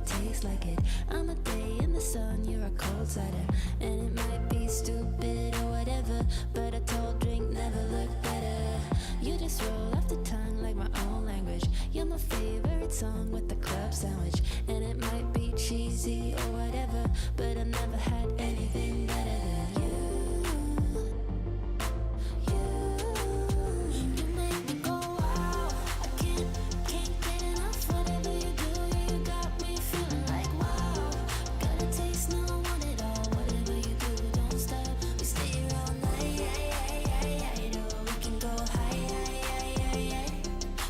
it tastes like it. I'm a day in the sun, you're a cold cider. And it might be stupid or whatever, but a tall drink never looked better. You just roll off the tongue like my own language. You're my favorite song with the club sandwich. And it might be cheesy or whatever, but I never had anything better than you. You make me go wow. I can't get enough. Whatever you do, you got me feeling like wow. Got a taste, no, I want it all. Whatever you do, don't stop. We stay here all night. Oh, we can go high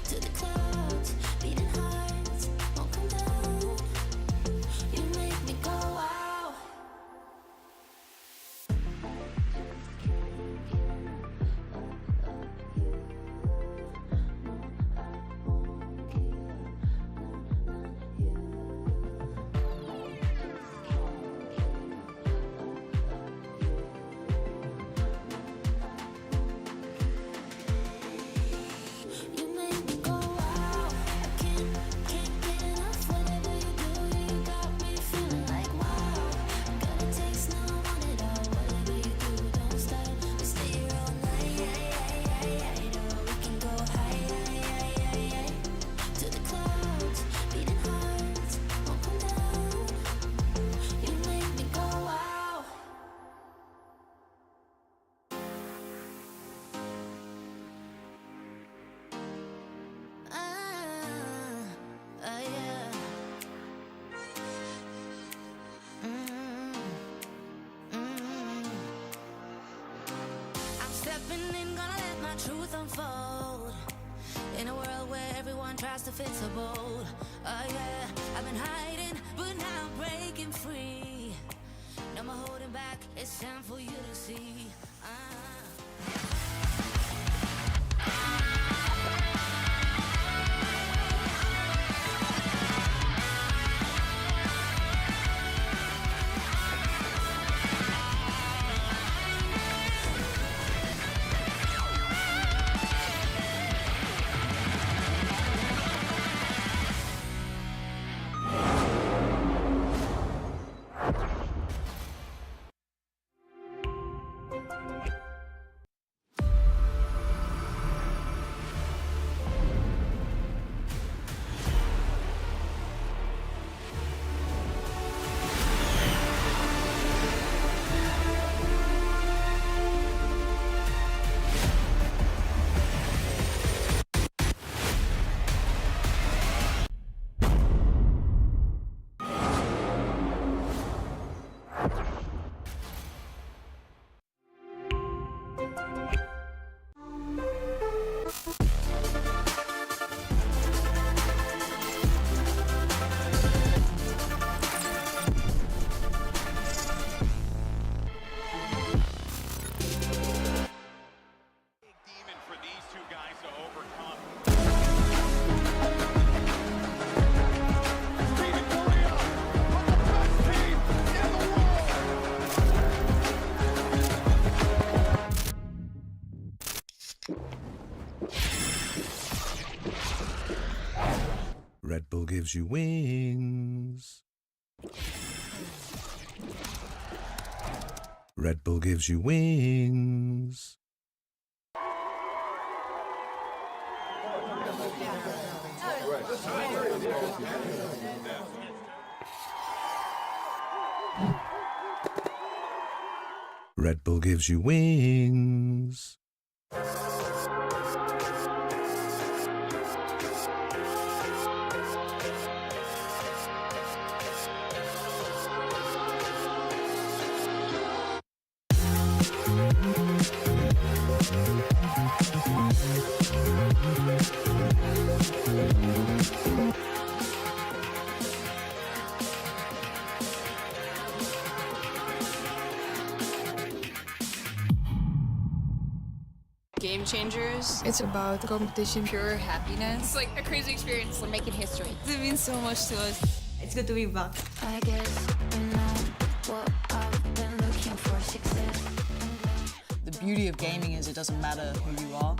to the clouds, beating hearts won't come down. You make me go wow. You make me go wow. I can't get enough. Whatever you do, you got me feeling like wow. Got a taste, now I want it all. Whatever you do, don't stop. We stay here all night. Oh, we can go high to the clouds, beating hearts won't come down. You make me go wow. Yeah. I'm stepping in, gonna let my truth unfold. In a world where everyone tries to fit so bold. Oh yeah, I've been hiding, but now I'm breaking free. No more holding back, it's time for you to see. Demon for these two guys to overcome. Red Bull gives you wings. Red Bull gives you wings. Red Bull gives you wings. Game changers. It's about competition, pure happiness. It's like a crazy experience. We're making history. It means so much to us. It's good to be back. I guess you know what I've been looking for, success. The beauty of gaming is it doesn't matter who you are.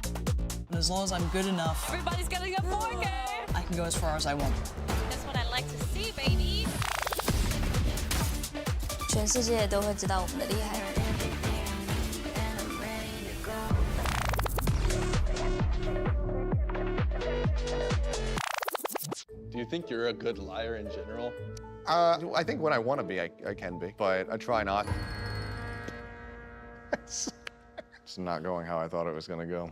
And as long as I'm good enough, Everybody's getting a 4K. I can go as far as I want. That's what I like to see, baby. 全世界都会知道我们的厉害。 Do you think you're a good liar in general? I think when I want to be, I can be, but I try not. It's not going how I thought it was going to go.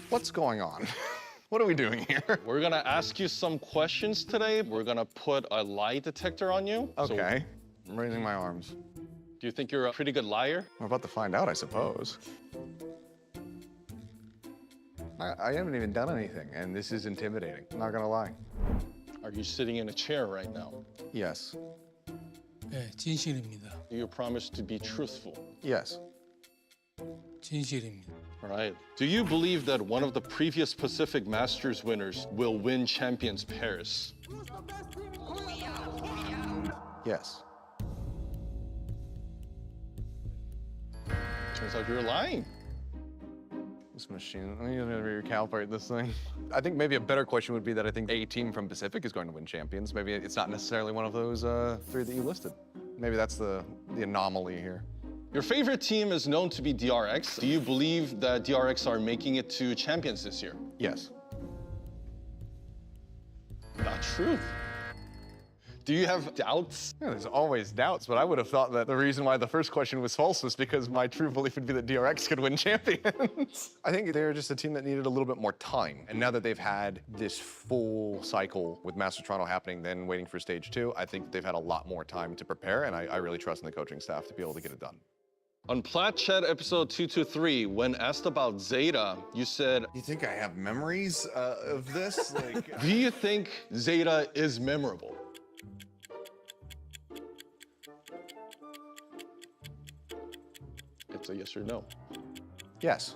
What's going on? What are we doing here? We're gonna ask you some questions today. We're gonna put a lie detector on you. Okay. I'm raising my arms. Do you think you're a pretty good liar? We're about to find out, I suppose. I haven't even done anything, and this is intimidating. I'm not gonna lie. Are you sitting in a chair right now? Yes. 네, 진실입니다. Do you promise to be truthful? Yes. 진실입니다. All right. Do you believe that one of the previous Pacific Masters winners will win Champions Paris? Yes. Turns out you're lying. This machine, I'm gonna recalibrate this thing. I think maybe a better question would be that I think a team from Pacific is going to win Champions. Maybe it's not necessarily one of those three that you listed. Maybe that's the anomaly here. Your favorite team is known to be DRX. Do you believe that DRX are making it to Champions this year? Yes. Not true. Do you have doubts? Yeah, there's always doubts, but I would have thought that the reason why the first question was false was because my true belief would be that DRX could win Champions. I think they're just a team that needed a little bit more time. And now that they've had this full cycle with Master Toronto happening, then waiting for stage 2, I think they've had a lot more time to prepare, and I really trust in the coaching staff to be able to get it done. On Plat Chat episode 223, when asked about Zeta, you said, You think I have memories of this? Like, do you think Zeta is memorable? It's a yes or no. Yes.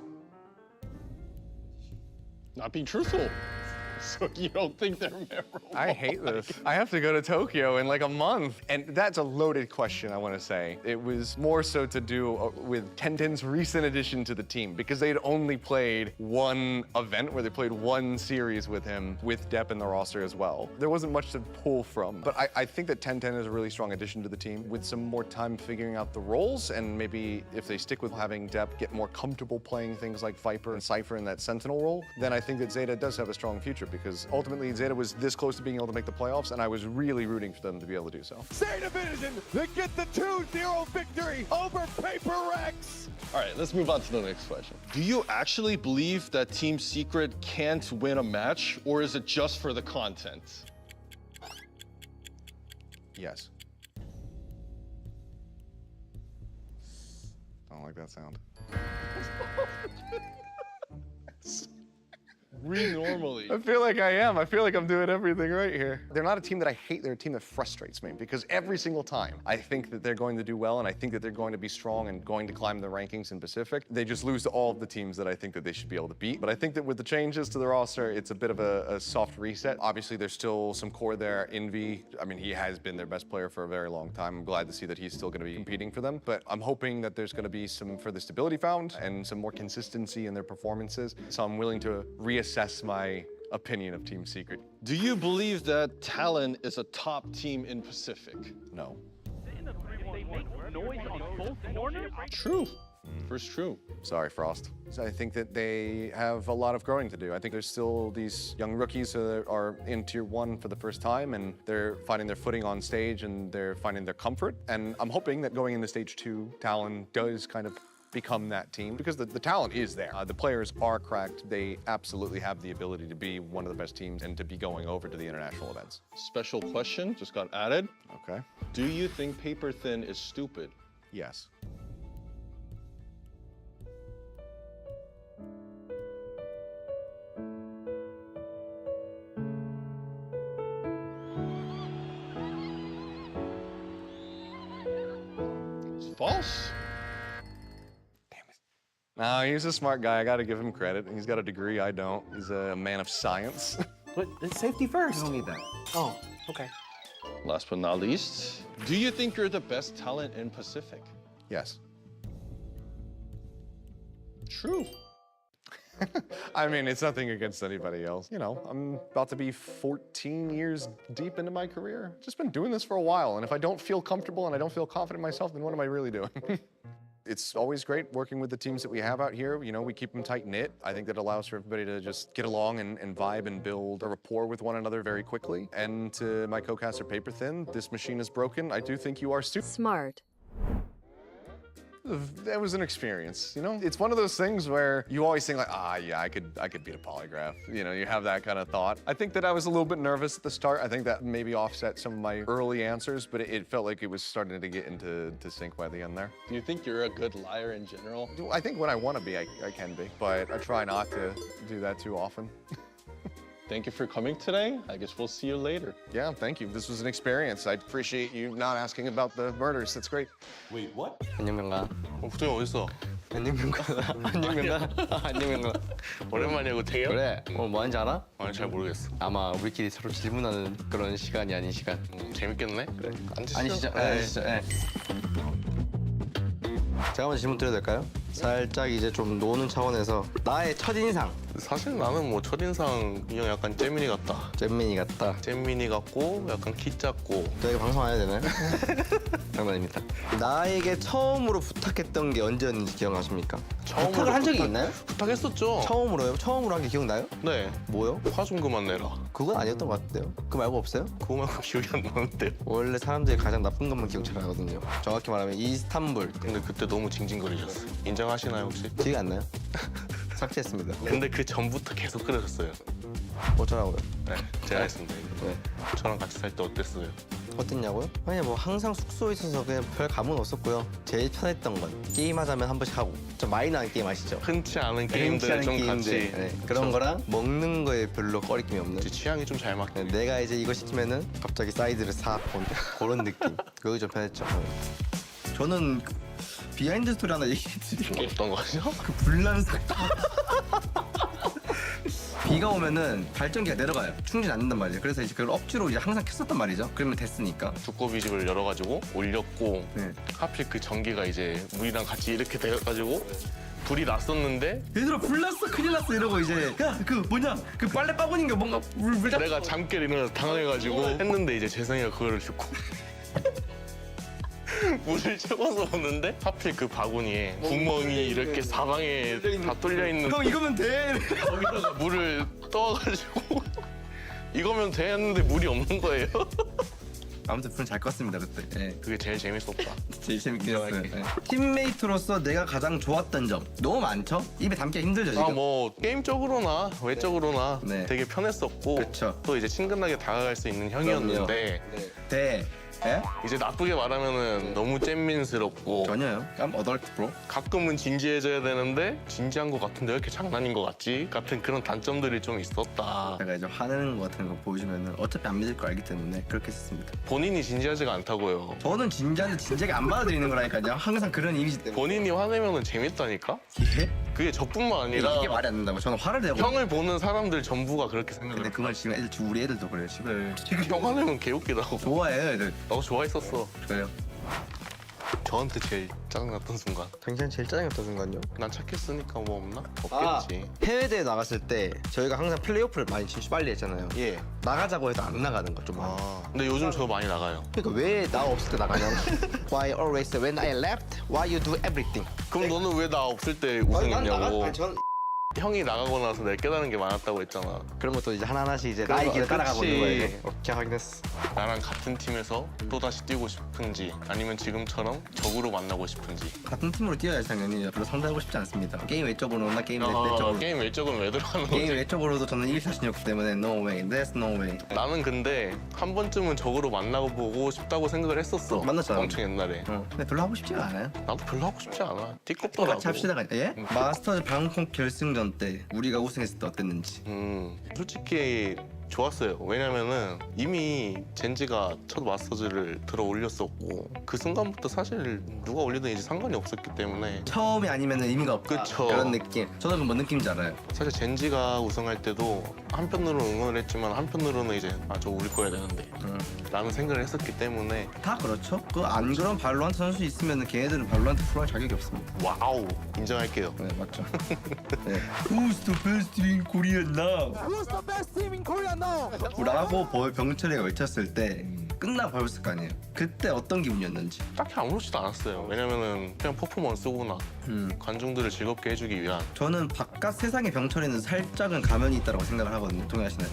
Not being truthful. So you don't think they're memorable? I hate this. I have to go to Tokyo in like a month. And that's a loaded question, I want to say. It was more so to do with Tenten's recent addition to the team, because they'd only played one event where they played one series with him, with Depp in the roster as well. There wasn't much to pull from. But I think that Tenten is a really strong addition to the team with some more time figuring out the roles, and maybe if they stick with having Depp get more comfortable playing things like Viper and Cypher in that Sentinel role, then I think that Zeta does have a strong future, because ultimately Zeta was this close to being able to make the playoffs, and I was really rooting for them to be able to do so. Zeta Vision, they get the 2-0 victory over Paper Rex. All right, let's move on to the next question. Do you actually believe that Team Secret can't win a match, or is it just for the content? Yes. I don't like that sound. Read normally. I feel like I am. I feel like I'm doing everything right here. They're not a team that I hate. They're a team that frustrates me, because every single time I think that they're going to do well, and I think that they're going to be strong and going to climb the rankings in Pacific, they just lose to all of the teams that I think that they should be able to beat. But I think that with the changes to the roster, it's a bit of a soft reset. Obviously, there's still some core there. Envy, I mean, he has been their best player for a very long time. I'm glad to see that he's still going to be competing for them. But I'm hoping that there's going to be some further stability found and some more consistency in their performances. So I'm willing to reassess my opinion of Team Secret. Do you believe that Talon is a top team in Pacific? No. True. First true. Sorry, Frost. So I think that they have a lot of growing to do. I think there's still these young rookies who are in Tier 1 for the first time, and they're finding their footing on stage, and they're finding their comfort. And I'm hoping that going into Stage 2, Talon does kind of become that team, because the talent is there. The players are cracked. They absolutely have the ability to be one of the best teams and to be going over to the international events. Special question just got added. Okay. Do you think Paper Thin is stupid? Yes. It's false. No, he's a smart guy. I gotta give him credit. He's got a degree, I don't. He's a man of science. But it's safety first. You don't need that. Oh, okay. Last but not least, do you think you're the best talent in Pacific? Yes. True. I mean, it's nothing against anybody else. You know, I'm about to be 14 years deep into my career. Just been doing this for a while, and if I don't feel comfortable and I don't feel confident in myself, then what am I really doing? It's always great working with the teams that we have out here. You know, we keep them tight-knit. I think that allows for everybody to just get along and vibe and build a rapport with one another very quickly. And to my co-caster Paper Thin, this machine is broken. I do think you are Smart. That was an experience, you know? It's one of those things where you always think like, yeah, I could beat a polygraph. You know, you have that kind of thought. I think that I was a little bit nervous at the start. I think that maybe offset some of my early answers, but it felt like it was starting to get into sync by the end there. Do you think you're a good liar in general? I think when I want to be, I can be, but I try not to do that too often. Thank you for coming today. I guess we'll see you later. Yeah, thank you. This was an experience. I appreciate you not asking about the murders. That's great. Wait, what? 안녕 명가. 부장이 어딨어? 안녕 명가. 안녕 명가. 안녕 명가. 오랜만이고 되게? 그래. 오늘 뭐 하는지 알아? 아니 잘 모르겠어. 아마 우리끼리 서로 질문하는 그런 시간이 아닌 시간. 재밌겠네? 그래. 앉으시죠. 아니시죠? 네. 아니시죠? 네. 제가 먼저 질문 드려도 될까요? 살짝 이제 좀 노는 차원에서 나의 첫인상. 사실 나는 뭐 첫인상 이 형 약간 잼민이 같다. 잼민이 같다. 잼민이 같고 약간 키 작고. 저희가 방송 안 해야 되나요? 장난입니다. 나에게 처음으로 부탁했던 게 언제였는지 기억나십니까? 부탁을 한 적이 있나요? 부탁했었죠. 처음으로요? 처음으로 한 게 기억나요? 네. 뭐요? 화 좀 그만 내라. 그건 아니었던 것 같은데요? 그거 말고 없어요? 그거 말고 기억이 안 나는데요. 원래 사람들이 가장 나쁜 것만 기억 잘 하거든요. 정확히 말하면 이스탄불. 근데 그때 너무 징징거리셨어. 인정하시나요 혹시? 기억이 안 나요? 삭제했습니다. 근데 그 전부터 계속 그러셨어요. 어쩌라고요? 네, 제가 했습니다. 네. 저랑 같이 살 때 어땠어요? 어땠냐고요? 아니 뭐 항상 숙소에 있어서 그냥 별 감은 없었고요. 제일 편했던 건 게임하자면 한 번씩 하고 좀 마이너한 게임 아시죠? 흔치 않은 게임들 좀 같이 네, 그런 거랑 먹는 거에 별로 꺼리낌이 없는 제 취향이 좀 잘 맞게. 내가 이제 이거 시키면은 갑자기 사이드를 싹 보는 그런 느낌. 그게 좀 편했죠. 저는 비하인드 스토리 하나 얘기해드릴게요. 어떤 거죠? 그 불란삭. 비가 오면은 발전기가 내려가요. 충전이 안 된단 말이에요. 그래서 이제 그걸 억지로 이제 항상 켰었단 말이죠. 그러면 됐으니까. 두꺼비 집을 열어가지고 올렸고 네. 하필 그 전기가 이제 물이랑 같이 이렇게 돼가지고 불이 났었는데 얘들아 불 났어 큰일 났어 이러고 이제 야 그 뭐냐 그 빨래 바구니인가 뭔가 물 잡. 내가 잠결 일어나서 당황해가지고 했는데 이제 재성이가 그거를 듣고 물을 채워서 오는데 하필 그 바구니에 구멍이 이렇게 사방에 다 뚫려 있는. 형 이거면 돼. 거기다가 물을 떠가지고 이거면 돼 했는데 물이 없는 거예요. 아무튼 불은 잘 껐습니다 그때. 네. 그게 제일 재밌었다. 제일 재밌게 했어요. 네. 팀메이트로서 내가 가장 좋았던 점 너무 많죠? 입에 담기가 힘들죠 지금. 뭐 게임적으로나 외적으로나 네. 되게 편했었고 그쵸. 또 이제 친근하게 다가갈 수 있는 형이었는데 네. 예? 이제 나쁘게 말하면은 너무 잼민스럽고 전혀요. 깜 어덜트 프로. 가끔은 진지해져야 되는데 진지한 것 같은데 왜 이렇게 장난인 것 같지? 같은 그런 단점들이 좀 있었다. 제가 이제 화내는 것 같은 거 보여주면은 어차피 안 믿을 거 알기 때문에 그렇게 했습니다. 본인이 진지하지가 않다고요. 저는 진지한데 진지하게 안 받아들이는 거라니까요. 항상 그런 이미지 때문에. 본인이 화내면은 재밌다니까? 예? 그게 저뿐만 아니라 이게 말이 안 된다고. 저는 화를 내고. 형을 보는 사람들 전부가 그렇게 생각을 근데 해. 그걸 지금 우리 애들도 그래요. 지금 형 화내면 개웃기다고. 좋아해요 애들. 나도 좋아했었어. 그래요. 저한테 제일 짜증났던 순간. 당장 제일 짜증났던 순간요? 난 착했으니까 뭐 없나? 아, 없겠지. 해외대회 나갔을 때 저희가 항상 플레이오프를 많이 진출 빨리 했잖아요. 예. 나가자고 해도 안 나가는 거 좀 많아. 근데 요즘 저 많이 나가요. 그러니까 왜 나 없을 때 나가냐고. Why always when I left? Why you do everything? 그럼 너는 왜 나 없을 때 우승했냐고. 전 형이 나가고 나서 내가 깨달은 게 많았다고 했잖아. 그런 것도 이제 하나하나씩 이제 그런 나의 거, 길을 따라가고 그치. 있는 거예요. 오케이 확인했어. 나랑 같은 팀에서 또다시 뛰고 싶은지 아니면 지금처럼 적으로 만나고 싶은지. 같은 팀으로 뛰어야지 당연히. 별로 상대하고 싶지 않습니다. 게임 외적으로나 게임 내적으로. 게임 외적은 왜 들어가는 게임 거지? 외적으로도 저는 이길 자신이 없기 때문에 no way, that's no way. 나는 근데 한 번쯤은 적으로 만나고 보고 싶다고 생각을 했었어. 만났잖아. 엄청 옛날에. 근데 별로 하고 싶지가 않아요. 나도 별로 하고 싶지 않아. 띠껍더라고. 같이 합시다. 예? 마스터즈 방콕 결승전 때 우리가 우승했을 때 어땠는지. 솔직히 좋았어요. 왜냐면은 이미 젠지가 첫 마스터즈를 들어 올렸었고 그 순간부터 사실 누가 올리든 이제 상관이 없었기 때문에 처음이 아니면 의미가 없다. 그쵸. 그런 느낌. 저는 뭔 느낌인지 알아요. 사실 젠지가 우승할 때도 한편으로는 응원을 했지만 한편으로는 이제 저 우리 거야 되는데 라는 생각을 했었기 때문에 다 그렇죠. 그 안 그런 발로란트 선수 있으면 걔네들은 발로란트 프로할 자격이 없습니다. 와우 인정할게요. 네 맞죠. 네. Who's the best in Korea now? Who's the best team in Korea now? 라고 병철이가 외쳤을 때 끝나고 밟았을 거 아니에요. 그때 어떤 기분이었는지. 딱히 아무렇지도 않았어요. 왜냐면은 그냥 퍼포먼스구나. 관중들을 즐겁게 해주기 위한. 저는 바깥 세상의 병철이는 살짝은 가면이 있다고 생각을 하거든요. 동의하시나요?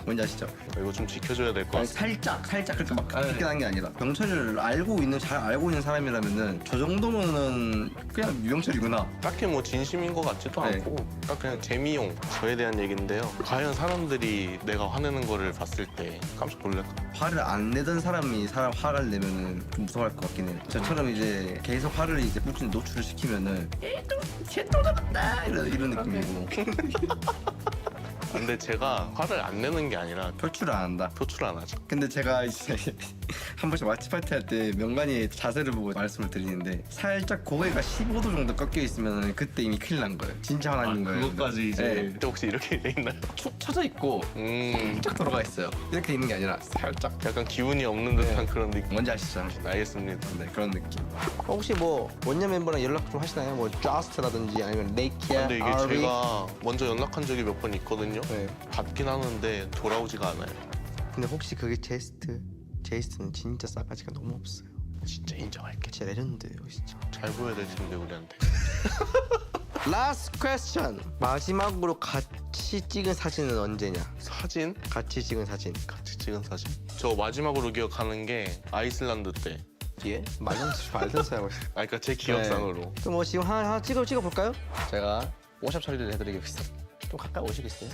뭔지 아시죠? 이거 좀 지켜줘야 될 것 아니, 같아요. 살짝 그렇게 막 깊게 한 게 아니라 병철이를 잘 알고 있는 사람이라면은 저 정도면은 그냥 유병철이구나. 딱히 뭐 진심인 것 같지도 네. 않고 딱 그냥 재미용 저에 대한 얘기인데요. 과연 사람들이 내가 화내는 거를 봤을 때 깜짝 놀랄까? 화를 안 내던 사람이 화를 내면은 좀 무서워할 것 같긴 해요. 저처럼 이제 계속 화를 이제 꾸준히 노출을 시키면은 쟤또 잡았다 이런 느낌이고. 근데 제가 화를 안 내는 게 아니라 표출을 안 한다. 표출을 안 하죠. 근데 제가 이제 한 번씩 왓치 파티 할 때 명관이의 자세를 보고 말씀을 드리는데 살짝 고개가 15도 정도 꺾여 있으면 그때 이미 큰일 난 거예요. 진짜 화나는 거예요. 그것까지 이제 네. 근데 혹시 이렇게 돼 있나요? 축 처져 있고 살짝 돌아가 있어요. 이렇게 있는 게 아니라 살짝 약간 기운이 없는 듯한 그런 느낌. 뭔지 아시죠? 알겠습니다. 네 그런 느낌. 혹시 뭐 원년 멤버랑 연락 좀 하시나요? 뭐 저스트라든지 아니면 레이키아, 근데 이게 RRQ? 제가 먼저 연락한 적이 몇 번 있거든요. 네. 받긴 하는데 돌아오지가 않아요. 근데 혹시 그게 제이스트는 진짜 싸가지가 너무 없어요. 진짜 인정할게. 진짜 레전드예요 진짜. 잘 보여야 될 텐데 우리한테. Last question. 마지막으로 같이 찍은 사진은 언제냐? 사진? 같이 찍은 사진. 같이 찍은 사진? 저 마지막으로 기억하는 게 아이슬란드 때. 예? 말던 소리 하고 있어요. 아 그러니까 제 기억상으로. 그럼 뭐 지금 하나 찍어 볼까요? 제가 워샵 처리를 해드리겠습니다. 좀 가까이 오시겠어요?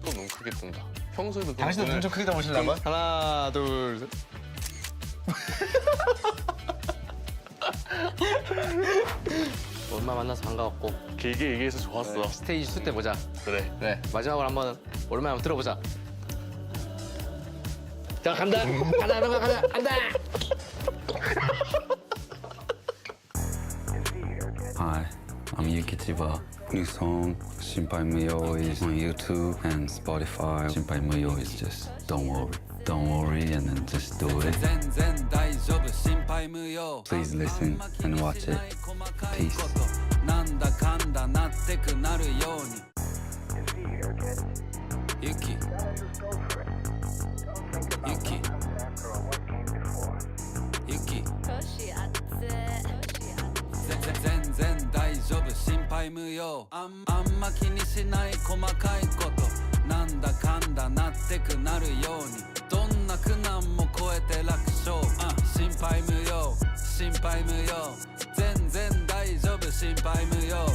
또 너무 크게 뜬다. 평소에도 당신도 눈 좀 크게 담으실라고요? 하나, 둘, 셋. 얼마 만나서 반가웠고 길게 얘기해서 좋았어. 스테이지 2 때 보자. 그래. 네, 마지막으로 한번 오랜만에 한번 들어보자. 자, 간다. 간다. Hi, I'm Yuki Chiba. New song, Shinpai Muyo, is on YouTube and Spotify. Shinpai Muyo is just don't worry, and then just do it. Please listen and watch it. Peace. なんだかんだなってくなるようにユキ全然大丈夫心配無用あんま気にしない細かいことなんだかんだなってくなるようにどんな苦難も超えて楽勝心配無用心配無用全然大丈夫心配無用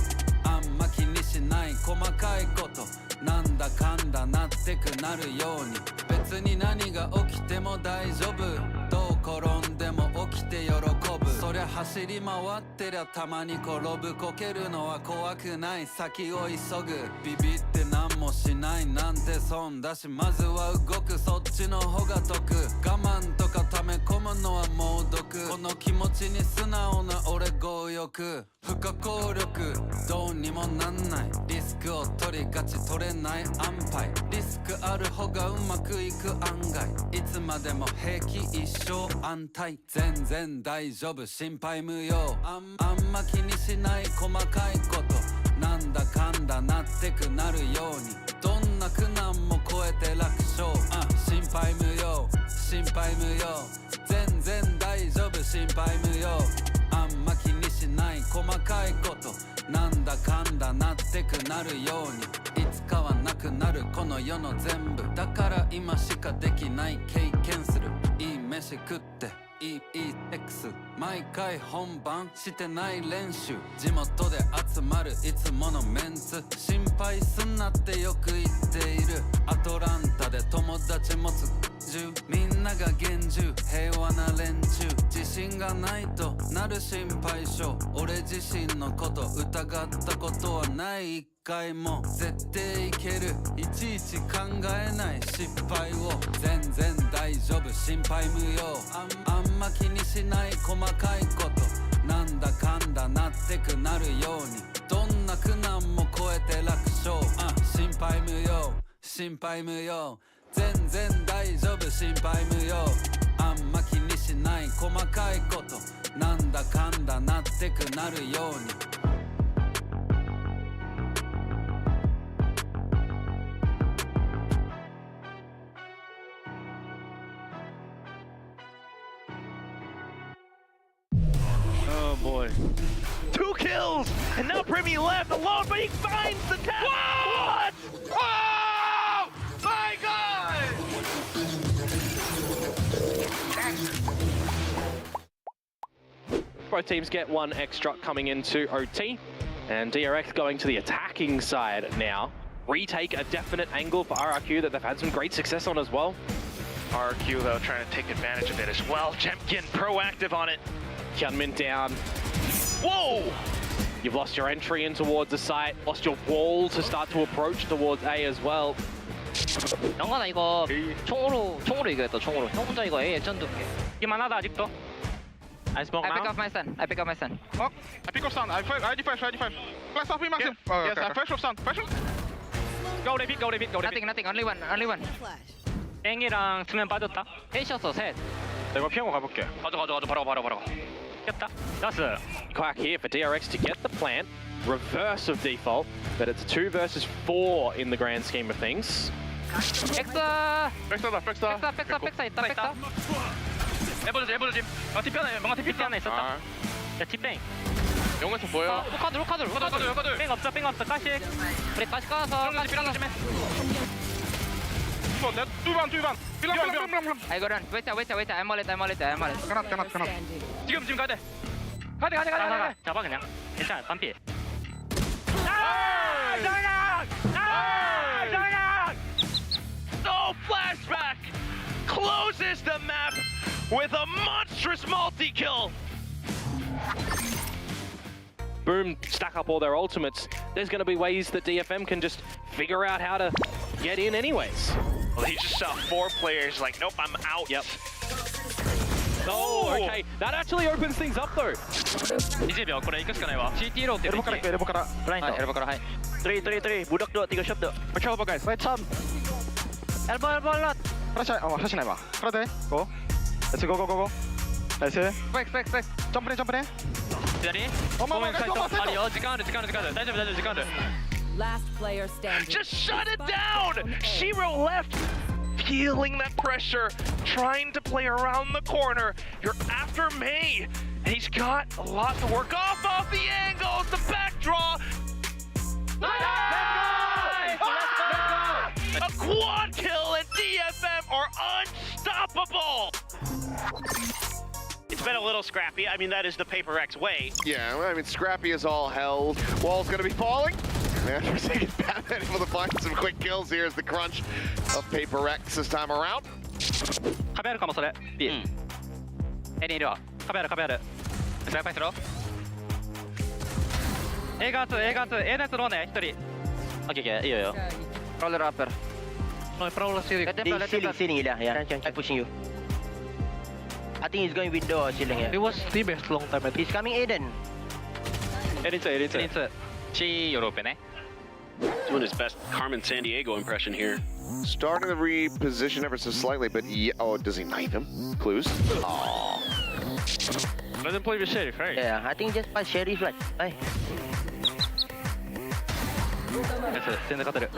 あんま気にしない細かいことなんだかんだなってくなるように別に何が起きても大丈夫どう転んでも起きて喜ぶそりゃ走り回ってりゃたまに転ぶこけるのは怖くない先を急ぐビビって何もしないなんて損だしまずは動くそっちの方が得我慢とか溜め込むのは猛毒この気持ちに素直な俺強欲不可抗力どうにもなんないリスクを取りがち取れない安牌リスクある方がうまくいく案外いつまでも平気一生安泰全然大丈夫心配無用あんま気にしない細かいことなんだかんだなってくなるようにどんな苦難も超えて楽勝心配無用心配無用全然大丈夫心配無用あんま気にしない細かいことなんだかんだなってくなるようにいつかはなくなるこの世の全部だから今しかできない経験するいい飯食っていいセックス毎回本番してない練習地元で集まるいつものメンツ心配すんなってよく言っているアトランタで友達持つ中みんなが厳重平和な連中自信がないとなる心配性俺自身のこと疑ったことはない一回も絶対いけるいちいち考えない失敗を全然大丈夫心配無用あんま気にしない細かいことなんだかんだなってくなるようにどんな苦難も超えて楽勝心配無用心配無用全然大丈夫心配無用あんま気にしない細かいことなんだかんだなってくなるようにOh boy. 2 kills! And now Primi left alone, but he finds the tap! What? Oh! My god! Both teams get one extra coming into OT, and DRX going to the attacking side now. Retake a definite angle for RRQ that they've had some great success on as well. RRQ though trying to take advantage of it as well. Jemkin proactive on it. Hyunmin down. Whoa! You've lost your entry in towards the site, lost your wall to start to approach towards A as well. 영관아 이거 총으로 이겨야겠다 총으로 형 혼자 이거 A 액션 둘게 이만 하다 아직도. I smoke now. I pick up my son I pick up my son Oh, I pick up stun. I defense. Flash off me, Maxim. Yes, I flash off stun. Flash off. Go David, go David, go David. nothing only one 땡이랑 수면 빠졌다. 셋이었어 셋 내가 피하고 가볼게. 가져. 바로. 깼다. 나이스. Quack here for DRX to get the plant. Reverse of default, but it's 2 versus 4 in the grand scheme of things. 백사 백스다. 백사 있다 해보자 팀. 뒷편에 뭔가 뒷편에 하나 있었다. 야 뒷뱅. 영에서 보여. 로카드. 뺑 없어. 가시. 우리 가시 까서 조심해. 뚜반. I go run wait I'm all it Cannot. 지금 가야 돼. 가자. 잡아 그냥. 괜찮아. 반피. 정량! So flashback closes the map with a monstrous multi-kill. Boom, stack up all their ultimates. There's going to be ways that DFM can just figure out how to get in anyways. Well, he just saw 4 players like, nope, I'm out. Yep. Oh, okay. That actually opens things up though. 20秒これ行くしかないわ. CT로 엘보 가라. 블라인드 엘보 가라 3 무력 더 tiga shot 더. Watch out, guys. Right time. 엘보 알럿 하시 나봐. 그래. Go. Let's go. 나이스. 백 점프네. 기다리. 아니요. 시간 안 돼. 다녀. 시간 돼. Last player standing. Just shut it down! Shiro left, feeling that pressure, trying to play around the corner. You're after May, and he's got a lot to work off the angles, the back draw. A quad kill, and DFM are unstoppable. It's been a little scrappy. I mean, that is the Paper X way. Yeah, well, I mean, scrappy is all hell. Wall's gonna be falling. After taking Batman able to find some quick kills here as the crunch of Paper X this time around. 壁あるかもそれ。B。エリーいるわ。壁ある。スナイパーしろ。A ガーツ、A のやつローね、1人。オッケー、いいよ。roller upper Pro ceiling. ceiling yeah I'm pushing you I think he's going window or ceiling here It was the best long time. he's coming Aiden Edit. C Europeね. Doing his best Carmen San Diego impression here. Starting to reposition ever so slightly, but does he knife him? Clues? Aww. Let him play with Sheriff, right? yeah I think just by Sheriff right hey全然勝てる.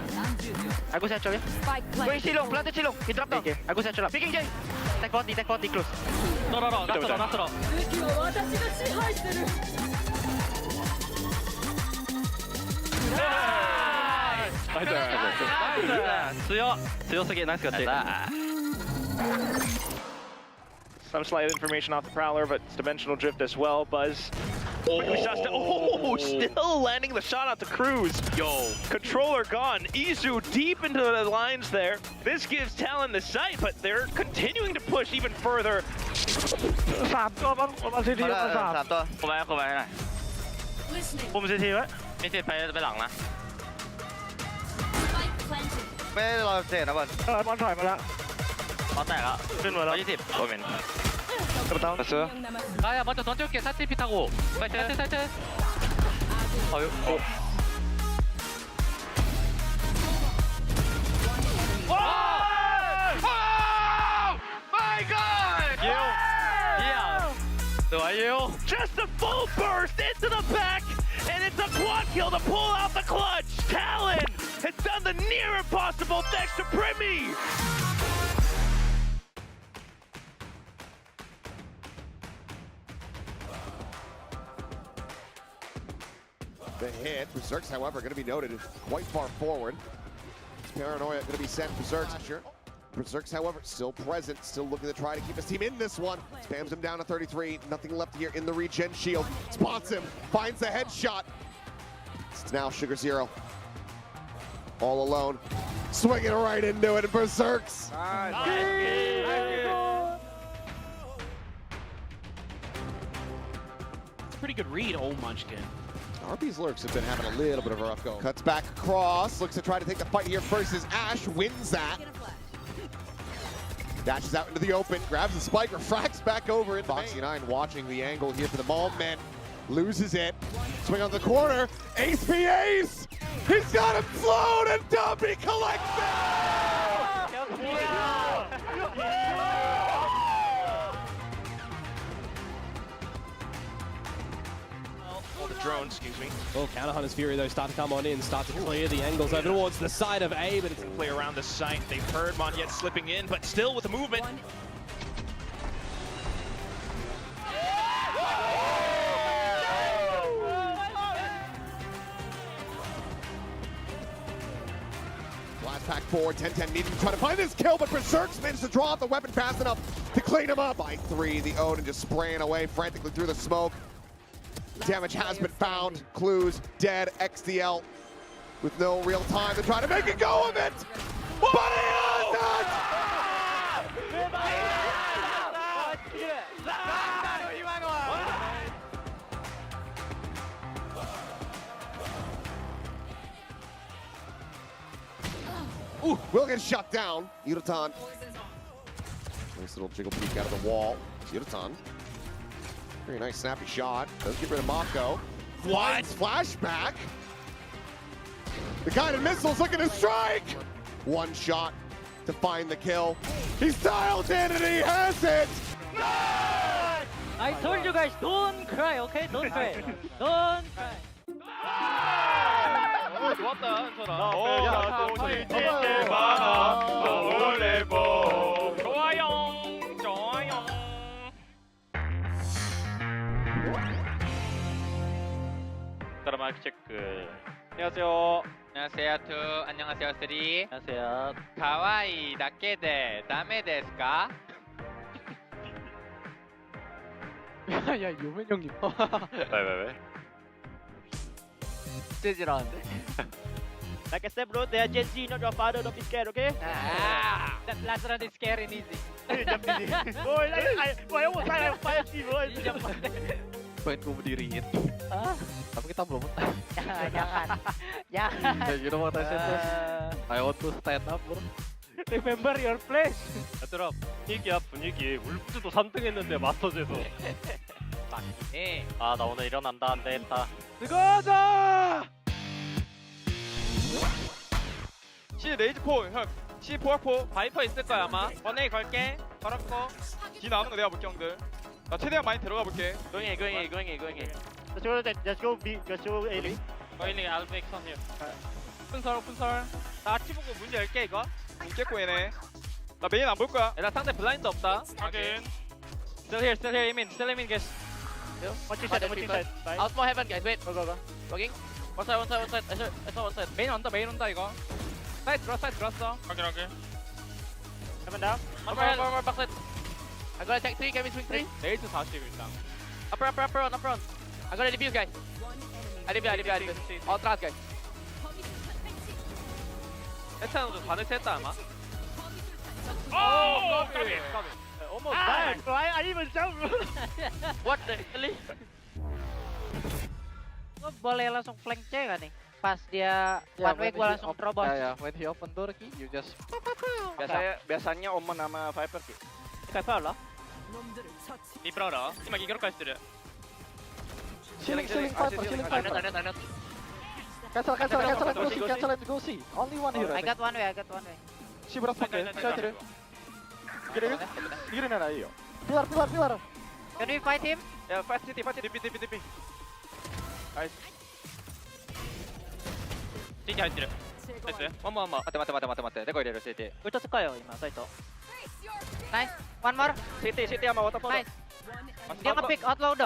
I go satchel yeah wait silong planted silong he dropped down I go satchel up picking J take 40 close No,ラストロ. 武器は私が支配する. Nice. 強すぎ. Nice catch. Some slight information off the Prowler, but it's Dimensional Drift as well. Buzz Oh, still landing the shot out to Cruz. Yo, controller gone. Izu deep into the lines there. This gives Talon the sight, but they're continuing to push even further. 3 ตัวบ้างมาซีทีมา3ตัวเข้าไปให้หน่อยคุมซีทีไว้ไม่ซีไปหลังนะไม่รอเสร็จนะบอลบอลถอยมาแล้วบอลแตกแล้วขึ้นมาแล้ว20โอเมน됐어요? 아야 먼저 던져올게 사이트 피 타고 사이트 My God! Just a full burst into the back, and it's a quad kill to pull out the clutch. Talon has done the near impossible thanks to Primi. The hit. Berserk's, however, going to be noted quite far forward. It's Paranoia going to be sent. Berserk's, sure. Berserk's, however, still present, still looking to try to keep his team in this one. Spams him down to 33. Nothing left here in the regen shield. Spots him, finds the headshot. It's now Sugar Zero. All alone. Swinging right into it, and Berserk's. It's a pretty good read, old Munchkin. RB's lurks have been having a little bit of a rough go. Cuts back across, looks to try to take the fight here first as Ash wins that. Dashes out into the open, grabs the spike, refracts back over it. Foxy9 watching the angle here for the moment. Loses it. Swing on the corner. Ace v Ace! He's got him slowed and Dumpy collects it! The drone, excuse me. Well, Counter Hunter's Fury, though, start to come on in, start to clear the angles over towards the side of A, but it's Play around the site. They've heard Monyet slipping in, but still with the movement. Blast pack forward, 10-10 needing to try to find this kill, but Berserk's managed to draw out the weapon fast enough to clean him up. By 3, the Odin just spraying away frantically through the smoke. Damage has been found. Clues dead. XDL with no real time to try to make a go of it. But he has it! Ooh, will get shut down. Yurutan. Nice little jiggle peek out of the wall. Yurutan. Very nice snappy shot. Does get rid of Mako. Flies flashback. The guided missile's looking to strike. One shot to find the kill. He's dialed in and he has it. I told you guys, don't cry, okay? Don't cry. Don't cry. 좋았다 현철아 좋아요 따라 마이크 체크 안녕하세요 안녕하세요 투 안녕하세요 쓰리 안녕하세요 가와이 나케데 다메 데스까? 야 요맨 형님 왜? 재즈라는데? Like I said, bro, they are Gen Z, not your father. Don't be scared, okay? That last round is scary and easy. Boy, I almost died on 5G, boy. Pengen gue berdiriin. Tapi kita belum. Jangan. You know what I said, bro? I want to stand up, bro. Remember your place. 얘들아, 분위기야, 분위기. 울프도 3등 했는데 마스터즈에서. 맞네. 아, 나 오늘 일어난다. 안 되겠다. 들어가자! C 레이즈포, 형. C 포악포. 바이퍼 있을 거야, 아마. 번에 걸게. 걸었고. D 나오는 거 내가 볼게, 형들. 나 최대한 많이 들어가 볼게. Going in. Let's go B. Let's go A. Going in, I'll make some here. 오픈설. 나 아치 보고 문 열게, 이거. 문 깼고, 얘네. 나 메인 안 볼 거야. 얘들아, 상대 블라인드 없다. 확인. Still here, Still aim in, guys. Watch inside. Out more heaven, guys. Wait. Go. Logging. One side. I saw one side. Main 온다, 이거. Side 들어왔어. 확인. Heaven down. One more backside. I'm gonna take 3, can we swing 3? 레이즈 40 일단. Upper on. I'm gonna defuse, guys. I defuse. All trans, guys. 해찬도 다 냈다 아마. Oh, come in. Almost died. I even jump. What the hell? Gue boleh langsung flank C gak nih? Pas dia one way gue langsung terobos. Ya, when he open door ki, you just. Biasanya Omen sama Viper ki. Viper lah. Viper lah. Cuma gigi rock kasih dia. Ceiling Viper. Cancel and go see. Only one hero. I got one way. 시브라 파게. 셔틀. 이기는 아이요. Pillar. Can we fight him? 야, 파이트 DP. 나이스. 진짜 할 줄. 나이스. 엄마. 맞다. 내가 이래로 CT. 울터 쓸까요, 이마 사이트. Nice. One more. CT 아마 왔다. Nice. Dia nge-pick outload.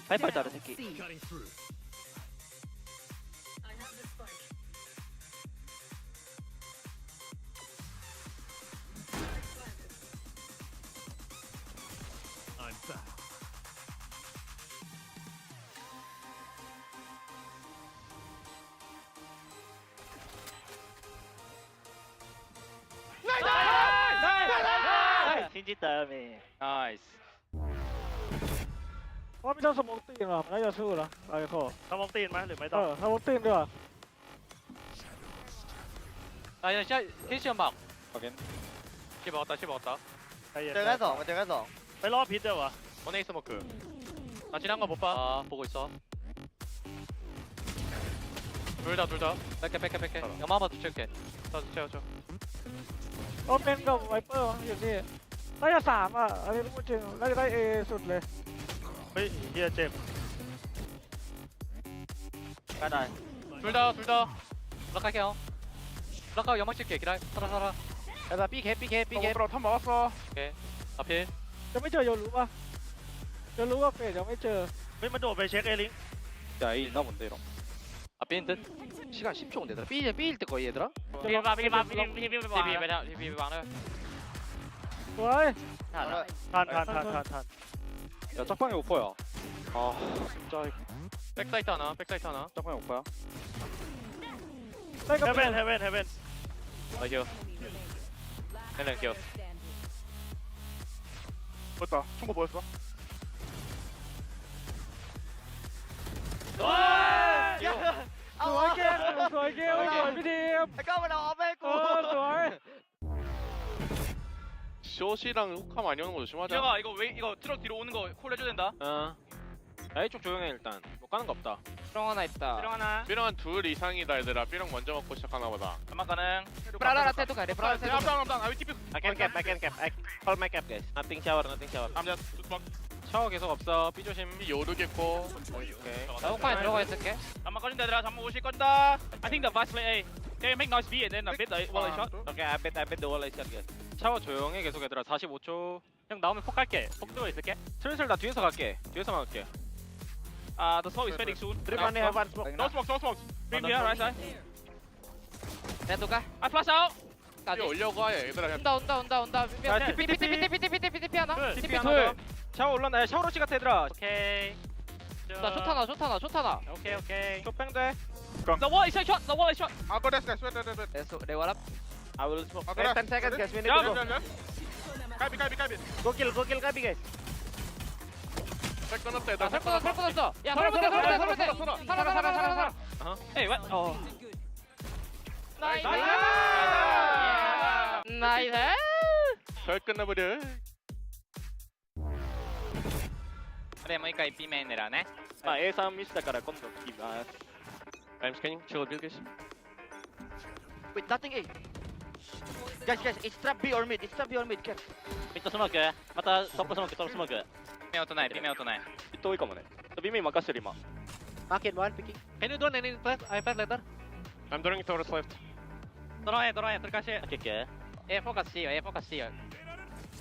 Viper taruh Seki. Shinji Tami. 나이스. ว่าไม่ต้องสมองตีนหรอน่าจะสู้นะไอ้ข้อ สมองตีนไหมหรือไม่ต้อง สมองตีนดีกว่า 아, 야, 캐시언 막. 확인. 시 먹었다. 제가 서 ไปรอพิษเดี๋ยววะ원에 스모크. 나 지난 거 못 봐. 아, 보고 있어. 둘 다. 뺄게. 영마 한번 붙일게. 채워줘. โอเมนกับไวเปอร์อยู่นี่น่าจะ3อ่ะอันนี้พูดจริงน่าจะได้ A สุดเลย เฮ้ยเฮียเจ็บ ก็ได้ 둘 다. 락할게요. 락하고 연막 칠게. 기다려. 살아.แต่ปีเค 탑 먹었어. 오케이. 앞에. จะไม่เจอโยรู้ป่ะจะรู้ว่าเฟดยังไม่เจอ เฮ้ยมันโดดไปเช็คเอลิง 야, A 있나 본데 이런. 앞에 듯. 시간 10초 되더라. B일 때 거의 얘들아. 비비 방 비비 방을. สวย 탄. 야, 짝방이 오퍼야. 아, 진짜. 백사이트 하나. 짝방이 오퍼야. ได้กับ 헤븐. 나이스. 헬렌 됐다. 총거 뭐였어? สวยเกมสวยพี่ทีมก็มาเอาไปกูสวย 숏이랑 훅하면 안 오는 거 조심하자. 제가 이거 트럭 뒤로 오는 거 콜 해줘야 된다. 야, 이쪽 조용해 일단. 뭐 까는 거 없다. 삐롱 하나 있다. 삐롱 둘 이상이다 얘들아. 삐롱 먼저 먹고 시작하나 보다. 연막 가능. 브라라 테도 가래. 브라라 테도. 앞당. I can cap. I call my cap guys. Nothing shower. I'm just 샤워 계속 없어. B 조심. B 요르겠고. 오케이. 나 옥판에 들어가 있을게. 연막 꺼진다 얘들아. 잠깐 오실 건다. I think the fast play A. They make noise B and then a bit the wall shot. Okay, I bet the wall shot guys. 샤워 조용해 계속 얘들아. 45초. 형 나오면 폭 갈게. 폭 들고 있을게. 슬슬 나 뒤에서 갈게. 뒤에서만 갈게. The smoke is fading soon. No smoke. Bring me here, right side. 내도가 I flash out. 이거 올려고 해, 얘들아. 온다. TP 하나. TP 둘. 샤워 올라나. 야, 샤워로시 같아, 얘들아. 오케이. 나 쇼타나. 오케이. 쇼팽돼. The wall is shot. I'll go this guys. Wait. They wall up. I will smoke. 10 seconds guys. We need to go. 가비. Go kill 가비 guys. 살 끊었다 얘들아. 살 끊었어. 야, 살아. Hey, what? Oh. 나이스. 잘 끝나버려. 그래,もう一回 B メイン狙うね。まあ A3 ミスだから今度 B ます。I'm scanning. Chill, build guys. Wait, nothing A. Guys, it's trap B or mid. Get. ミッドスモーク。またトップスモーク。B 音ない。ミッド多いかもね。B メイン任せてる今。Market one picking. Can you do any flash? I flash later. I'm doing it towards left. ドローン、取り返し。Okay. A フォーカスしよう。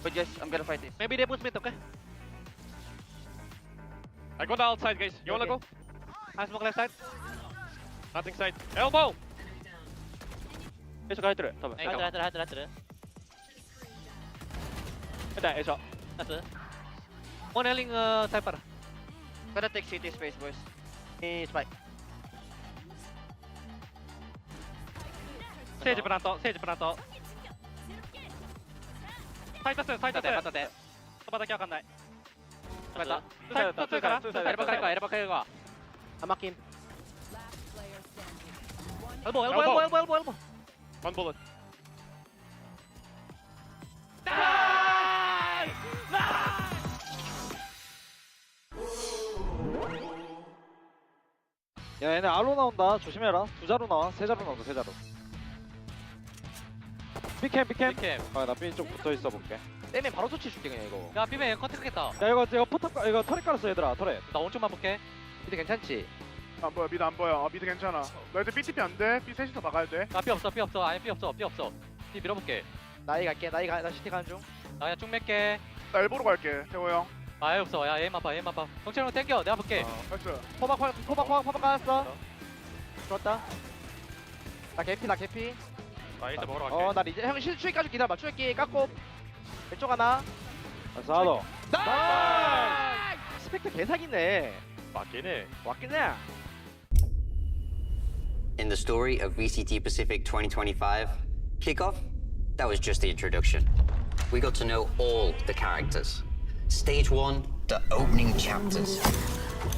But yes, I'm gonna fight it. Maybe they push mid, okay? I go to outside, guys. You wanna go? I smoke left side. Nothing side. Elbow. 계속 가이드래. 더블. 하이드. 일단 에서. 나이스. One ailing Cypher. Gotta take CT space, boys. Spike. Sage planto. Side step. そばだけわかんない。止めた。サイド2から。エレバカエレバカエレバ。I'm marking. Elbow. One bullet. 야, 얘네 알로 나온다. 조심해라. 두 자루 나와. 세 자루 나온다. 세 자루. B캠. 아, 나 B 쪽 붙어 있어 볼게. 떼면 바로 조치 줄게 그냥 이거. 야 비메 컨택하겠다. 야, 이거 포탑 이거 터렛 깔았어 얘들아. 터렛. 나 오른쪽만 볼게. 미드 괜찮지? 안 보여, 미드 안 보여. 미드 괜찮아. 너희들 B TP 안 돼. B 셋이서 막아야 돼. 나 삐 없어. 아니 삐 없어. 삐 밀어볼게. 나이 갈게. 나 CT 가는 중. 나 그냥 쭉 맬게. 나 엘보로 갈게, 태호 형. 아예 없어. 야 얘만 봐. 정체령 땡겨. 내가 볼게. 나이스. 포박 깔았어. 좋았다. 나 개피. 나 일단 먹으러 갈게. 나 이제 형 추위 까줄 기다려봐. 추위 깎고 왼쪽 하나. 나이스. 나이스. 스펙터 개사기네. 맞긴 해. In the story of VCT Pacific 2025, kickoff, that was just the introduction. We got to know all the characters. Stage 1, the opening chapters.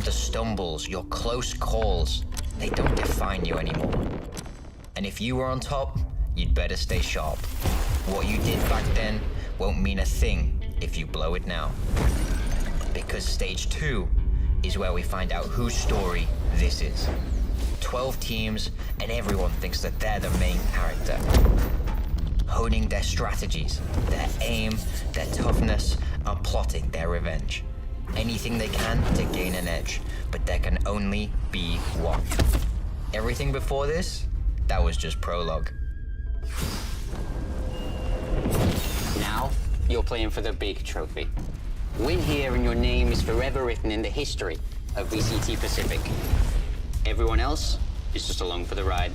The stumbles, your close calls, they don't define you anymore. And if you were on top, you'd better stay sharp. What you did back then won't mean a thing if you blow it now. Because stage 2 is where we find out whose story this is. 12 teams, and everyone thinks that they're the main character. Honing their strategies, their aim, their toughness, and plotting their revenge. Anything they can to gain an edge, but there can only be one. Everything before this, that was just prologue. Now, you're playing for the big trophy. Win here and your name is forever written in the history of VCT Pacific. Everyone else is just along for the ride.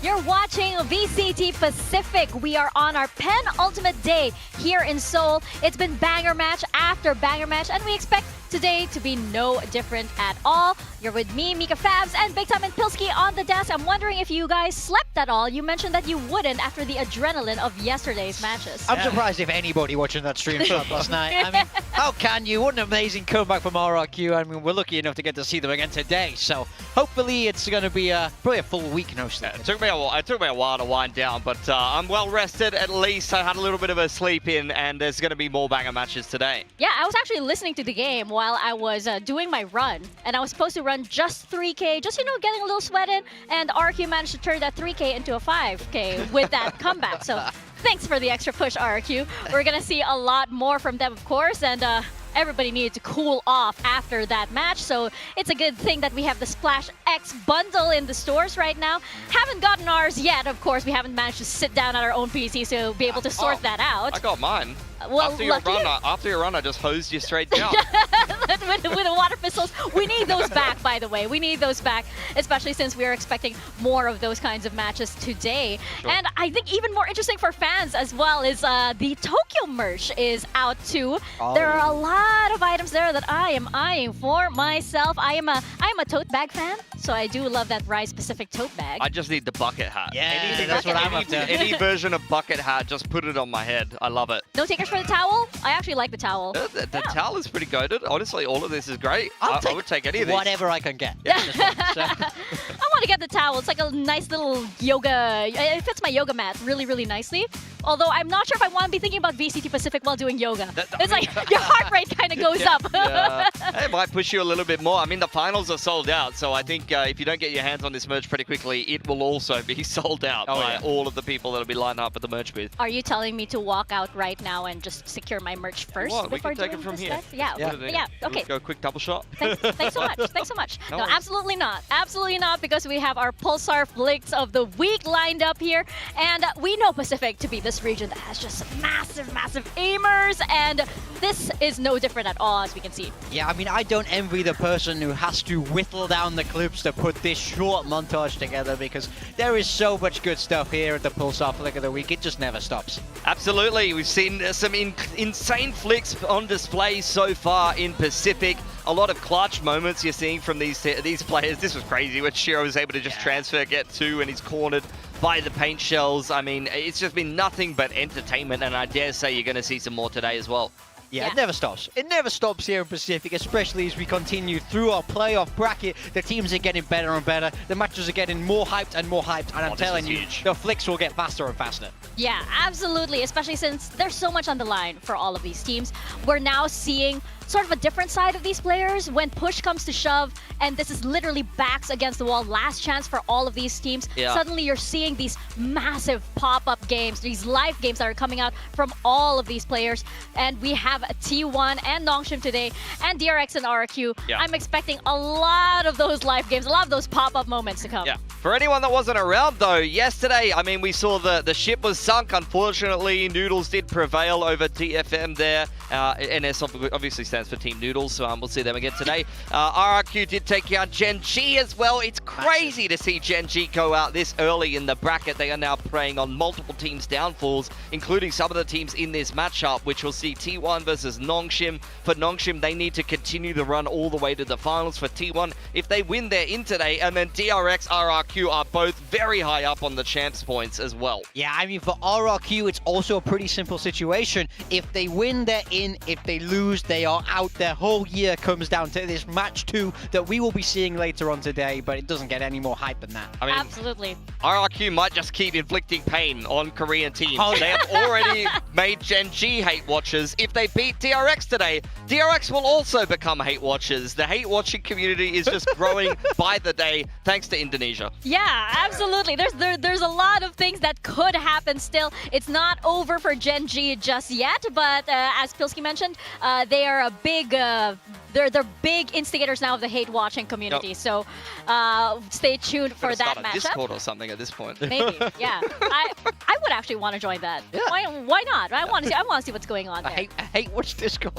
You're watching VCT Pacific. We are on our penultimate day here in Seoul. It's been banger match after banger match, and we expect today to be no different at all. You're with me, Mika Fabs, and Big Time and Pilski on the desk. I'm wondering if you guys slept at all. You mentioned that you wouldn't after the adrenaline of yesterday's matches. I'm surprised if anybody watching that stream slept last night. I mean, how can you? What an amazing comeback from RRQ. I mean, we're lucky enough to get to see them again today. So hopefully it's going to be probably a full week no sleep. It took me a while to wind down, but I'm well rested at least. I had a little bit of a sleep in, and there's going to be more banger matches today. Yeah, I was actually listening to the game while I was doing my run, and I was supposed to run just 3K, just, you know, getting a little sweat in, and RRQ managed to turn that 3K into a 5K with that comeback. So thanks for the extra push, RRQ. We're going to see a lot more from them, of course, and everybody needed to cool off after that match, so it's a good thing that we have the Splash X bundle in the stores right now. Haven't gotten ours yet, of course. We haven't managed to sit down at our own PC to be able to sort that out. I got mine. Well, after your run, I just hosed you straight down. with the water pistols. We need those back, by the way. We need those back, especially since we are expecting more of those kinds of matches today. Sure. And I think even more interesting for fans as well is the Tokyo merch is out too. Oh. There are a lot of items there that I am eyeing for myself. I am a tote bag fan, so I do love that Rise Pacific tote bag. I just need the bucket hat. Yeah, that's what I'm up to. Any version of bucket hat, just put it on my head. I love it. No takers for the towel? I actually like the towel. The towel is pretty goated. Honestly, all of this is great. I would take any of these. Whatever I can get. Yeah. I want to get the towel. It's like a nice little yoga. It fits my yoga mat really, really nicely. Although I'm not sure if I want to be thinking about VCT Pacific while doing yoga. It's like your heart rate kind of goes up. Yeah. It might push you a little bit more. I mean, the finals are sold out, so I think if you don't get your hands on this merch pretty quickly, it will also be sold out by all of the people that will be lined up at the merch booth. Are you telling me to walk out right now and just secure my merch first before we can take doing it from this here. Next? Yeah. Okay. Go quick double shot. Thanks so much. Thanks so much. No, absolutely not. Absolutely not, because we have our Pulsar Flicks of the week lined up here, and we know Pacific to be this region that has just massive, massive aimers, and this is no different at all, as we can see. Yeah, I mean, I don't envy the person who has to whittle down the clips to put this short montage together, because there is so much good stuff here at the Pulsar Flick of the Week. It just never stops. Absolutely. We've seen some insane flicks on display so far in Pacific. A lot of clutch moments you're seeing from these players. This was crazy when Shiro was able to just transfer, get two, and he's cornered by the paint shells. I mean, it's just been nothing but entertainment, and I dare say you're going to see some more today as well. Yeah, it never stops. It never stops here in Pacific, especially as we continue through our playoff bracket. The teams are getting better and better. The matches are getting more hyped and more hyped. And I'm telling you, the flicks will get faster and faster. Yeah, absolutely. Especially since there's so much on the line for all of these teams. We're now seeing sort of a different side of these players when push comes to shove, and this is literally backs against the wall, last chance for all of these teams. Yeah. Suddenly you're seeing these massive pop-up games, these live games that are coming out from all of these players, and we have T1 and Nongshim today, and DRX and RRQ. Yeah. I'm expecting a lot of those live games, a lot of those pop-up moments to come. Yeah. For anyone that wasn't around, though, yesterday, I mean, we saw the ship was sunk. Unfortunately, Noodles did prevail over TFM there. NS obviously stands for Team Noodles, so we'll see them again today. RRQ did take out Gen G as well. It's crazy to see Gen G go out this early in the bracket. They are now preying on multiple teams' downfalls, including some of the teams in this matchup, which will see T1 versus Nongshim. For Nongshim, they need to continue the run all the way to the finals. For T1, if they win, they're in today. And then DRX, RRQ are both very high up on the champs points as well. Yeah, I mean, for RRQ, it's also a pretty simple situation. If they win, they're in. If they lose, they are out. Their whole year comes down to this match 2 that we will be seeing later on today, but it doesn't get any more hype than that. I mean, absolutely. RRQ might just keep inflicting pain on Korean teams. They have already made Gen G hate watchers. If they beat DRX today, DRX will also become hate watchers. The hate watching community is just growing by the day, thanks to Indonesia. Yeah, absolutely. There's a lot of things that could happen still. It's not over for Gen G just yet, but as Pilski mentioned, they are a big they're big instigators now of the hate watching community. Yep. So stay tuned for that matchup. Discord or something at this point. Maybe, yeah. I would actually want to join that. Yeah. Why not? I want to see what's going on there. I hate watch Discord.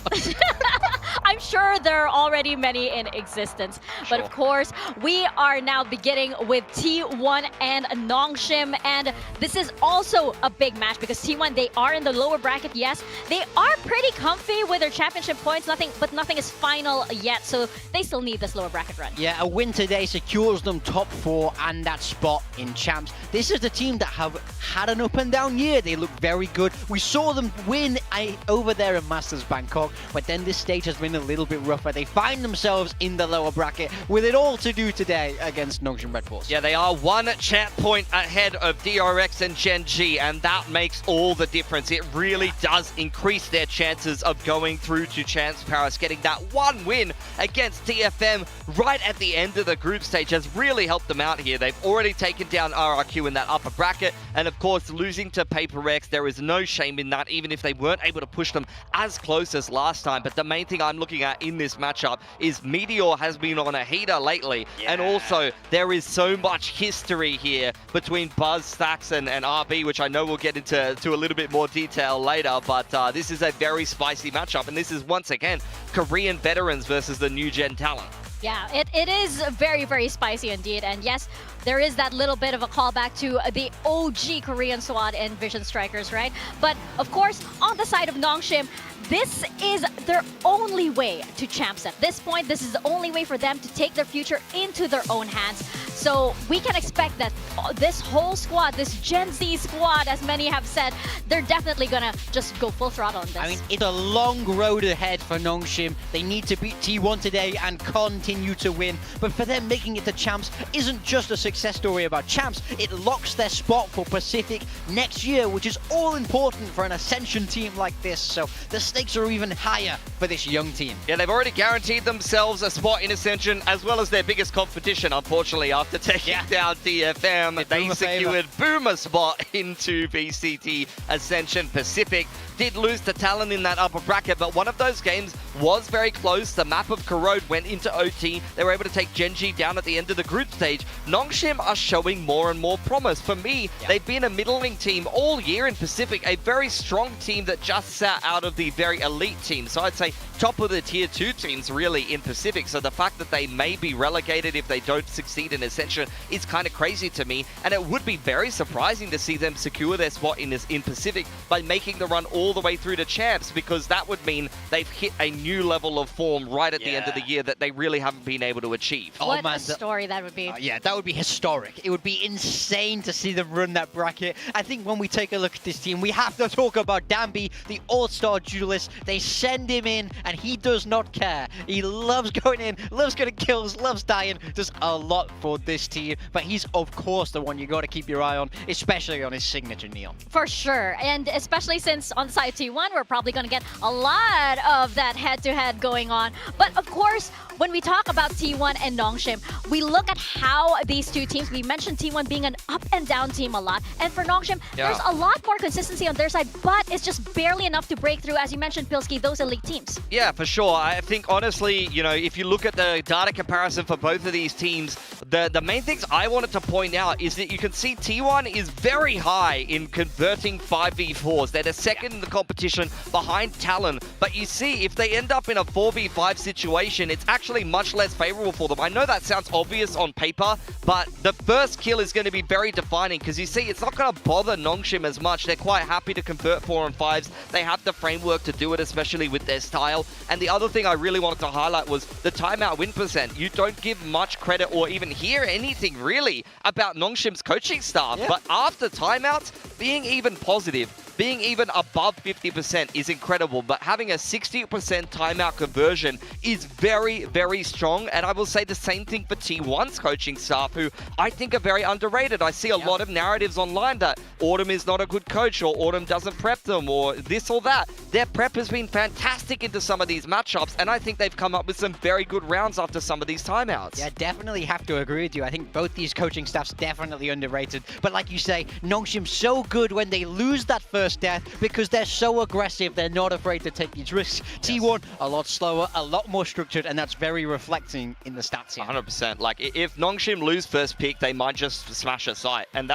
I'm sure there are already many in existence. But of course, we are now beginning with T1 and Nongshim, and this is also a big match because T1, they are in the lower bracket, yes. They are pretty comfy with their championship points, but nothing is final yet, so they still need this lower bracket run. Yeah, a win today secures them top 4 and that spot in champs. This is the team that have had an up and down year. They look very good. We saw them win over there in Masters Bangkok, but then this stage has been a little bit rougher. They find themselves in the lower bracket with it all to do today against Nongshim Red Force. Yeah, they are 1 champ point ahead of DRX and Gen G, and that makes all the difference. It really does increase their chances of going through to Champs Paris. Getting that 1 win against TFM right at the end of the group stage has really helped them out here. They've already taken down RRQ in that upper bracket, and of course, losing to Paper X, there is no shame in that, even if they weren't able to push them as close as last time. But the main thing I'm looking at in this matchup is Meteor has been on a heater lately, and also there is so much history here between Buzz, Stacks, and RB, which I know we'll get into a little bit more detail later, but this is a very spicy matchup, and this is once again Korean veterans versus the new gen talent. Yeah, it is very, very spicy indeed. And yes, there is that little bit of a callback to the OG Korean squad in Vision Strikers, right? But of course, on the side of Nongshim, this is their only way to champs. At this point, this is the only way for them to take their future into their own hands. So we can expect that this whole squad, this Gen Z squad, as many have said, they're definitely gonna just go full throttle on this. I mean, it's a long road ahead for Nongshim. They need to beat T1 today and continue to win. But for them, making it to champs isn't just a success story about champs. It locks their spot for Pacific next year, which is all important for an Ascension team like this. So the stakes are even higher for this young team. Yeah, they've already guaranteed themselves a spot in Ascension, as well as their biggest competition, unfortunately, after taking down TFM. They secured Boomer spot into VCT Ascension. Pacific did lose to Talon in that upper bracket, but one of those games was very close. The map of Corrode went into OT. They were able to take Gen G down at the end of the group stage. Nongshim are showing more and more promise. For me, they've been a middling team all year in Pacific, a very strong team that just sat out of the very elite team. So I'd say top of the tier 2 teams really in Pacific. So the fact that they may be relegated if they don't succeed in Ascension is kind of crazy to me. And it would be very surprising to see them secure their spot in Pacific by making the run all the way through to champs, because that would mean they've hit a new level of form right at the end of the year that they really haven't been able to achieve. What a story that would be. Yeah, that would be historic. It would be insane to see them run that bracket. I think when we take a look at this team, we have to talk about Danby, the all-star duelist. They send him in, and he does not care. He loves going in, loves getting kills, loves dying, does a lot for this team. But he's, of course, the one you got to keep your eye on, especially on his signature, Neil. For sure, and especially since on the side of T1, we're probably going to get a lot of that head-to-head going on. But of course, when we talk about T1 and Nongshim, we look at how these two teams, we mentioned T1 being an up-and-down team a lot, and for Nongshim, there's a lot more consistency on their side, but it's just barely enough to break through, as you mentioned, Pilski, those elite teams. Yeah, for sure. I think, honestly, you know, if you look at the data comparison for both of these teams, the main things I wanted to point out is that you can see T1 is very high in converting 5v4s. They're the second in the competition behind Talon. But you see, if they end up in a 4v5 situation, it's actually much less favorable for them. I know that sounds obvious on paper, but the first kill is going to be very defining, because you see, it's not going to bother Nongshim as much. They're quite happy to convert 4 and 5s. They have the framework to do it, especially with their style. And the other thing I really wanted to highlight was the timeout win percent. You don't give much credit or even hear anything really about Nongshim's coaching staff, but after timeouts, being even positive, being even above 50% is incredible, but having a 60% timeout conversion is very, very strong. And I will say the same thing for T1's coaching staff, who I think are very underrated. I see a lot of narratives online that Autumn is not a good coach, or Autumn doesn't prep them, or this or that. Their prep has been fantastic into some of these matchups, and I think they've come up with some very good rounds after some of these timeouts. Yeah, definitely have to agree with you. I think both these coaching staffs definitely underrated. But like you say, Nongshim so good when they lose that first first death because they're so aggressive. They're not afraid to take these risks. T1, a lot slower, a lot more structured, and that's very reflecting in the stats here. 100%. Like, if Nongshim lose first pick, they might just smash a site. And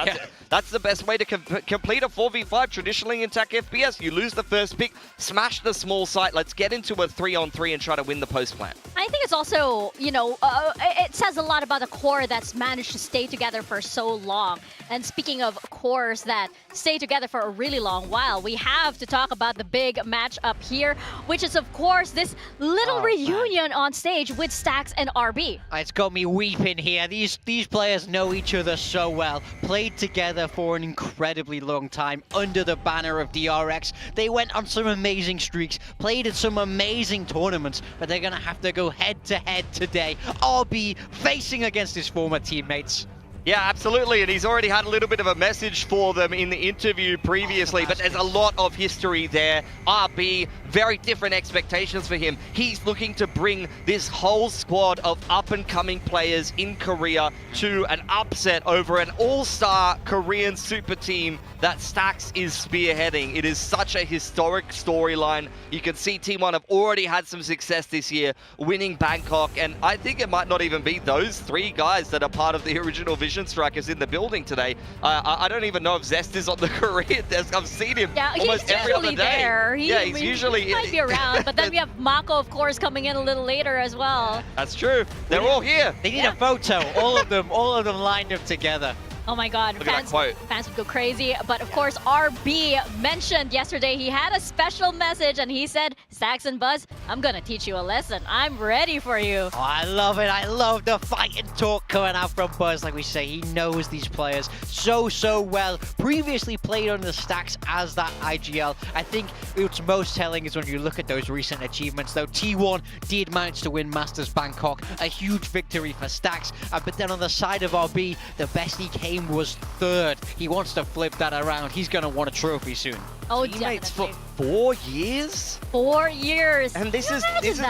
that's the best way to complete a 4v5. Traditionally in TAC FPS, you lose the first pick, smash the small site. Let's get into a 3-on-3 and try to win the post plant. I think it's also, you know, it says a lot about a core that's managed to stay together for so long. And speaking of cores that stay together for a really long while, we have to talk about the big match up here, which is, of course, this little reunion on stage with Stax and RB. It's got me weeping here. These players know each other so well, played together for an incredibly long time under the banner of DRX. They went on some amazing streaks, played in some amazing tournaments, but they're going to have to go head-to-head today. RB facing against his former teammates. Yeah, absolutely, and he's already had a little bit of a message for them in the interview previously, but there's a lot of history there. RB, very different expectations for him. He's looking to bring this whole squad of up-and-coming players in Korea to an upset over an all-star Korean super team that Stax is spearheading. It is such a historic storyline. You can see T1 have already had some success this year, winning Bangkok, and I think it might not even be those three guys that are part of the original Vision Strikers in the building today. I don't even know if Zest is on the Korean desk. I've seen him almost every other day. There. He's usually... He might be around, but then we have Mako, of course, coming in a little later as well. That's true. They're all here. They need a photo. All of them lined up together. Oh my God, fans would go crazy. But of course, RB mentioned yesterday he had a special message and he said, Stax and Buzz, I'm gonna teach you a lesson. I'm ready for you. Oh, I love it. I love the fight and talk coming out from Buzz. Like we say, he knows these players so well. Previously played on the Stax as that IGL. I think what's most telling is when you look at those recent achievements, though. T1 did manage to win Masters Bangkok, a huge victory for Stax. But then on the side of RB, the best he came was third. He wants to flip that around. He's going to want a trophy soon. Oh, teammates for 4 years? 4 years. And this is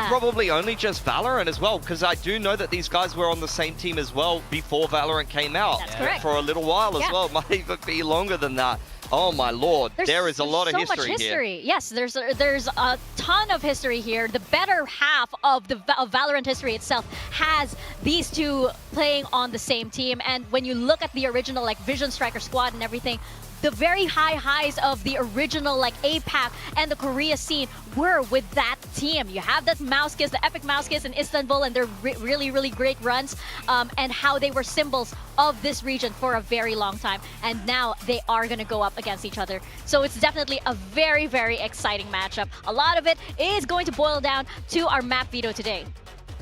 probably only just Valorant as well, because I do know that these guys were on the same team as well before Valorant came out. That's correct. For a little while as well. It might even be longer than that. Oh my lord, there is a lot of history here. So much history. Yes, there's a ton of history here. The better half of the Valorant history itself has these two playing on the same team. And when you look at the original like Vision Striker squad and everything, the very high highs of the original like APAC and the Korea scene were with that team. You have that mouse kiss, the epic mouse kiss in Istanbul, and their really great runs, and how they were symbols of this region for a very long time. And now they are going to go up against each other. So it's definitely a very exciting matchup. A lot of it is going to boil down to our map veto today.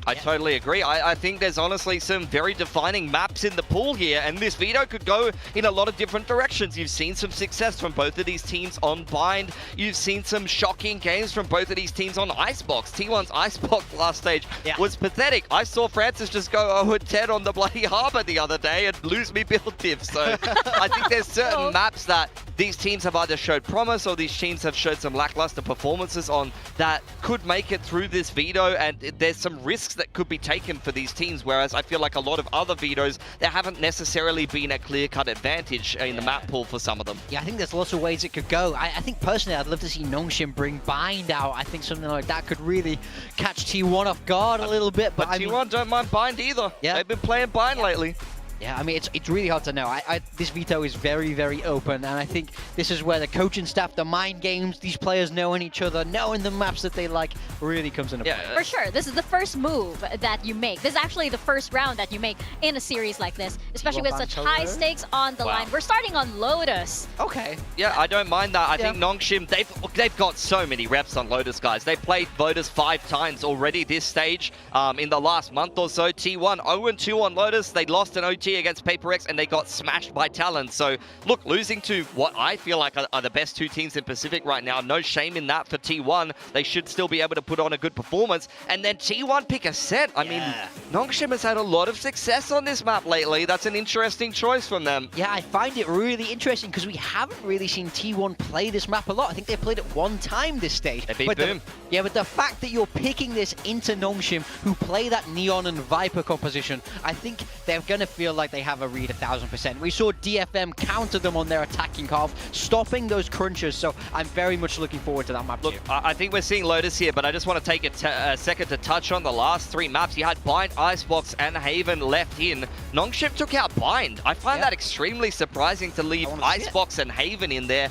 I totally agree. I think there's honestly some very defining maps in the pool here, and this veto could go in a lot of different directions. You've seen some success from both of these teams on Bind. You've seen some shocking games from both of these teams on Icebox. T1's Icebox last stage was pathetic. I saw Francis just go 0-10 on the bloody Harbor the other day and lose me build tips. So I think there's certain maps that these teams have either showed promise or these teams have showed some lackluster performances on that could make it through this veto, and there's some risks that could be taken for these teams, whereas I feel like a lot of other vetoes, there haven't necessarily been a clear-cut advantage in the map pool for some of them. Yeah, I think there's lots of ways it could go. I think personally I'd love to see Nongshim bring Bind out. I think something like that could really catch T1 off guard a little bit. But T1 don't mind Bind either. Yeah. They've been playing Bind lately. Yeah, I mean, it's really hard to know. This veto is very open, and I think this is where the coaching staff, the mind games, these players knowing each other, knowing the maps that they like, really comes into play. For sure. This is the first move that you make. This is actually the first round that you make in a series like this, especially with such high stakes on the line. We're starting on Lotus. Okay. Yeah, I don't mind that. I think Nongshim, they've got so many reps on Lotus, guys. They played Lotus 5 times already this stage in the last month or so. T1 0-2 on Lotus. They lost an OT against Paper X and they got smashed by Talon. So look, losing to what I feel like are the best two teams in Pacific right now, no shame in that for T1. They should still be able to put on a good performance. And then T1 pick a set. I mean, Nongshim has had a lot of success on this map lately. That's an interesting choice from them. Yeah, I find it really interesting because we haven't really seen T1 play this map a lot. I think they played it one time this stage. They beat Boom. But the fact that you're picking this into Nongshim, who play that Neon and Viper composition, I think they're going to feel like they have a read 1000%. We saw DFM counter them on their attacking half, stopping those crunches, so I'm very much looking forward to that map. Look, I think we're seeing Lotus here, but I just want to take a second to touch on the last 3 maps. You had Bind, Icebox, and Haven left in. Nongshim took out Bind. I find that extremely surprising to leave Icebox and Haven in there.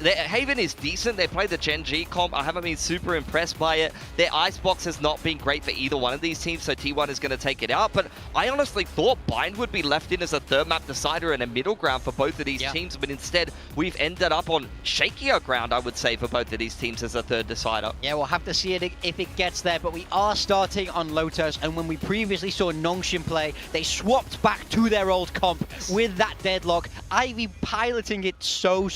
Haven is decent. They played the Gen G comp. I haven't been super impressed by it. Their Icebox has not been great for either one of these teams, so T1 is going to take it out. But I honestly thought Bind would be left in as a third map decider and a middle ground for both of these teams, but instead we've ended up on shakier ground, I would say, for both of these teams as a third decider. Yeah, we'll have to see it if it gets there, but we are starting on Lotus, and when we previously saw Nongshim play, they swapped back to their old comp with that deadlock. Ivy piloting it so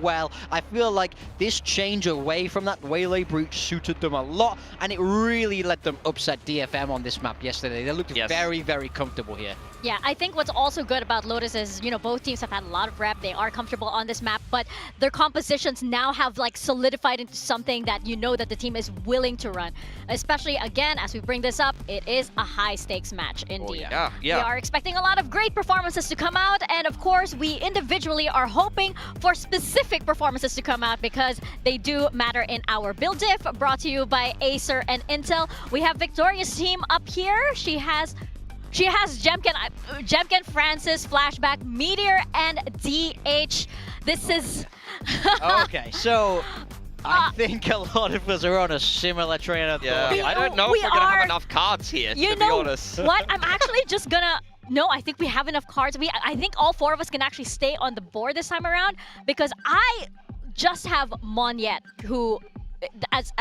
well. I feel like this change away from that Waylay Brute suited them a lot, and it really let them upset DFM on this map yesterday. They looked very comfortable here. Yeah, I think what's also good about Lotus is, both teams have had a lot of rep. They are comfortable on this map, but their compositions now have like solidified into something that that the team is willing to run. Especially, again, as we bring this up, it is a high-stakes match indeed. We are expecting a lot of great performances to come out, and of course, we individually are hoping for specific performances to come out because they do matter in our build diff, brought to you by Acer and Intel. We have Victoria's team up here. She has Jemkin, Francis, Flashback, Meteor, and DH. This is... Okay, so... I think a lot of us are on a similar train of thought. I don't know if we're going to have enough cards here, to be honest. What? I'm actually just gonna... No, I think we have enough cards. I think all 4 of us can actually stay on the board this time around because I just have Monyet, who, as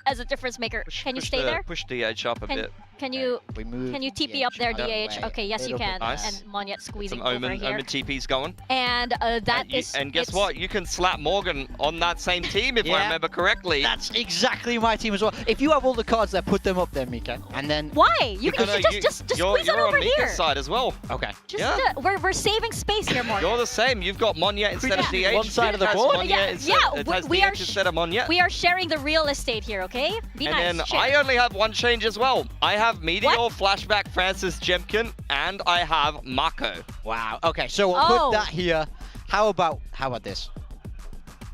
a difference maker. Can you stay there? Push DH up a bit. Can you TP up there, DH? Okay, yes you can. Nice. And Monyet squeezing Some over here. Omen TP's going. And And guess what? You can slap Morgan on that same team if I remember correctly. That's exactly my team as well. If you have all the cards there, put them up there, Mika. And then... Why? You can just squeeze it over here. You're on Mika's side as well. Okay. We're saving space here, Morgan. You're the same. You've got Monyet instead of DH. One side of the board? We are instead of Monyet. We are sharing the real estate here, okay? Be nice. And then I only have one change as well. I have Meteor, Flashback, Francis, Jemkin, and I have Mako. Wow. Okay, so we'll put that here. How about this?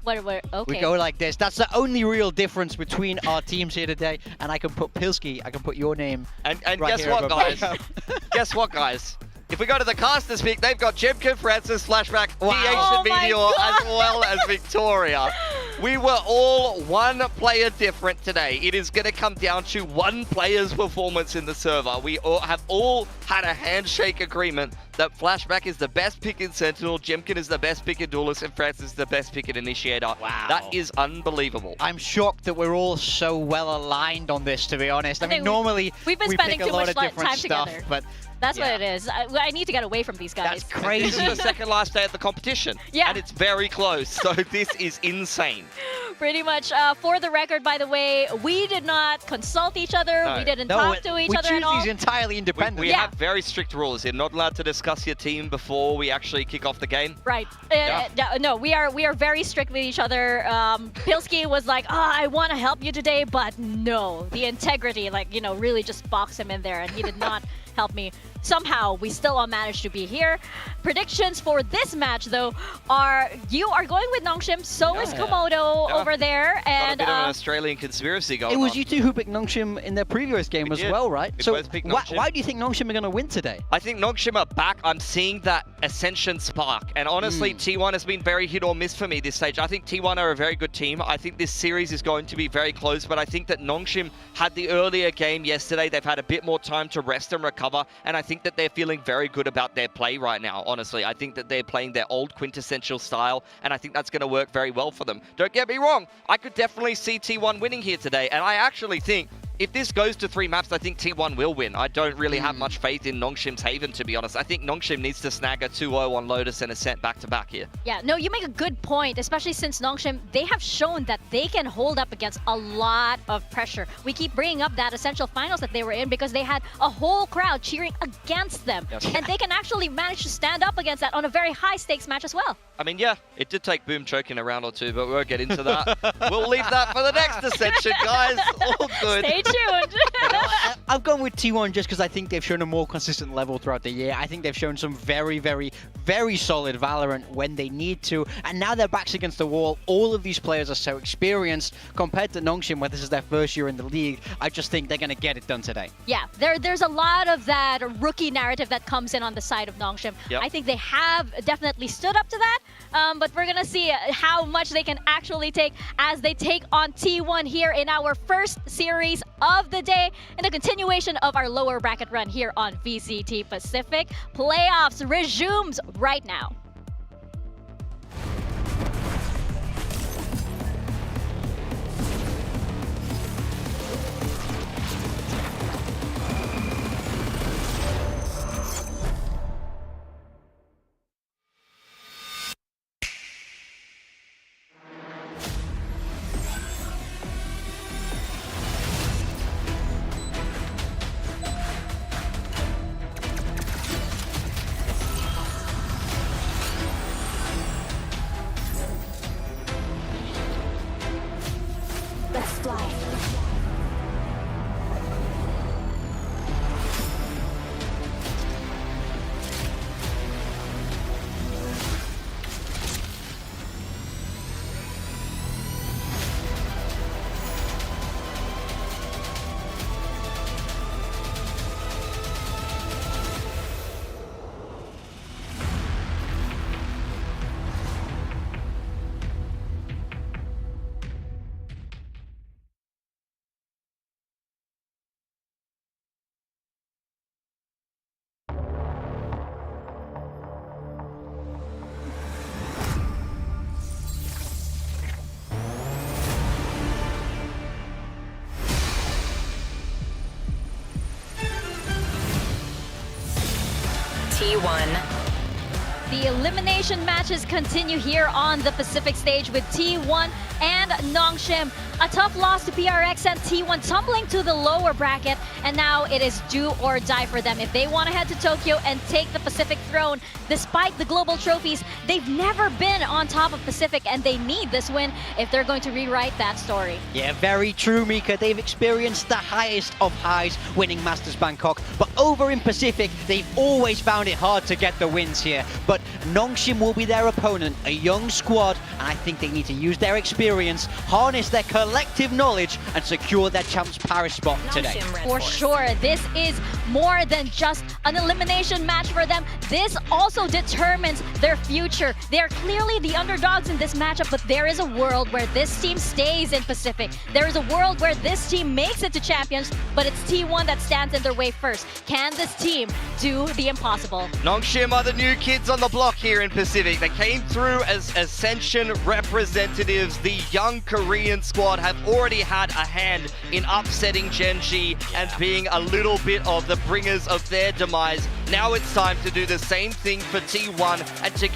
Okay. We go like this. That's the only real difference between our teams here today. And I can put Pilski, I can put your name. And right guess what, guys? Guess what, guys? If we go to the casters pick, they've got Jemkin, Francis, Flashback, DH, and Meteor, as well as Victoria. We were all one player different today. It is going to come down to one player's performance in the server. We have all had a handshake agreement that Flashback is the best pick in Sentinel, Jemkin is the best pick in Duelist, and Francis is the best pick in Initiator. Wow. That is unbelievable. I'm shocked that we're all so well aligned on this, to be honest. I mean, normally we've been spending pick a too lot much of different time stuff, together. But that's what it is. I need to get away from these guys. That's crazy. This is the second last day of the competition. Yeah. And it's very close, so this is insane. Pretty much. For the record, by the way, we did not consult each other. No. We didn't talk to each other at all. We choose these entirely independent. We have very strict rules. You're not allowed to discuss your team before we actually kick off the game. Right. No, we are very strict with each other. Pilski was like, I want to help you today, but no. The integrity, really just boxed him in there, and he did not help me. Somehow, we still all managed to be here. Predictions for this match, though, are you are going with Nongshim, so is Komodo over there. And got a bit of an Australian conspiracy going on. It was you two who picked Nongshim in their previous game as well, right? We So both picked Nongshim. why do you think Nongshim are going to win today? I think Nongshim are back. I'm seeing that Ascension spark. And honestly, T1 has been very hit or miss for me this stage. I think T1 are a very good team. I think this series is going to be very close, but I think that Nongshim had the earlier game yesterday. They've had a bit more time to rest and recover, and I think that they're feeling very good about their play right now, honestly. I think that they're playing their old quintessential style, and I think that's going to work very well for them. Don't get me wrong, I could definitely see T1 winning here today, and I actually think if this goes to 3 maps, I think T1 will win. I don't really have much faith in Nongshim's Haven, to be honest. I think Nongshim needs to snag a 2-0 on Lotus and Ascent back-to-back here. Yeah, no, you make a good point, especially since Nongshim, they have shown that they can hold up against a lot of pressure. We keep bringing up that Essential Finals that they were in because they had a whole crowd cheering against them. Yes. And they can actually manage to stand up against that on a very high-stakes match as well. I mean, yeah, it did take Boom choking a round or two, but we won't get into that. We'll leave that for the next Ascension, guys. All good. Stay tuned. tuned. I've gone with T1 just because I think they've shown a more consistent level throughout the year. I think they've shown some very, very, very solid Valorant when they need to. And now their backs against the wall. All of these players are so experienced compared to Nongshim, where this is their first year in the league. I just think they're going to get it done today. Yeah, there's a lot of that rookie narrative that comes in on the side of Nongshim. Yep. I think they have definitely stood up to that, but we're going to see how much they can actually take as they take on T1 here in our first series of the day and a continuation of our lower bracket run here on VCT Pacific. Playoffs resumes right now. Let's fly. T1. The elimination matches continue here on the Pacific stage with T1 and Nongshim. A tough loss to DRX and T1 tumbling to the lower bracket, and now it is do or die for them. If they want to head to Tokyo and take the Pacific throne, despite the global trophies, they've never been on top of Pacific, and they need this win if they're going to rewrite that story. Yeah, very true, Mika. They've experienced the highest of highs winning Masters Bangkok, but over in Pacific, they've always found it hard to get the wins here. But Nongshim will be their opponent, a young squad, and I think they need to use their experience, harness their collective knowledge, and secure their Champs Paris spot today. For sure, this is more than just an elimination match for them. This also determines their future. They're clearly the underdogs in this matchup, but there is a world where this team stays in Pacific. There is a world where this team makes it to champions, but it's T1 that stands in their way first. Can this team do the impossible? Nongshim are the new kids on the block here in Pacific. They came through as Ascension representatives. The young Korean squad have already had a hand in upsetting Genji and being a little bit of the bringers of their demise. Now it's time to do the same thing for T1 and to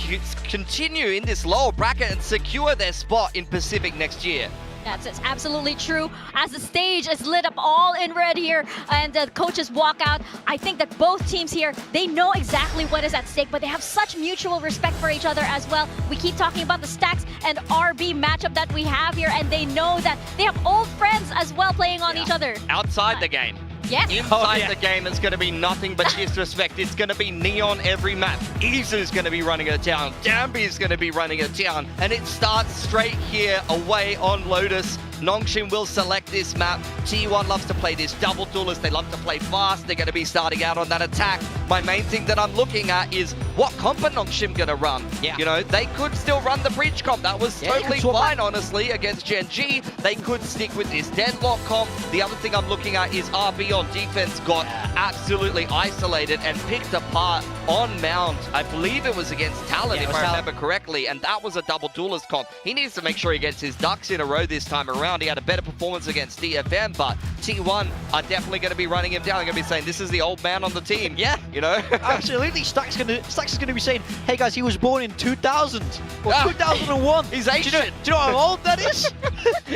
continue in this lower bracket and secure their spot in Pacific next year. That's absolutely true. As the stage is lit up all in red here and the coaches walk out, I think that both teams here, they know exactly what is at stake, but they have such mutual respect for each other as well. We keep talking about the Stacks and RB matchup that we have here, and they know that they have old friends as well playing on each other. Outside the game. Yes. Inside the game, it's going to be nothing but disrespect. It's going to be Neon every map. Izu's going to be running it down. Dambi's going to be running it down. And it starts straight here away on Lotus. Nongshim will select this map. T1 loves to play this double duelist. They love to play fast. They're going to be starting out on that attack. My main thing that I'm looking at is what comp are Nongshim going to run? Yeah. You know, they could still run the bridge comp. That was totally fine, honestly, against Genji. They could stick with this deadlock comp. The other thing I'm looking at is RB on defense got absolutely isolated and picked apart on Mount. I believe it was against Talon, if I remember correctly, and that was a double duelist comp. He needs to make sure he gets his ducks in a row this time around. He had a better performance against DFM, but T1 are definitely going to be running him down. They're going to be saying, this is the old man on the team. Yeah. You know? Absolutely. Stacks is going to be saying, hey guys, he was born in 2000 or 2001. He's Asian. Do you know how old that is?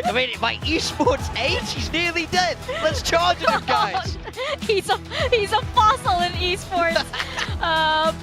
I mean, my esports age, he's nearly dead. Let's charge him, guys. He's a fossil in esports.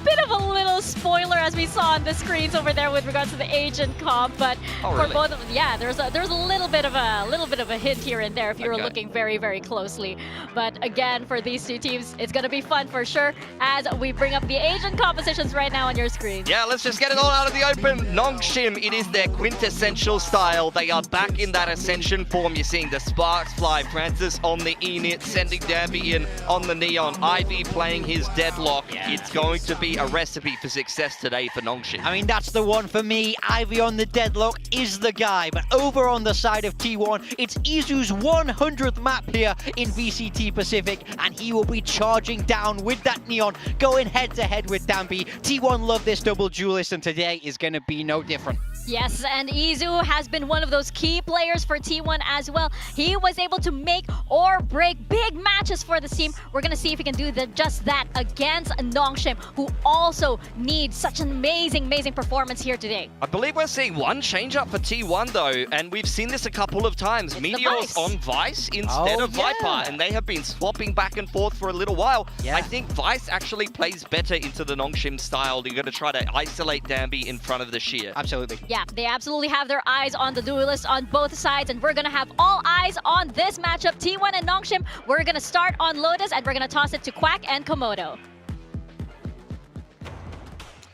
Bit of a little spoiler as we saw on the screens over there with regards to the agent comp, but for both of them, yeah, there's a little bit of a hint here and there if you were looking very, very closely. But again, for these two teams, it's gonna be fun for sure as we bring up the agent compositions right now on your screen. Yeah, let's just get it all out of the open. Nongshim, it is their quintessential style. They are back in that Ascension form. You're seeing the sparks fly. Francis on the Enid, sending Danby in on the Neon. Ivy playing his deadlock. It's going to be a recipe for success today for Nongshim. I mean, that's the one for me. Ivy on the deadlock is the guy. But over on the side of T1, it's Izu's 100th map here in VCT Pacific, and he will be charging down with that Neon, going head-to-head with Danby. T1 love this double duelist, and today is going to be no different. Yes, and Izu has been one of those key players for T1 as well. He was able to make or break big matches for the team. We're going to see if he can do just that against Nongshim, who also needs such an amazing performance here today. I believe we're seeing one change-up for T1 though, and we've seen this a couple of times. Meteor's on Vice instead of Viper, and they have been swapping back and forth for a little while. I think Vice actually plays better into the Nongshim style. They're going to try to isolate Danby in front of the Sheer. Absolutely. Yeah, they absolutely have their eyes on the duelists on both sides, and we're going to have all eyes on this matchup. T1 and Nongshim, we're going to start on Lotus, and we're going to toss it to Quack and Komodo.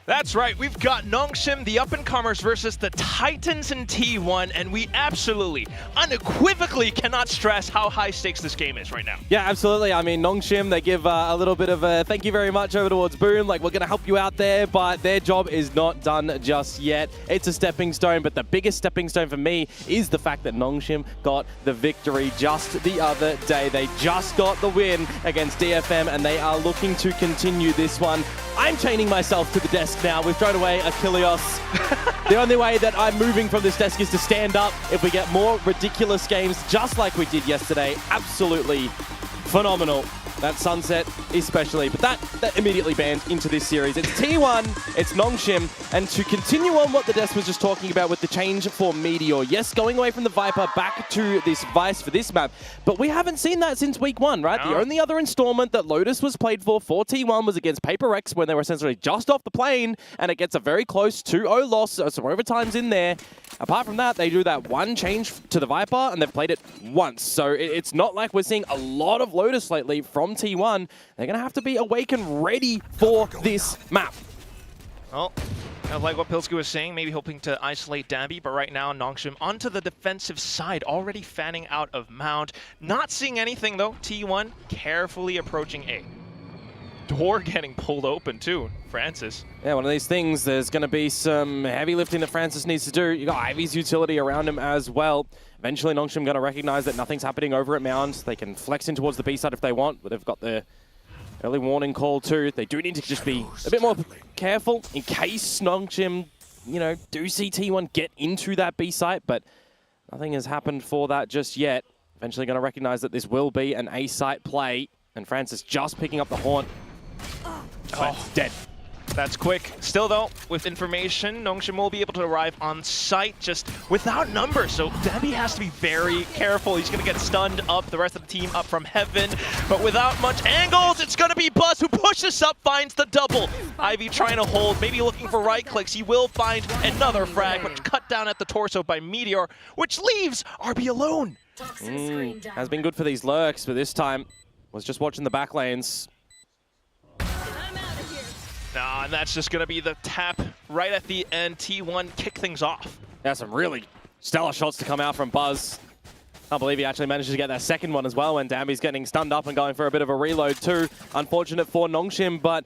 That's right, we've got Nongshim, the up-and-comers, versus the Titans in T1, and we absolutely, unequivocally cannot stress how high stakes this game is right now. Yeah, absolutely. I mean, Nongshim, they give a little bit of a thank you very much over towards Boom, like we're going to help you out there, but their job is not done just yet. It's a stepping stone, but the biggest stepping stone for me is the fact that Nongshim got the victory just the other day. They just got the win against DFM, and they are looking to continue this one. I'm chaining myself to the desk now. We've thrown away Achilles. The only way that I'm moving from this desk is to stand up. If we get more ridiculous games just like we did yesterday, absolutely phenomenal. That Sunset especially, but that immediately banned into this series. It's T1, it's Nongshim, and to continue on what the desk was just talking about with the change for Meteor. Yes, going away from the Viper back to this Vice for this map, but we haven't seen that since week one, right? No. The only other installment that Lotus was played for T1 was against Paper X when they were essentially just off the plane, and it gets a very close 2-0 loss, so some overtime's in there. Apart from that, they do that one change to the Viper, and they've played it once. So it's not like we're seeing a lot of Lotus lately from T1. They're going to have to be awake and ready for this map. Well, kind of like what Pilsky was saying, maybe hoping to isolate Danby, but right now Nongshim onto the defensive side, already fanning out of Mount. Not seeing anything though. T1 carefully approaching A. Door getting pulled open too. Francis. Yeah, one of these things, there's going to be some heavy lifting that Francis needs to do. You got Ivy's utility around him as well. Eventually, Nongshim going to recognize that nothing's happening over at Mount. They can flex in towards the B side if they want, but they've got the early warning call too. They do need to just be a bit more careful in case Nongshim, you know, do see T1 get into that B site, but nothing has happened for that just yet. Eventually going to recognize that this will be an A site play, and Francis just picking up the Haunt. Oh, dead. That's quick. Still though, with information, Nongshim will be able to arrive on site just without numbers. So Danby has to be very careful. He's going to get stunned up, the rest of the team up from heaven. But without much angles, it's going to be Buzz who pushes up, finds the double. Ivy trying to hold, maybe looking for right clicks. He will find another frag, but cut down at the torso by Meteor, which leaves RB alone. Has been good for these lurks, but this time was just watching the back lanes. Nah, and that's just going to be the tap right at the end. T1 kick things off. Yeah, some really stellar shots to come out from Buzz. Can't believe he actually managed to get that second one as well when Danby's getting stunned up and going for a bit of a reload too. Unfortunate for Nongshim, but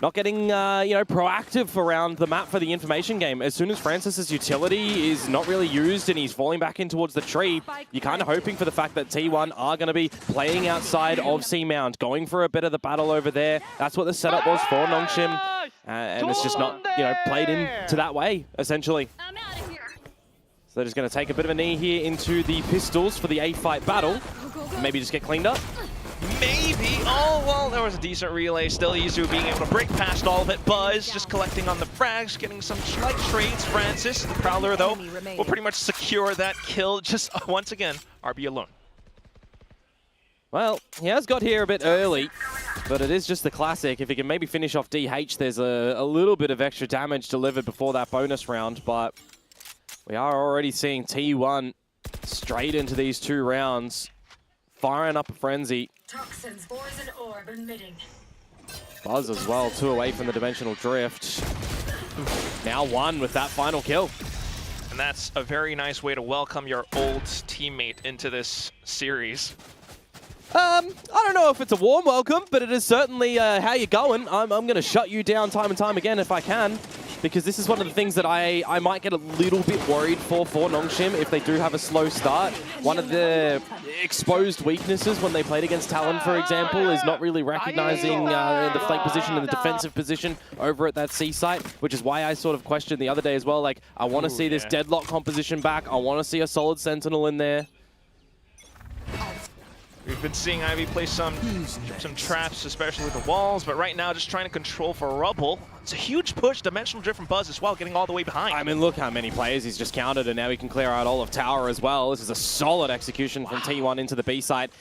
not getting, you know, proactive around the map for the information game. As soon as Francis's utility is not really used and he's falling back in towards the tree, you're kind of hoping for the fact that T1 are going to be playing outside of C-Mount, going for a bit of the battle over there. That's what the setup was for Nongshim, and it's just not, you know, played into that way, essentially. So they're just going to take a bit of a knee here into the pistols for the A-fight battle. Maybe just get cleaned up. Maybe. Oh, well, there was a decent relay. Still Izu being able to break past all of it. Buzz just collecting on the frags, getting some slight trades. Francis, the Prowler, though, will pretty much secure that kill. Just once again, RB alone. Well, he has got here a bit early, but it is just the classic. If he can maybe finish off DH, there's a little bit of extra damage delivered before that bonus round, but we are already seeing T1 straight into these 2 rounds, firing up a frenzy. Toxins, poison orb emitting. Buzz as well, 2 away from the dimensional drift. Now 1 with that final kill. And that's a very nice way to welcome your old teammate into this series. I don't know if it's a warm welcome, but it is certainly how you going. I'm going to shut you down time and time again if I can, because this is one of the things that I might get a little bit worried for Nongshim if they do have a slow start. One of the exposed weaknesses when they played against Talon, for example, is not really recognizing the flank position and the defensive position over at that C site, which is why I sort of questioned the other day as well, like, I want to see this deadlock composition back. I want to see a solid sentinel in there. We've been seeing Ivy play some traps, especially the walls, but right now just trying to control for Rubble. It's a huge push, dimensional drift from Buzz as well, getting all the way behind. I mean, look how many players he's just countered, and now he can clear out all of Tower as well. This is a solid execution from T1 into the B site.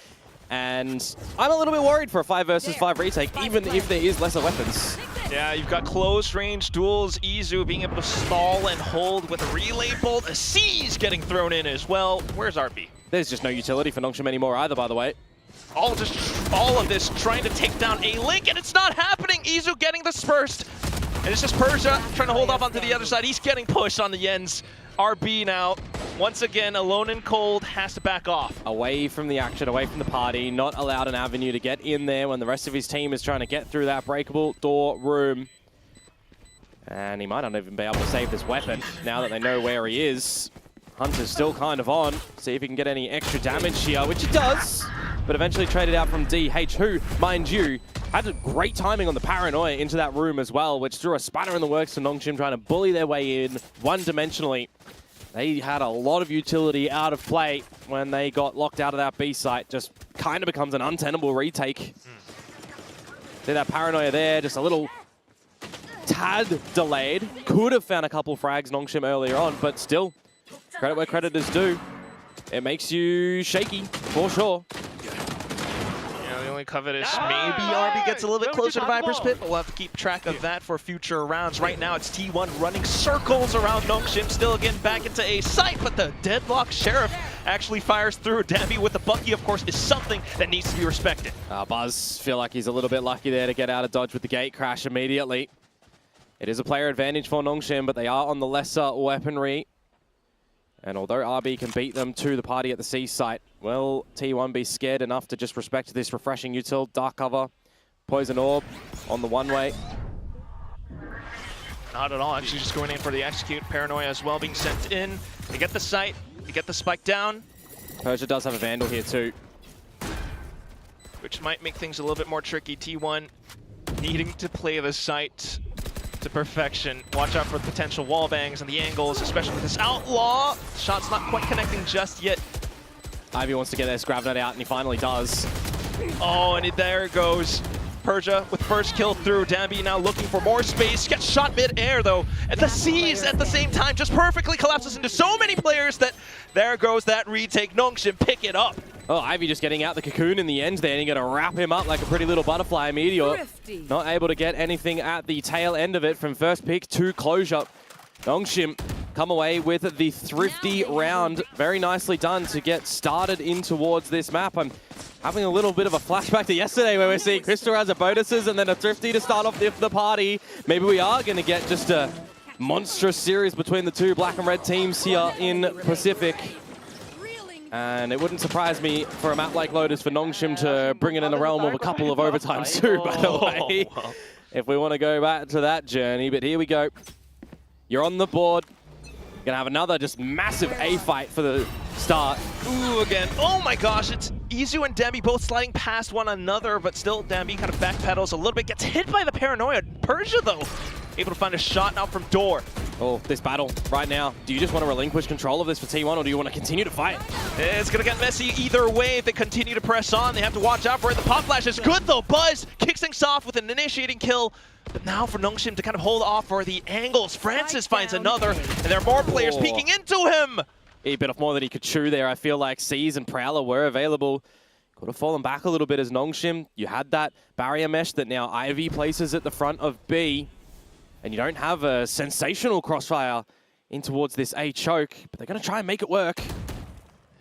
And I'm a little bit worried for a 5 versus 5 retake, even if there is lesser weapons. Yeah, you've got close range duels, Izu being able to stall and hold with a relay bolt. A C's getting thrown in as well. Where's RB? There's just no utility for Nongshim anymore either, by the way. All of this trying to take down a Link, and it's not happening. Izu getting this first. And it's just Persia trying to hold off onto the other side. He's getting pushed on the Yens. RB now, once again, alone and cold, has to back off. Away from the action, away from the party, not allowed an avenue to get in there when the rest of his team is trying to get through that breakable door room. And he might not even be able to save this weapon now that they know where he is. Hunter's still kind of on. See if he can get any extra damage here, which he does. But eventually traded out from DH, who, mind you, had a great timing on the paranoia into that room as well, which threw a spanner in the works to Nongshim trying to bully their way in one-dimensionally. They had a lot of utility out of play when they got locked out of that B site. Just kind of becomes an untenable retake. See that paranoia there, just a little tad delayed. Could have found a couple frags Nongshim earlier on, but still, credit where credit is due. It makes you shaky, for sure. Yeah, the only covetous, maybe RB gets a little bit closer to Viper's Pit, but we'll have to keep track of that for future rounds. Right now, it's T1 running circles around Nongshim, still again back into a site, but the deadlock Sheriff actually fires through. Dambi with the Bucky, of course, is something that needs to be respected. Buzz feel like he's a little bit lucky there to get out of dodge with the gate crash immediately. It is a player advantage for Nongshim, but they are on the lesser weaponry. And although RB can beat them to the party at the C site, will T1 be scared enough to just respect this refreshing util? Dark cover, poison orb on the one-way. Not at all, actually just going in for the execute. Paranoia as well being sent in. They get the site, they get the spike down. Persia does have a Vandal here too. Which might make things a little bit more tricky. T1 needing to play the site to perfection. Watch out for the potential wall bangs and the angles, especially with this Outlaw. Shot's not quite connecting just yet. Ivy wants to get their Scravnet out, and he finally does. Oh, and there goes Persia with first kill through. Dambi now looking for more space. Gets shot mid-air, though. And the C's at the same time just perfectly collapses into so many players that there goes that retake. Nongshim pick it up. Oh, Ivy just getting out the cocoon in the end there, and you're going to wrap him up like a pretty little butterfly meteor. Not able to get anything at the tail end of it from first pick to closure. Nongshim come away with the thrifty round. Very nicely done to get started in towards this map. I'm having a little bit of a flashback to yesterday where we're seeing Crystal has a bonuses and then a thrifty to start off the party. Maybe we are going to get just a monstrous series between the two black and red teams here in Pacific. And it wouldn't surprise me for a map like Lotus for Nongshim to bring it in the realm of a couple of overtimes too, by the way, if we want to go back to that journey. But here we go. You're on the board. Gonna have another just massive A fight for the start. Ooh, again. Oh my gosh, it's Izu and Dambi both sliding past one another, but still Dambi kind of backpedals a little bit. Gets hit by the paranoia. Persia, though, able to find a shot out from door. Oh, this battle right now. Do you just want to relinquish control of this for T1, or do you want to continue to fight? It's going to get messy either way if they continue to press on. They have to watch out for it. The pop flash is good, though. Buzz kicks things off with an initiating kill. But now for Nongshim to kind of hold off for the angles. Francis finds another, and there are more players peeking into him. He bit off more than he could chew there. I feel like C's and Prowler were available. Could have fallen back a little bit as Nongshim. You had that barrier mesh that now Ivy places at the front of B. And you don't have a sensational crossfire in towards this A choke, but they're going to try and make it work.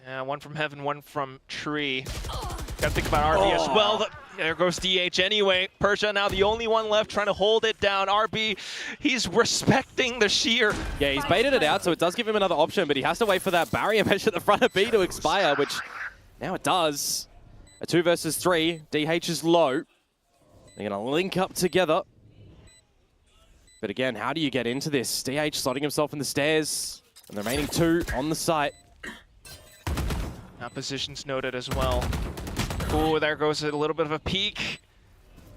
Yeah, one from Heaven, one from Tree. Gotta think about RB as well. There goes DH anyway. Persia now the only one left trying to hold it down. RB, he's respecting the sheer. Yeah, he's baited it out, so it does give him another option, but he has to wait for that barrier mesh at the front of B to expire, which now it does. A 2 versus 3. DH is low. They're going to link up together. But again, how do you get into this? DH slotting himself in the stairs, and the remaining 2 on the site. Now positions noted as well. Ooh, there goes a little bit of a peek.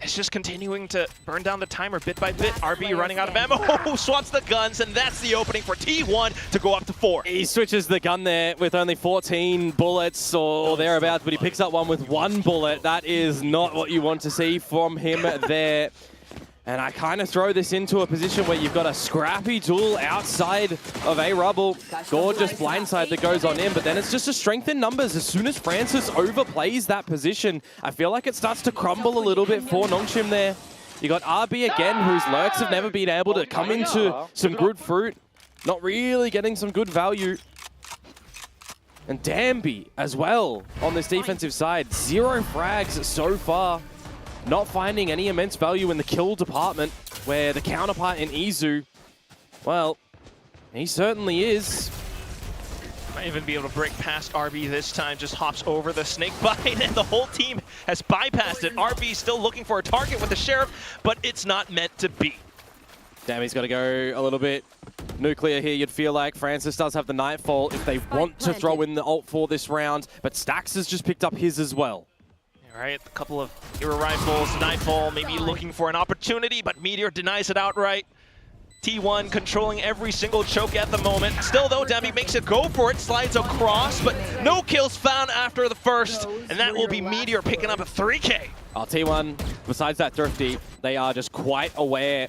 It's just continuing to burn down the timer bit by bit. RB running out of ammo, swaps the guns, and that's the opening for T1 to go up to 4. He switches the gun there with only 14 bullets or thereabouts, but he picks up one with 1 bullet. That is not what you want to see from him there. And I kind of throw this into a position where you've got a scrappy duel outside of A Rubble. Gorgeous blindside that goes on in, but then it's just a strength in numbers. As soon as Francis overplays that position, I feel like it starts to crumble a little bit for Nongshim there. You got RB again, whose lurks have never been able to come into some good fruit. Not really getting some good value. And Danby as well on this defensive side. 0 frags so far. Not finding any immense value in the kill department, where the counterpart in Izu, well, he certainly is. Might even be able to break past RB this time, just hops over the snake bite, and the whole team has bypassed it. RB still looking for a target with the Sheriff, but it's not meant to be. Damn, he's got to go a little bit nuclear here, you'd feel like. Francis does have the Nightfall if they want to throw in the ult for this round, but Stax has just picked up his as well. All right, a couple of hero rifles, Nightfall maybe looking for an opportunity, but Meteor denies it outright. T1 controlling every single choke at the moment. Still though, Demi makes it go for it, slides across, but no kills found after the first, and that will be Meteor picking up a 3K. T1, besides that Thrifty, they are just quite aware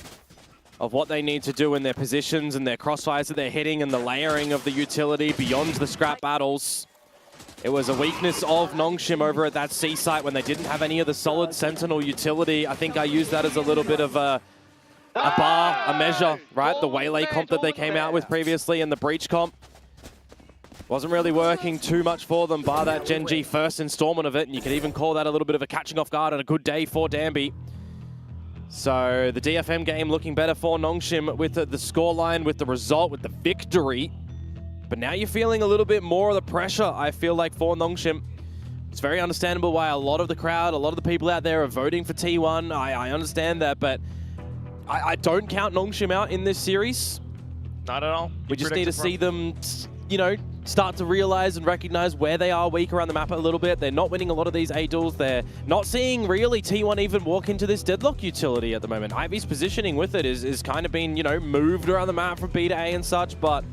of what they need to do in their positions and their crossfires that they're hitting and the layering of the utility beyond the scrap battles. It was a weakness of Nongshim over at that C site when they didn't have any of the solid Sentinel utility. I think I used that as a little bit of a measure, right? The Waylay comp that they came out with previously and the Breach comp wasn't really working too much for them, bar that Gen G first installment of it, and you could even call that a little bit of a catching off guard and a good day for Danby. So the DFM game looking better for Nongshim with the scoreline, with the result, with the victory. But now you're feeling a little bit more of the pressure, I feel like, for Nongshim. It's very understandable why a lot of the crowd, a lot of the people out there are voting for T1. I understand that, but I don't count Nongshim out in this series. Not at all. We just need to see them, you know, start to realize and recognize where they are weak around the map a little bit. They're not winning a lot of these A duels. They're not seeing really T1 even walk into this deadlock utility at the moment. Ivy's positioning with it is kind of been, you know, moved around the map from B to A and such, but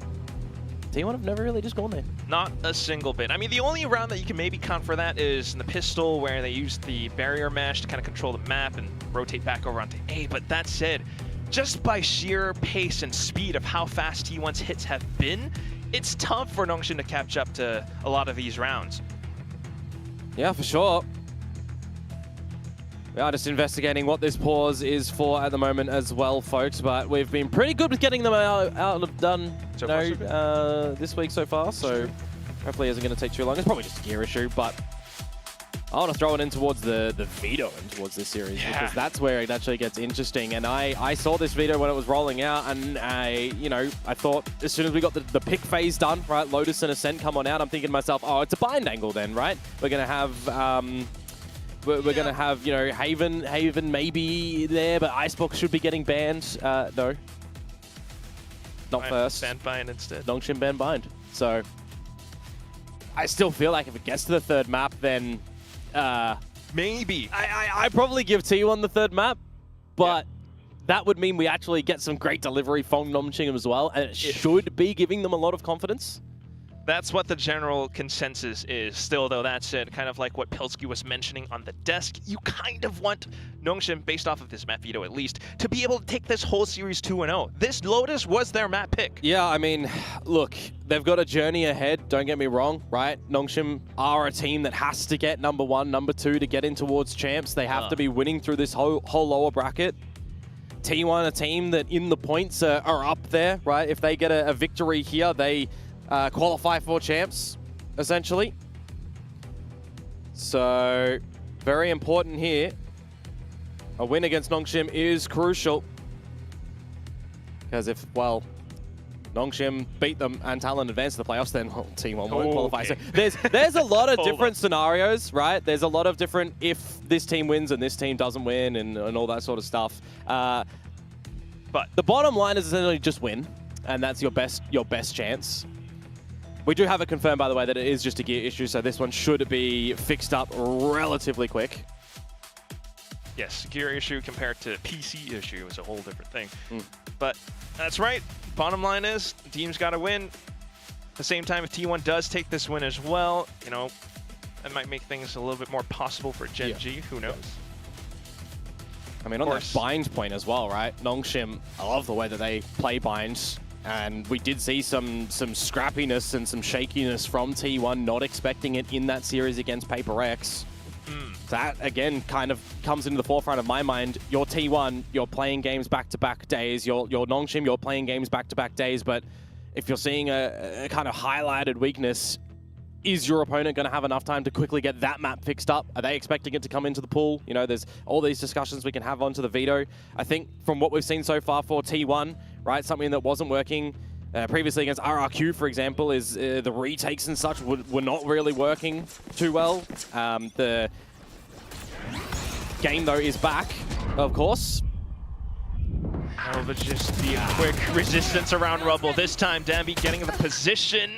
T1 have never really just gone there. Not a single bit. I mean, the only round that you can maybe count for that is in the pistol, where they used the barrier mesh to kind of control the map and rotate back over onto A. But that said, just by sheer pace and speed of how fast T1's hits have been, it's tough for Nongshim to catch up to a lot of these rounds. Yeah, for sure. We are just investigating what this pause is for at the moment as well, folks, but we've been pretty good with getting them out of done this week so far, so hopefully it isn't going to take too long. It's probably just a gear issue, but I want to throw it in towards the veto and towards this series, because that's where it actually gets interesting. And I saw this veto when it was rolling out, and I thought as soon as we got the pick phase done, right, Lotus and Ascent come on out, I'm thinking to myself, oh, it's a bind angle then, right? We're going to have we're going to have, you know, Haven maybe there, but Icebox should be getting banned. No. Not first. Ban bind instead. Nongshim ban bind. So I still feel like if it gets to the third map, then maybe. I'd probably give T1 the third map, but that would mean we actually get some great delivery from Nongshim as well, and it should be giving them a lot of confidence. That's what the general consensus is. Still, though, that said, kind of like what Pilsky was mentioning on the desk, you kind of want Nongshim, based off of this map veto at least, to be able to take this whole series 2-0. This Lotus was their map pick. Yeah, I mean, look, they've got a journey ahead, don't get me wrong, right? Nongshim are a team that has to get number 1, number 2 to get in towards champs. They have to be winning through this whole lower bracket. T1, a team that in the points are up there, right? If they get a victory here, they qualify for champs, essentially. So, very important here. A win against Nongshim is crucial. Because if, well, Nongshim beat them and Talon advance to the playoffs, then T1 won't qualify. So there's a lot of different scenarios, right? There's a lot of different if this team wins and this team doesn't win and all that sort of stuff. But the bottom line is essentially just win, and that's your best chance. We do have it confirmed, by the way, that it is just a gear issue, so this one should be fixed up relatively quick. Yes, gear issue compared to PC issue is a whole different thing. But that's right. Bottom line is, the team's got to win. At the same time, if T1 does take this win as well, you know, that might make things a little bit more possible for Gen G. Who knows? I mean, on that bind point as well, right? Nongshim, I love the way that they play binds. And we did see some scrappiness and some shakiness from T1, not expecting it in that series against Paper X. That, again, kind of comes into the forefront of my mind. You're T1, you're playing games back-to-back days. You're Nongshim, you're playing games back-to-back days. But if you're seeing a kind of highlighted weakness, is your opponent going to have enough time to quickly get that map fixed up? Are they expecting it to come into the pool? You know, there's all these discussions we can have onto the veto. I think from what we've seen so far for T1, right, something that wasn't working previously against RRQ, for example, is the retakes and such were not really working too well. The game, though, is back, of course. Oh, but just the quick resistance around Rubble. This time, Danby getting in the position.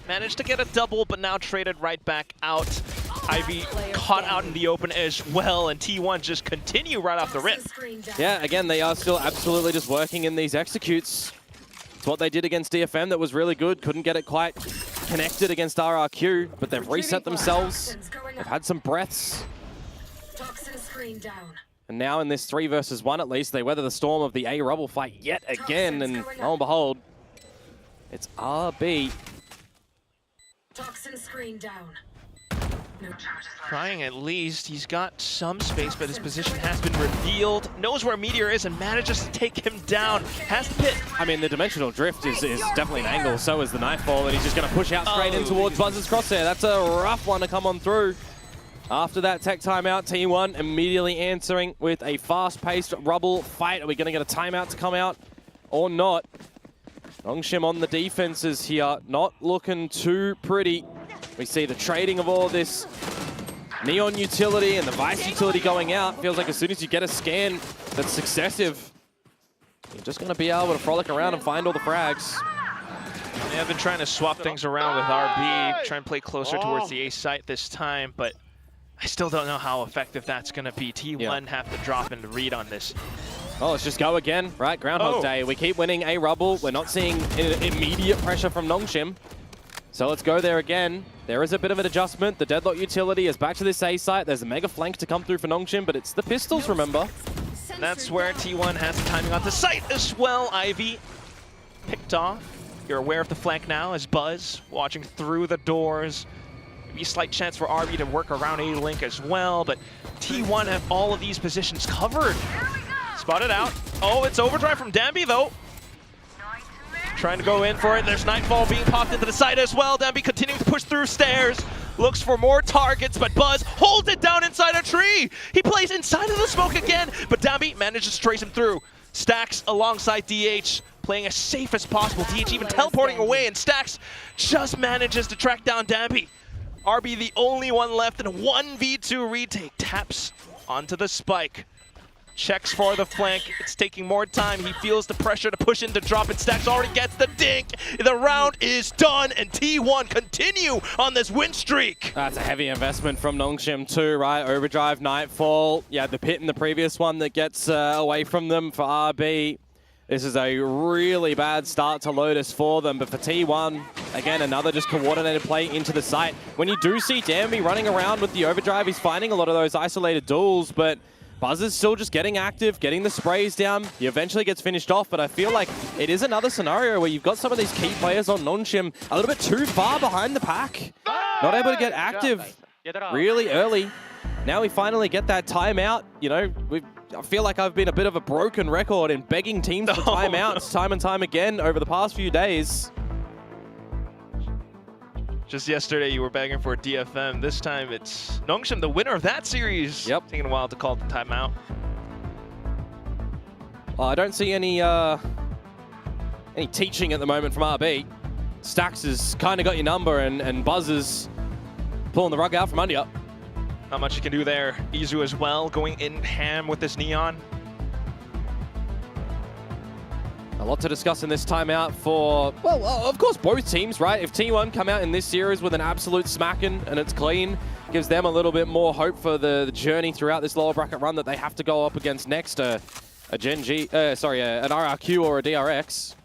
Managed to get a double, but now traded right back out. Ivy caught out in the open as well, and T1 just continue right off the rip. Yeah, again, they are still absolutely just working in these executes. It's what they did against DFM that was really good. Couldn't get it quite connected against RRQ, but they've reset themselves. They've had some breaths. And now in this 3 versus 1 at least, they weather the storm of the A Rubble fight yet again, and lo and behold, it's RB. Toxin screen down. Trying at least. He's got some space, but his position has been revealed. Knows where Meteor is and manages to take him down. Has the pit. I mean, the dimensional drift is definitely an angle. So is the Nightfall, and he's just going to push out straight in towards Buzz's crosshair. That's a rough one to come on through. After that tech timeout, T1 immediately answering with a fast-paced Rubble fight. Are we going to get a timeout to come out or not? Nongshim on the defenses here, not looking too pretty. We see the trading of all this Neon utility and the Vice utility going out. Feels like as soon as you get a scan that's successive, you're just going to be able to frolic around and find all the frags. They have been trying to swap things around with RB, trying to play closer towards the A site this time, but I still don't know how effective that's going to be. T1 have to drop into read on this. Oh, let's just go again, right? Groundhog Day. We keep winning A Rubble. We're not seeing immediate pressure from Nongshim. So let's go there again. There is a bit of an adjustment. The Deadlock utility is back to this A site. There's a mega flank to come through for Nongshim, but it's the pistols, remember? And that's where T1 has the timing on the site as well. Ivy picked off. You're aware of the flank now as Buzz watching through the doors. Maybe a slight chance for RB to work around A-Link as well, but T1 have all of these positions covered. Spotted out. Oh, it's overdrive from Danby, though. Trying to go in for it. There's Nightfall being popped into the site as well. Danby continuing to push through stairs. Looks for more targets, but Buzz holds it down inside a tree. He plays inside of the smoke again, but Danby manages to trace him through. Stacks alongside DH, playing as safe as possible. DH even teleporting away, and Stacks just manages to track down Danby. RB the only one left in a 1v2 retake. Taps onto the spike. Checks for the flank. It's taking more time. He feels the pressure to push in to drop it. Stacks already gets the dink. The round is done, and T1 continue on this win streak. That's a heavy investment from Nongshim too, right? Overdrive, Nightfall. Yeah, the pit in the previous one that gets away from them for RB. This is a really bad start to Lotus for them, but for T1, again, another just coordinated play into the site. When you do see Danby running around with the overdrive, he's finding a lot of those isolated duels, but Buzz is still just getting active, getting the sprays down. He eventually gets finished off, but I feel like it is another scenario where you've got some of these key players on Nongshim a little bit too far behind the pack. Not able to get active really early. Now we finally get that timeout. You know, I feel like I've been a bit of a broken record in begging teams for timeouts time and time again over the past few days. Just yesterday, you were begging for a DFM. This time, it's Nongshim, the winner of that series. Yep. Taking a while to call the timeout. I don't see any teaching at the moment from RB. Stax has kind of got your number, and Buzz is pulling the rug out from under you. Not much you can do there. Izu as well, going in ham with this Neon. A lot to discuss in this timeout for, well, of course, both teams, right? If T1 come out in this series with an absolute smacking and it's clean, gives them a little bit more hope for the journey throughout this lower bracket run that they have to go up against next, an RRQ or a DRX.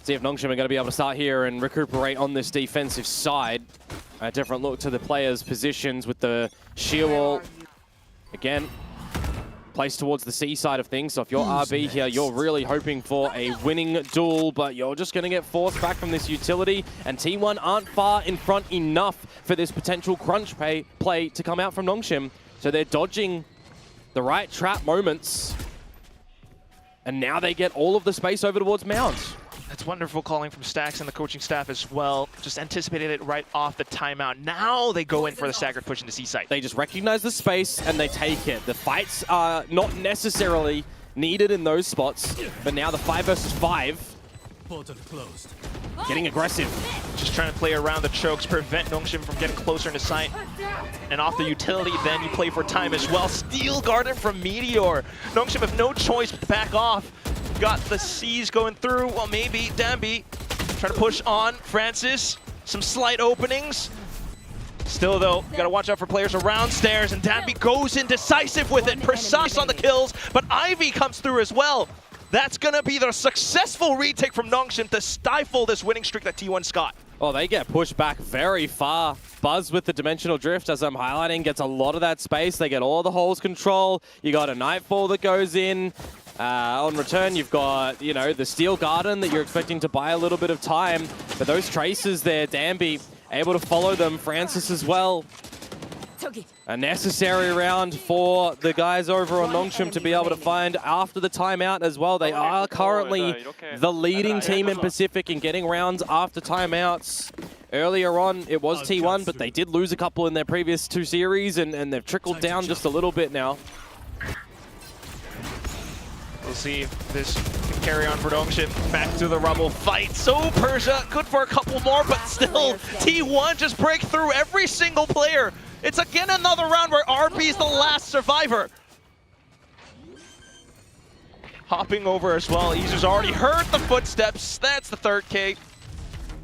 See if Nongshim are going to be able to start here and recuperate on this defensive side. A different look to the players' positions with the sheer wall. Again, placed towards the C side of things. So if you're RB here, you're really hoping for a winning duel, but you're just going to get forced back from this utility. And T1 aren't far in front enough for this potential crunch play to come out from Nongshim. So they're dodging the right trap moments. And now they get all of the space over towards Mount. That's wonderful calling from Stax and the coaching staff as well. Just anticipated it right off the timeout. Now they go in for the staggered push into C site. They just recognize the space and they take it. The fights are not necessarily needed in those spots, but now the 5 versus 5. Portal closed. Getting aggressive. Just trying to play around the chokes, prevent Nongshim from getting closer into sight. And off the utility, then you play for time as well. Steel Garden from Meteor. Nongshim have no choice but to back off. Got the C's going through. Well, maybe Danby trying to push on. Francis, some slight openings. Still, though, got to watch out for players around stairs, and Danby goes in decisive with it. Precise on the kills, but Ivy comes through as well. That's going to be the successful retake from Nongshim to stifle this winning streak that T1's got. Oh, they get pushed back very far. Buzz with the dimensional drift, as I'm highlighting, gets a lot of that space. They get all the holes control. You got a Nightfall that goes in. On return, you've got, you know, the Steel Garden that you're expecting to buy a little bit of time. But those traces there, Danby able to follow them. Francis as well. A necessary round for the guys over on Nongshim to be able to find after the timeout as well. They are currently the leading team in Pacific in getting rounds after timeouts. Earlier on, it was T1, but they did lose a couple in their previous 2 series, and they've trickled down just a little bit now. We'll see if this can carry on for Nongshim. Back to the rubble fight. So Persia, good for a couple more, but still T1 just break through every single player. It's again another round where RB is the last survivor. Hopping over as well. Izu's already heard the footsteps. That's the 3rd K.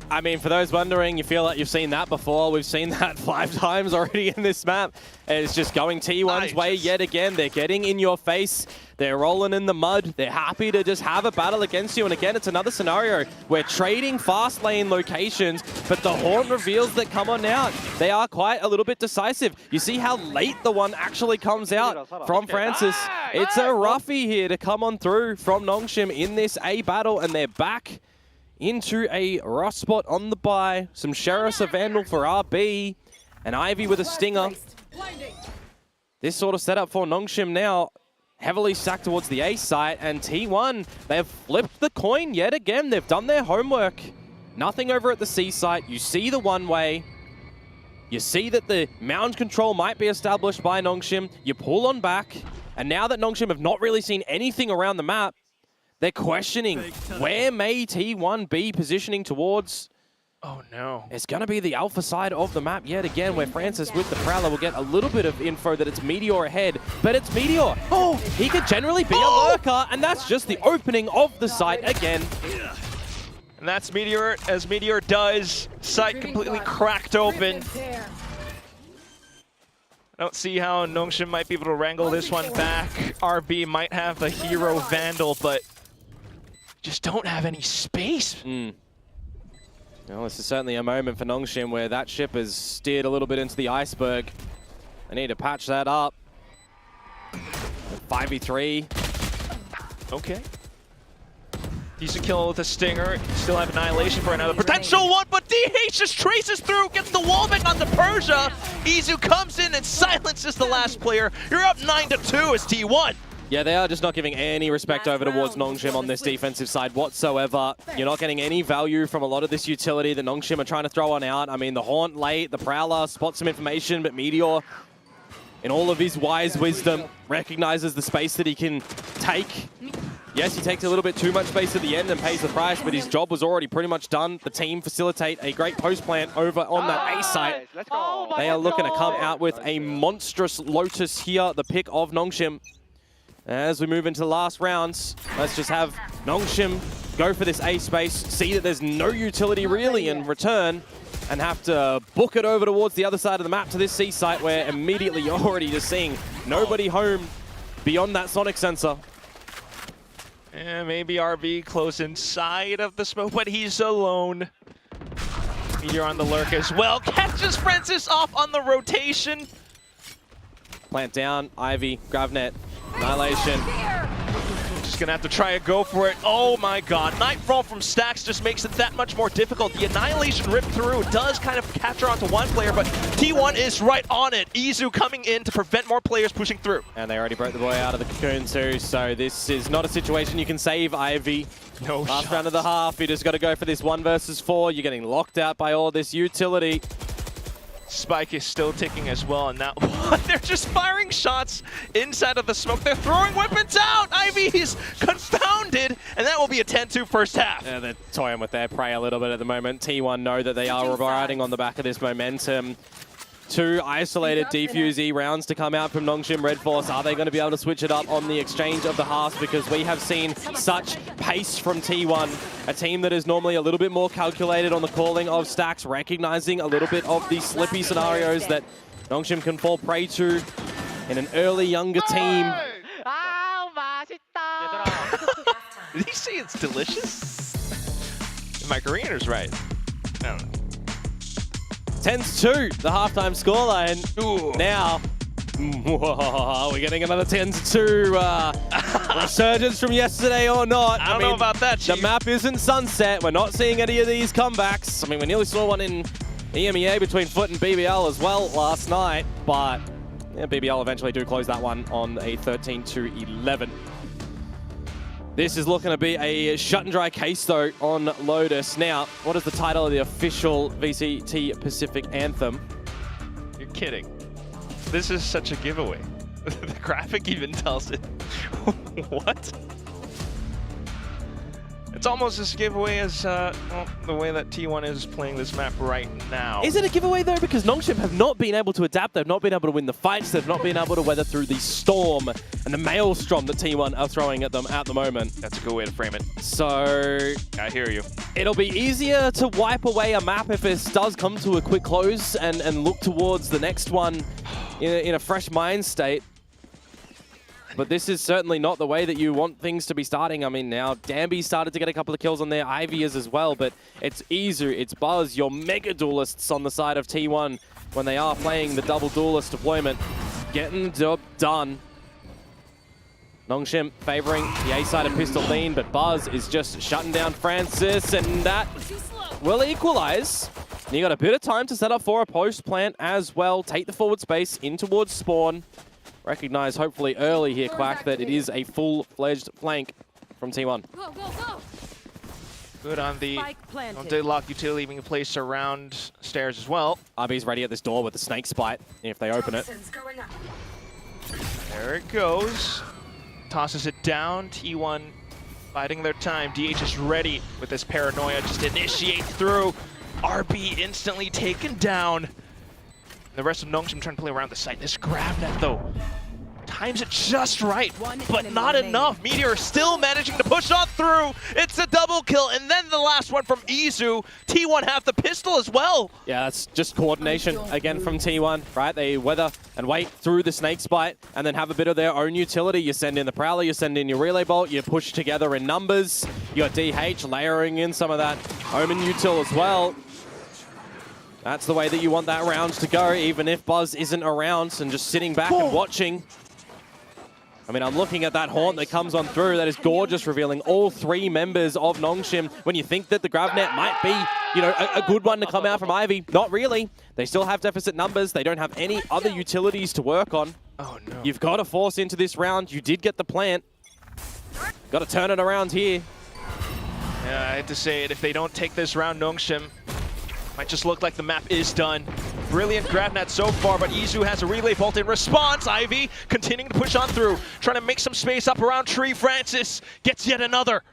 I mean, for those wondering, you feel like you've seen that before. We've seen that 5 times already in this map. It's just going T1's way yet again. They're getting in your face. They're rolling in the mud. They're happy to just have a battle against you. And again, it's another scenario where trading fast lane locations, but the Horn reveals that come on out. They are quite a little bit decisive. You see how late the one actually comes out from Francis. It's a roughie here to come on through from Nongshim in this A battle, and they're back into a rough spot on the buy. Some Sheriff's a Vandal for RB, and Ivy with a Stinger. This sort of setup for Nongshim now, heavily stacked towards the A site, and T1, they have flipped the coin yet again. They've done their homework. Nothing over at the C site. You see the one-way. You see that the mound control might be established by Nongshim. You pull on back, and now that Nongshim have not really seen anything around the map, they're questioning, where may T1 be positioning towards? Oh no. It's going to be the alpha side of the map yet again, where Francis with the Prowler will get a little bit of info that it's Meteor ahead. But it's Meteor. Oh, he could generally be a lurker, and that's just the opening of the site again. And that's Meteor, as Meteor does. Site completely cracked open. don't see how Nongshim might be able to wrangle this one back. RB might have the hero Vandal, but just don't have any space. Well, this is certainly a moment for Nongshim where that ship has steered a little bit into the iceberg. They need to patch that up. 5v3. Okay. Decent kill with a Stinger. Still have Annihilation for another potential one, but DH just traces through, gets the wallbang on the Persia. Izu comes in and silences the last player. You're up 9-2 as T1. Yeah, they are just not giving any respect over towards Nongshim on this defensive side whatsoever. You're not getting any value from a lot of this utility that Nongshim are trying to throw on out. I mean, the Haunt late, the Prowler spots some information, but Meteor, in all of his wise wisdom, recognizes the space that he can take. Yes, he takes a little bit too much space at the end and pays the price, but his job was already pretty much done. The team facilitate a great post plant over on that A site. They are looking to come out with a monstrous Lotus here, the pick of Nongshim. As we move into the last rounds, let's just have Nongshim go for this A space, see that there's no utility really in return, and have to book it over towards the other side of the map to this C site where immediately you're already just seeing nobody home beyond that sonic sensor. And maybe RB close inside of the smoke, but he's alone. Meteor on the lurk as well. Catches Francis off on the rotation. Plant down, Ivy, Gravnet, Annihilation. Just gonna have to try a go for it. Oh my god, Nightfall from Stacks just makes it that much more difficult. The Annihilation rip through does kind of capture onto one player, but T1 is right on it. Izu coming in to prevent more players pushing through. And they already broke the boy out of the cocoon too, so this is not a situation you can save Ivy. No Last shots. round of the half, you just got to go for this 1 versus 4. You're getting locked out by all this utility. Spike is still ticking as well, and now they're just firing shots inside of the smoke. They're throwing weapons out. Ivy is confounded, and that will be a 10-2 first half. Yeah, they're toying with their prey a little bit at the moment. T1 know that they are riding on the back of this momentum. 2 isolated defuse rounds to come out from Nongshim Red Force. Are they going to be able to switch it up on the exchange of the halves? Because we have seen such pace from T1, a team that is normally a little bit more calculated on the calling of stacks, recognizing a little bit of the slippy scenarios that Nongshim can fall prey to in an early younger team. Did he say it's delicious? My Koreaner's right. I don't know. 10-2, the halftime scoreline. Now, we're getting another 10-2 resurgence from yesterday or not. I don't know about that, Chief. The map isn't sunset. We're not seeing any of these comebacks. I mean, we nearly saw one in EMEA between Foot and BBL as well last night, but yeah, BBL eventually do close that one on a 13-11. This is looking to be a shut and dry case, though, on Lotus. Now, what is the title of the official VCT Pacific anthem? You're kidding. This is such a giveaway. The graphic even tells it. What? It's almost as giveaway as well, the way that T1 is playing this map right now. Is it a giveaway, though? Because Nongshim have not been able to adapt. They've not been able to win the fights. They've not been able to weather through the storm and the maelstrom that T1 are throwing at them at the moment. That's a good way to frame it. So I hear you. It'll be easier to wipe away a map if it does come to a quick close and look towards the next one in a fresh mind state. But this is certainly not the way that you want things to be starting. I mean, now Danby started to get a couple of kills on there. Ivy is as well, but it's Izu, it's Buzz, your mega duelists on the side of T1 when they are playing the double duelist deployment. Getting the job done. Nongshim favoring the A-side of Pistol Lean, but Buzz is just shutting down Francis, and that will equalize. And you got a bit of time to set up for a post plant as well. Take the forward space in towards spawn. Recognize hopefully early here, Quack, that it is a full-fledged flank from T1. Go, go, go. Good on the deadlock utility being placed around stairs as well. RB's ready at this door with the snake spite if they open it. There it goes. Tosses it down. T1 biding their time. DH is ready with this paranoia. Just initiate through. RB instantly taken down. The rest of Nongshim trying to play around the site. This Gravnet, though, times it just right, but not enough. Meteor still managing to push on through. It's a double kill, and then the last one from Izu. T1 have the pistol as well. Yeah, that's just coordination again from T1, right? They weather and wait through the Snake's Bite and then have a bit of their own utility. You send in the Prowler, you send in your Relay Bolt, you push together in numbers. You got DH layering in some of that Omen util as well. That's the way that you want that round to go, even if Buzz isn't around and just sitting back and watching. I mean, I'm looking at that haunt that comes on through. That is gorgeous, revealing all three members of Nongshim. When you think that the GravNet might be, you know, a good one to come out from Ivy, not really. They still have deficit numbers. They don't have any other utilities to work on. Oh, no. You've got to force into this round. You did get the plant. Got to turn it around here. Yeah, I had to say it. If they don't take this round, Nongshim might just look like the map is done. Brilliant GravNet so far, but Izu has a relay bolt in response. Ivy continuing to push on through, trying to make some space up around Tree. Francis gets yet another.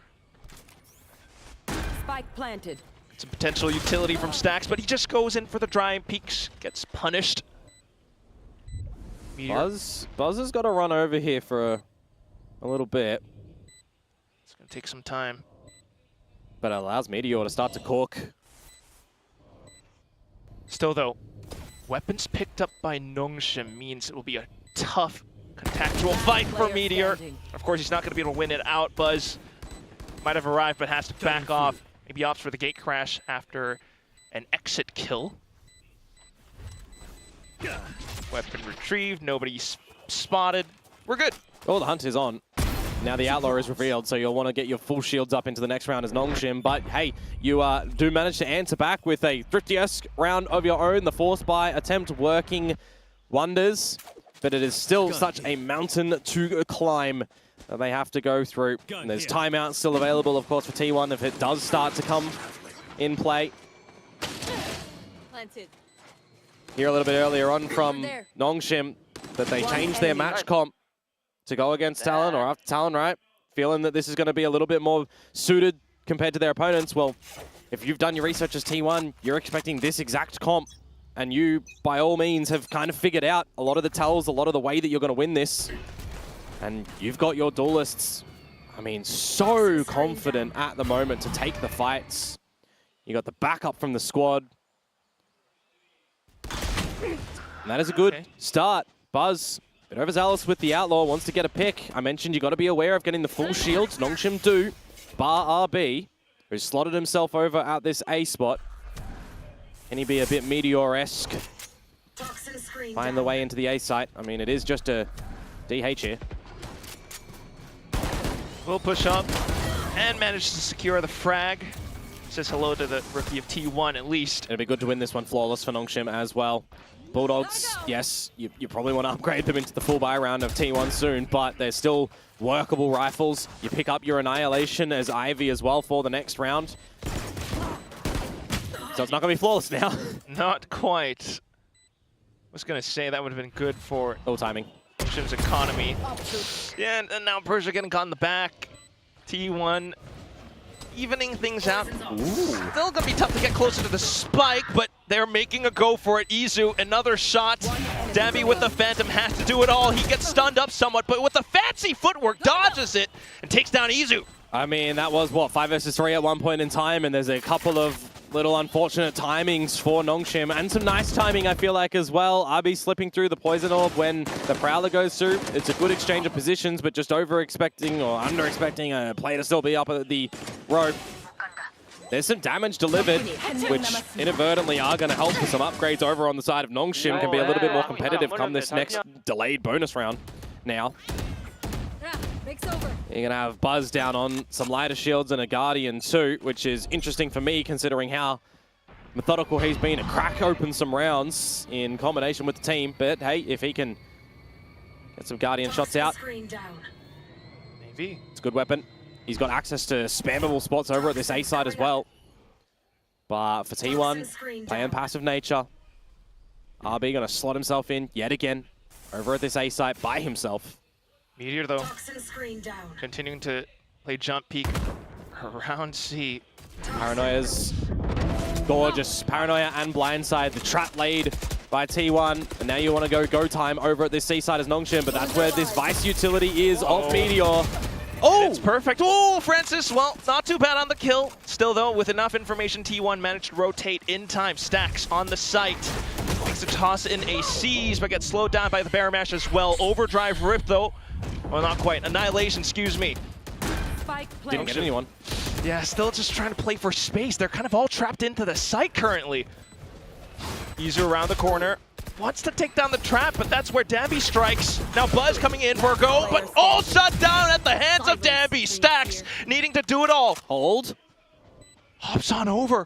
Spike planted. Some potential utility from Stacks, but he just goes in for the dry and peaks, gets punished. Buzz has got to run over here for a little bit. It's going to take some time. But it allows Meteor to start to cook. Still though, weapons picked up by Nongshim means it will be a tough contactual fight for Meteor. Of course, he's not going to be able to win it out. Buzz might have arrived, but has to back off. Maybe opts for the gate crash after an exit kill. Weapon retrieved, nobody spotted. We're good. Oh, the hunt is on. Now the Outlaw is revealed, so you'll want to get your full shields up into the next round as Nongshim. But hey, you do manage to answer back with a Thrifty-esque round of your own. The Force Buy attempt working wonders, but it is still such a mountain to climb that they have to go through. And there's timeouts still available, of course, for T1 if it does start to come in play. Planted. Here a little bit earlier on from Nongshim that they changed their match comp to go against Talon or after Talon, right? Feeling that this is going to be a little bit more suited compared to their opponents. Well, if you've done your research as T1, you're expecting this exact comp. And you, by all means, have kind of figured out a lot of the tells, a lot of the way that you're going to win this. And you've got your duelists, I mean, so confident at the moment to take the fights. You got the backup from the squad. And that is a good start. Buzz, a bit overzealous with the Outlaw, wants to get a pick. I mentioned you got to be aware of getting the full shields. Nongshim do, bar RB, who's slotted himself over at this A spot. Can he be a bit Meteor-esque? Find the way into the A site. I mean, it is just a DH here. Will push up and manage to secure the frag. Says hello to the rookie of T1 at least. It'll be good to win this one flawless for Nongshim as well. Bulldogs, yes, you probably want to upgrade them into the full buy round of T1 soon, but they're still workable rifles. You pick up your Annihilation as Ivy as well for the next round. So it's not going to be flawless now. Not quite. I was going to say that would have been good for timing. Nongshim's economy. Yeah, and now Persia getting caught in the back. T1 evening things out. Still going to be tough to get closer to the spike, but they're making a go for it. Izu, another shot. Dambi with the Phantom has to do it all. He gets stunned up somewhat, but with the fancy footwork, dodges it and takes down Izu. I mean, that was, what, 5 versus 3 at one point in time, and there's a couple of little unfortunate timings for Nongshim, and some nice timing, I feel like, as well. RB slipping through the Poison Orb when the Prowler goes through. It's a good exchange of positions, but just over-expecting or under-expecting a player to still be up at the rope. There's some damage delivered, which inadvertently are going to help with some upgrades over on the side of Nongshim. Can be a little bit more competitive come this next delayed bonus round now. You're going to have Buzz down on some lighter shields and a Guardian too, which is interesting for me considering how methodical he's been to crack open some rounds in combination with the team. But hey, if he can get some Guardian shots out, maybe. It's a good weapon. He's got access to spammable spots over at this A side as well. But for T1, playing passive nature, RB going to slot himself in yet again over at this A site by himself. Meteor, though, continuing to play jump peek around C. Paranoia's gorgeous. Paranoia and Blindside. The trap laid by T1. And now you want to go time over at this C side as Nongshim, but that's where this Vice utility is of Meteor. Oh, it's perfect. Oh, Francis, well, not too bad on the kill. Still, though, with enough information, T1 managed to rotate in time. Stacks on the site. Makes a toss in a seize, but gets slowed down by the Bear Mash as well. Overdrive rip, though. Well, not quite. Annihilation, excuse me. Didn't get anyone. Yeah, still just trying to play for space. They're kind of all trapped into the site currently. Izu around the corner. Wants to take down the trap, but that's where Dambi strikes. Now Buzz coming in for a go, but all shut down at the hands of Dambi. Stacks needing to do it all. Hold. Hops on over.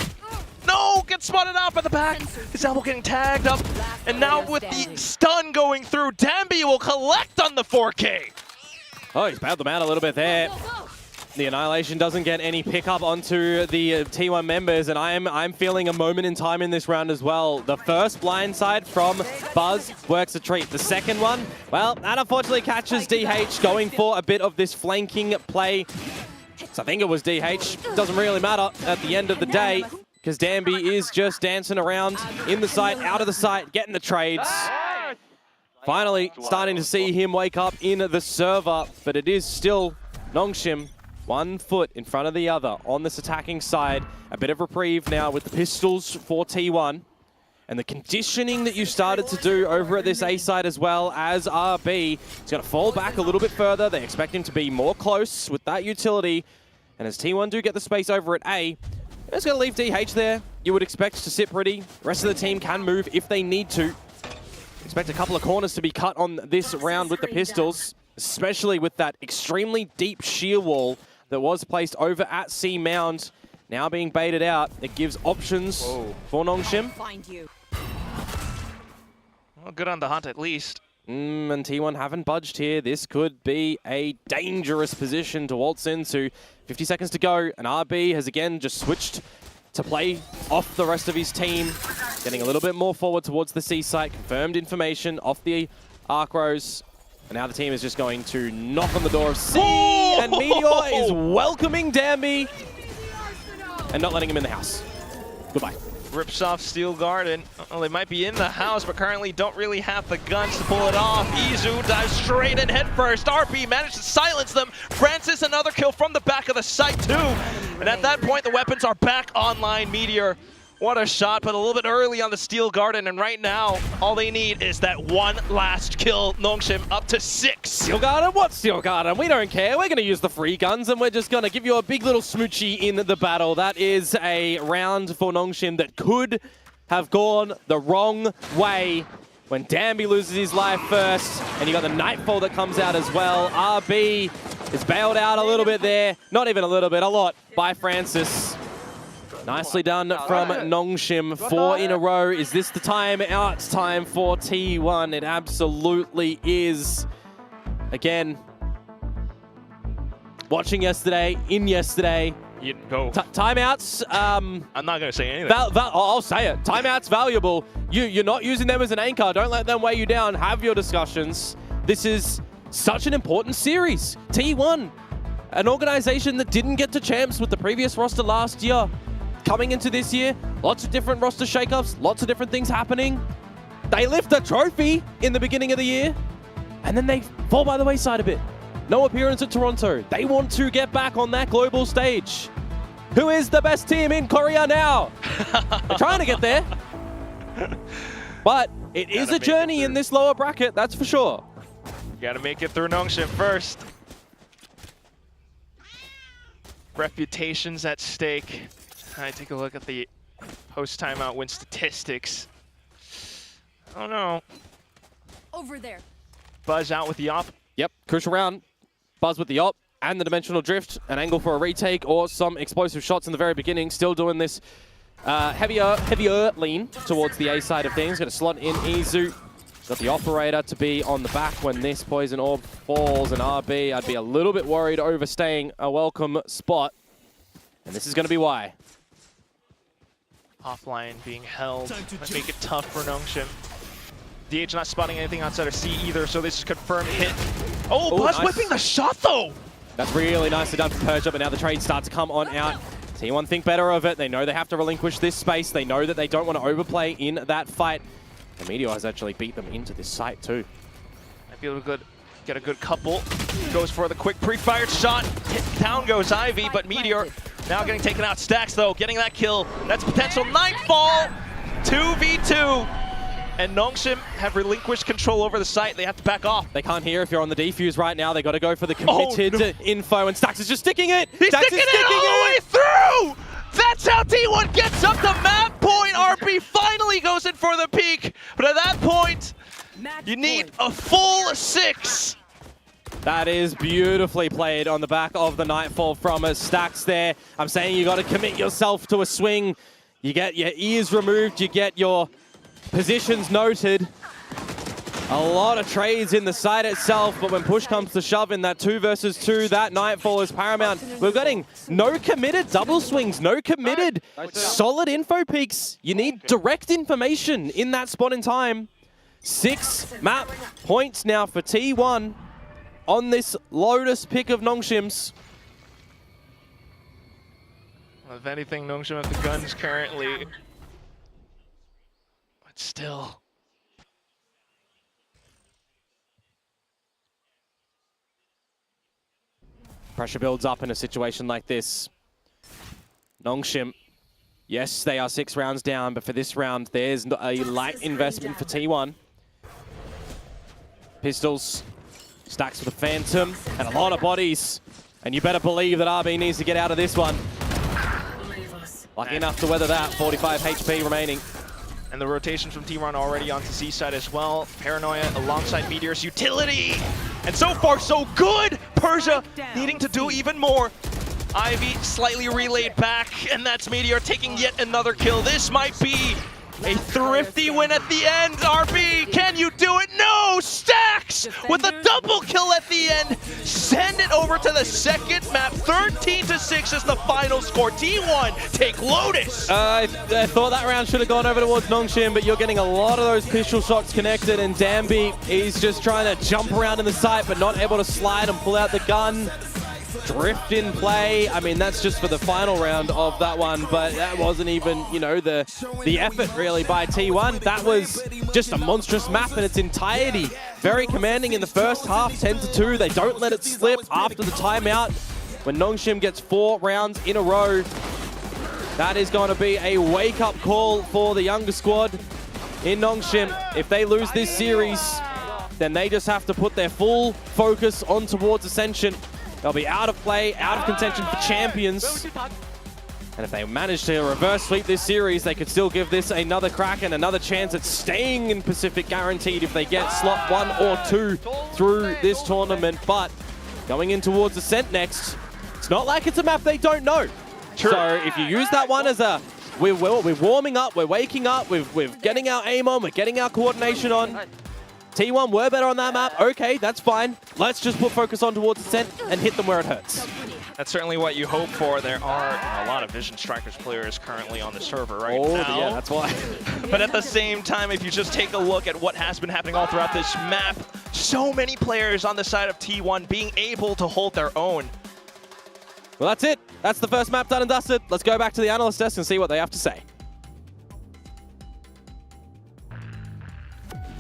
No, gets spotted out by the back. His elbow getting tagged up. And now with the stun going through, Dambi will collect on the 4K. Oh, he's bailed them out a little bit there. The Annihilation doesn't get any pickup onto the T1 members, and I'm feeling a moment in time in this round as well. The first blindside from Buzz works a treat. The second one, well, that unfortunately catches DH going for a bit of this flanking play. So I think it was DH. Doesn't really matter at the end of the day, because Dambi is just dancing around in the site, out of the site, getting the trades. Finally starting to see him wake up in the server, but it is still Nongshim 1 foot in front of the other on this attacking side. A bit of reprieve now with the pistols for T1. And the conditioning that you started to do over at this A side as well as RB. He's going to fall back a little bit further. They expect him to be more close with that utility. And as T1 do get the space over at A, they're just going to leave DH there. You would expect to sit pretty. The rest of the team can move if they need to. Expect a couple of corners to be cut on this round with the pistols, especially with that extremely deep shear wall that was placed over at C Mound. Now being baited out, it gives options for Nongshim. Well, good on the hunt at least. And T1 haven't budged here. This could be a dangerous position to waltz into. 50 seconds to go, and RB has again just switched to play off the rest of his team. Getting a little bit more forward towards the C site. Confirmed information off the Arcros. And now the team is just going to knock on the door of C, and Meteor is welcoming Dambi and not letting him in the house. Goodbye. Rips off Steel Garden. Well, they might be in the house, but currently don't really have the guns to pull it off. Izu dives straight in head first. RP managed to silence them. Francis, another kill from the back of the site too. And at that point, the weapons are back online. Meteor, what a shot, but a little bit early on the Steel Garden. And right now, all they need is that one last kill. Nongshim up to 6. Steel Garden? What Steel Garden? We don't care. We're going to use the free guns, and we're just going to give you a big little smoochie in the battle. That is a round for Nongshim that could have gone the wrong way when Dambi loses his life first, and you got the Nightfall that comes out as well. RB is bailed out a little bit there. Not even a little bit, a lot by Francis. Nicely done from Nongshim. 4 in a row. Is this the time out time for T1? It absolutely is. Again, watching yesterday, You go. Timeouts. I'm not going to say anything. I'll say it. Timeouts valuable. You're not using them as an anchor. Don't let them weigh you down. Have your discussions. This is such an important series. T1, an organization that didn't get to champs with the previous roster last year. Coming into this year, lots of different roster shakeups, lots of different things happening. They lift a trophy in the beginning of the year, and then they fall by the wayside a bit. No appearance at Toronto. They want to get back on that global stage. Who is the best team in Korea now? They're trying to get there. But it is a journey in this lower bracket, that's for sure. Got to make it through Nongshim first. Reputation's at stake. I take a look at the post-timeout win statistics. Oh no. Over there. Buzz out with the op. Yep, crucial round. Buzz with the op and the dimensional drift. An angle for a retake or some explosive shots in the very beginning. Still doing this heavier lean towards the A side of things. Going to slot in Izu. Got the operator to be on the back when this poison orb falls. And RB, I'd be a little bit worried overstaying a welcome spot. And this is going to be why. Offline being held. Might make it tough for Nongshim. DH not spotting anything outside of C either, so this is confirmed hit. Oh, Buzz nice. whipping the shot though! That's really nicely done from Persia, but now the trade starts to come on out. T1 think better of it. They know they have to relinquish this space. They know that they don't want to overplay in that fight. And Meteor has actually beat them into this site too. Might be able to get a good couple. Goes for the quick pre-fired shot. Down goes Ivy, but Meteor now getting taken out. Stacks though, getting that kill. That's potential Nightfall. 2v2. And Nongshim have relinquished control over the site. They have to back off. They can't hear if you're on the defuse right now. They got to go for the committed info, and Stacks is just sticking it. He's Stacks sticking it all the way through! That's how T1 gets up to map point. RP finally goes in for the peak. But at that point, you need a full 6. That is beautifully played on the back of the Nightfall from a Stacks there. I'm saying you got to commit yourself to a swing. You get your ears removed. You get your positions noted. A lot of trades in the site itself, but when push comes to shove in that 2 versus 2, that Nightfall is paramount. We're getting no committed double swings, no committed solid info peaks. You need direct information in that spot in time. 6 map points now for T1 on this Lotus pick of Nongshim's. Well, if anything, Nongshim have the guns currently. But still. Pressure builds up in a situation like this. Nongshim, yes, they are 6 rounds down, but for this round, there's a light investment for T1. Pistols, Stacks with a Phantom, and a lot of bodies. And you better believe that RB needs to get out of this one. Lucky enough to weather that, 45 HP remaining. And the rotation from T1 already onto C-side as well. Paranoia alongside Meteor's utility. And so far, so good! Persia needing to do even more. Ivy slightly relayed back, and that's Meteor taking yet another kill. This might be a thrifty win at the end. RB, can you do it? No! Stacks with a double kill at the end. Send it over to the second map. 13-6 is the final score. T1 take Lotus. I thought that round should have gone over towards Nongshim, but you're getting a lot of those pistol shots connected, and Danby, he's just trying to jump around in the site, but not able to slide and pull out the gun. Drift in play. I mean, that's just for the final round of that one, but that wasn't even, you know, the effort really by T1. That was just a monstrous map in its entirety. Very commanding in the first half, 10-2. They don't let it slip after the timeout. When Nongshim gets 4 rounds in a row, that is going to be a wake-up call for the younger squad in Nongshim. If they lose this series, then they just have to put their full focus on towards Ascension. They'll be out of play, out of contention for champions. And if they manage to reverse sweep this series, they could still give this another crack and another chance at staying in Pacific guaranteed if they get slot 1 or 2 through this tournament. But going in towards Ascent next, it's not like it's a map they don't know. True. So if you use that one as a, we're warming up, we're waking up, we're getting our aim on, we're getting our coordination on. T1 were better on that map. Okay, that's fine. Let's just put focus on towards Ascent and hit them where it hurts. That's certainly what you hope for. There are a lot of Vision Strikers players currently on the server right now. Yeah, that's why. But at the same time, if you just take a look at what has been happening all throughout this map, so many players on the side of T1 being able to hold their own. Well, that's it. That's the first map done and dusted. Let's go back to the analyst desk and see what they have to say.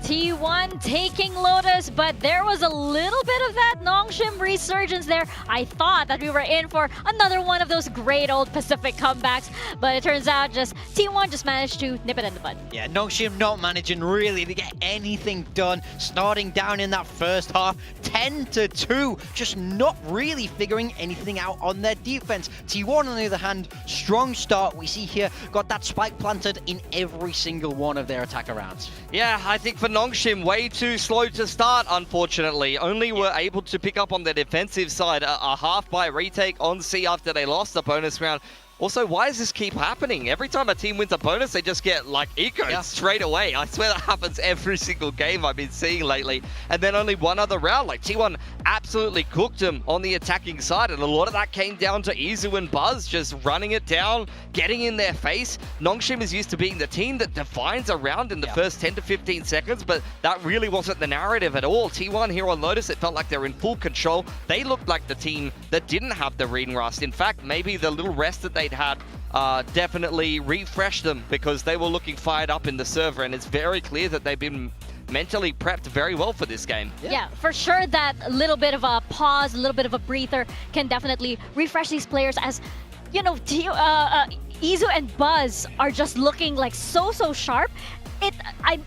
T1 taking Lotus, but there was a little bit of that Nongshim resurgence there. I thought that we were in for another one of those great old Pacific comebacks, but it turns out just T1 just managed to nip it in the bud. Yeah, Nongshim not managing really to get anything done. Starting down in that first half, 10-2, just not really figuring anything out on their defense. T1 on the other hand, strong start. We see here, got that spike planted in every single one of their attacker rounds. Yeah, I think for Nongshim, way too slow to start, unfortunately. Only were able to pick up on the defensive side a half-buy retake on C after they lost the bonus round. Also, why does this keep happening? Every time a team wins a bonus, they just get, like, ecoed straight away. I swear that happens every single game I've been seeing lately. And then only one other round. Like, T1 absolutely cooked them on the attacking side, and a lot of that came down to Izu and Buzz just running it down, getting in their face. Nongshim is used to being the team that defines a round in the first 10 to 15 seconds, but that really wasn't the narrative at all. T1 here on Lotus, it felt like they're in full control. They looked like the team that didn't have the read and rust. In fact, maybe the little rest that they'd had definitely refresh them because they were looking fired up in the server, and it's very clear that they've been mentally prepped very well for this game. Yeah, for sure that little bit of a pause, a little bit of a breather can definitely refresh these players as, you know, Izu and Buzz are just looking like so sharp.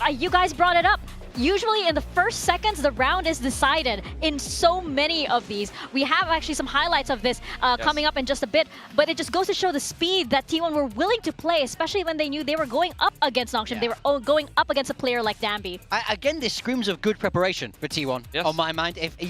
You guys brought it up. Usually in the first seconds, the round is decided in so many of these. We have actually some highlights of this coming up in just a bit, but it just goes to show the speed that T1 were willing to play, especially when they knew they were going up against Nongshim. They were going up against a player like Danby. Again, this screams of good preparation for T1 on my mind. If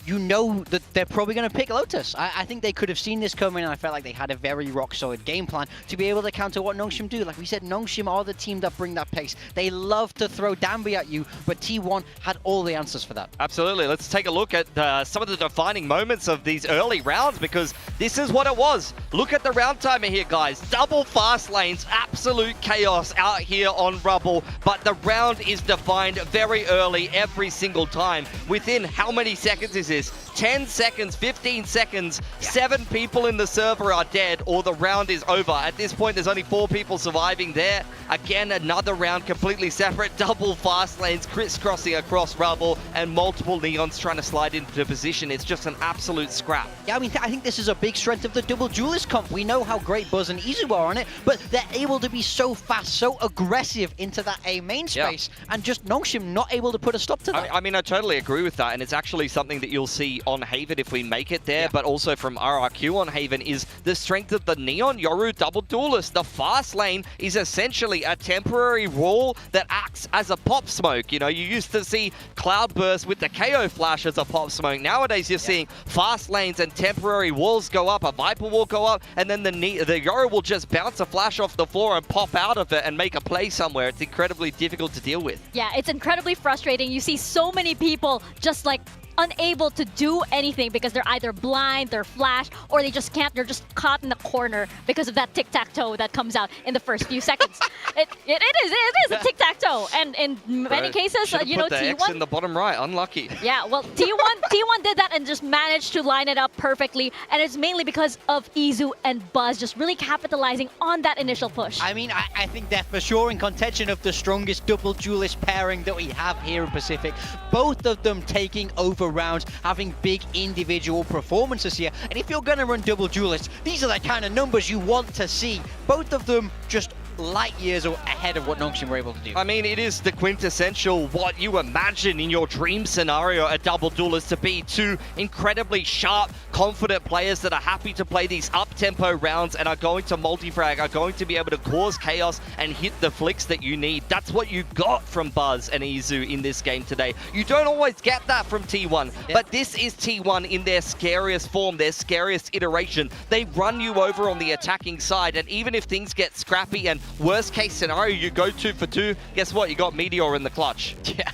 you know that they're probably going to pick Lotus. I think they could have seen this coming, and I felt like they had a very rock-solid game plan to be able to counter what Nongshim do. Like we said, Nongshim are the team that bring that pace. They love to throw Danby at you, but T1 had all the answers for that. Absolutely. Let's take a look at some of the defining moments of these early rounds, because this is what it was. Look at the round timer here, guys. Double fast lanes, absolute chaos out here on Rubble, but the round is defined very early every single time. Within how many seconds is this? 10 seconds, 15 seconds, 7 people in the server are dead, or the round is over. At this point, there's only 4 people surviving there. Again, another round completely separate. Double fast lanes crisscrossing across Rubble, and multiple Neons trying to slide into position. It's just an absolute scrap. Yeah, I mean, I think this is a big strength of the double duelist comp. We know how great Buzz and Izu are on it, but they're able to be so fast, so aggressive into that A main space, and just Nongshim not able to put a stop to that. I mean, I totally agree with that, and it's actually something that you'll see on Haven if we make it there, but also from RRQ on Haven is the strength of the Neon Yoru double duelist. The fast lane is essentially a temporary wall that acts as a pop smoke. You know, you used to see Cloudburst with the KO flash as a pop smoke. Nowadays, you're seeing fast lanes and temporary walls go up, a Viper will go up, and then the Yoru will just bounce a flash off the floor and pop out of it and make a play somewhere. It's incredibly difficult to deal with. Yeah, it's incredibly frustrating. You see so many people just like unable to do anything because they're either blind, they're flashed, or they just can't. They're just caught in the corner because of that tic-tac-toe that comes out in the first few seconds. It is a tic-tac-toe, and in many cases, you know, put the T1 X in the bottom right. Unlucky. Yeah, well, T1 did that and just managed to line it up perfectly, and it's mainly because of Izu and Buzz just really capitalizing on that initial push. I mean, I think they're for sure in contention of the strongest double duelist pairing that we have here in Pacific. Both of them taking over rounds, having big individual performances here. And if you're going to run double duelists, these are the kind of numbers you want to see. Both of them just light years ahead of what Nongshim were able to do. I mean, it is the quintessential what you imagine in your dream scenario a double duelist to be. Two incredibly sharp, confident players that are happy to play these up-tempo rounds and are going to multi-frag, are going to be able to cause chaos and hit the flicks that you need. That's what you got from Buzz and Izu in this game today. You don't always get that from T1, but this is T1 in their scariest form, their scariest iteration. They run you over on the attacking side, and even if things get scrappy and worst case scenario, you go 2 for 2, guess what? You got Meteor in the clutch. Yeah.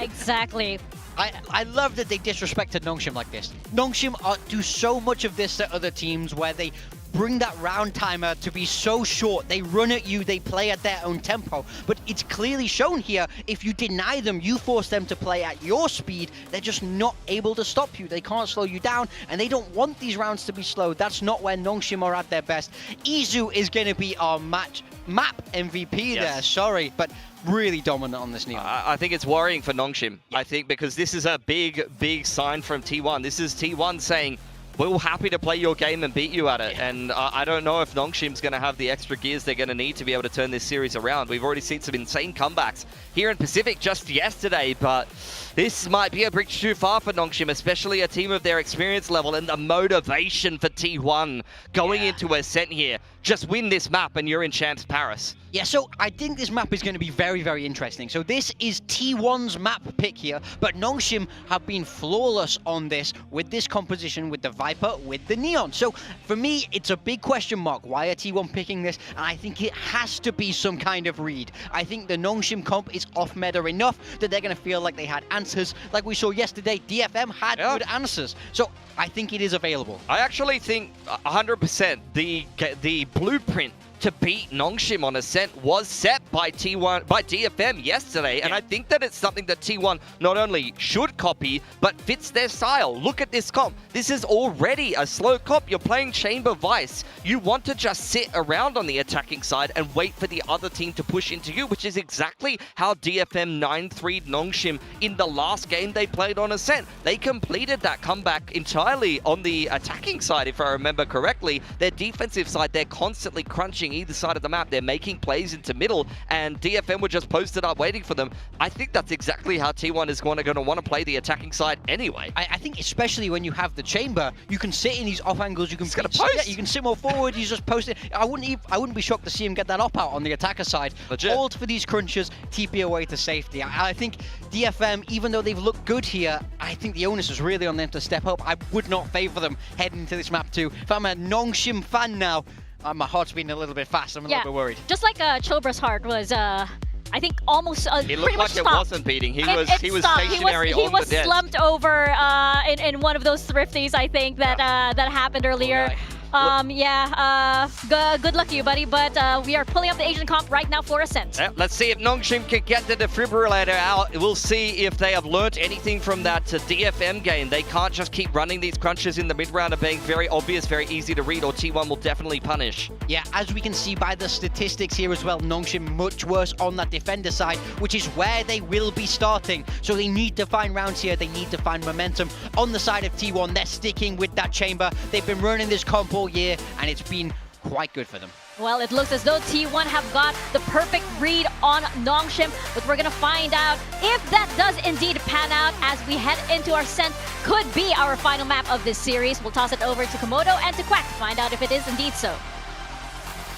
Exactly. I love that they disrespected Nongshim like this. Nongshim do so much of this to other teams where they bring that round timer to be so short. They run at you, they play at their own tempo. But it's clearly shown here, if you deny them, you force them to play at your speed, they're just not able to stop you. They can't slow you down, and they don't want these rounds to be slowed. That's not where Nongshim are at their best. Izu is going to be our map MVP there, sorry, but really dominant on this Neon. I think it's worrying for Nongshim, I think, because this is a big sign from T1. This is T1 saying, we're happy to play your game and beat you at it. And I don't know if Nongshim's going to have the extra gears they're going to need to be able to turn this series around. We've already seen some insane comebacks here in Pacific just yesterday, but this might be a bridge too far for Nongshim, especially a team of their experience level and the motivation for T1 going into Ascent here. Just win this map and you're in Champs Paris. Yeah, so I think this map is going to be very interesting. So this is T1's map pick here, but Nongshim have been flawless on this with this composition, with the Viper, with the Neon. So for me, it's a big question mark. Why are T1 picking this? And I think it has to be some kind of read. I think the Nongshim comp is off meta enough that they're going to feel like they had answers. Like we saw yesterday, DFM had good answers. So I think it is available. I actually think 100% the blueprint to beat Nongshim on Ascent was set by T1 by DFM yesterday, and I think that it's something that T1 not only should copy but fits their style. Look at this comp. This is already a slow comp. You're playing Chamber Vice. You want to just sit around on the attacking side and wait for the other team to push into you, which is exactly how DFM 9-3'd Nongshim in the last game they played on Ascent. They completed that comeback entirely on the attacking side, if I remember correctly. Their defensive side, they're constantly crunching either side of the map. They're making plays into middle, and DFM were just posted up waiting for them. I think that's exactly how T1 is going to want to play the attacking side anyway. I think especially when you have the chamber, you can sit in these off angles. You can post. Yeah, you can sit more forward. You just post it. I wouldn't be shocked to see him get that op out on the attacker side. Legit. Hold for these crunches, TP away to safety. I think DFM, even though they've looked good here, I think the onus is really on them to step up. I would not favor them heading into this map too. If I'm a Nongshim fan now, my heart's beating a little bit fast. I'm a little bit worried. Just like Chobra's heart was, I think almost It looked like it wasn't beating. He was stationary he on was the desk. slumped over in one of those thrifties, I think, that that happened earlier. Good luck to you, buddy, but we are pulling up the Asian comp right now for Ascent. Let's see if Nongshim can get the defibrillator out. We'll see if they have learnt anything from that DFM game. They can't just keep running these crunches in the mid-round and being very obvious, very easy to read, or T1 will definitely punish. Yeah, as we can see by the statistics here as well, Nongshim much worse on that defender side, which is where they will be starting. So they need to find rounds here. They need to find momentum. On the side of T1, they're sticking with that chamber. They've been running this comp all year, and it's been quite good for them. Well, it looks as though T1 have got the perfect read on Nongshim, but we're going to find out if that does indeed pan out as we head into our Ascent. Could be our final map of this series. We'll toss it over to Komodo and to Quack to find out if it is indeed so.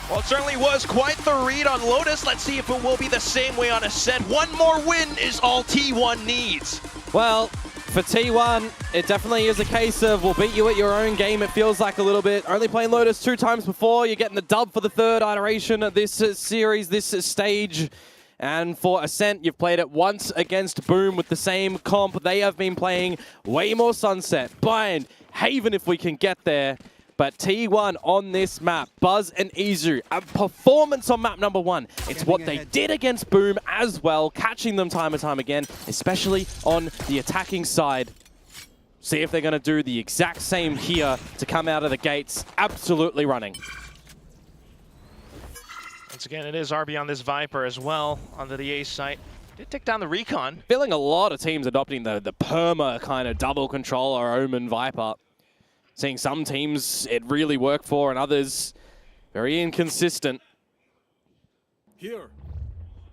Well, it certainly was quite the read on Lotus. Let's see if it will be the same way on Ascent. One more win is all T1 needs. Well, for T1, it definitely is a case of we'll beat you at your own game. It feels like a little bit. Only playing Lotus 2 times before. You're getting the dub for the 3rd iteration of this series, this stage. And for Ascent, you've played it once against Boom with the same comp. They have been playing way more Sunset, Bind, Haven if we can get there. But T1 on this map, Buzz and Izu, a performance on map number 1. It's what they did against Boom as well, catching them time and time again, especially on the attacking side. See if they're going to do the exact same here to come out of the gates, absolutely running. Once again, it is RB on this Viper as well, onto the A site. Did take down the Recon. Feeling a lot of teams adopting the perma kind of double controller Omen Viper. Seeing some teams it really work for, and others very inconsistent. Here.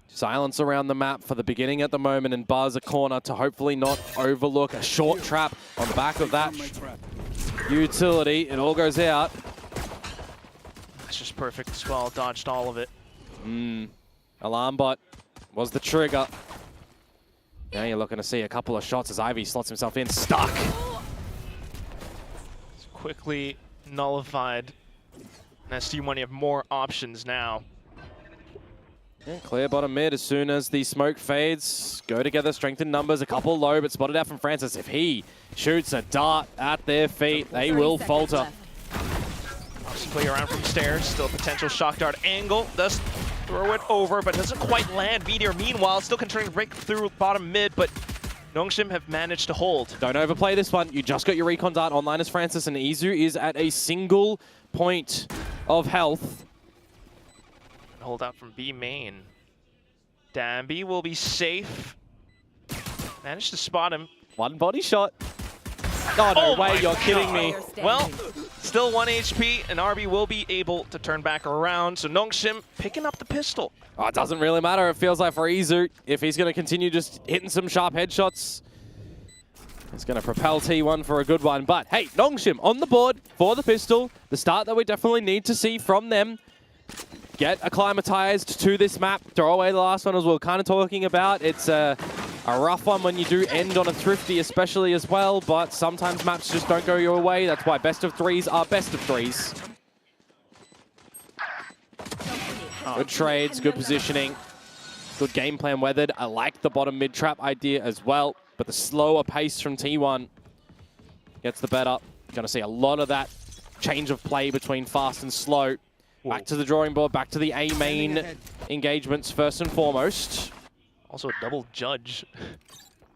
Silence around the map for the beginning at the moment, and Buzz a corner to hopefully not overlook a short trap on the back of that utility. It all goes out. That's just perfect as well. Dodged all of it. Alarm bot was the trigger. Now you're looking to see a couple of shots as Ivy slots himself in. Stuck. Quickly nullified. And T1, you have more options now. Yeah, clear bottom mid as soon as the smoke fades. Go together, strength in numbers, a couple low, but spotted out from Francis. If he shoots a dart at their feet, they will falter. Obviously play around from stairs, still a potential shock dart angle. Does throw it over, but doesn't quite land. Meteor, meanwhile, still continuing to break through bottom mid, but Nongshim have managed to hold. Don't overplay this one. You just got your recon dart online as Francis, and Izu is at a single point of health. Hold out from B main. Dambi will be safe. Managed to spot him. One body shot. Oh, no way, you're kidding me. Well, still 1 HP, and RB will be able to turn back around. So Nongshim picking up the pistol. Oh, it doesn't really matter, it feels like, for Izu. If he's going to continue just hitting some sharp headshots, it's going to propel T1 for a good one. But hey, Nongshim on the board for the pistol. The start that we definitely need to see from them. Get acclimatized to this map. Throw away the last one as we were kind of talking about. It's a rough one when you do end on a thrifty especially as well, but sometimes maps just don't go your way. That's why best of threes are best of threes. Good trades, good positioning, good game plan weathered. I like the bottom mid trap idea as well, but the slower pace from T1 gets the better. Going to see a lot of that change of play between fast and slow Back to the drawing board, back to the A main engagements first and foremost. Also a double judge.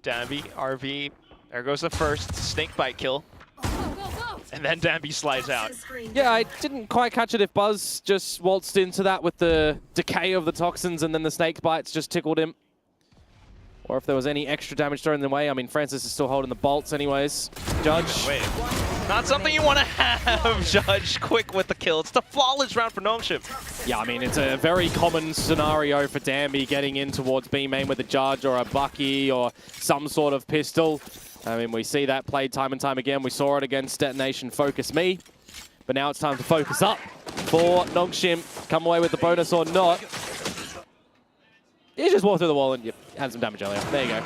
Danby, RV, there goes the first snakebite kill. And then Danby slides out. Yeah, I didn't quite catch it if Buzz just waltzed into that with the decay of the toxins and then the snake bites just tickled him. Or if there was any extra damage thrown in the way. I mean, Francis is still holding the bolts anyways. Judge. Wait, not something you want to have, Judge. Quick with the kill. It's the flawless round for Nongshim. Yeah, I mean, it's a very common scenario for Danby getting in towards B main with a Judge or a Bucky or some sort of pistol. I mean, we see that played time and time again. We saw it against Detonation Focus Me. But now it's time to focus up for Nongshim. Come away with the bonus or not. You just walked through the wall and you had some damage earlier. There you go.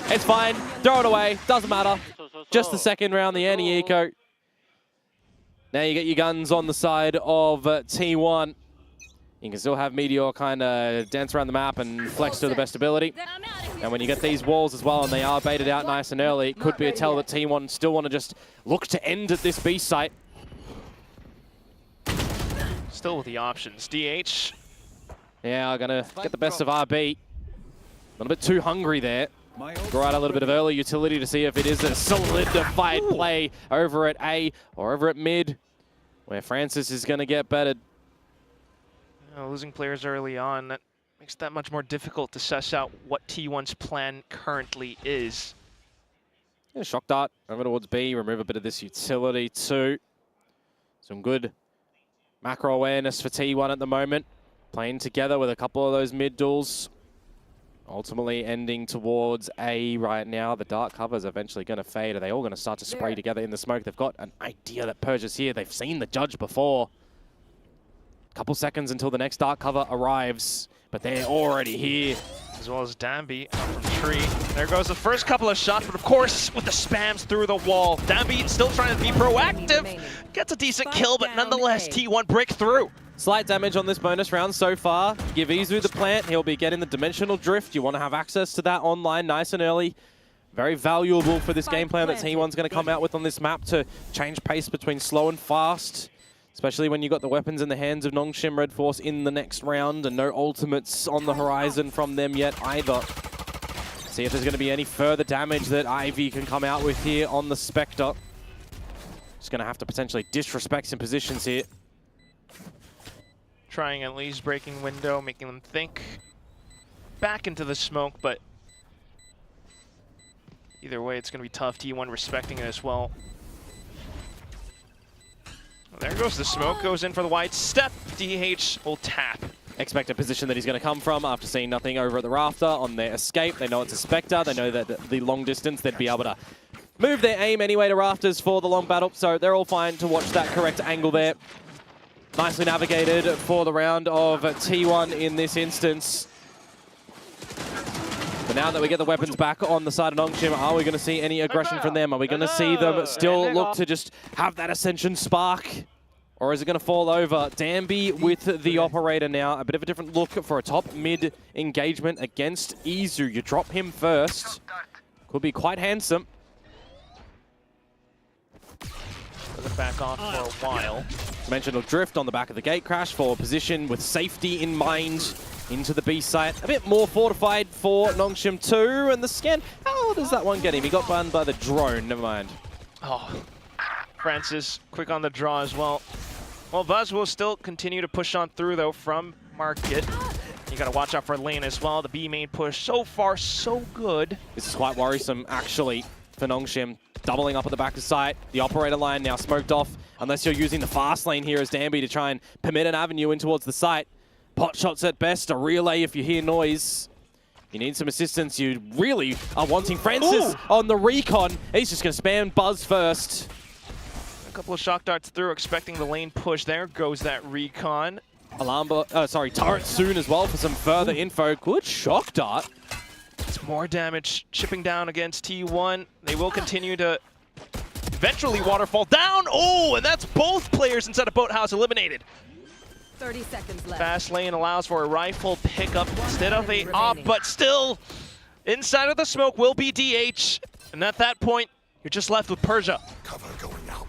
It's fine. Throw it away. Doesn't matter. Just the second round, the anti-eco. Now you get your guns on the side of T1. You can still have Meteor kind of dance around the map and flex to the best ability. And when you get these walls as well and they are baited out nice and early, it could be a tell that T1 still want to just look to end at this B site. Still with the options. DH. Yeah, gonna get the best of RB. A little bit too hungry there. Draw out a little bit of early utility to see if it is a solidified play over at A or over at mid, where Francis is gonna get bettered. Losing players early on, that makes that much more difficult to suss out what T1's plan currently is. Yeah, shock dart over towards B, remove a bit of this utility too. Some good macro awareness for T1 at the moment. Playing together with a couple of those mid duels. Ultimately ending towards A right now. The dark cover is eventually going to fade. Are they all going to start to spray together in the smoke? They've got an idea that Purge is here. They've seen the Judge before. Couple seconds until the next dark cover arrives, but they're already here. As well as Danby up from tree. There goes the first couple of shots, but of course with the spams through the wall. Danby still trying to be proactive. Gets a decent kill, but nonetheless T1 breaks through. Slight damage on this bonus round so far. Give Izu the plant. He'll be getting the dimensional drift. You want to have access to that online nice and early. Very valuable for this game plan that T1's going to come out with on this map to change pace between slow and fast. Especially when you got the weapons in the hands of Nongshim Red Force in the next round and no ultimates on the horizon from them yet either. See if there's going to be any further damage that Ivy can come out with here on the Spectre. Just going to have to potentially disrespect some positions here. Trying at least breaking window, making them think. Back into the smoke, but either way it's going to be tough. T1 respecting it as well. There goes the smoke, goes in for the wide step. DH will tap. Expected position that he's going to come from after seeing nothing over at the rafter on their escape. They know it's a Spectre. They know that the long distance, they'd be able to move their aim anyway to rafters for the long battle. So they're all fine to watch that correct angle there. Nicely navigated for the round of T1 in this instance. But now that we get the weapons back on the side of Nongshim, are we going to see any aggression from them? Are we going to see them still look to just have that Ascension spark? Or is it going to fall over? Danby with the operator now. A bit of a different look for a top mid engagement against Izu. You drop him first. Could be quite handsome. Doesn't back off for a while. Dimensional drift on the back of the gate crash for position with safety in mind into the B site. A bit more fortified for Nongshim 2, and the scan. How does that one get him? He got burned by the drone. Never mind. Oh, Francis quick on the draw as well. Well, Buzz will still continue to push on through though from Market. You got to watch out for lane as well. The B main push so far so good. This is quite worrisome actually for Nongshim. Doubling up at the back of site. The operator line now smoked off. Unless you're using the fast lane here as Danby to try and permit an avenue in towards the site. Pot shots at best, a relay if you hear noise. You need some assistance. You really are wanting Francis on the recon. He's just going to spam Buzz first. A couple of shock darts through, expecting the lane push. There goes that recon. Turret soon as well for some further info. Good shock dart. It's more damage chipping down against T1. They will continue to eventually waterfall down. Oh, and that's both players inside of Boathouse eliminated. 30 seconds left. Fast lane allows for a rifle pickup instead of a op, but still inside of the smoke will be DH. And at that point, you're just left with Persia. Cover going out.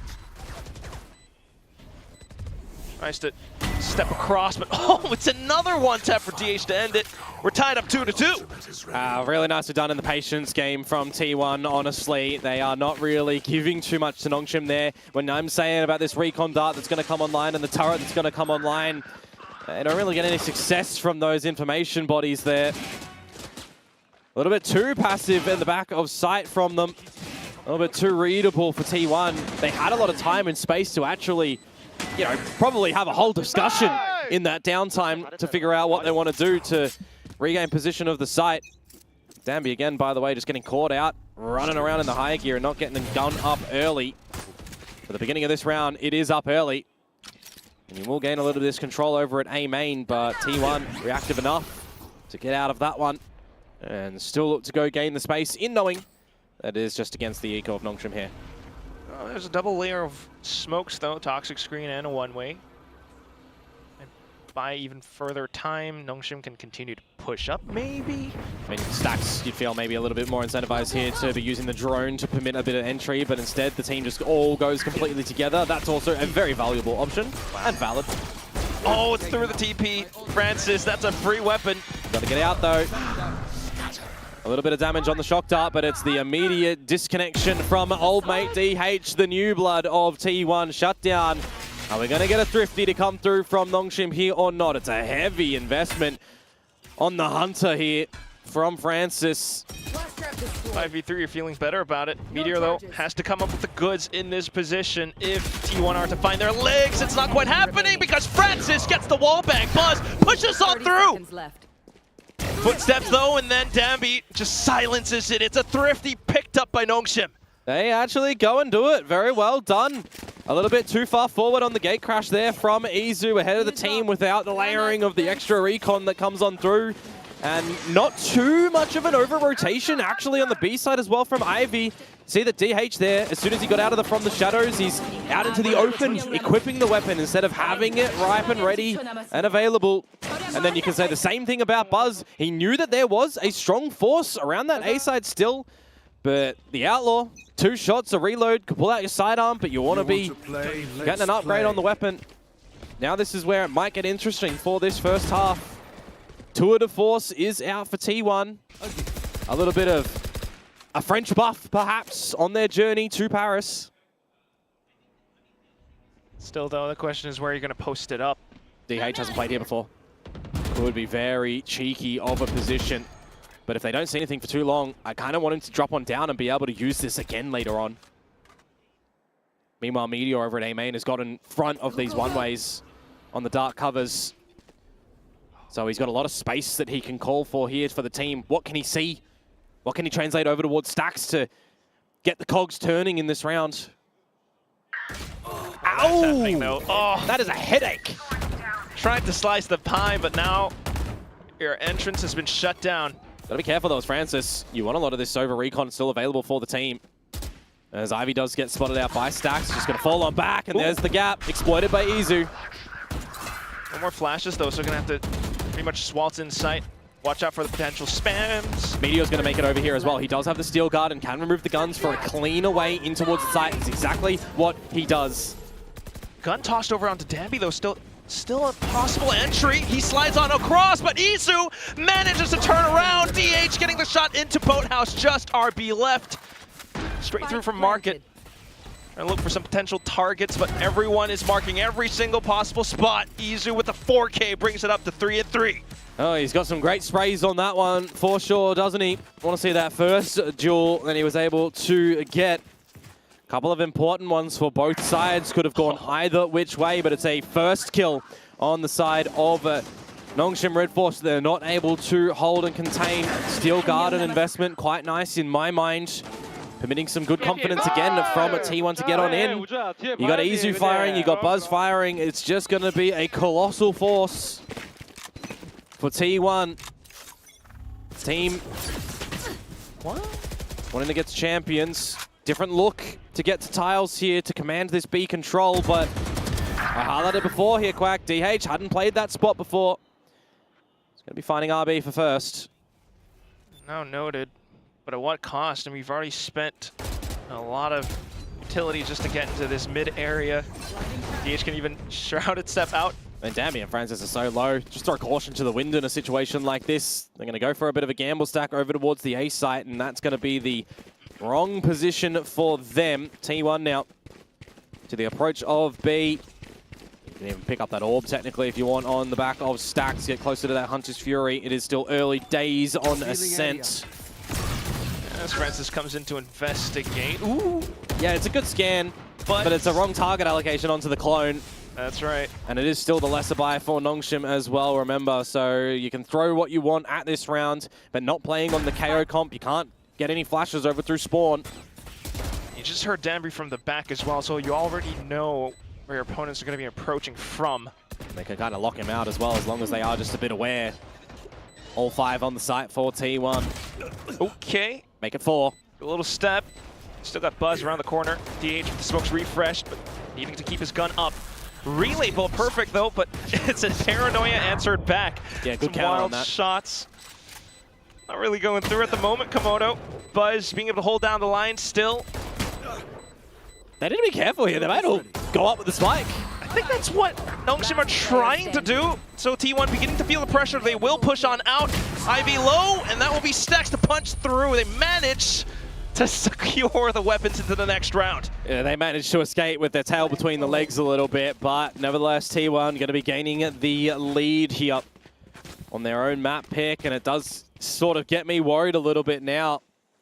Tries to step across, but oh, it's another one tap for DH to end it. We're tied up 2-2. Really nicely done in the patience game from T1, honestly. They are not really giving too much to Nongshim there. When I'm saying about this recon dart that's going to come online and the turret that's going to come online, they don't really get any success from those information bodies there. A little bit too passive in the back of sight from them. A little bit too readable for T1. They had a lot of time and space to actually, you know, probably have a whole discussion in that downtime to figure out what they want to do to regain position of the site. Danby again, by the way, just getting caught out, running around in the high gear and not getting the gun up early. For the beginning of this round, it is up early. And you will gain a little bit of this control over at A main, but T1 reactive enough to get out of that one. And still look to go gain the space in knowing that is just against the eco of Nongshim here. Oh, there's a double layer of smokes though, toxic screen and a one-way. And by even further time, Nongshim can continue to push up maybe? I mean, Stacks, you'd feel maybe a little bit more incentivized here to be using the drone to permit a bit of entry, but instead the team just all goes completely together. That's also a very valuable option and valid. Oh, it's through the TP. Francis, that's a free weapon. Gotta get out though. A little bit of damage on the shock dart, but it's the immediate disconnection from old mate DH, the new blood of T1 shut down. Are we going to get a thrifty to come through from Nongshim here or not? It's a heavy investment on the Hunter here from Francis. 5v3, you're feeling better about it. Meteor, though, has to come up with the goods in this position. If T1 are to find their legs, it's not quite happening because Francis gets the wall bang. Buzz pushes on through. Footsteps though, and then Danby just silences it. It's a thrifty picked up by Nongshim. They actually go and do it. Very well done. A little bit too far forward on the gate crash there from Izu ahead of the team without the layering of the extra recon that comes on through. And not too much of an over-rotation actually on the B side as well from Ivy. See the DH there, as soon as he got out of from the shadows, he's out into the open, equipping the weapon instead of having it ripe and ready and available. And then you can say the same thing about Buzz. He knew that there was a strong force around that A side still, but the Outlaw, 2 shots, a reload, could pull out your sidearm, but you want to be getting an upgrade on the weapon. Now this is where it might get interesting for this first half. Tour de Force is out for T1. A little bit of a French buff, perhaps, on their journey to Paris. Still, though, the question is where you're going to post it up. DH hasn't played here before. Could be very cheeky of a position. But if they don't see anything for too long, I kind of want him to drop one down and be able to use this again later on. Meanwhile, Meteor over at A main has got in front of these one-ways on the dark covers. So he's got a lot of space that he can call for here for the team. What can he see? What can he translate over towards Stacks to get the cogs turning in this round? Ow! Oh, that is a headache. Tried to slice the pie, but now your entrance has been shut down. Gotta be careful though, Francis. You want a lot of this over recon still available for the team. As Ivy does get spotted out by Stacks, just gonna fall on back, and there's the gap, exploited by Izu. No more flashes though, so we're gonna have to pretty much swaltz in sight. Watch out for the potential spams. Meteor's going to make it over here as well. He does have the steel guard and can remove the guns for a cleaner way in towards the site. It's exactly what he does. Gun tossed over onto Danby though, still a possible entry. He slides on across, but Izu manages to turn around. DH getting the shot into Boathouse, just RB left. Straight through from Market. And look for some potential targets, but everyone is marking every single possible spot. Izu with the 4K brings it up to 3-3. Oh, he's got some great sprays on that one for sure, doesn't he? Want to see that first duel that he was able to get. A couple of important ones for both sides. Could have gone either which way, but it's a first kill on the side of Nongshim Red Force. They're not able to hold and contain. Steel Guard and investment, quite nice in my mind. Permitting some good confidence again from a T1 to get on in. You got Izu firing, you got Buzz firing. It's just going to be a colossal force for T1. Team wanting to get to champions. Different look to get to tiles here to command this B control, but I highlighted before here, Quack. DH hadn't played that spot before. He's going to be finding RB for first. Now noted, but at what cost? And we've already spent a lot of utility just to get into this mid area. DH can even shrouded step out And Dambi and Francis are so low. Just throw caution to the wind in a situation like this. They're going to go for a bit of a gamble stack over towards the A site, and that's going to be the wrong position for them. T1 now to the approach of B. You can even pick up that orb technically if you want on the back of Stacks. Get closer to that Hunter's Fury. It is still early days on Ascent. As Francis comes in to investigate. Ooh! Yeah, it's a good scan, but it's a wrong target allocation onto the clone. That's right. And it is still the lesser buy for Nongshim as well, remember. So you can throw what you want at this round, but not playing on the KO comp. You can't get any flashes over through spawn. You just heard Danbury from the back as well, so you already know where your opponents are going to be approaching from. They can kind of lock him out as well, as long as they are just a bit aware. All 5 on the site for T1. Okay. Make it 4. A little step. Still got Buzz around the corner. DH with the smokes refreshed, but needing to keep his gun up. Relay ball perfect though, but it's a paranoia answered back. Yeah, good Some counter on wild that. shots. Not really going through at the moment, Komodo. Buzz being able to hold down the line still. They need to be careful here. They might all go up with the spike. I think that's what Nongshim are trying to do. So T1 beginning to feel the pressure. They will push on out. Ivy low, and that will be Stacks to punch through. They manage to secure the weapons into the next round. Yeah, they managed to escape with their tail between the legs a little bit, but nevertheless, T1 going to be gaining the lead here on their own map pick, and it does sort of get me worried a little bit now.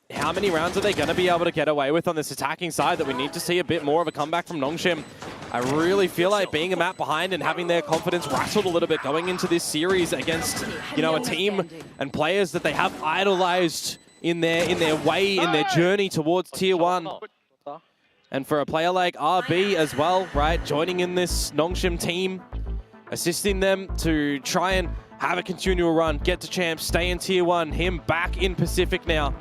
How many rounds are they going to be able to get away with on this attacking side that we need to see a bit more of a comeback from Nongshim? I really feel like being a map behind and having their confidence rattled a little bit going into this series against, you know, a team and players that they have idolized in their way, in their journey towards Tier 1. And for a player like RB as well, right, joining in this Nongshim team, assisting them to try and have a continual run, get to champs, stay in Tier 1, him back in Pacific now.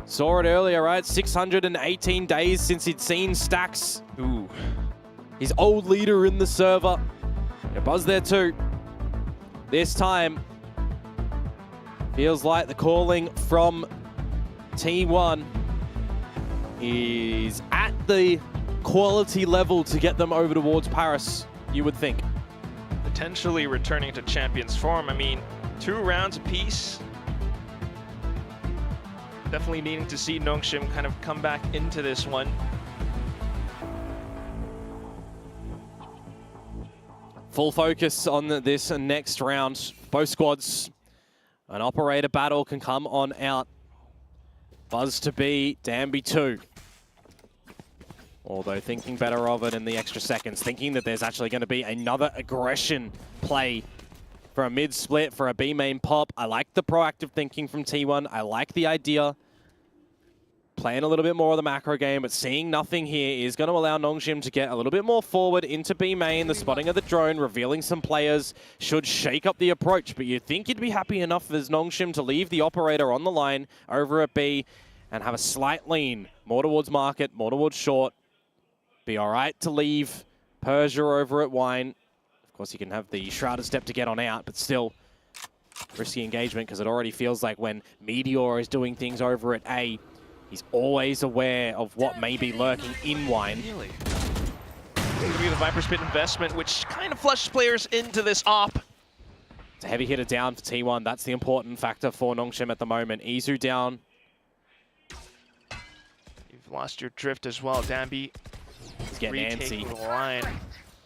Saw it earlier, right, 618 days since he'd seen Stacks. Ooh. His old leader in the server. Yeah, Buzz there too. This time, feels like the calling from T1 is at the quality level to get them over towards Paris, you would think. Potentially returning to champions form. I mean, 2 rounds apiece. Definitely needing to see Nongshim kind of come back into this one. Full focus on this next round. Both squads. An operator battle can come on out. Buzz to B, Danby 2. Although thinking better of it in the extra seconds, thinking that there's actually going to be another aggression play for a mid-split, for a B main pop. I like the proactive thinking from T1. I like the idea. Playing a little bit more of the macro game, but seeing nothing here is going to allow Nongshim to get a little bit more forward into B main. The spotting of the drone, revealing some players, should shake up the approach. But you'd think you'd be happy enough as Nongshim to leave the operator on the line over at B and have a slight lean. More towards market, more towards short. Be all right to leave Persia over at Wine. Of course, you can have the Shrouded Step to get on out, but still risky engagement because it already feels like when Meteor is doing things over at A, he's always aware of what may be lurking in Wine. Really? It's going to be the Viper Spit investment, which kind of flushes players into this op. It's a heavy hitter down for T1. That's the important factor for Nongshim at the moment. Izu down. You've lost your drift as well, Danby. He's getting antsy. The line.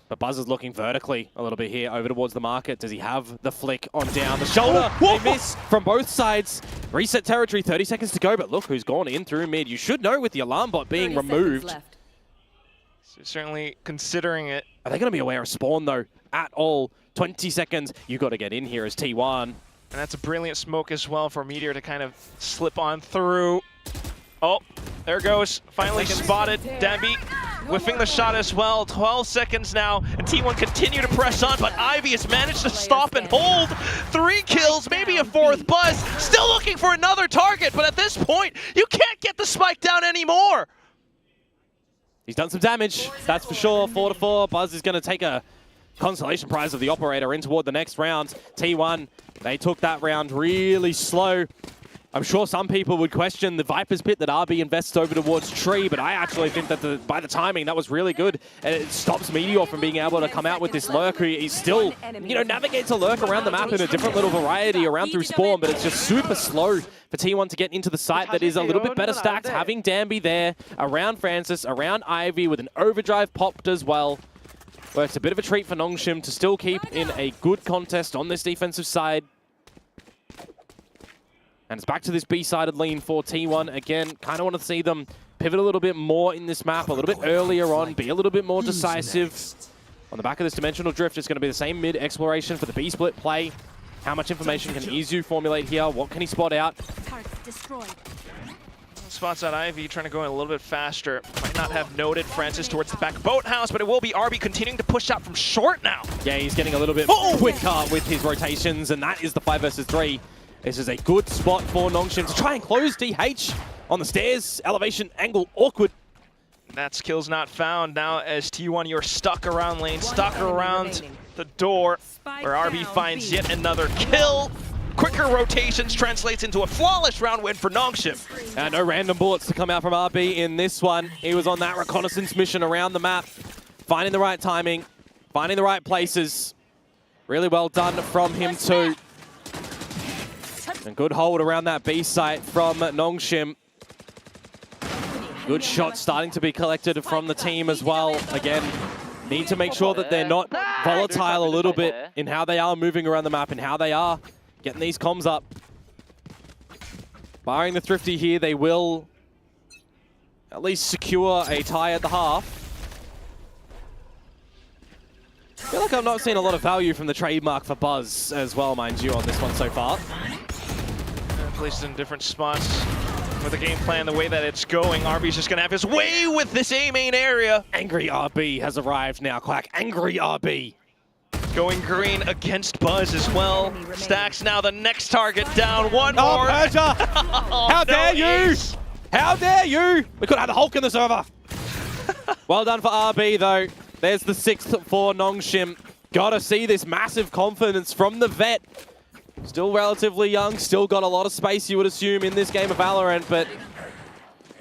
But Buzz is looking vertically a little bit here over towards the market. Does he have the flick on down the shoulder? They miss from both sides. Reset territory, 30 seconds to go, but look who's gone in through mid. You should know with the alarm bot being removed. So certainly considering it. Are they going to be aware of spawn though at all? 20 seconds. You got to get in here as T1. And that's a brilliant smoke as well for Meteor to kind of slip on through. Oh, there goes. Finally spotted. Danby whiffing the shot as well. 12 seconds now, and T1 continue to press on, but Ivy has managed to stop and hold. 3 kills, maybe a 4th. Buzz still looking for another target, but at this point, you can't get the spike down anymore. He's done some damage, that's for sure. 4-4. Buzz is going to take a consolation prize of the operator in toward the next round. T1, they took that round really slow. I'm sure some people would question the Viper's Pit that RB invests over towards Tree, but I actually think that by the timing, that was really good. And it stops Meteor from being able to come out with this lurk. He still, navigates a lurk around the map in a different little variety around through spawn, but it's just super slow for T1 to get into the site that is a little bit better stacked. Having Danby there, around Francis, around Ivy, with an overdrive popped as well. Well, it's a bit of a treat for Nongshim to still keep in a good contest on this defensive side. And it's back to this B-sided lean for T1. Again, kind of want to see them pivot a little bit more in this map, a little bit earlier on, be a little bit more decisive. On the back of this Dimensional Drift, it's going to be the same mid-exploration for the B-split play. How much information can Izu formulate here? What can he spot out? Spots out Ivy, trying to go in a little bit faster. Might not have noted Francis towards the back boathouse, but it will be RB continuing to push out from short now. Yeah, he's getting a little bit quicker with his rotations, and that is the 5 versus 3. This is a good spot for Nongshim to try and close DH on the stairs. Elevation angle awkward. That skill's not found now as T1, you're stuck around lane, stuck around the door, where RB finds yet another kill. Quicker rotations translates into a flawless round win for Nongshim. And no random bullets to come out from RB in this one. He was on that reconnaissance mission around the map, finding the right timing, finding the right places. Really well done from him too. And good hold around that B site from Nongshim. Good shot starting to be collected from the team as well. Again, need to make sure that they're not volatile a little bit in how they are moving around the map and how they are getting these comms up. Barring the Thrifty here, they will at least secure a tie at the half. I feel like I've not seen a lot of value from the trademark for Buzz as well, mind you, on this one so far. Places in different spots for the game plan, the way that it's going. RB's just going to have his way with this A main area. Angry RB has arrived now, Quack. Angry RB. Going green against Buzz as well. Stacks now the next target down. One more. Persia! How dare you! How dare you! We could have the Hulk in the server. Well done for RB, though. There's the 6th for Nongshim. Gotta see this massive confidence from the vet. Still relatively young, still got a lot of space, you would assume, in this game of Valorant, but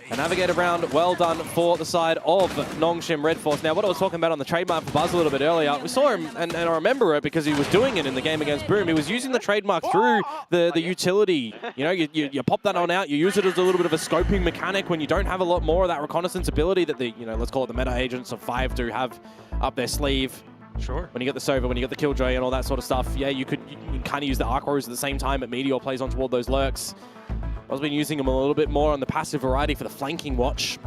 a navigator round well done for the side of Nongshim Red Force. Now, what I was talking about on the trademark for Buzz a little bit earlier, we saw him, and I remember it because he was doing it in the game against Boom. He was using the trademark through the utility. You know, you pop that on out, you use it as a little bit of a scoping mechanic when you don't have a lot more of that reconnaissance ability that the, let's call it the meta agents of 5 do have up their sleeve. Sure. When you get the Sova, when you get the Killjoy and all that sort of stuff, yeah, you can kind of use the Arc Rose at the same time, but Meteor plays on toward those lurks. I've been using him a little bit more on the passive variety for the flanking watch.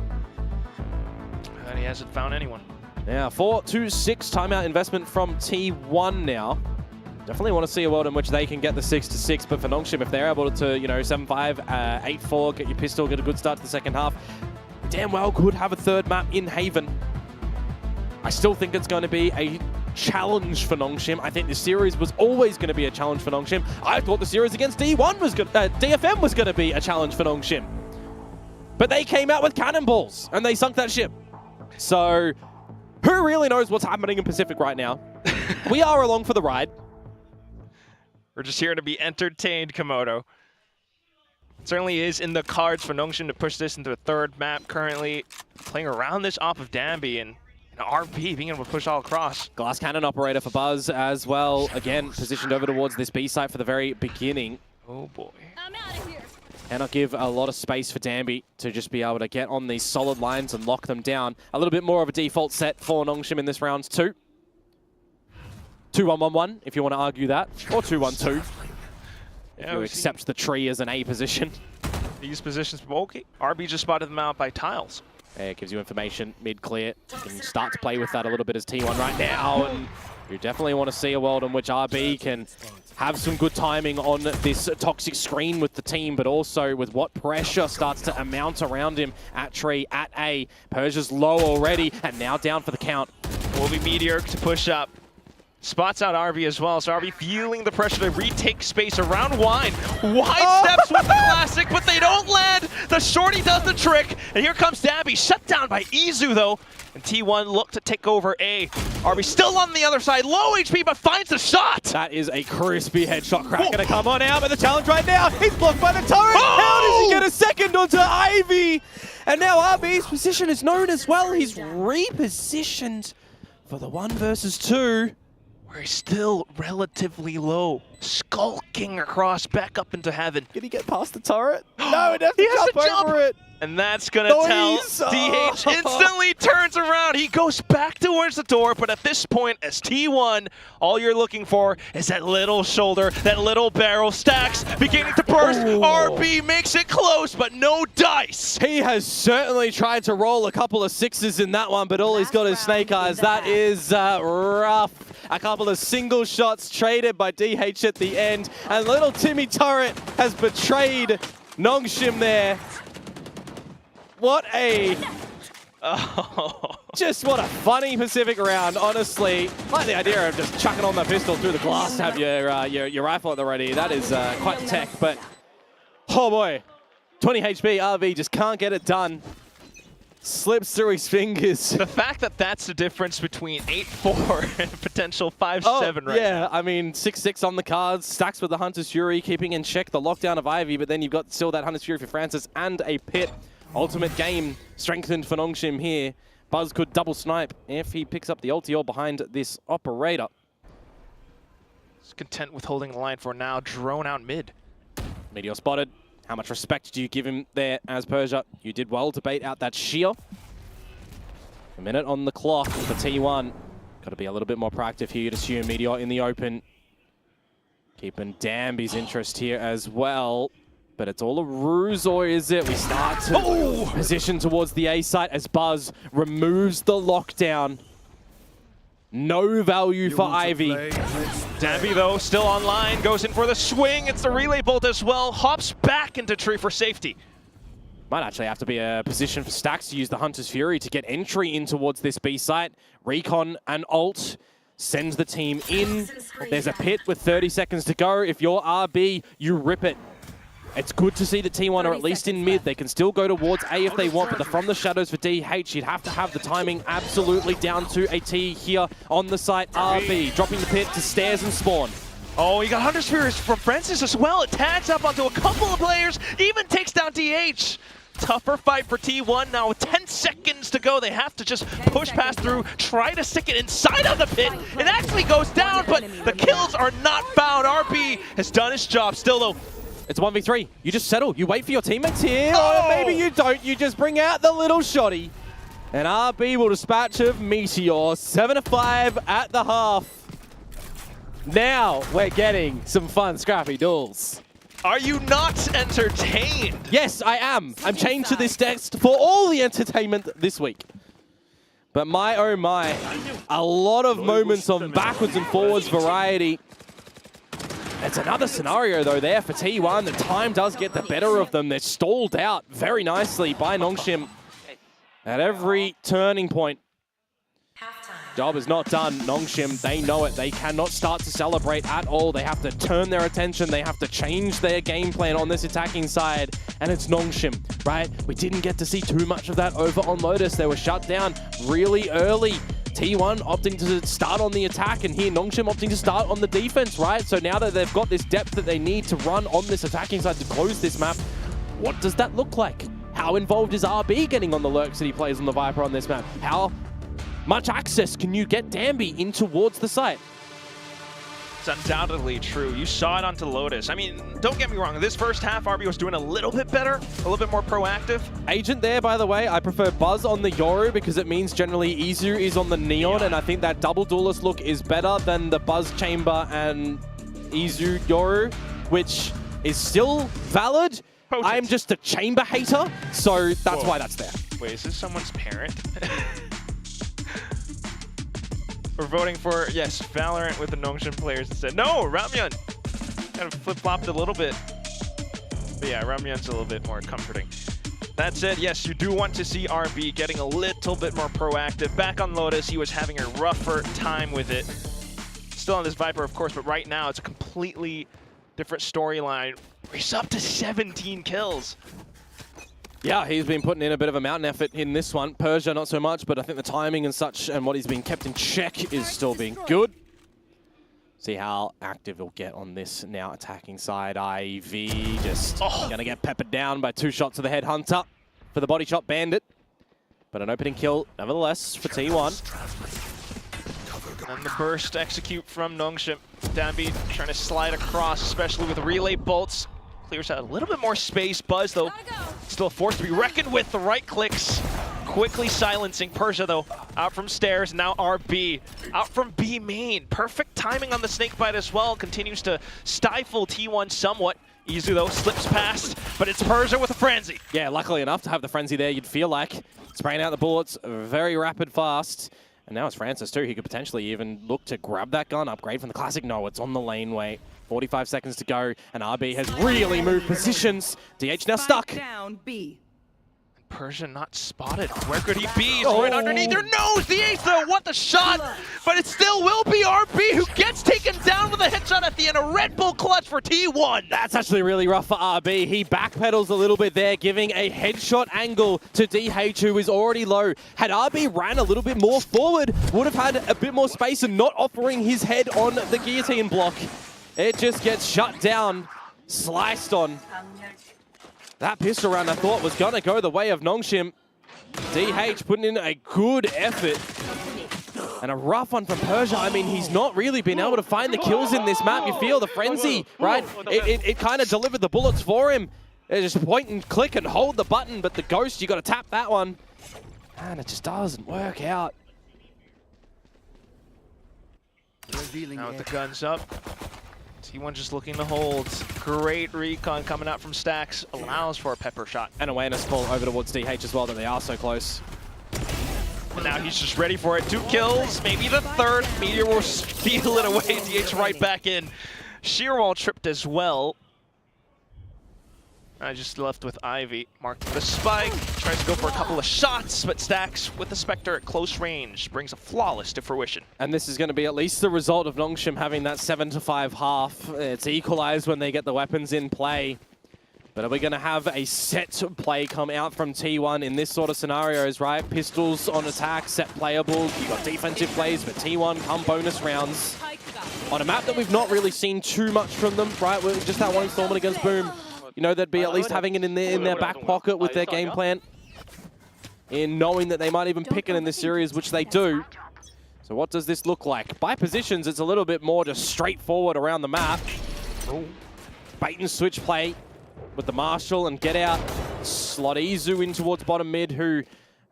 And he hasn't found anyone. Yeah, 4-2-6 timeout investment from T1 now. Definitely want to see a world in which they can get the 6-6, but for Nongshim, if they're able to, 7-5, 8-4, get your pistol, get a good start to the second half, damn well could have a third map in Haven. I still think it's going to be a challenge for Nongshim. I think this series was always going to be a challenge for Nongshim. I thought the series against DFM was going to be a challenge for Nongshim. But they came out with cannonballs and they sunk that ship. So who really knows what's happening in Pacific right now? We are along for the ride. We're just here to be entertained, Komodo. It certainly is in the cards for Nongshim to push this into a third map. Currently playing around this off of Danby and RB being able to push all across. Glass cannon operator for Buzz as well. Again, positioned over towards this B site for the very beginning. Oh boy. I'm out of here. Cannot give a lot of space for Danby to just be able to get on these solid lines and lock them down. A little bit more of a default set for Nongshim in this round too. 2-1-1-1, if you want to argue that. Or 2-1-2. If you accept the tree as an A position. These positions, okay. RB just spotted them out by tiles. Yeah, it gives you information mid-clear. You can start to play with that a little bit as T1 right now. And you definitely want to see a world in which RB can have some good timing on this toxic screen with the team, but also with what pressure starts to amount around him at tree, at A. Persia's low already, and now down for the count. Will be Meteor to push up. Spots out RB as well, so RB feeling the pressure to retake space around Wine. Wine steps with the classic, but they don't land. The shorty does the trick, and here comes Dabby, shut down by Izu though. And T1 look to take over A. RB still on the other side, low HP, but finds the shot. That is a crispy headshot crack gonna come on out, but the challenge right now, he's blocked by the turret. How does he get a second onto Ivy? And now RB's position is known as well. He's repositioned for the 1 versus 2. Where he's still relatively low, skulking across back up into heaven. Did he get past the turret? No, it has to jump over it. And that's gonna tell DH instantly turns around. He goes back towards the door, but at this point, as T1, all you're looking for is that little shoulder, that little barrel. Stacks beginning to burst. RB makes it close, but no dice. He has certainly tried to roll a couple of 6s in that one, but all he's got is snake eyes. That is rough. A couple of single shots traded by DH at the end, and little Timmy Turret has betrayed Nongshim there. What a... Just what a funny Pacific round, honestly. I like the idea of just chucking on the pistol through the glass to have your rifle at the ready. That is quite tech, but... Oh boy. 20 HP, RV just can't get it done. Slips through his fingers. The fact that that's the difference between 8-4 and a potential 5-7 right yeah, now. I mean, 6-6 on the cards, stacks with the Hunter's Fury, keeping in check the lockdown of Ivy, but then you've got still that Hunter's Fury for Francis and a pit. Ultimate game strengthened for Nongshim here. Buzz could double snipe if he picks up the ulti or behind this operator. He's content with holding the line for now. Drone out mid. Meteor spotted. How much respect do you give him there as Persia? You did well to bait out that shear. A minute on the clock for T1. Got to be a little bit more proactive here. You'd assume Meteor in the open. Keeping Damby's interest here as well. But it's all a ruse, or is it? We start to position towards the A site as Buzz removes the lockdown. No value for Ivy. Damby, though, still online, goes in for the swing. It's the relay bolt as well. Hops back into tree for safety. Might actually have to be a position for Stacks to use the Hunter's Fury to get entry in towards this B site. Recon and ult sends the team in. There's a pit with 30 seconds to go. If you're RB, you rip it. It's good to see the T1 are at least in mid. They can still go towards A if they want, but from the shadows for DH, you'd have to have the timing absolutely down to a T here on the site. RB dropping the pit to stairs and spawn. Oh, you got Hunter's Fury from Francis as well. It tags up onto a couple of players, even takes down DH. Tougher fight for T1 now with 10 seconds to go. They have to just push past through, try to stick it inside of the pit. It actually goes down, but the kills are not found. RB has done his job. Still though, it's 1v3. You just settle. You wait for your teammates here. Or maybe you don't. You just bring out the little shotty. And RB will dispatch of Meteor. 7-5 at the half. Now we're getting some fun, scrappy duels. Are you not entertained? Yes, I am. I'm chained to this desk for all the entertainment this week. But my oh my, a lot of moments of backwards and forwards variety. It's another scenario, though, there for T1. The time does get the better of them. They're stalled out very nicely by Nongshim at every turning point. Job is not done. Nongshim, they know it. They cannot start to celebrate at all. They have to turn their attention. They have to change their game plan on this attacking side. And it's Nongshim, right? We didn't get to see too much of that over on Lotus. They were shut down really early. T1 opting to start on the attack, and here Nongshim opting to start on the defense, right? So now that they've got this depth that they need to run on this attacking side to close this map, what does that look like? How involved is RB getting on the lurks that he plays on the Viper on this map? How much access can you get Damby in towards the site? It's undoubtedly true. You saw it onto Lotus. I mean, don't get me wrong. This first half, RB was doing a little bit better, a little bit more proactive. Agent there, by the way. I prefer Buzz on the Yoru because it means generally Izu is on the Neon, and I think that double duelist look is better than the Buzz Chamber and Izu Yoru, which is still valid. Potent. I'm just a Chamber hater, so that's why that's there. Wait, is this someone's parent? We're voting for, yes, Valorant with the Nongshim players instead. No, Ramyun! Kind of flip-flopped a little bit. But yeah, Ramyun's a little bit more comforting. That said, yes, you do want to see RB getting a little bit more proactive. Back on Lotus, he was having a rougher time with it. still on this Viper, of course, but right now it's a completely different storyline. He's up to 17 kills. Yeah, he's been putting in a bit of a mountain effort in this one. Persia, not so much, but I think the timing and such and what he's been kept in check is still being good. See how active he'll get on this now attacking side. IV just going to get peppered down by 2 shots to the head. Hunter for the body shot bandit. But an opening kill, nevertheless, for T1. And the burst execute from Nongshim. Danby trying to slide across, especially with relay bolts. Clears out a little bit more space. Buzz, though, still a force to be reckoned with. The right clicks quickly silencing Persia, though. Out from stairs, now RB. Out from B main. Perfect timing on the snake bite as well. Continues to stifle T1 somewhat. Izu, though, slips past, but it's Persia with a frenzy. Yeah, luckily enough to have the frenzy there, you'd feel like. Spraying out the bullets very rapid fast. And now it's Francis, too. He could potentially even look to grab that gun, upgrade from the classic. No, it's on the laneway. 45 seconds to go, and RB has really moved positions. DH now stuck. Down B. Persia not spotted. Where could he be? He's right underneath their nose. The ace, though, what the shot! But it still will be RB who gets taken down with a headshot at the end. A Red Bull clutch for T1. That's actually really rough for RB. He backpedals a little bit there, giving a headshot angle to DH, who is already low. Had RB ran a little bit more forward, would have had a bit more space and not offering his head on the guillotine block. It just gets shut down, sliced on. That pistol round I thought was going to go the way of Nongshim. DH putting in a good effort. And a rough one from Persia. I mean, he's not really been able to find the kills in this map. You feel the frenzy, right? It kind of delivered the bullets for him. They just point and click and hold the button, but the ghost, you got to tap that one. And it just doesn't work out. Now with the guns up. T1 just looking to hold. Great recon coming out from Stacks. Allows for a pepper shot. And awareness pull over towards DH as well, that they are so close. And now he's just ready for it. 2 kills, maybe the 3rd. Meteor will steal it away. DH right back in. Shearwall tripped as well. I just left with Ivy. Mark the spike. Tries to go for a couple of shots, but Stacks with the Spectre at close range brings a flawless to fruition. And this is going to be at least the result of Nongshim having that 7-5 half. It's equalized when they get the weapons in play. But are we going to have a set play come out from T1 in this sort of scenarios, right? Pistols on attack, set playable. You've got defensive plays for T1 come bonus rounds. On a map that we've not really seen too much from them, right? Just that one installment against Boom. You know, they'd be at least having it in their back pocket with their game plan. In knowing that they might even pick it in this series, which they do. So what does this look like? By positions, it's a little bit more just straightforward around the map. Ooh. Bait and switch play with the Marshall and get out. Slot Izu in towards bottom mid, who,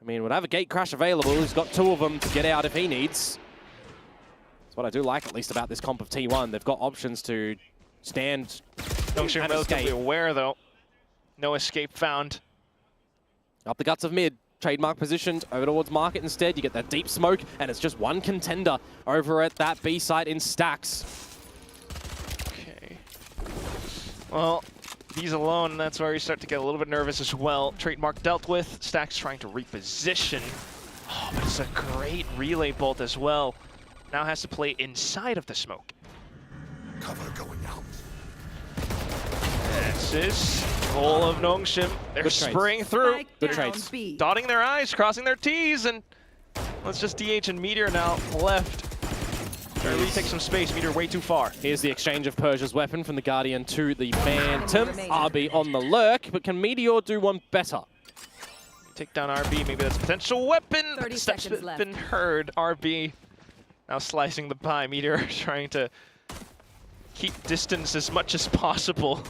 I mean, would have a gate crash available. He's got 2 of them to get out if he needs. That's what I do like, at least, about this comp of T1. They've got options to stand. Nongshim relatively aware, though. No escape found. Up the guts of mid. Trademark positioned over towards market instead. You get that deep smoke, and it's just one contender over at that B site in Stacks. Okay. Well, he's alone, and that's where you start to get a little bit nervous as well. Trademark dealt with. Stacks trying to reposition. Oh, but it's a great relay bolt as well. Now has to play inside of the smoke. Cover going out. This is full of Nongshim. They're spraying through. Good trades. Dotting their I's, crossing their T's, and let's just DH and Meteor now left. Trying to retake some space. Meteor way too far. Here's the exchange of Persia's weapon from the Guardian to the Phantom. RB on the lurk, but can Meteor do one better? Take down RB, maybe that's a potential weapon. 30 Steps seconds left. been heard. RB now slicing the pie. Meteor trying to keep distance as much as possible.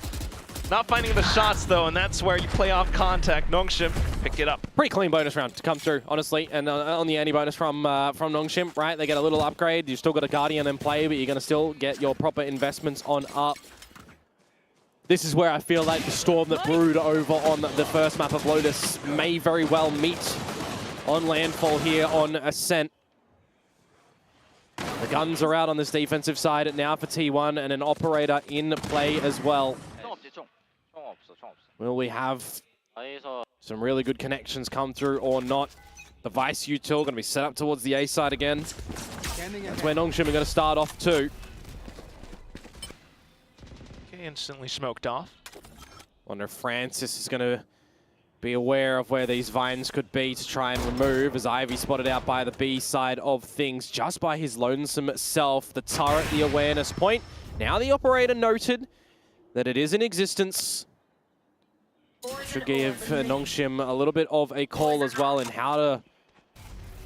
Not finding the shots, though, and that's where you play off contact. Nongshim, pick it up. Pretty clean bonus round to come through, honestly. And on the anti-bonus from Nongshim, right? They get a little upgrade. You've still got a Guardian in play, but you're going to still get your proper investments on up. This is where I feel like the storm that brewed over on the first map of Lotus may very well meet on landfall here on Ascent. The guns are out on this defensive side now for T1, and an operator in play as well. Will we have some really good connections come through or not? The Vice util going to be set up towards the A side again. That's where Nongshim are going to start off too. Okay, instantly smoked off. Wonder if Francis is going to be aware of where these vines could be to try and remove, as Ivy spotted out by the B side of things, just by his lonesome self. The turret, the awareness point. Now the operator noted that it is in existence. Should give Nongshim a little bit of a call as well in how to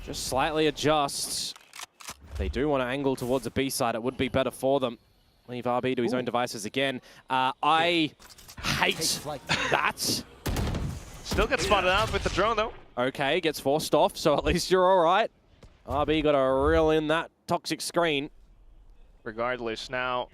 just slightly adjust. They do want to angle towards the B side. It would be better for them. Leave RB to his own devices again. I hate that. Still gets spotted out with the drone, though. Okay, gets forced off, so at least you're all right. RB got to reel in that toxic screen. Regardless, now,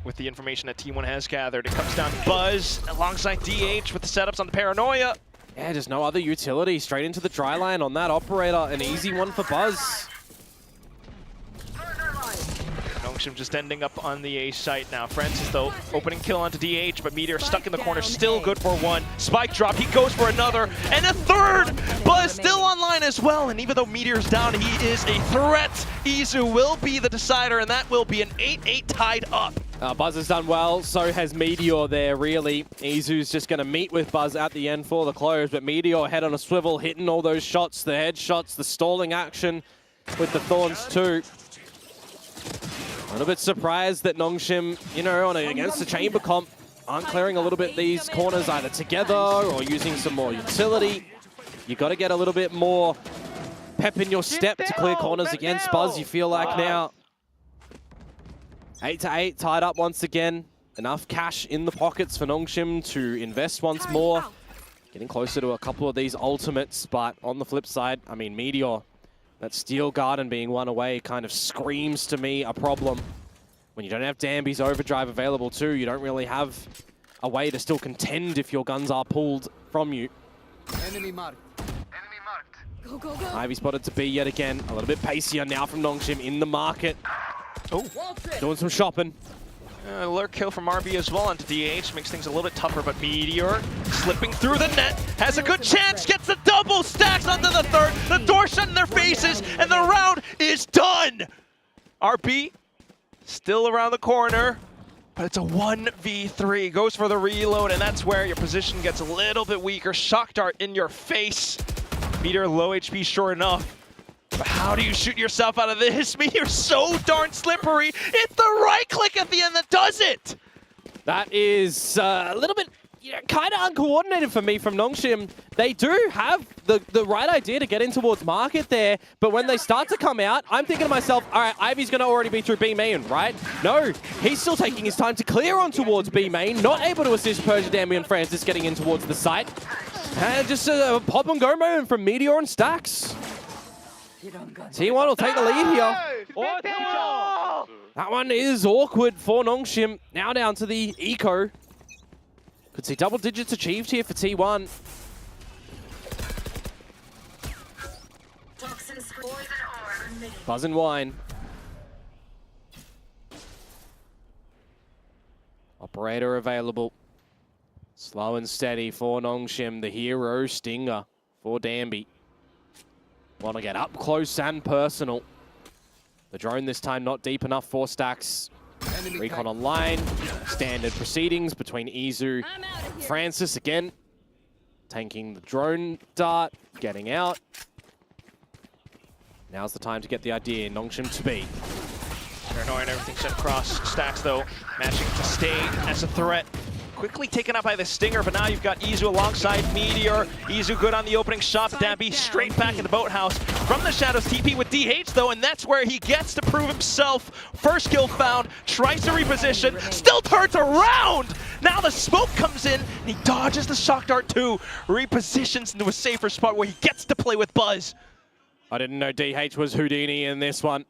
with the information that T1 has gathered, it comes down to Buzz alongside DH with the setups on the Paranoia. Yeah, just no other utility. Straight into the dry line on that operator. An easy one for Buzz. Nongshim just ending up on the A site now. Francis, though, opening kill onto DH, but Meteor stuck in the corner, still good for one. Spike drop, he goes for another, and a third! Buzz still online as well, and even though Meteor's down, he is a threat. Izu will be the decider, and that will be an 8-8 tied up. Buzz has done well, so has Meteor there, really. Izu's just going to meet with Buzz at the end for the close, but Meteor head on a swivel, hitting all those shots, the headshots, the stalling action with the Thorns too. A little bit surprised that Nongshim, you know, against the chamber comp, aren't clearing a little bit these corners either together or using some more utility. You got to get a little bit more pep in your step to clear corners against Buzz, you feel like now. 8-8, tied up once again. Enough cash in the pockets for Nongshim to invest once more. Getting closer to a couple of these ultimates, but on the flip side, I mean, Meteor, that Steel Garden being one away kind of screams to me a problem. When you don't have Danby's overdrive available too, you don't really have a way to still contend if your guns are pulled from you. Enemy marked. Enemy marked. Go, go, go. Ivy spotted to B yet again. A little bit pacier now from Nongshim in the market. Oh, doing some shopping. Lurk kill from RB as well onto DH, makes things a little bit tougher, but Meteor slipping through the net, has a good chance, gets the double, stacks onto the third, the door shut in their faces, and the round is done! RB still around the corner, but it's a 1v3, goes for the reload, and that's where your position gets a little bit weaker. Shock dart in your face. Meteor low HP, sure enough. But how do you shoot yourself out of this? Meteor's so darn slippery. It's the right click at the end that does it. That is a little bit kind of uncoordinated for me from Nongshim. They do have the right idea to get in towards market there, but when they start to come out, I'm thinking to myself, all right, Ivy's going to already be through B main, right? No, he's still taking his time to clear on towards B main, not able to assist Persia, Danby, and Francis getting in towards the site. And just a pop and go moment from Meteor and Stacks. T1 will take the lead here. That one is awkward for Nongshim. Now down to the eco. Could see double digits achieved here for T1. Buzz and Wine. Operator available. Slow and steady for Nongshim. The hero stinger for Danby. Want to get up close and personal. The drone this time not deep enough for Stacks. Recon online. Standard proceedings between Izu and Francis again. Tanking the drone dart. Getting out. Now's the time to get the idea. Nongshim to B. Paranoia and everything set across. Stacks, though, managing to stay as a threat. Quickly taken out by the Stinger, but now you've got Izu alongside Meteor. Izu good on the opening shot, but Danby straight back in the boathouse. From the shadows, TP with DH though, and that's where he gets to prove himself. First kill found, tries to reposition, still turns around! Now the smoke comes in, and he dodges the shock dart too. Repositions into a safer spot where he gets to play with Buzz. I didn't know DH was Houdini in this one.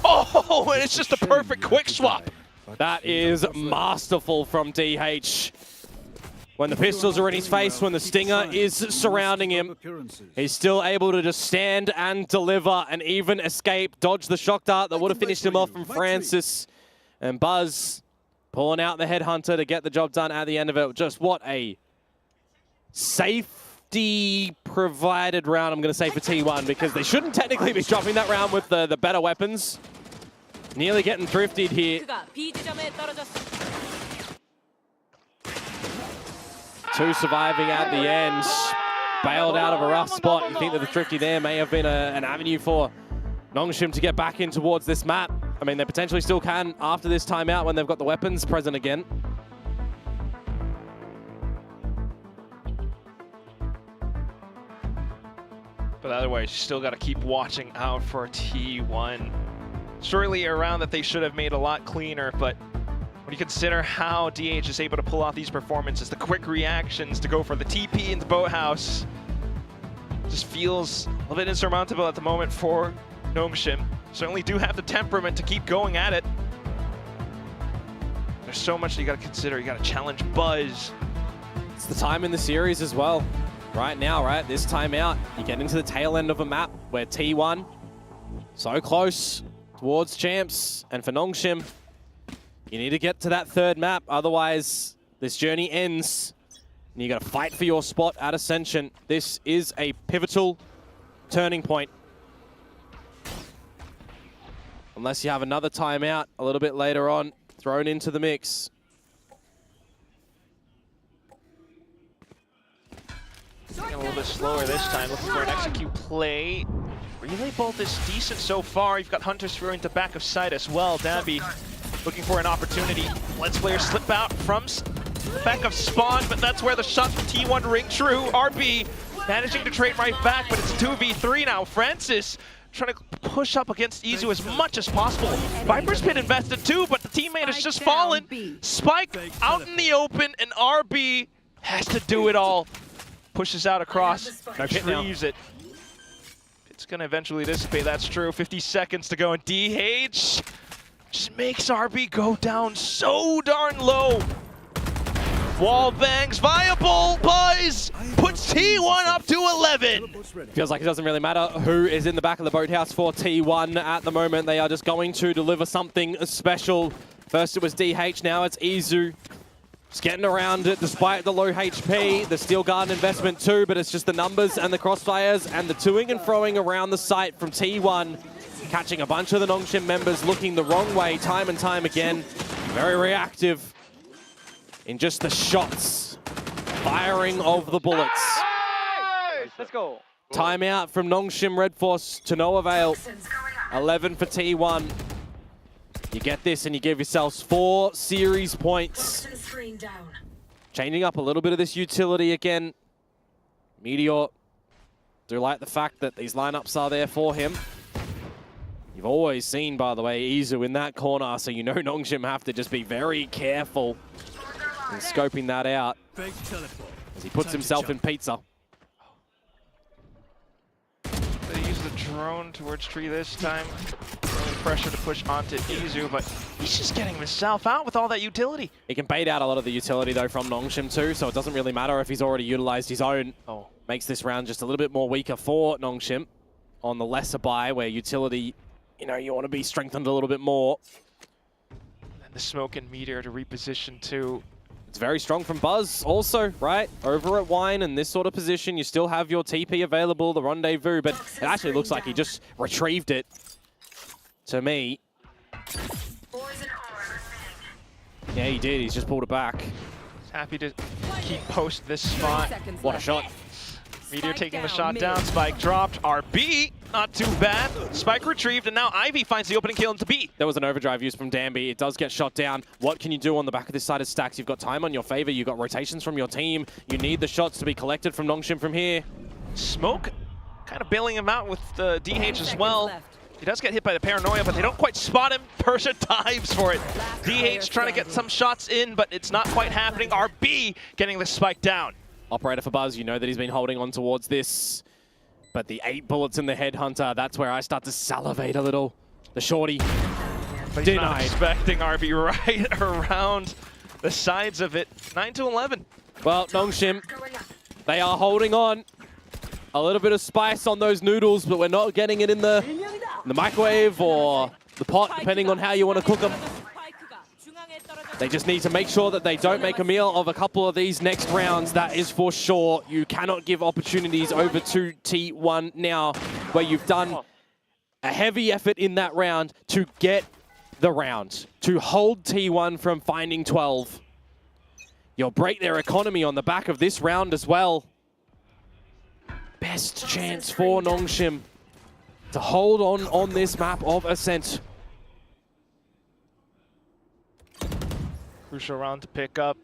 Oh, and it's just a perfect quick swap. That is masterful from DH. When the pistols are in his face, when the Stinger is surrounding him, he's still able to just stand and deliver and even escape, dodge the shock dart that would have finished him off from Francis. And Buzz pulling out the headhunter to get the job done at the end of it. Just what a safe 50 provided round, I'm going to say, for T1, because they shouldn't technically be dropping that round with the better weapons. Nearly getting thrifted here. 2 surviving at the end. Bailed out of a rough spot. You think that the thrifty there may have been an avenue for Nongshim to get back in towards this map. I mean, they potentially still can after this timeout when they've got the weapons present again. But otherwise, you still got to keep watching out for T1. Surely a round that they should have made a lot cleaner, but when you consider how DH is able to pull off these performances, the quick reactions to go for the TP in the boathouse, just feels a little bit insurmountable at the moment for Nongshim. Certainly do have the temperament to keep going at it. There's so much that you got to consider. You got to challenge Buzz. It's the time in the series as well. Right now, right? This timeout, you get into the tail end of a map where T1 so close towards champs, and for Nongshim, you need to get to that third map, otherwise this journey ends and you got to fight for your spot at Ascension. This is a pivotal turning point. Unless you have another timeout a little bit later on thrown into the mix. A little bit slower this time, looking for an execute play. Relay bolt is decent so far. You've got Hunters throwing to back of sight as well. Danby looking for an opportunity. Let's players slip out from back of spawn, but that's where the shot from T1 ring true. RB managing to trade right back, but it's 2v3 now. Francis trying to push up against Izu as much as possible. Viper's been invested too, but the teammate has just fallen. Spike out in the open, and RB has to do it all. Pushes out across, retrieves it. It's gonna eventually dissipate, that's true. 50 seconds to go, and DH just makes RB go down so darn low. Wall bangs viable, boys! Puts T1 up to 11. Feels like it doesn't really matter who is in the back of the boathouse for T1 at the moment. They are just going to deliver something special. First it was DH, now it's Izu. Just getting around it despite the low HP, the Steel Garden investment too, but it's just the numbers and the crossfires and the toing and froing around the site from T1. Catching a bunch of the Nongshim members looking the wrong way time and time again. Very reactive in just the shots. Firing of the bullets. Let's go. Timeout from Nongshim Red Force to no avail. 11 for T1. You get this and you give yourselves 4 series points. Changing up a little bit of this utility again. Meteor, do like the fact that these lineups are there for him. You've always seen, by the way, Izu in that corner, so you know Nongshim have to just be very careful in scoping that out as he puts himself in pizza. They use the drone towards tree this time. Pressure to push onto Izu, but he's just getting himself out with all that utility. He can bait out a lot of the utility though from Nongshim too, so it doesn't really matter if he's already utilized his own. Oh, makes this round just a little bit more weaker for Nongshim on the lesser buy where utility, you know, you want to be strengthened a little bit more. And the smoke and meteor to reposition too. It's very strong from Buzz also, right? Over at Wine in this sort of position, you still have your TP available, the rendezvous, but it actually looks like he just retrieved it. To me. Yeah, he did. He's just pulled it back. He's happy to keep post this spot. What a shot. Meteor taking the shot down. Spike dropped. RB, not too bad. Spike retrieved, and now Ivy finds the opening kill into B. There was an overdrive used from Danby. It does get shot down. What can you do on the back of this side of stacks? You've got time on your favor. You've got rotations from your team. You need the shots to be collected from Nongshim from here. Smoke kind of bailing him out with the DH as well. He does get hit by the paranoia, but they don't quite spot him. Persia dives for it. DH trying to get some shots in, but it's not quite happening. RB getting the spike down. Operator for Buzz, you know that he's been holding on towards this. But the 8 bullets in the Headhunter, that's where I start to salivate a little. The shorty But he's not expecting RB right around the sides of it. 9 to 11. Well, Nongshim, they are holding on. A little bit of spice on those noodles, but we're not getting it in the microwave or the pot, depending on how you want to cook them. They just need to make sure that they don't make a meal of a couple of these next rounds. That is for sure. You cannot give opportunities over to T1 now, where you've done a heavy effort in that round to get the round, to hold T1 from finding 12. You'll break their economy on the back of this round as well. Best chance for Nongshim to hold on this map of Ascent. Crucial round to pick up.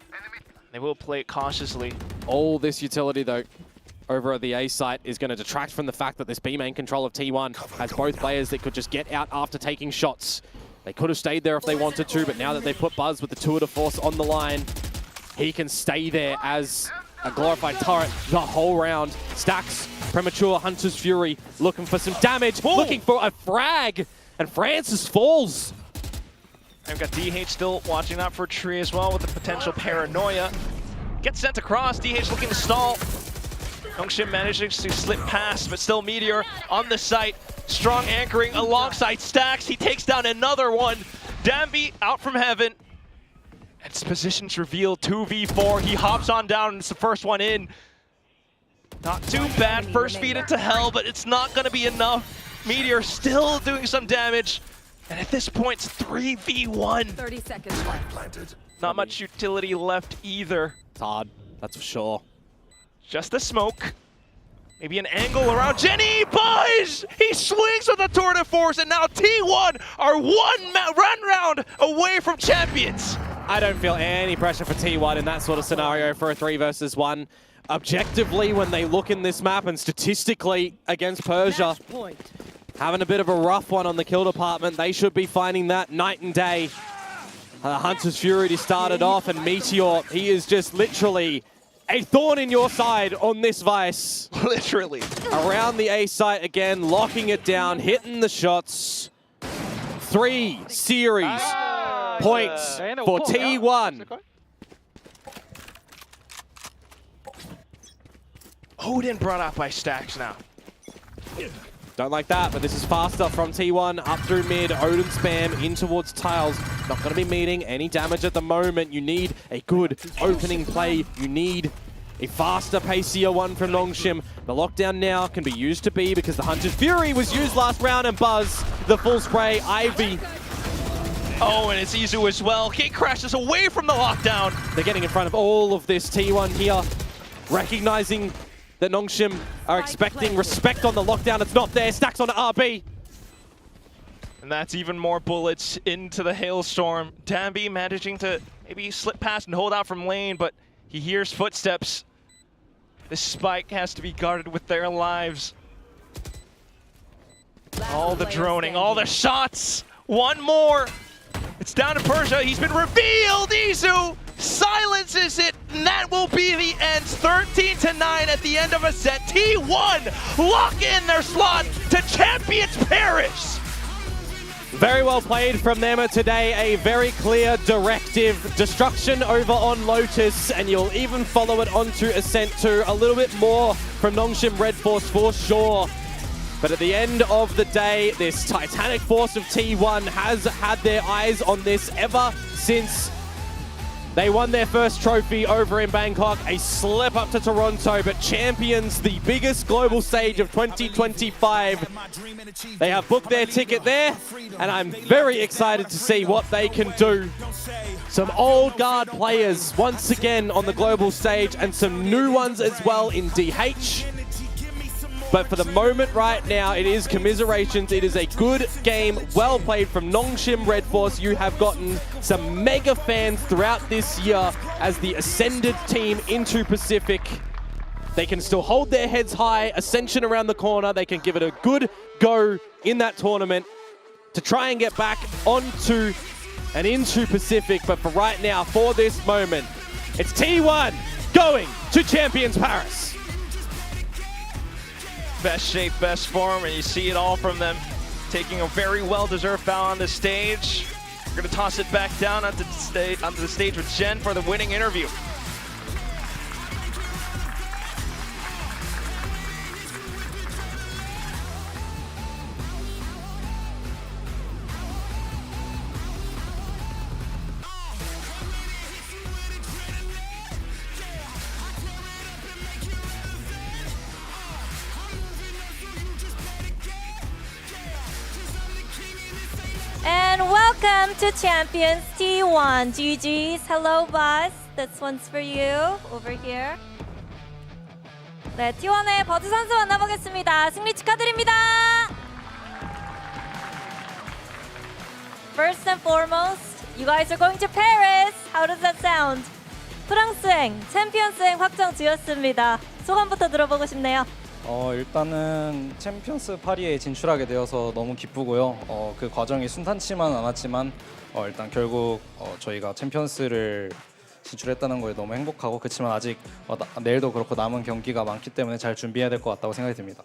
They will play it cautiously. All this utility, though, over at the A site is going to detract from the fact that this B main control of T1 has both players that could just get out after taking shots. They could have stayed there if they wanted to, but now that they've put Buzz with the tour de force on the line, he can stay there as a glorified turret the whole round. Stacks, Premature, Hunter's Fury, looking for some damage, looking for a frag, and Francis falls. I've got DH still watching out for Tree as well with the potential paranoia. Gets sent across, DH looking to stall. Nongshim manages to slip past, but still Meteor on the site. Strong anchoring alongside Stacks. He takes down another one. Danby out from heaven. Its position's revealed, 2v4. He hops on down, and it's the first one in. Not too bad, first feed into hell, but it's not gonna be enough. Meteor still doing some damage. And at this point, it's 3v1. 30 seconds left. Not much utility left either. It's hard, that's for sure. Just the smoke. Maybe an angle around Jenny. Buzz! He swings with the tour de force, and now T1 are one round away from champions. I don't feel any pressure for T1 in that sort of scenario for a 3 versus 1. Objectively, when they look in this map and statistically against Persia, having a bit of a rough one on the kill department, they should be finding that night and day. Hunter's Fury to start it off, and Meteor, he is just literally a thorn in your side on this Vice. Literally. Around the A site again, locking it down, hitting the shots. 3 series points for T1. Odin brought out by Stacks now. Don't like that, but this is faster from T1 up through mid. Odin spam in towards tiles. Not going to be meeting any damage at the moment. You need a good opening play. You need a faster, pacier one from Nongshim. The lockdown now can be used to B because the Hunter's Fury was used last round, and Buzz, the full spray, Ivy. Oh, and it's Izu as well. He crashes away from the lockdown. They're getting in front of all of this T1 here, recognizing that Nongshim are expecting respect on the lockdown. It's not there. Stacks on the RB. And that's even more bullets into the hailstorm. Danby managing to maybe slip past and hold out from lane, but he hears footsteps. This spike has to be guarded with their lives. All the droning, all the shots. One more. It's down to Persia. He's been revealed. Izu silences it, and that will be the end. 13-9 at the end of a set. T1 lock in their slot to Champions Paris. Very well played from them today. A very clear directive. Destruction over on Lotus, and you'll even follow it onto Ascent 2. A little bit more from Nongshim Red Force for sure. But at the end of the day, this titanic force of T1 has had their eyes on this ever since they won their first trophy over in Bangkok. A slip up to Toronto, but champions, the biggest global stage of 2025. They have booked their ticket there, and I'm very excited to see what they can do. Some old guard players once again on the global stage, and some new ones as well in DH. But for the moment right now, it is commiserations. It is a good game, well played from Nongshim Red Force. You have gotten some mega fans throughout this year as the ascended team into Pacific. They can still hold their heads high, Ascension around the corner. They can give it a good go in that tournament to try and get back onto and into Pacific. But for right now, for this moment, it's T1 going to Champions Paris. Best shape, best form, and you see it all from them. Taking a very well-deserved bow on the stage. We're going to toss it back down onto the stage with Jen for the winning interview. And welcome to Champions T1. GG's. Hello, boss. This one's for you over here. 네, T1의 버즈 선수 만나보겠습니다. 승리 축하드립니다. First and foremost, you guys are going to Paris. How does that sound? 프랑스행, 챔피언스행 확정 지었습니다. 소감부터 들어보고 싶네요. 일단은 챔피언스 파리에 진출하게 되어서 너무 기쁘고요. 그 과정이 순탄치만 않았지만 일단 결국 저희가 챔피언스를 진출했다는 거에 너무 행복하고 그렇지만 아직 내일도 그렇고 남은 경기가 많기 때문에 잘 준비해야 될 것 같다고 생각이 듭니다.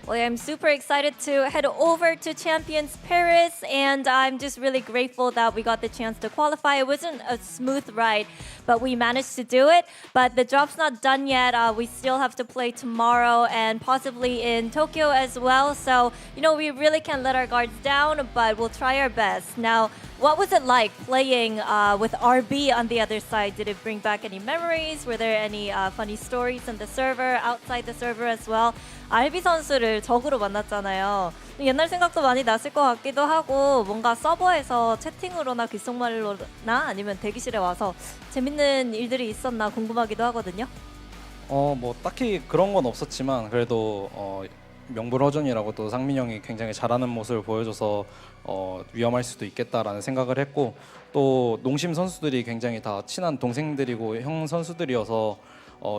Well, I'm super excited to head over to Champions Paris, and I'm just really grateful that we got the chance to qualify. It wasn't a smooth ride, but we managed to do it. But the drop's not done yet. We still have to play tomorrow and possibly in Tokyo as well. So, we really can't let our guards down, but we'll try our best. Now, what was it like playing with RB on the other side? Did it bring back any memories? Were there any funny stories in the server, outside the server as well? RB 선수를 적으로 만났잖아요. 옛날 생각도 많이 났을 것 같기도 하고 뭔가 서버에서 채팅으로나 귓속말로나 아니면 대기실에 와서 재밌는 일들이 있었나 궁금하기도 하거든요. 뭐 딱히 그런 건 없었지만 그래도 명불허전이라고 또 상민 형이 굉장히 잘하는 모습을 보여줘서 위험할 수도 있겠다라는 생각을 했고 또 농심 선수들이 굉장히 다 친한 동생들이고 형 선수들이어서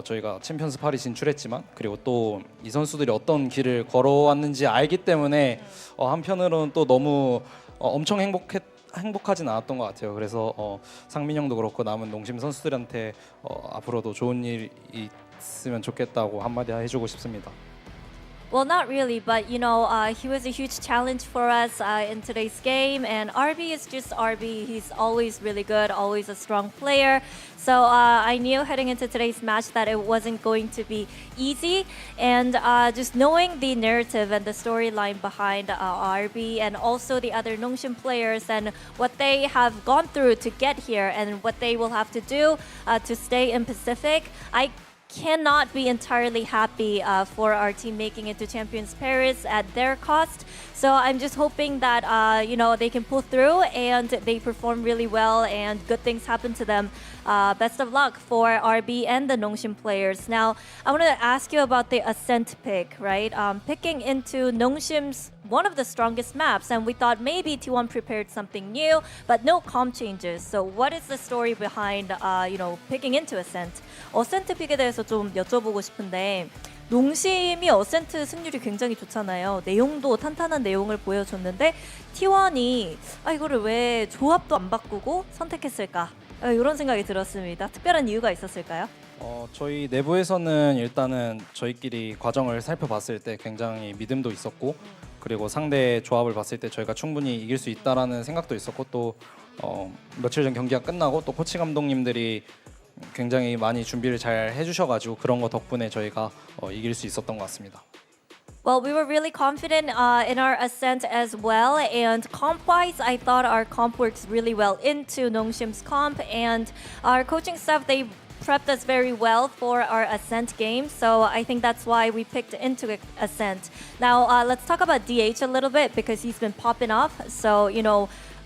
저희가 챔피언스 파리 진출했지만 그리고 또 이 선수들이 어떤 길을 걸어왔는지 알기 때문에 한편으로는 또 너무 엄청 행복하진 않았던 것 같아요. 그래서 상민 형도 그렇고 남은 농심 선수들한테 앞으로도 좋은 일이 있으면 좋겠다고 한마디 해주고 싶습니다. Well, not really, but he was a huge challenge for us in today's game, and RB is just RB. He's always really good, always a strong player. So I knew heading into today's match that it wasn't going to be easy, and just knowing the narrative and the storyline behind RB and also the other Nongshim players and what they have gone through to get here and what they will have to do to stay in Pacific, I cannot be entirely happy for our team making it to Champions Paris at their cost. So I'm just hoping that they can pull through and they perform really well and good things happen to them. Best of luck for RB and the Nongshim players. Now, I want to ask you about the Ascent pick, right? Picking into Nongshim's one of the strongest maps, and we thought maybe T1 prepared something new, but no comp changes. So what is the story behind, picking into Ascent? 어센트 픽에 대해서 좀 여쭤보고 싶은데 농심이 어센트 승률이 굉장히 좋잖아요. 내용도 탄탄한 내용을 보여줬는데 T1이 이거를 왜 조합도 안 바꾸고 선택했을까? 이런 생각이 들었습니다. 특별한 이유가 있었을까요? 저희 내부에서는 일단은 저희끼리 과정을 살펴봤을 때 굉장히 믿음도 있었고 그리고 상대 조합을 봤을 때 저희가 충분히 이길 수 있다라는 생각도 있었고 또 며칠 전 경기가 끝나고 또 코치 감독님들이 굉장히 많이 준비를 잘 해주셔가지고 그런 거 덕분에 저희가 이길 수 있었던 것 같습니다. Well, we were really confident in our Ascent as well, and comp-wise, I thought our comp works really well into Nongshim's comp, and our coaching staff, they prepped us very well for our Ascent game, so I think that's why we picked into Ascent. Now, let's talk about DH a little bit because he's been popping off, so,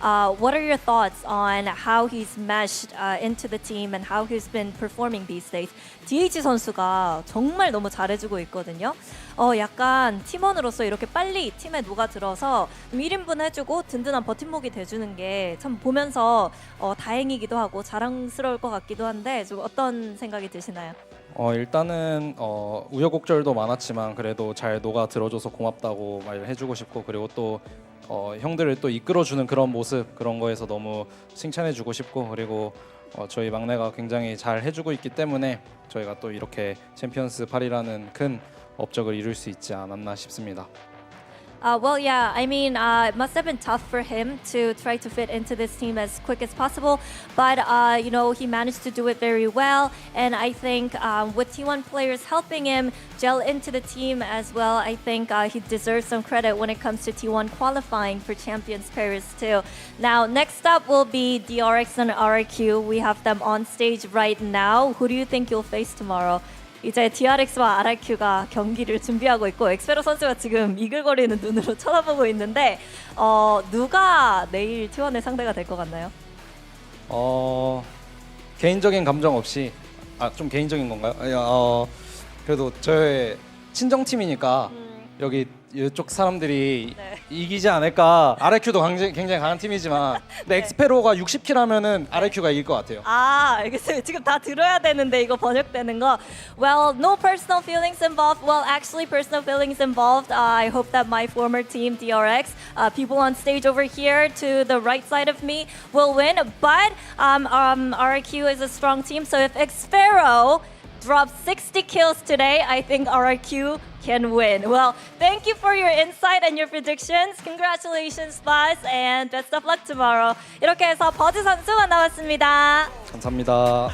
what are your thoughts on how he's meshed into the team and how he's been performing these days? DH 선수가 정말 너무 잘해주고 있거든요. 약간 팀원으로서 이렇게 빨리 팀에 녹아들어서 1인분 해주고 든든한 버팀목이 돼주는 게 참 보면서 다행이기도 하고 자랑스러울 것 같기도 한데 좀 어떤 생각이 드시나요? 일단은 우여곡절도 많았지만 그래도 잘 녹아들어줘서 고맙다고 말해주고 싶고 그리고 또 형들을 또 이끌어주는 그런 모습 그런 거에서 너무 칭찬해주고 싶고 그리고 저희 막내가 굉장히 잘 해주고 있기 때문에 저희가 또 이렇게 챔피언스 파리라는 큰 업적을 이룰 수 있지 않았나 싶습니다. Well, yeah, I mean, it must have been tough for him to try to fit into this team as quick as possible, but, he managed to do it very well, and I think with T1 players helping him gel into the team as well, I think he deserves some credit when it comes to T1 qualifying for Champions Paris too. Now, next up will be DRX and RRQ. We have them on stage right now. Who do you think you'll face tomorrow? 이제 DRX와 RRQ가 경기를 준비하고 있고 엑스페로 선수가 지금 이글거리는 눈으로 쳐다보고 있는데 누가 내일 T1의 상대가 될 것 같나요? 개인적인 감정 없이 좀 개인적인 건가요? 그래도 저의 친정팀이니까 여기 이쪽 사람들이 이기지 않을까. RRQ도 굉장히 강한 팀이지만 근데 엑스페로가 60킬 하면은 RRQ가 이길 것 같아요. 알겠어요. 지금 다 들어야 되는데 이거 번역되는 거. Well, no personal feelings involved. Well, actually personal feelings involved. I hope that my former team, DRX, people on stage over here to the right side of me will win. But RRQ is a strong team, so if Xpharaoh drops 60 kills today, I think RRQ can win. Well, thank you for your insight and your predictions. Congratulations, Buzz, and best of luck tomorrow. 이렇게 해서 버즈 선수 만나봤습니다. 감사합니다.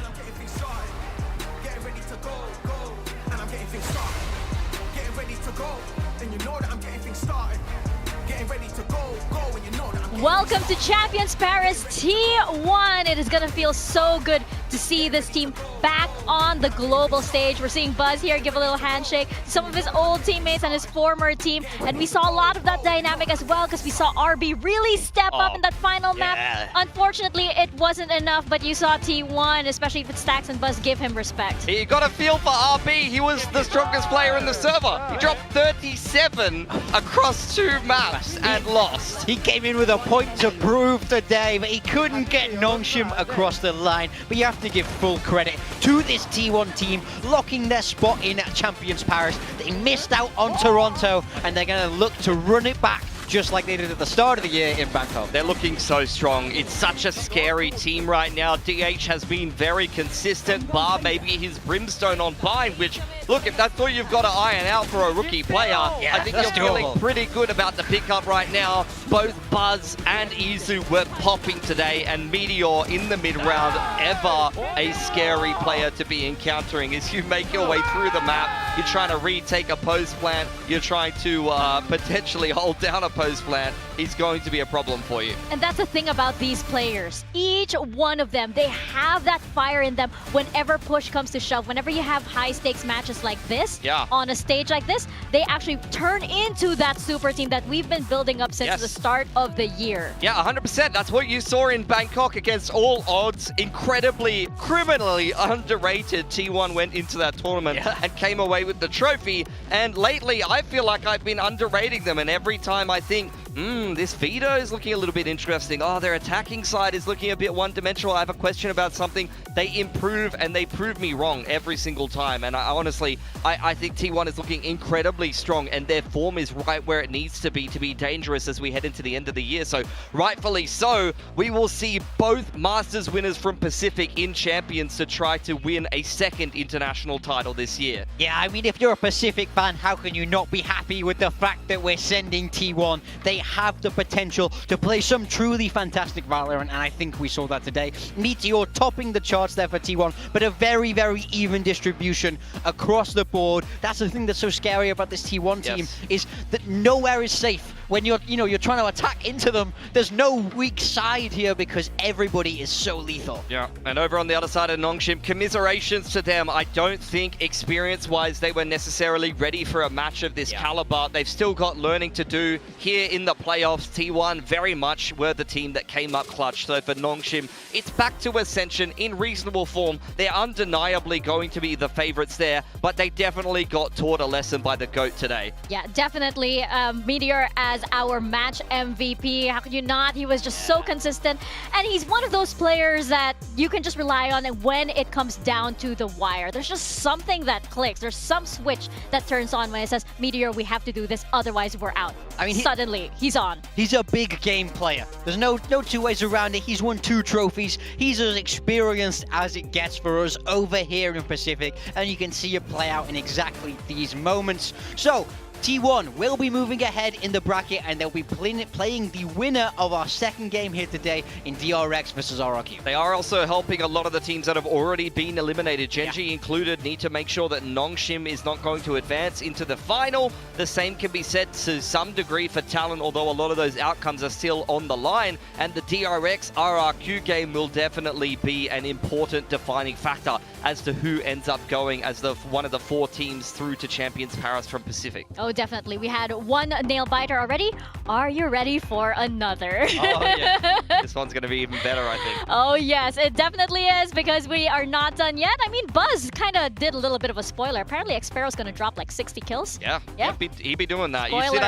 Welcome to Champions Paris T1. It is going to feel so good to see this team back on the global stage. We're seeing Buzz here give a little handshake to some of his old teammates and his former team. And we saw a lot of that dynamic as well because we saw RB really step up in that final map. Unfortunately, it wasn't enough, but you saw T1, especially if it's Stacks and Buzz, give him respect. You got a feel for RB. He was the strongest player in the server. He dropped 37 across 2 maps and lost. He came in with a point to prove today, but he couldn't get Nongshim across the line. But you have to give full credit to this T1 team locking their spot in Champions Paris. They missed out on Toronto, and they're going to look to run it back just like they did at the start of the year in Bangkok. They're looking so strong. It's such a scary team right now. DH has been very consistent, bar maybe his Brimstone on Bind, which, look, if that's all you've got to iron out for a rookie player, I think you're feeling pretty good about the pickup right now. Both Buzz and Izu were popping today, and Meteor in the mid-round, ever a scary player to be encountering. As you make your way through the map, you're trying to retake a post plant, you're trying to potentially hold down a post plant, he's going to be a problem for you. And that's the thing about these players. Each one of them, they have that fire in them whenever push comes to shove. Whenever you have high stakes matches like this, on a stage like this, they actually turn into that super team that we've been building up since the start of the year. Yeah, 100%. That's what you saw in Bangkok against all odds. Incredibly, criminally underrated T1 went into that tournament and came away with the trophy. And lately, I feel like I've been underrating them, and every time I think, this Vito is looking a little bit interesting. Oh, their attacking side is looking a bit one-dimensional. I have a question about something. They improve and they prove me wrong every single time. And honestly, I think T1 is looking incredibly strong, and their form is right where it needs to be dangerous as we head into the end of the year. So rightfully so, we will see both Masters winners from Pacific in Champions to try to win a second international title this year. Yeah, I mean, if you're a Pacific fan, how can you not be happy with the fact that we're sending T1? They have the potential to play some truly fantastic Valorant, and I think we saw that today. Meteor topping the charts there for T1, but a very, very even distribution across the board. That's the thing that's so scary about this T1 team, is that nowhere is safe. When you're trying to attack into them, there's no weak side here because everybody is so lethal. Yeah, and over on the other side of Nongshim, commiserations to them. I don't think experience-wise they were necessarily ready for a match of this caliber. They've still got learning to do here in the playoffs. T1 very much were the team that came up clutch. So for Nongshim, it's back to Ascension in reasonable form. They're undeniably going to be the favorites there, but they definitely got taught a lesson by the GOAT today. Yeah, definitely. Meteor as our match MVP. How could you not? He was just so consistent, and he's one of those players that you can just rely on, and when it comes down to the wire, there's just something that clicks. There's some switch that turns on when it says, Meteor, we have to do this, otherwise we're out. I mean, suddenly, he's on. He's a big game player. There's no two ways around it. He's won 2 trophies. He's as experienced as it gets for us over here in Pacific, and you can see it play out in exactly these moments. So, T1 will be moving ahead in the bracket, and they'll be playing the winner of our second game here today in DRX versus RRQ. They are also helping a lot of the teams that have already been eliminated. Genji included need to make sure that Nongshim is not going to advance into the final. The same can be said to some degree for Talon, although a lot of those outcomes are still on the line. And the DRX RRQ game will definitely be an important defining factor as to who ends up going as one of the 4 teams through to Champions Paris from Pacific. Oh, definitely. We had one nail biter already. Are you ready for another? Oh, yeah. This one's going to be even better, I think. Oh, yes, it definitely is, because we are not done yet. I mean, Buzz kind of did a little bit of a spoiler. Apparently, Xpero's going to drop like 60 kills. Yeah, he'd be doing that. Spoiler. You see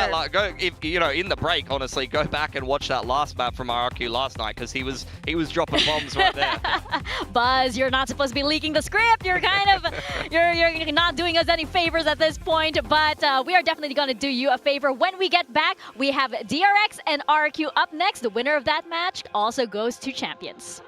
that, in the break, honestly, go back and watch that last map from RRQ last night, because he was dropping bombs right there. Buzz, you're not supposed to be leaking the script. You're kind of, you're not doing us any favors at this point, but we are definitely going to do you a favor. When we get back, we have DRX and RRQ up next. The winner of that match also goes to Champions.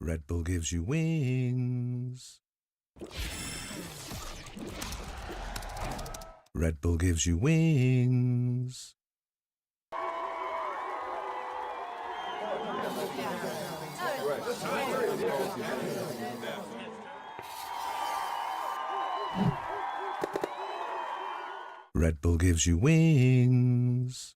Red Bull gives you wings. Red Bull gives you wings. Red Bull gives you wings.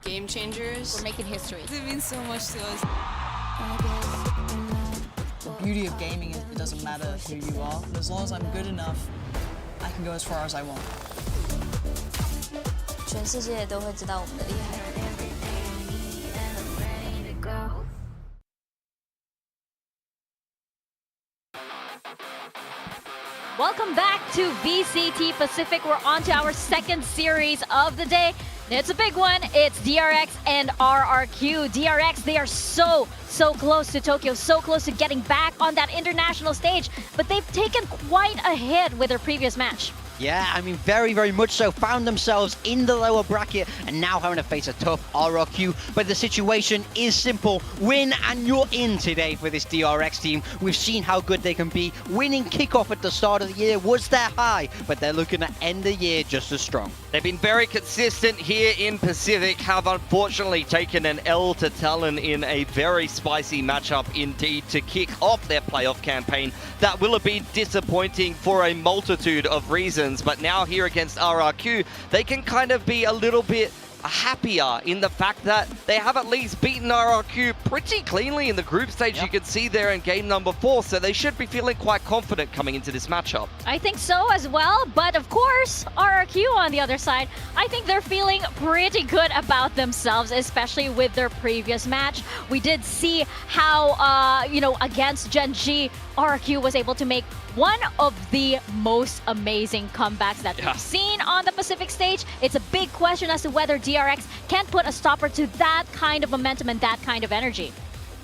Game changers. We're making history. It means so much to us. The beauty of gaming is it doesn't matter who you are. As long as I'm good enough, I can go as far as I want. 全世界都会知道我们的厉害。 Welcome back to VCT Pacific. We're on to our second series of the day. It's a big one. It's DRX and RRQ. DRX, they are so close to Tokyo, so close to getting back on that international stage, but they've taken quite a hit with their previous match. Yeah, I mean, very much so. Found themselves in the lower bracket and now having to face a tough RRQ. But the situation is simple. Win and you're in today for this DRX team. We've seen how good they can be. Winning kickoff at the start of the year was their high, but they're looking to end the year just as strong. They've been very consistent here in Pacific, have unfortunately taken an L to Talon in a very spicy matchup indeed to kick off their playoff campaign. That will have been disappointing for a multitude of reasons. But now here against RRQ, they can kind of be a little bit happier in the fact that they have at least beaten RRQ pretty cleanly in the group stage. You can see there in game number 4, so they should be feeling quite confident coming into this matchup. I think so as well, but of course, RRQ on the other side, I think they're feeling pretty good about themselves, especially with their previous match. We did see how, you know, against Gen G, RRQ was able to make one of the most amazing comebacks that we've seen on the Pacific stage. It's a big question as to whether DRX can put a stopper to that kind of momentum and that kind of energy.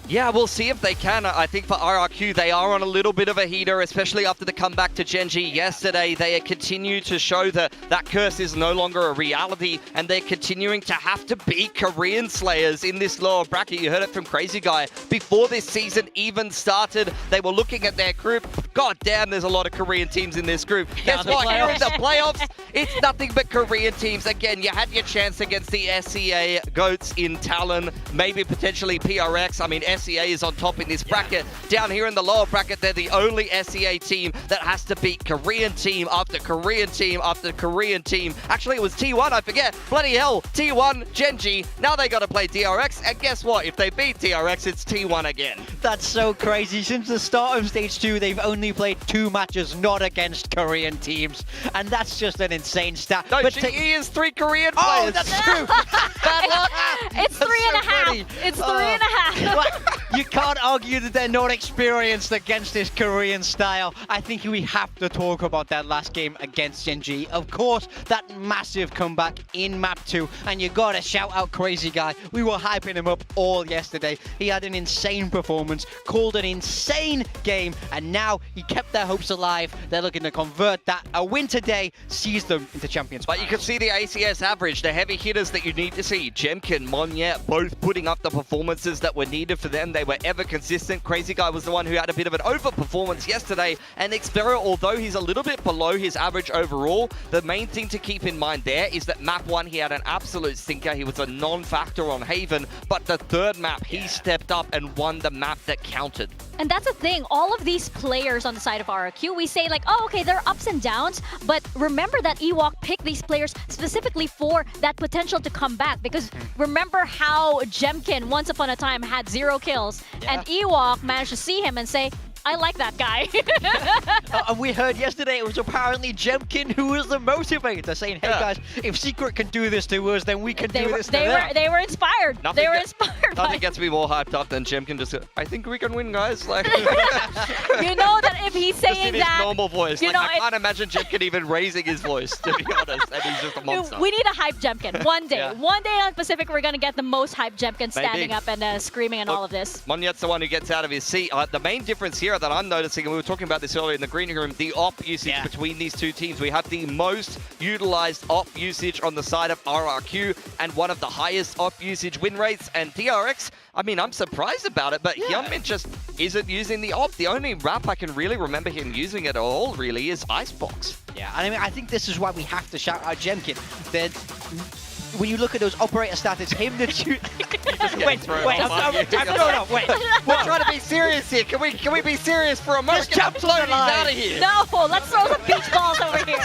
Yeah, we'll see if they can. I think for RRQ, they are on a little bit of a heater, especially after the comeback to Gen G yesterday. They continue to show that that curse is no longer a reality, and they're continuing to have to beat Korean Slayers in this lower bracket. You heard it from Crazy Guy. Before this season even started, they were looking at their group. God damn, there's a lot of Korean teams in this group. Guess what? Here in the playoffs, it's nothing but Korean teams. Again, you had your chance against the SEA Goats in Talon, maybe potentially PRX. I mean, SEA is on top in this bracket. Down here in the lower bracket, they're the only SEA team that has to beat Korean team after Korean team after Korean team. Actually, it was T1, I forget. Bloody hell, T1, Gen G. Now they got to play DRX, and guess what? If they beat DRX, it's T1 again. That's so crazy. Since the start of Stage 2, they've only played 2 matches not against Korean teams, and that's just an insane stat. No, but GE is 3 Korean players. Oh, that's true. Bad luck. It's 3.5. It's 3.5. You can't argue that they're not experienced against this Korean style. I think we have to talk about that last game against Gen G. Of course, that massive comeback in map 2, and you gotta shout out Crazy Guy. We were hyping him up all yesterday. He had an insane performance, called an insane game, and now he kept their hopes alive. They're looking to convert that. A win today sees them into champions. But you can see the ACS average, the heavy hitters that you need to see. Jemkin, Monyet, both putting up the performances that were needed for them. They were ever consistent. Crazy Guy was the one who had a bit of an overperformance yesterday. And Xpero, although he's a little bit below his average overall, the main thing to keep in mind there is that map 1, he had an absolute stinker. He was a non-factor on Haven. But the third map, he stepped up and won the map that counted. And that's the thing, all of these players on the side of RRQ, we say like, oh, okay, there are ups and downs, but remember that Ewok picked these players specifically for that potential to come back, because remember how Jemkin once upon a time had 0 kills, and Ewok managed to see him and say, I like that guy. And we heard yesterday it was apparently Jemkin who was the motivator, saying, hey guys, if Secret can do this to us, then we can do this to them. They were inspired. They were inspired. Nothing gets me more hyped up than Jemkin just go, I think we can win, guys. Like, you know that if he's saying just in that, his normal voice. You Like, know, I can't imagine Jemkin even raising his voice, to be honest, and he's just a monster. We need a hype Jemkin one day. One day on Pacific, we're going to get the most hype Jemkin standing up and screaming and all of this. Monyet's the one who gets out of his seat. The main difference here that I'm noticing, and we were talking about this earlier in the green room, the op usage between these two teams. We have the most utilized op usage on the side of RRQ and one of the highest op usage win rates. And DRX, I mean, I'm surprised about it, but Hyunmin just isn't using the op. The only map I can really remember him using at all, really, is Icebox. Yeah, and I mean, I think this is why we have to shout out Jemkin. That when you look at those operator stats, it's him that you... wait, We're trying to be serious here. Can we be serious for a moment? Just jump He's out of here. No, let's throw some beach balls over here.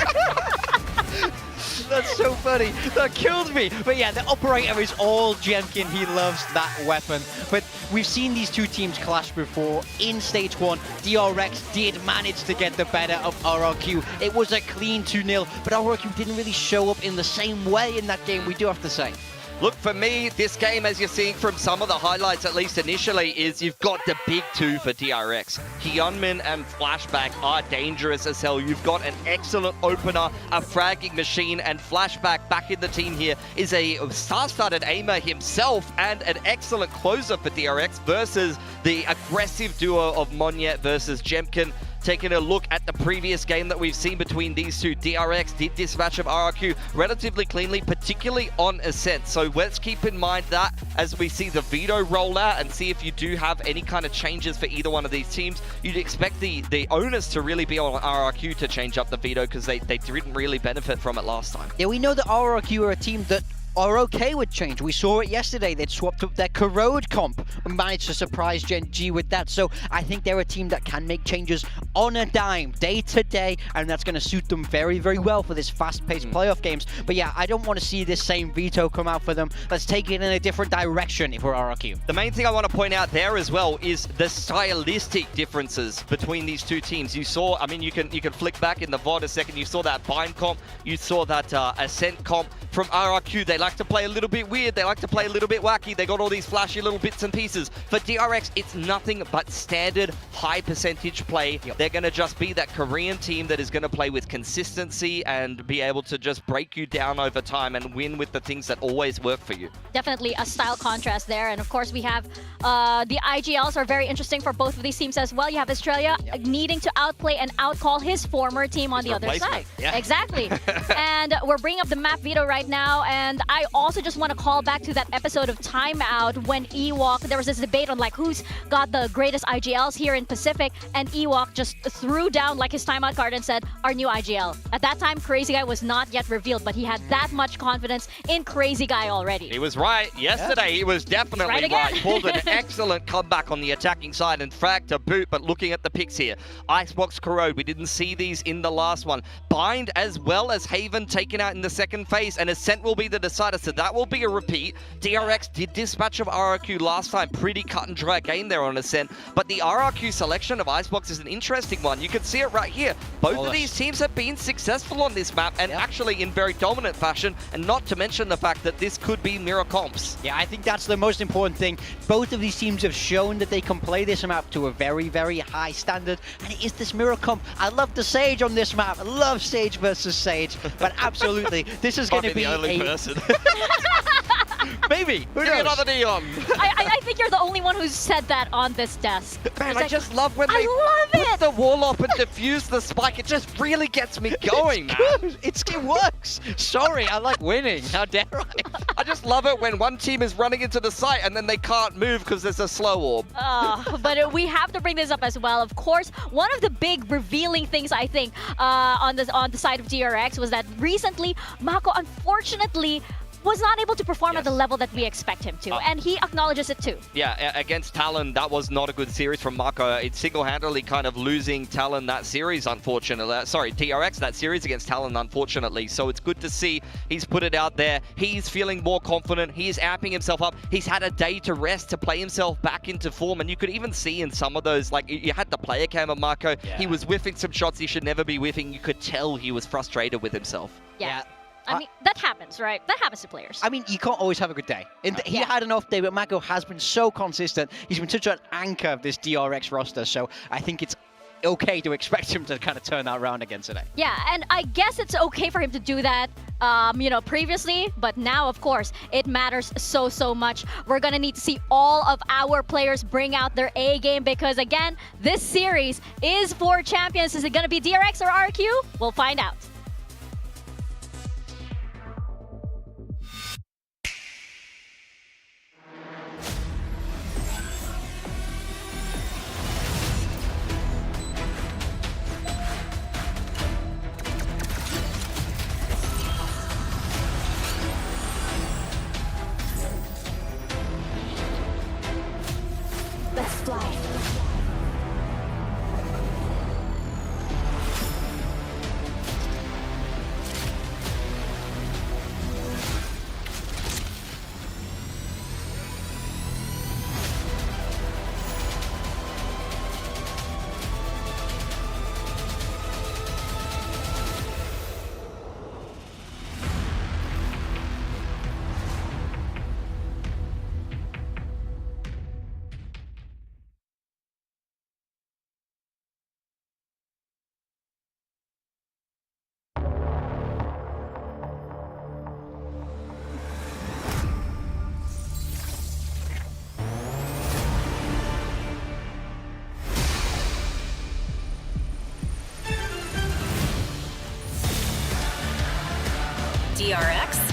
That's so funny. That killed me. But yeah, the operator is all Jemkin. He loves that weapon. But we've seen these two teams clash before. In Stage 1, DRX did manage to get the better of RRQ. It was a clean 2-0, but RRQ didn't really show up in the same way in that game, we do have to say. Look, for me, this game, as you're seeing from some of the highlights, at least initially, is you've got the big 2 for DRX. Hyunmin and Flashback are dangerous as hell. You've got an excellent opener, a fragging machine, and Flashback back in the team here is a star-started aimer himself and an excellent closer for DRX versus the aggressive duo of Monyet versus Jemkin. Taking a look at the previous game that we've seen between these two, DRX did dispatch of RRQ relatively cleanly, particularly on Ascent. So let's keep in mind that as we see the veto roll out and see if you do have any kind of changes for either one of these teams, you'd expect the onus to really be on RRQ to change up the veto because they didn't really benefit from it last time. Yeah, we know that RRQ are a team that are okay with change. We saw it yesterday. They'd swapped up their corrode comp and managed to surprise Gen G with that. So I think they're a team that can make changes on a dime, day to day, and that's going to suit them very, very well for this fast-paced playoff games. But yeah, I don't want to see this same veto come out for them. Let's take it in a different direction if we're RRQ. The main thing I want to point out there as well is the stylistic differences between these two teams. You saw, I mean, you can flick back in the VOD a second. You saw that bind comp. You saw that Ascent comp from RRQ. They like to play a little bit weird. They like to play a little bit wacky. They got all these flashy little bits and pieces. For DRX, it's nothing but standard high percentage play. They're going to just be that Korean team that is going to play with consistency and be able to just break you down over time and win with the things that always work for you. Definitely a style contrast there. And of course, we have the IGLs are very interesting for both of these teams as well. You have Australia needing to outplay and outcall his former team on the other side. Yeah. Exactly. And we're bringing up the map veto right now. And I also just want to call back to that episode of Time Out when Ewok, there was this debate on like who's got the greatest IGLs here in Pacific. And Ewok just threw down like his timeout card and said, our new IGL. At that time, Crazy Guy was not yet revealed, but he had that much confidence in Crazy Guy already. He was right. Yesterday, he was definitely right. Pulled an excellent comeback on the attacking side and frag to boot, but looking at the picks here. Icebox Corrode, we didn't see these in the last one. Bind as well as Haven taken out in the second phase, and Ascent will be the decider, so that will be a repeat. DRX did dispatch of RRQ last time. Pretty cut and dry game there on Ascent, but the RRQ selection of Icebox is an interesting one. You can see it right here. Both of these teams have been successful on this map, and actually in very dominant fashion, and not to mention the fact that this could be mirror comps. Yeah, I think that's the most important thing. Both of these teams have shown that they can play this map to a very, very high standard, and it is this mirror comp. I love the Sage on this map. I love Sage versus Sage, but absolutely, this is going to be the only person. Maybe. Who Give me another neon. I think you're the only one who's said that on this desk. Man, I just love when they put the wall up and defuse the spike. It just really gets me going, man. Good. It works. Sorry, I like winning. How dare I? I just love it when one team is running into the site and then they can't move because there's a slow orb. But we have to bring this up as well. Of course, one of the big revealing things I think on the side of DRX was that recently Mako unfortunately was not able to perform at the level that we expect him to, and he acknowledges it too. Yeah, against Talon, that was not a good series from Mako. It's single-handedly kind of losing Talon that series, unfortunately. Sorry, DRX that series against Talon, unfortunately. So it's good to see he's put it out there. He's feeling more confident. He's amping himself up. He's had a day to rest to play himself back into form, and you could even see in some of those, like you had the player cam of Mako. He was whiffing some shots he should never be whiffing. You could tell he was frustrated with himself. Yeah. I mean, that happens, right? That happens to players. I mean, you can't always have a good day. He had an off day, but Mako has been so consistent. He's been such an anchor of this DRX roster, so I think it's okay to expect him to kind of turn that around again today. Yeah, and I guess it's okay for him to do that, previously, but now, of course, it matters so much. We're gonna need to see all of our players bring out their A game because, again, this series is for champions. Is it gonna be DRX or RRQ? We'll find out. Let's fly. DRX.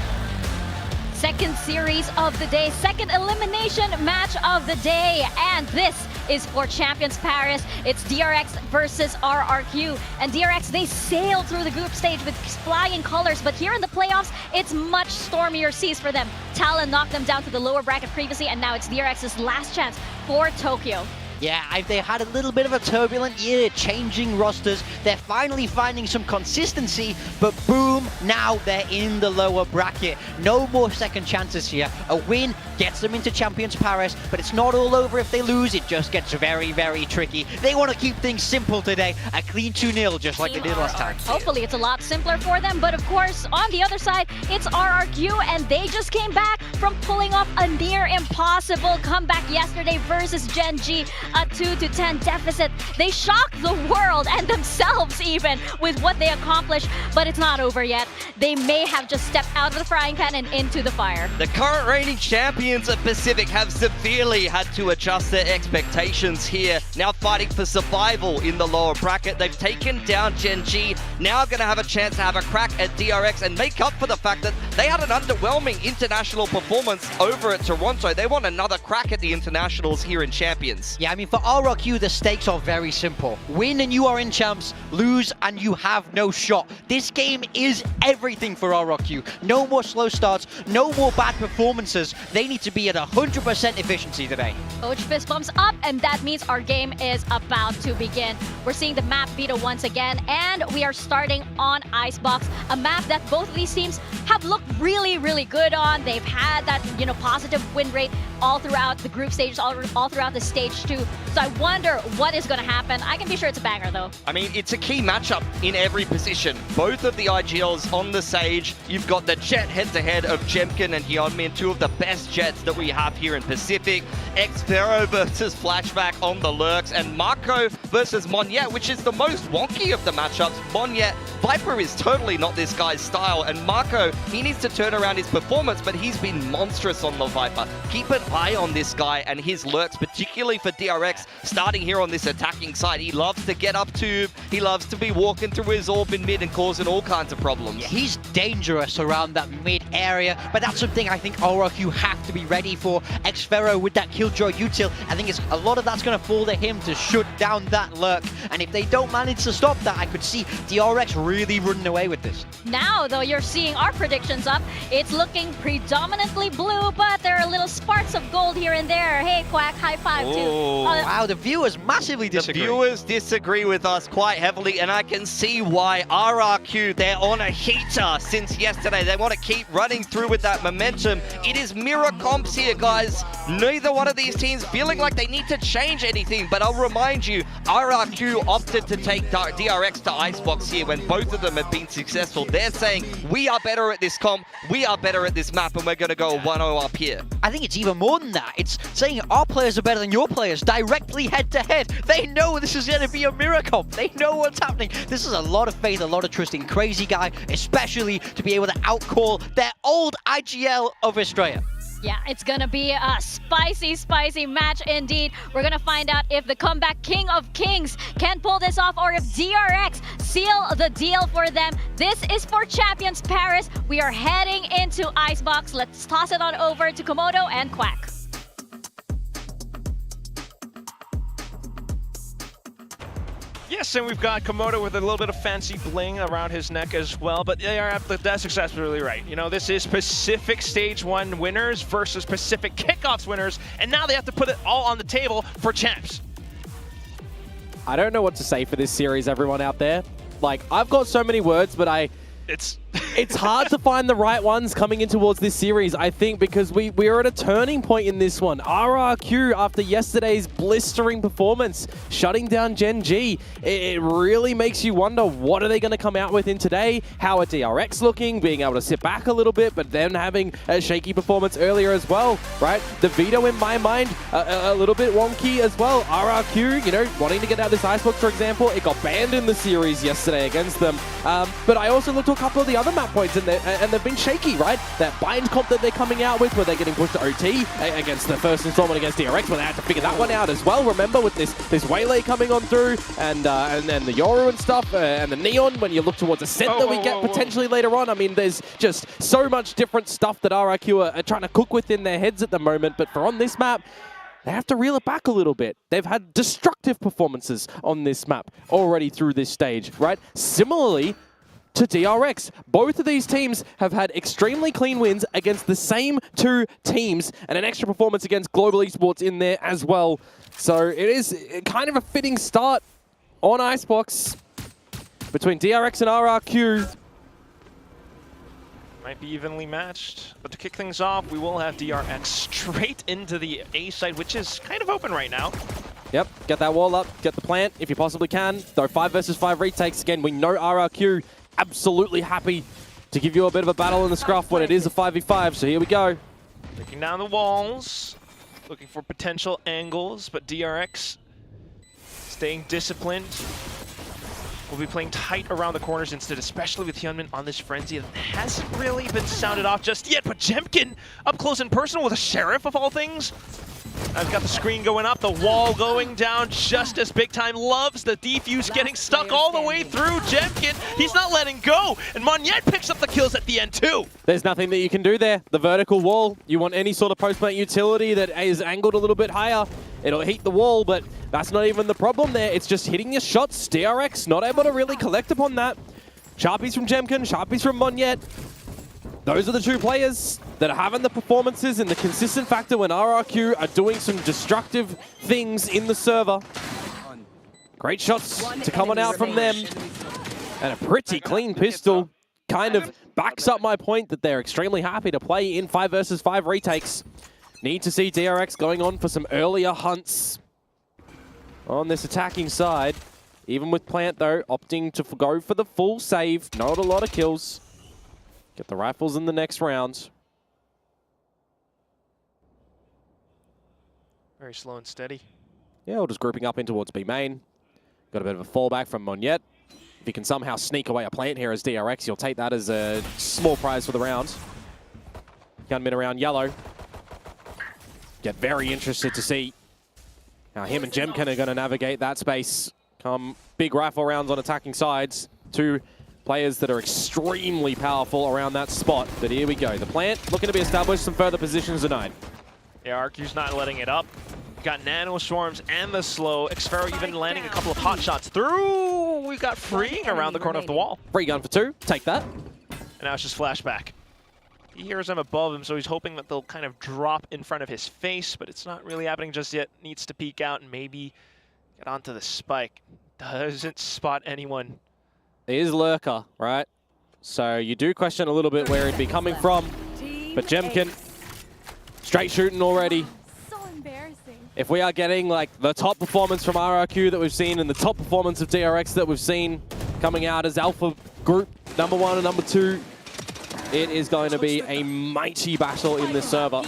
Second series of the day, second elimination match of the day, and this is for Champions Paris. It's DRX versus RRQ. And DRX, they sailed through the group stage with flying colors, but here in the playoffs, it's much stormier seas for them. Talon knocked them down to the lower bracket previously, and now it's DRX's last chance for Tokyo. Yeah, they had a little bit of a turbulent year, changing rosters. They're finally finding some consistency, but boom, now they're in the lower bracket. No more second chances here. A win gets them into Champions Paris, but it's not all over if they lose. It just gets very, very tricky. They want to keep things simple today. A clean 2-0, just like they did last time. Hopefully it's a lot simpler for them, but of course, on the other side, it's RRQ, and they just came back from pulling off a near impossible comeback yesterday versus Gen G. A 2-10 deficit. They shocked the world and themselves even with what they accomplished, but it's not over yet. They may have just stepped out of the frying pan and into the fire. The current reigning champions of Pacific have severely had to adjust their expectations here. Now fighting for survival in the lower bracket. They've taken down Gen G. Now going to have a chance to have a crack at DRX and make up for the fact that they had an underwhelming international performance over at Toronto. They want another crack at the internationals here in Champions. Yeah, I mean, for RRQ, the stakes are very simple. Win and you are in champs, lose and you have no shot. This game is everything for RRQ. No more slow starts, no more bad performances. They need to be at 100% efficiency today. Coach fist bumps up, and that means our game is about to begin. We're seeing the map beta once again, and we are starting on Icebox, a map that both of these teams have looked really, really good on. They've had that, positive win rate all throughout the group stages, all throughout the stage 2. So I wonder what is going to happen. I can be sure it's a banger, though. I mean, it's a key matchup in every position. Both of the IGLs on the Sage. You've got the Jet head-to-head of Jemkin and Hyunmin, two of the best Jets that we have here in Pacific. X-Pharaoh versus Flashback on the Lurks, and Marco versus Monyet, which is the most wonky of the matchups. Monyet, Viper is totally not this guy's style, and Marco, he needs to turn around his performance, but he's been monstrous on the Viper. Keep an eye on this guy and his Lurks, particularly for DRX, starting here on this attacking side. He loves to get up tube, he loves to be walking through his orb in mid and causing all kinds of problems. Yeah, he's dangerous around that mid area, but that's something I think RRQ have to be ready for. X-Pharaoh with that Killjoy util, I think a lot of that's going to fall to him to shut down that Lurk, and if they don't manage to stop that, I could see DRX really running away with this. Now, though, you're seeing our predictions up. It's looking predominantly blue, but there are little sparks of gold here and there. Hey, Quack, high five too. Wow, the viewers massively disagree. The viewers disagree with us quite heavily, and I can see why. RRQ, they're on a heater since yesterday. They want to keep running through with that momentum. It is mirror comps here, guys. Neither one of these teams feeling like they need to change anything, but I'll remind you, RRQ opted to take DRX to Icebox here when both of them have been successful. They're saying, we are better at this comp, we are better at this map, and we're going to go 1-0 up here. I think it's even more than that. It's saying our players are better than your players, directly head-to-head. They know this is going to be a mirror comp. They know what's happening. This is a lot of faith, a lot of trust in Crazy Guy, especially to be able to outcall their old IGL of Australia. Yeah, it's gonna be a spicy, spicy match indeed. We're gonna find out if the comeback King of Kings can pull this off, or if DRX seal the deal for them. This is for Champions Paris. We are heading into Icebox. Let's toss it on over to Komodo and Quack. Yes, and we've got Komodo with a little bit of fancy bling around his neck as well, but that's successfully right. This is Pacific Stage 1 winners versus Pacific Kickoffs winners, and now they have to put it all on the table for champs. I don't know what to say for this series, everyone out there. I've got so many words, but it's hard to find the right ones coming in towards this series, I think, because we are at a turning point in this one. RRQ, after yesterday's blistering performance, shutting down Gen G, it really makes you wonder, what are they going to come out with in today? How are DRX looking, being able to sit back a little bit, but then having a shaky performance earlier as well, right? The veto, in my mind, a little bit wonky as well. RRQ, wanting to get out this Icebox, for example, it got banned in the series yesterday against them. But I also looked at a couple of the other map points, and they've been shaky, right? That bind comp that they're coming out with, where they're getting pushed to OT against the first installment against DRX, where they had to figure that one out as well. Remember, with this Waylay coming on through, and then the Yoru and stuff, and the Neon, when you look towards the set that we get potentially later on. I mean, there's just so much different stuff that RRQ are trying to cook with in their heads at the moment, but for on this map, they have to reel it back a little bit. They've had destructive performances on this map already through this stage, right? Similarly to DRX, both of these teams have had extremely clean wins against the same two teams and an extra performance against Global Esports in there as well. So it is kind of a fitting start on Icebox between DRX and RRQ. Might be evenly matched, but to kick things off, we will have DRX straight into the A site, which is kind of open right now. Yep, get that wall up, get the plant if you possibly can. Though 5 versus 5 retakes, again, we know RRQ absolutely happy to give you a bit of a battle in the scruff when it is a 5v5, so here we go. Breaking down the walls, looking for potential angles, but DRX staying disciplined. We'll be playing tight around the corners instead, especially with Hyunmin on this frenzy that hasn't really been sounded off just yet, but Jemkin up close and personal with a Sheriff of all things. I've got the screen going up, the wall going down just as Big Time loves the defuse getting stuck all the way through Jemkin. He's not letting go, and Monyet picks up the kills at the end too. There's nothing that you can do there. The vertical wall, you want any sort of post-plant utility that is angled a little bit higher. It'll heat the wall, but that's not even the problem there. It's just hitting your shots. DRX not able to really collect upon that. Sharpies from Jemkin, Sharpies from Monyet. Those are the two players that are having the performances and the consistent factor when RRQ are doing some destructive things in the server. Great shots to come on out from them. And a pretty clean pistol kind of backs up my point that they're extremely happy to play in 5 versus 5 retakes. Need to see DRX going on for some earlier hunts on this attacking side. Even with Plant, though, opting to go for the full save. Not a lot of kills. Get the rifles in the next round. Very slow and steady. Yeah, we're just grouping up in towards B main. Got a bit of a fallback from Monyet. If you can somehow sneak away a plant here as DRX, you'll take that as a small prize for the round. Gunman around yellow. Get very interested to see how him and Jemkin are going to navigate that space. Come big rifle rounds on attacking sides. Two players that are extremely powerful around that spot. But here we go. The plant looking to be established. Some further positions denied. Yeah, RQ's not letting it up. We've got Nano Swarms and the slow. Xfero even landing a couple of hot shots through. We've got freeing around the corner of the wall. Free gun for 2. Take that. And now it's just flashback. He hears them above him, so he's hoping that they'll kind of drop in front of his face, but it's not really happening just yet. Needs to peek out and maybe get onto the spike. Doesn't spot anyone. It is Lurker, right? So you do question a little bit where he'd be coming from. But Jemkin, straight shooting already. So embarrassing. If we are getting like the top performance from RRQ that we've seen and the top performance of DRX that we've seen coming out as Alpha Group number 1 and number 2, it is going to be a mighty battle in this server.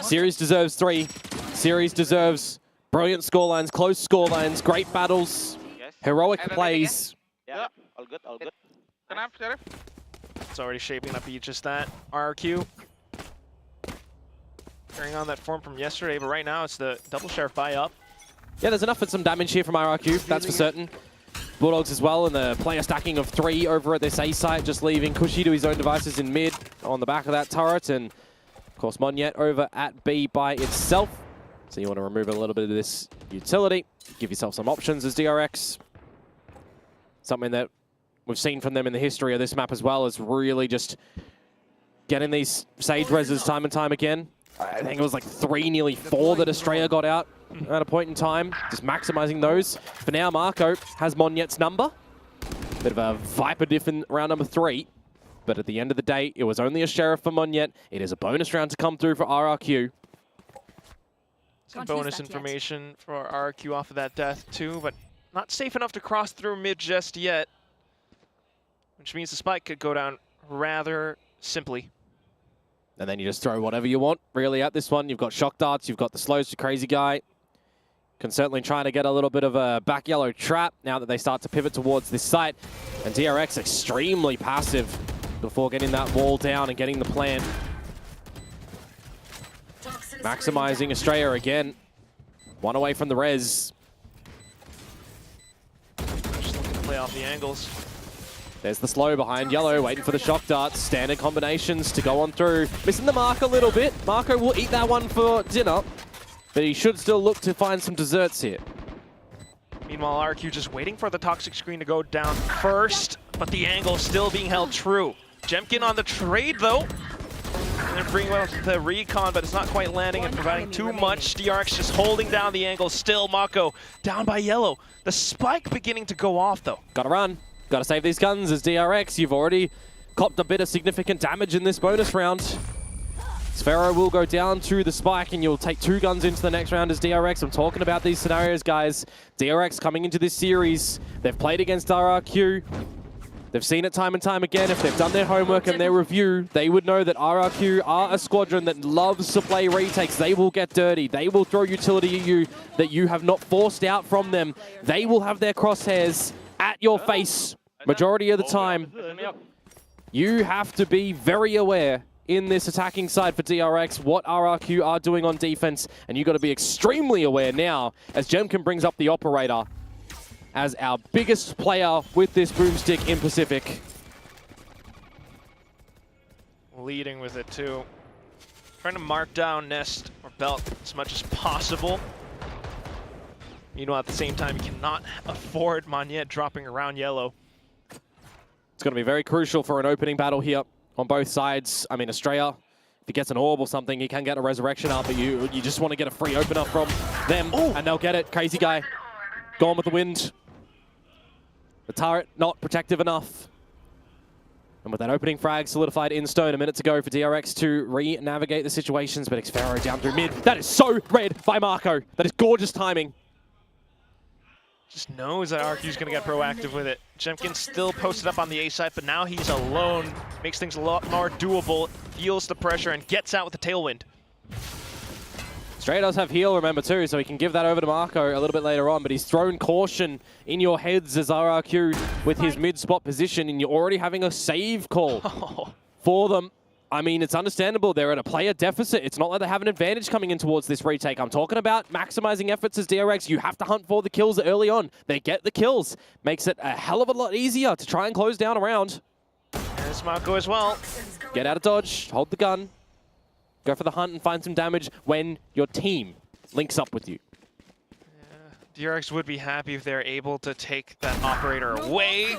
Series deserves 3. Series deserves brilliant scorelines, close scorelines, great battles, heroic plays. Yeah, all good, all good. It's already shaping up to be just that. RRQ carrying on that form from yesterday, but right now it's the double Sheriff buy up. Yeah, there's enough for some damage here from RRQ, that's for certain. Bulldogs as well, and the player stacking of 3 over at this A site, just leaving Cushy to his own devices in mid on the back of that turret, and of course Monyet over at B by itself. So you want to remove a little bit of this utility, give yourself some options as DRX. Something that we've seen from them in the history of this map as well is really just getting these Sage reses time and time again. I think it was like 3, nearly 4 that Australia got out at a point in time. Just maximizing those. For now, Marco has Monyet's number. Bit of a Viper diff in round number 3. But at the end of the day, it was only a Sheriff for Monyet. It is a bonus round to come through for RRQ. Some bonus information for RRQ off of that death too, but not safe enough to cross through mid just yet. Which means the spike could go down rather simply. And then you just throw whatever you want, really, at this one. You've got shock darts, you've got the slows to Crazy Guy. Can certainly try to get a little bit of a back yellow trap now that they start to pivot towards this site. And DRX extremely passive before getting that wall down and getting the plan. Maximizing Australia again. 1 away from the res. Just looking to play off the angles. There's the slow behind yellow, waiting for the shock darts. Standard combinations to go on through. Missing the mark a little bit. Marco will eat that one for dinner. but he should still look to find some desserts here. Meanwhile, RRQ just waiting for the toxic screen to go down first, but the angle still being held true. Jemkin on the trade though. And they're bringing out the recon, but it's not quite landing and providing too much. DRX just holding down the angle still. Mako down by yellow. The spike beginning to go off though. Gotta run. Gotta save these guns as DRX. You've already copped a bit of significant damage in this bonus round. Sphero will go down to the spike and you'll take 2 guns into the next round as DRX. I'm talking about these scenarios, guys. DRX coming into this series. They've played against RRQ. They've seen it time and time again. If they've done their homework and their review, they would know that RRQ are a squadron that loves to play retakes. They will get dirty. They will throw utility at you that you have not forced out from them. They will have their crosshairs at your face majority of the time. You have to be very aware in this attacking side for DRX, what RRQ are doing on defense, and you've got to be extremely aware now as Jemkin brings up the operator as our biggest player with this boomstick in Pacific. Leading with it too. Trying to mark down Nest or Belt as much as possible. Meanwhile, at the same time, you cannot afford Magnet dropping around yellow. It's going to be very crucial for an opening battle here on both sides. I mean, Estrella, if he gets an orb or something, he can get a resurrection up, but you just want to get a free opener from them, and they'll get it. Crazy guy, gone with the wind. The turret not protective enough. And with that opening frag solidified in stone, a minute to go for DRX to re-navigate the situations, but Xfero down through mid. That is so read by Marco. That is gorgeous timing. Just knows that RRQ is going to get proactive with it. Jemkin still posted up on the A side, but now he's alone. Makes things a lot more doable, feels the pressure, and gets out with the tailwind. Stray does have heal, remember, too, so he can give that over to Marco a little bit later on, but he's thrown caution in your heads as RRQ with his mid-spot position, and you're already having a save call for them. I mean, it's understandable. They're at a player deficit. It's not like they have an advantage coming in towards this retake. I'm talking about maximizing efforts as DRX. You have to hunt for the kills early on. They get the kills. Makes it a hell of a lot easier to try and close down a round. There's Marco as well. Get out of dodge. Hold the gun. Go for the hunt and find some damage when your team links up with you. DRX would be happy if they're able to take that operator away.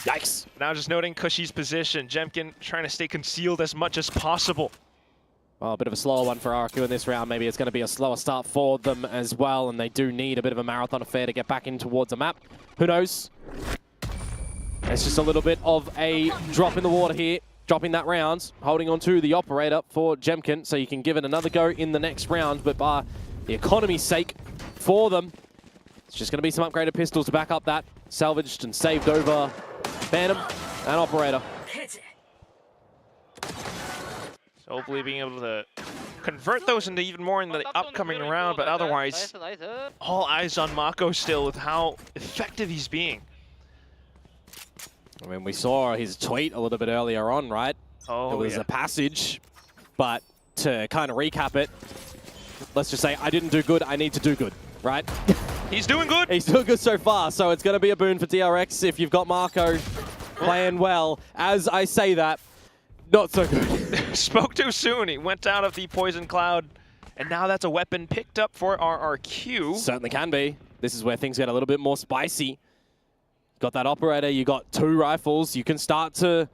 Yikes. Now just noting Cushy's position. Jemkin trying to stay concealed as much as possible. Well, a bit of a slower one for RRQ in this round. Maybe it's going to be a slower start for them as well, and they do need a bit of a marathon affair to get back in towards a map. Who knows? It's just a little bit of a drop in the water here. Dropping that round, holding on to the operator for Jemkin, so you can give it another go in the next round, but by the economy's sake for them, it's just going to be some upgraded pistols to back up that. Salvaged and saved over Phantom and Operator. So hopefully being able to convert those into even more in the upcoming round, but otherwise, all eyes on Mako still with how effective he's being. I mean, we saw his tweet a little bit earlier on, right? Oh, it was a passage, but to kind of recap it, let's just say, I didn't do good, I need to do good, right? He's doing good. He's doing good so far, so it's going to be a boon for DRX if you've got Marco playing well. As I say that, not so good. Spoke too soon. He went out of the poison cloud, and now that's a weapon picked up for RRQ. Certainly can be. This is where things get a little bit more spicy. Got that operator, you got 2 rifles. You can start to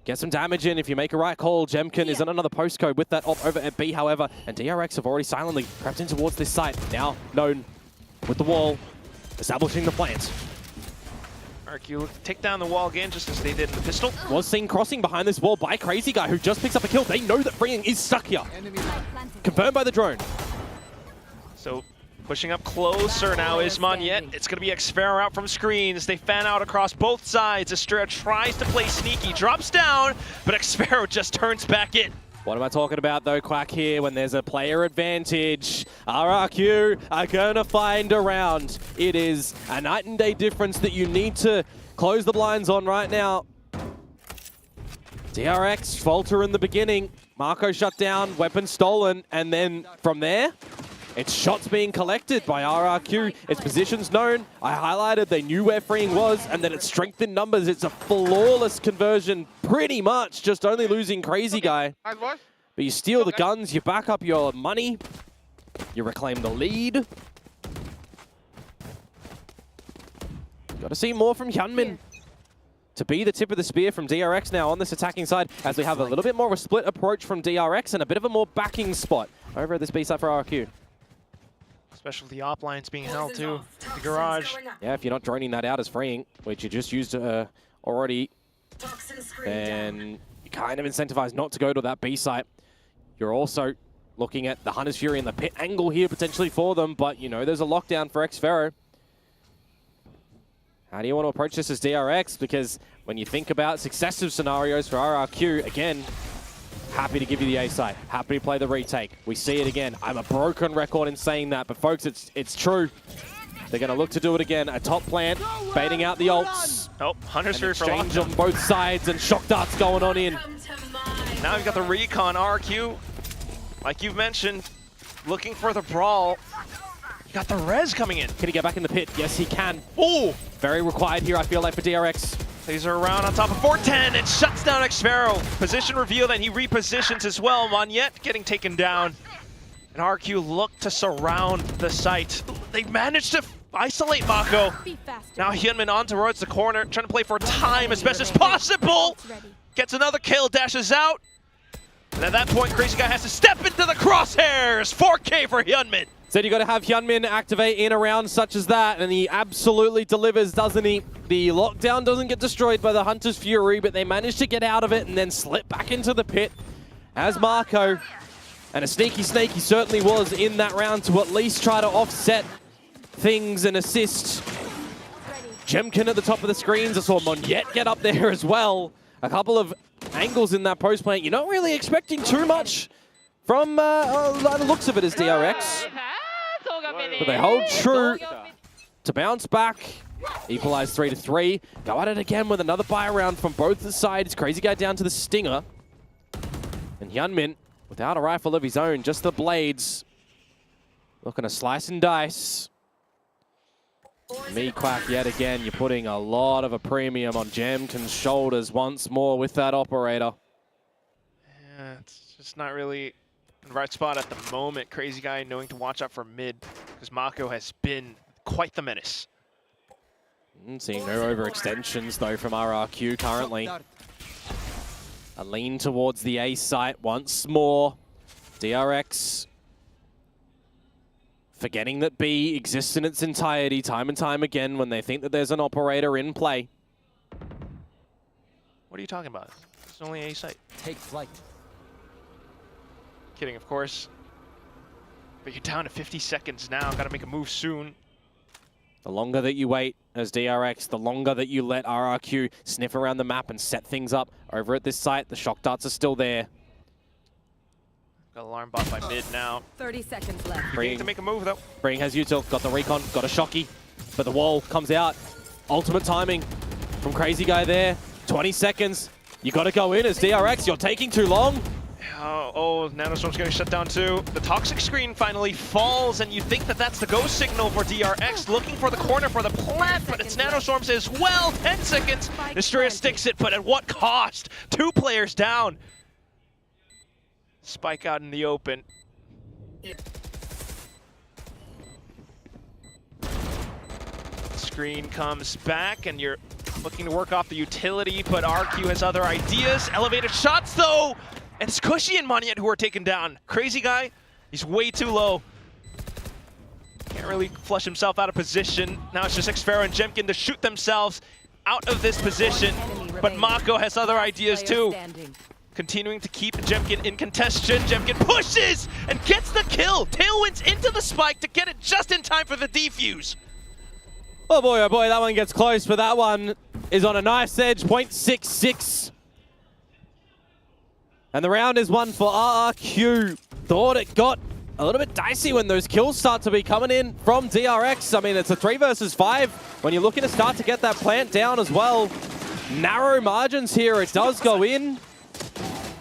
get some damage in if you make a right call. Jemkin is on another postcode with that op over at B, however, and DRX have already silently crept in towards this site. Now known with the wall, establishing the plant. RRQ look to take down the wall again, just as they did in the pistol. Was seen crossing behind this wall by Crazy Guy, who just picks up a kill. They know that Freeing is stuck here. Confirmed by the drone. So pushing up closer now is Magnet. It's going to be Xfero out from screens. They fan out across both sides. Estrella tries to play sneaky, drops down, but Xfero just turns back in. What am I talking about, though, Quack, here, when there's a player advantage? RRQ are going to find a round. It is a night and day difference that you need to close the blinds on right now. DRX falter in the beginning. Marco shut down, weapon stolen, and then from there, it's shots being collected by RRQ. Its position's known. I highlighted they knew where Freeing was, and then it's strength in numbers. It's a flawless conversion, pretty much. Just only losing Crazy Guy. But you steal the guns, you back up your money. You reclaim the lead. Got to see more from Hyunmin to be the tip of the spear from DRX now on this attacking side, as we have a little bit more of a split approach from DRX and a bit of a more backing spot over at this B side for RRQ. Especially with the op lines being held too. The garage. Yeah, if you're not droning that out as freeing, which you just used already, then you're kind of incentivized not to go to that B site. You're also looking at the Hunter's Fury and the pit angle here potentially for them, but you know, there's a lockdown for Xfero. How do you want to approach this as DRX? Because when you think about successive scenarios for RRQ, again, happy to give you the A site, happy to play the retake. We see it again. I'm a broken record in saying that, but folks, it's true. They're going to look to do it again. A top plant, baiting out the ults. Oh, Hunter's Fury for exchange on both sides, and shock darts going on in. Now we've got the recon RRQ. Like you've mentioned, looking for the brawl. You got the res coming in. Can he get back in the pit? Yes, he can. Oh, very required here, I feel like, for DRX. These are around on top of 410 and shuts down Xfero. Position reveal, then he repositions as well. Monyet getting taken down. And RQ look to surround the site. They managed to isolate Mako. Now Hyunmin on towards the corner, trying to play for time as best as possible. Gets another kill, dashes out. And at that point, Crazy Guy has to step into the crosshairs. 4K for Hyunmin. Said you got to have Hyunmin activate in a round such as that, and he absolutely delivers, doesn't he? The lockdown doesn't get destroyed by the Hunter's Fury, but they manage to get out of it and then slip back into the pit as Marco. And a sneaky snake he certainly was in that round to at least try to offset things and assist. Jemkin at the top of the screens. I saw Monyet get up there as well. A couple of angles in that post plant. You're not really expecting too much from the looks of it as DRX. But they hold true to bounce back. Equalize 3-3. Go at it again with another buy round from both the sides. Crazy Guy down to the stinger. And Hyunmin, without a rifle of his own, just the blades. Looking to slice and dice. Quack yet again. You're putting a lot of a premium on Jemkin's shoulders once more with that operator. Yeah, it's just not really in the right spot at the moment. Crazy Guy knowing to watch out for mid, because Mako has been quite the menace. Seeing no overextensions though from RRQ currently. A lean towards the A site once more. DRX forgetting that B exists in its entirety time and time again when they think that there's an operator in play. What are you talking about? It's only A site. Take flight. Kidding, of course. But you're down to 50 seconds now. Got to make a move soon. The longer that you wait as DRX, the longer that you let RRQ sniff around the map and set things up over at this site. The shock darts are still there. Got alarm bot by mid now. 30 seconds left. Beginning to make a move though. Freeing has util, got the recon, got a shocky, but the wall comes out. Ultimate timing from Crazy Guy there. 20 seconds. You got to go in as DRX. You're taking too long. Oh, Nanostorm's getting shut down too. The toxic screen finally falls, and you think that that's the go signal for DRX, looking for the corner for the plant, but it's Nanostorms as well. 10 seconds. Destroyer sticks it, but at what cost? 2 players down. Spike out in the open. Screen comes back, and you're looking to work off the utility, but RQ has other ideas. Elevated shots though! And it's Cushy and Monyet who are taken down. Crazy Guy, he's way too low. Can't really flush himself out of position. Now it's just Xfero and Jemkin to shoot themselves out of this position. But Mako has other ideas too. Continuing to keep Jemkin in contention. Jemkin pushes and gets the kill. Tailwinds into the spike to get it just in time for the defuse. Oh boy, that one gets close, but that one is on a nice edge, 0.66. And the round is won for RRQ. Thought it got a little bit dicey when those kills start to be coming in from DRX. I mean, it's a 3 versus 5. When you're looking to start to get that plant down as well. Narrow margins here, it does go in.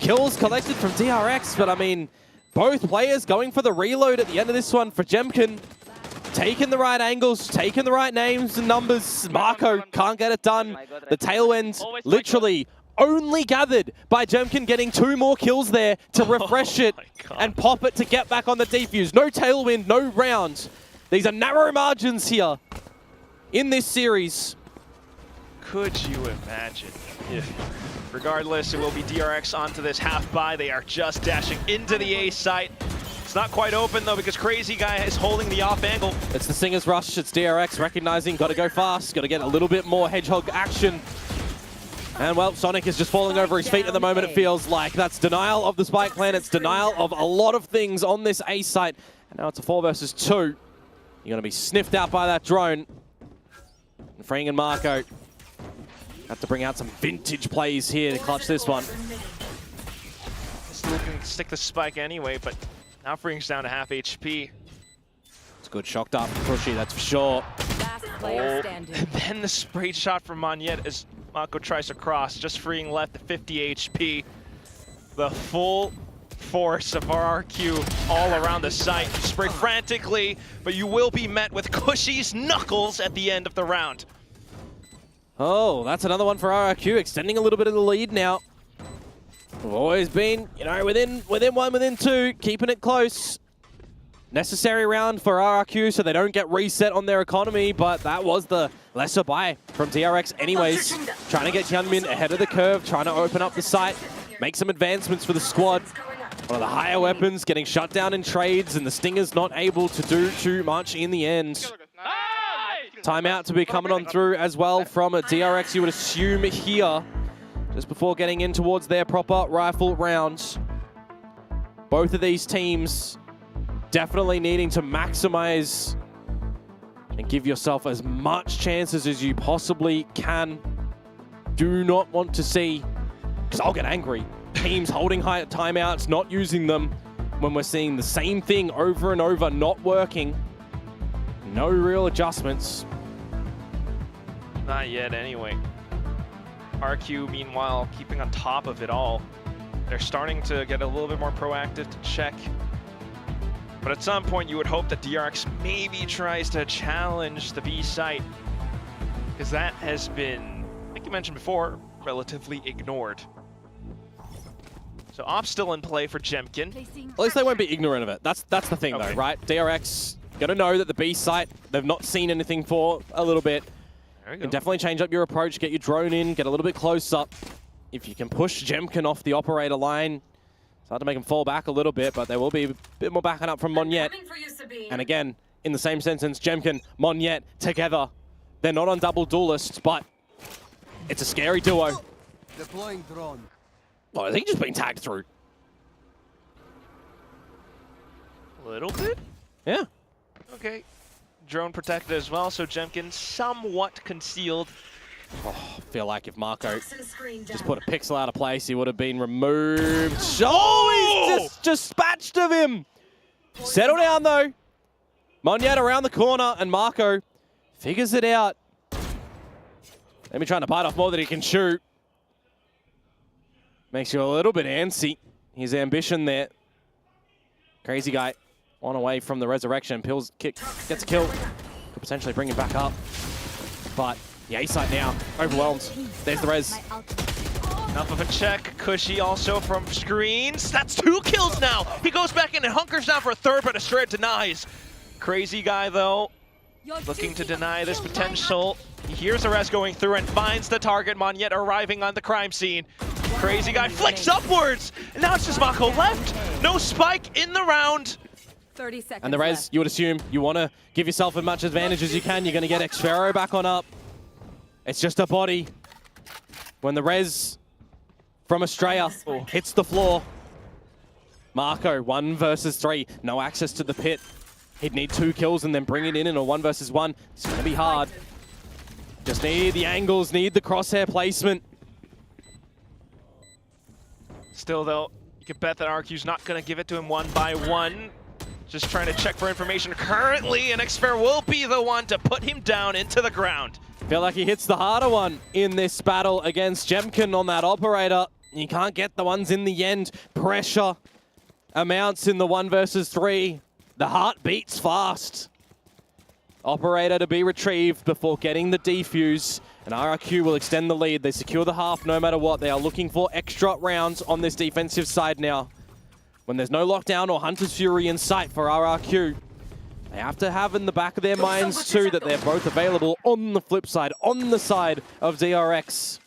Kills collected from DRX, but I mean, both players going for the reload at the end of this one for Jemkin. Taking the right angles, taking the right names and numbers. Marco can't get it done. The tailwind literally only gathered by Jemkin getting 2 more kills there to refresh it and pop it to get back on the defuse. No tailwind, no round. These are narrow margins here in this series. Could you imagine if, regardless, it will be DRX onto this half buy. They are just dashing into the A site. It's not quite open though because Crazy Guy is holding the off angle. It's the Singer's Rush, it's DRX recognizing, got to go fast, got to get a little bit more Hedgehog action. And well, Sonic is just falling over his feet at the moment, it feels like. That's denial of the Spike plan, it's denial of a lot of things on this A site. And now it's a 4 versus 2. You're going to be sniffed out by that drone. And Freeing and Marco have to bring out some vintage plays here to clutch this one. Still looking to stick the spike anyway, but now Freeing's down to half HP. It's good shocked up Pushy, that's for sure. And then the sprayed shot from Monyet as Mako tries to cross, just Freeing left at 50 HP. The full force of RRQ all around the site. You spray frantically, but you will be met with Cushy's knuckles at the end of the round. Oh, that's another one for RRQ, extending a little bit of the lead now. We've always been, you know, within 1, within 2, keeping it close. Necessary round for RRQ so they don't get reset on their economy, but that was the lesser buy from DRX anyways. Trying to get Hyunmin ahead of the curve, trying to open up the site, make some advancements for the squad. One of the higher weapons getting shut down in trades, and the Stinger's not able to do too much in the end. Timeout to be coming on through as well from a DRX, you would assume here, just before getting in towards their proper rifle rounds. Both of these teams definitely needing to maximize and give yourself as much chances as you possibly can. Do not want to see, because I'll get angry, teams holding high timeouts, not using them when we're seeing the same thing over and over, not working. No real adjustments. Not yet anyway. RQ, meanwhile, keeping on top of it all. They're starting to get a little bit more proactive to check. But at some point, you would hope that DRX maybe tries to challenge the B site, because that has been, like you mentioned before, relatively ignored. So Op's still in play for Jemkin. At least they won't be ignorant of it. That's the thing though, right? DRX gonna know that the B site they've not seen anything for a little bit. You can definitely change up your approach, get your drone in, get a little bit close up. If you can push Jemkin off the operator line, it's hard to make him fall back a little bit, but there will be a bit more backing up from Monyet. And again, in the same sentence, Jemkin, Monyet together. They're not on double duelists, but it's a scary duo. Deploying drone. Oh, I think just being tagged through. A little bit? Yeah. Okay. Drone protected as well, so Jemkin somewhat concealed. Oh, I feel like if Marco just put a pixel out of place, he would have been removed. Oh, he's just dispatched of him. Settle down, though. Monyet around the corner, and Marco figures it out. Maybe trying to bite off more than he can shoot. Makes you a little bit antsy. His ambition there. Crazy Guy on away from the resurrection. Pills kick, gets a kill. Could potentially bring him back up. But the A site now, overwhelmed. There's the res. Enough of a check. Cushy also from screens. That's 2 kills now. He goes back in and hunkers down for a third, but Astrid denies. Crazy Guy, though, looking to deny this potential. He hears the res going through and finds the target. Monyet arriving on the crime scene. Crazy Guy flicks upwards, and now it's just Mako left. No spike in the round. 30 seconds and the res, you would assume you want to give yourself as much advantage as you can. You're going to get Xfero back on up. It's just a body. When the res from Australia hits the floor. Marco, 1 versus 3. No access to the pit. He'd need 2 kills and then bring it in a 1 versus 1. It's going to be hard. Just need the angles, need the crosshair placement. Still, though, you can bet that RQ's not going to give it to him 1 by 1. Just trying to check for information currently, and Xfair will be the one to put him down into the ground. Feel like he hits the harder one in this battle against Jemkin on that operator. You can't get the ones in the end. Pressure amounts in the 1 versus 3. The heart beats fast. Operator to be retrieved before getting the defuse, and RRQ will extend the lead. They secure the half no matter what. They are looking for extra rounds on this defensive side now. When there's no lockdown or Hunter's Fury in sight for RRQ, they have to have in the back of their minds too that they're both available on the flip side, on the side of DRX,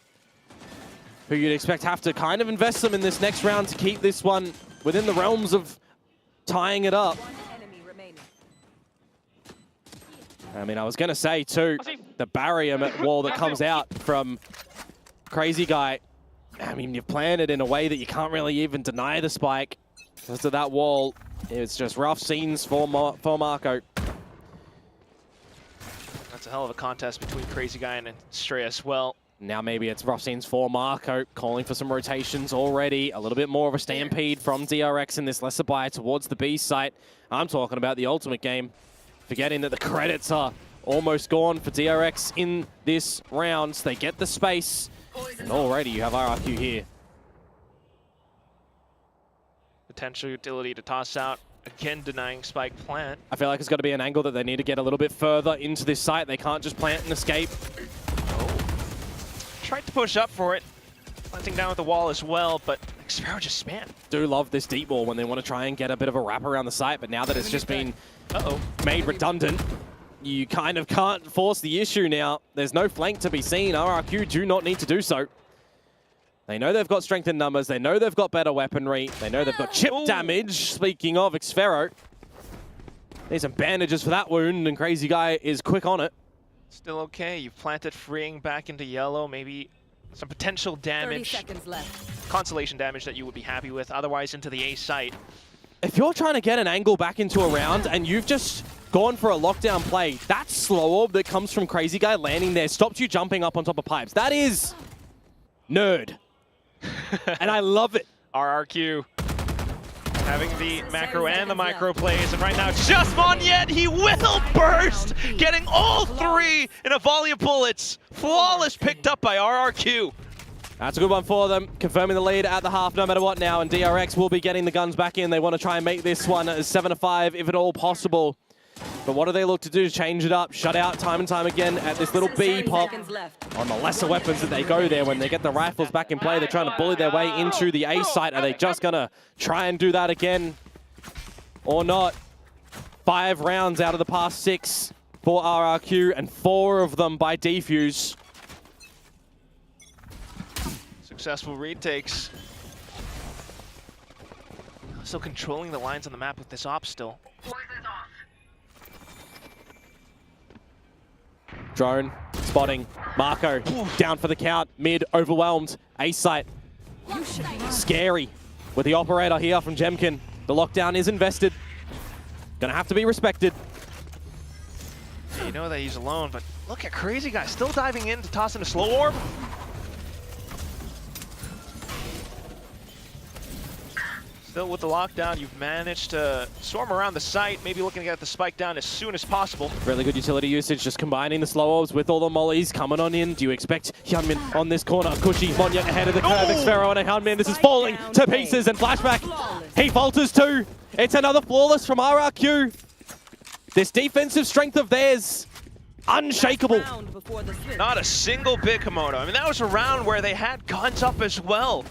who you'd expect have to kind of invest them in this next round to keep this one within the realms of tying it up. I mean, I was going to say, too, the barrier wall that comes out from Crazy Guy, I mean, you've planned it in a way that you can't really even deny the spike. Because of that wall, it's just rough scenes for Marco. That's a hell of a contest between Crazy Guy and Stray as well. Now maybe it's rough scenes for Marco, calling for some rotations already. A little bit more of a stampede from DRX in this lesser buy towards the B site. I'm talking about the ultimate game. Forgetting that the credits are almost gone for DRX in this round. So they get the space, and already you have RRQ here. Potential utility to toss out, again denying spike plant. I feel like it's got to be an angle that they need to get a little bit further into this site. They can't just plant and escape. Oh. Tried to push up for it, planting down with the wall as well, but Xpero just spammed. Do love this deep wall when they want to try and get a bit of a wrap around the site, but now that it's just been made redundant, you kind of can't force the issue now. There's no flank to be seen. RRQ do not need to do so. They know they've got strength in numbers. They know they've got better weaponry. They know they've got chip damage. Speaking of Xpero, need some bandages for that wound, and Crazy Guy is quick on it. Still okay. You've planted freeing back into yellow. Maybe some potential damage. 30 seconds left. Consolation damage that you would be happy with. Otherwise, into the A site. If you're trying to get an angle back into a round and you've just gone for a lockdown play, that slow orb that comes from Crazy Guy landing there stops you jumping up on top of pipes. That is nerd. And I love it. RRQ having the macro and the micro plays, and right now just Monyet, he will burst, getting all three in a volley of bullets. Flawless picked up by RRQ. That's a good one for them, confirming the lead at the half no matter what now, and DRX will be getting the guns back in. They want to try and make this one 7-5 if at all possible. But what do they look to do? Change it up, shut out time and time again at this little B pop on the lesser weapons that they go there. When they get the rifles back in play, they're trying to bully their way into the A site. Are they just going to try and do that again or not? 5 rounds out of the past 6 for RRQ, and 4 of them by defuse. Successful retakes. Still controlling the lines on the map with this op still. Drone, spotting, Marco, down for the count, mid, overwhelmed, A site. Scary with the operator here from Jemkin. The lockdown is invested. Gonna have to be respected. You know that he's alone, but look at Crazy Guy still diving in to toss in a slow orb. Still with the lockdown, you've managed to swarm around the site, maybe looking to get the spike down as soon as possible. Really good utility usage, just combining the slow orbs with all the mollies coming on in. Do you expect Hyunmin on this corner? Cushy, Monyet ahead of the curve. Xpero and Hyunmin. This is falling to pieces, and flashback. He falters too. It's another flawless from RRQ. This defensive strength of theirs, unshakable. Not a single bit, Komodo. I mean, that was a round where they had guns up as well.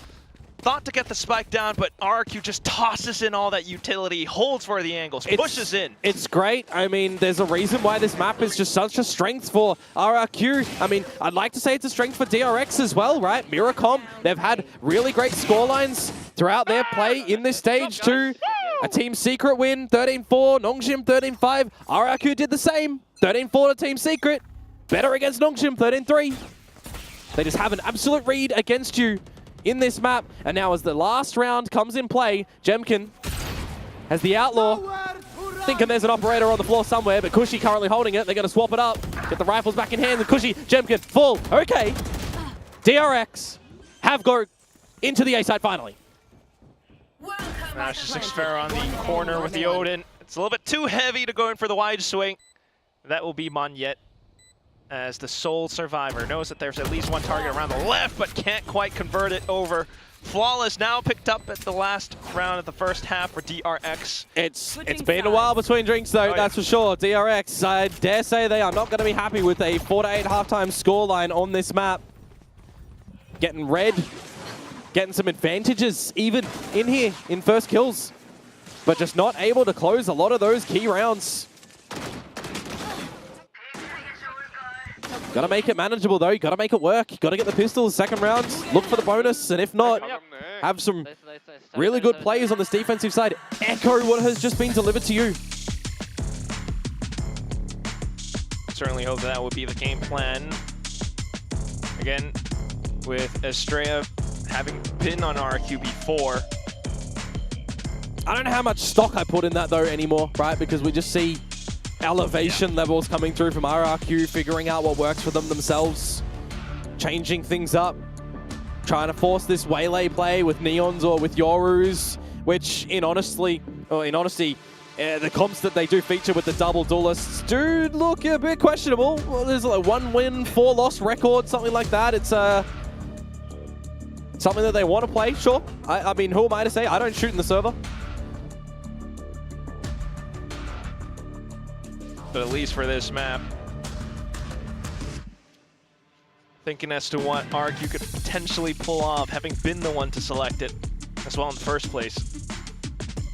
Thought to get the spike down, but RRQ just tosses in all that utility, holds for the angles, pushes in. It's great. I mean, there's a reason why this map is just such a strength for RRQ. I mean, I'd like to say it's a strength for DRX as well, right? Miracom, they've had really great scorelines throughout their play in this stage too. A Team Secret win, 13-4, Nongshim 13-5. RRQ did the same, 13-4 to Team Secret. Better against Nongshim, 13-3. They just have an absolute read against you in this map. And now as the last round comes in play, Jemkin has the Outlaw. Thinking there's an operator on the floor somewhere, but Cushy currently holding it. They're going to swap it up, get the rifles back in hand, and Cushy, Jemkin, full. Okay. DRX have go into the A site finally. Now it's just Xpero on the corner with the Odin. It's a little bit too heavy to go in for the wide swing. That will be Monyet as the sole survivor. Knows that there's at least one target around the left, but can't quite convert it over. Flawless now picked up at the last round of the first half for DRX. It's been a while between drinks, though, that's for sure. DRX, I dare say they are not going to be happy with a 4-8 halftime scoreline on this map. Getting red, getting some advantages even in here in first kills, but just not able to close a lot of those key rounds. Gotta make it manageable though, gotta make it work. Gotta get the pistols second round, look for the bonus, and if not, have some really good players on this defensive side. Echo what has just been delivered to you. Certainly hope that would be the game plan. Again, with Estrella having been on RRQ before. I don't know how much stock I put in that though anymore, right? Because we just see elevation levels coming through from RRQ, figuring out what works for them themselves, changing things up, trying to force this waylay play with Neons or with Yorus, which in honesty, the comps that they do feature with the double duelists do look a bit questionable. Well, there's like 1 win, 4 loss record, something like that. It's something that they want to play, sure. I mean, who am I to say? I don't shoot in the server. But at least for this map, thinking as to what RRQ could potentially pull off, having been the one to select it as well in the first place.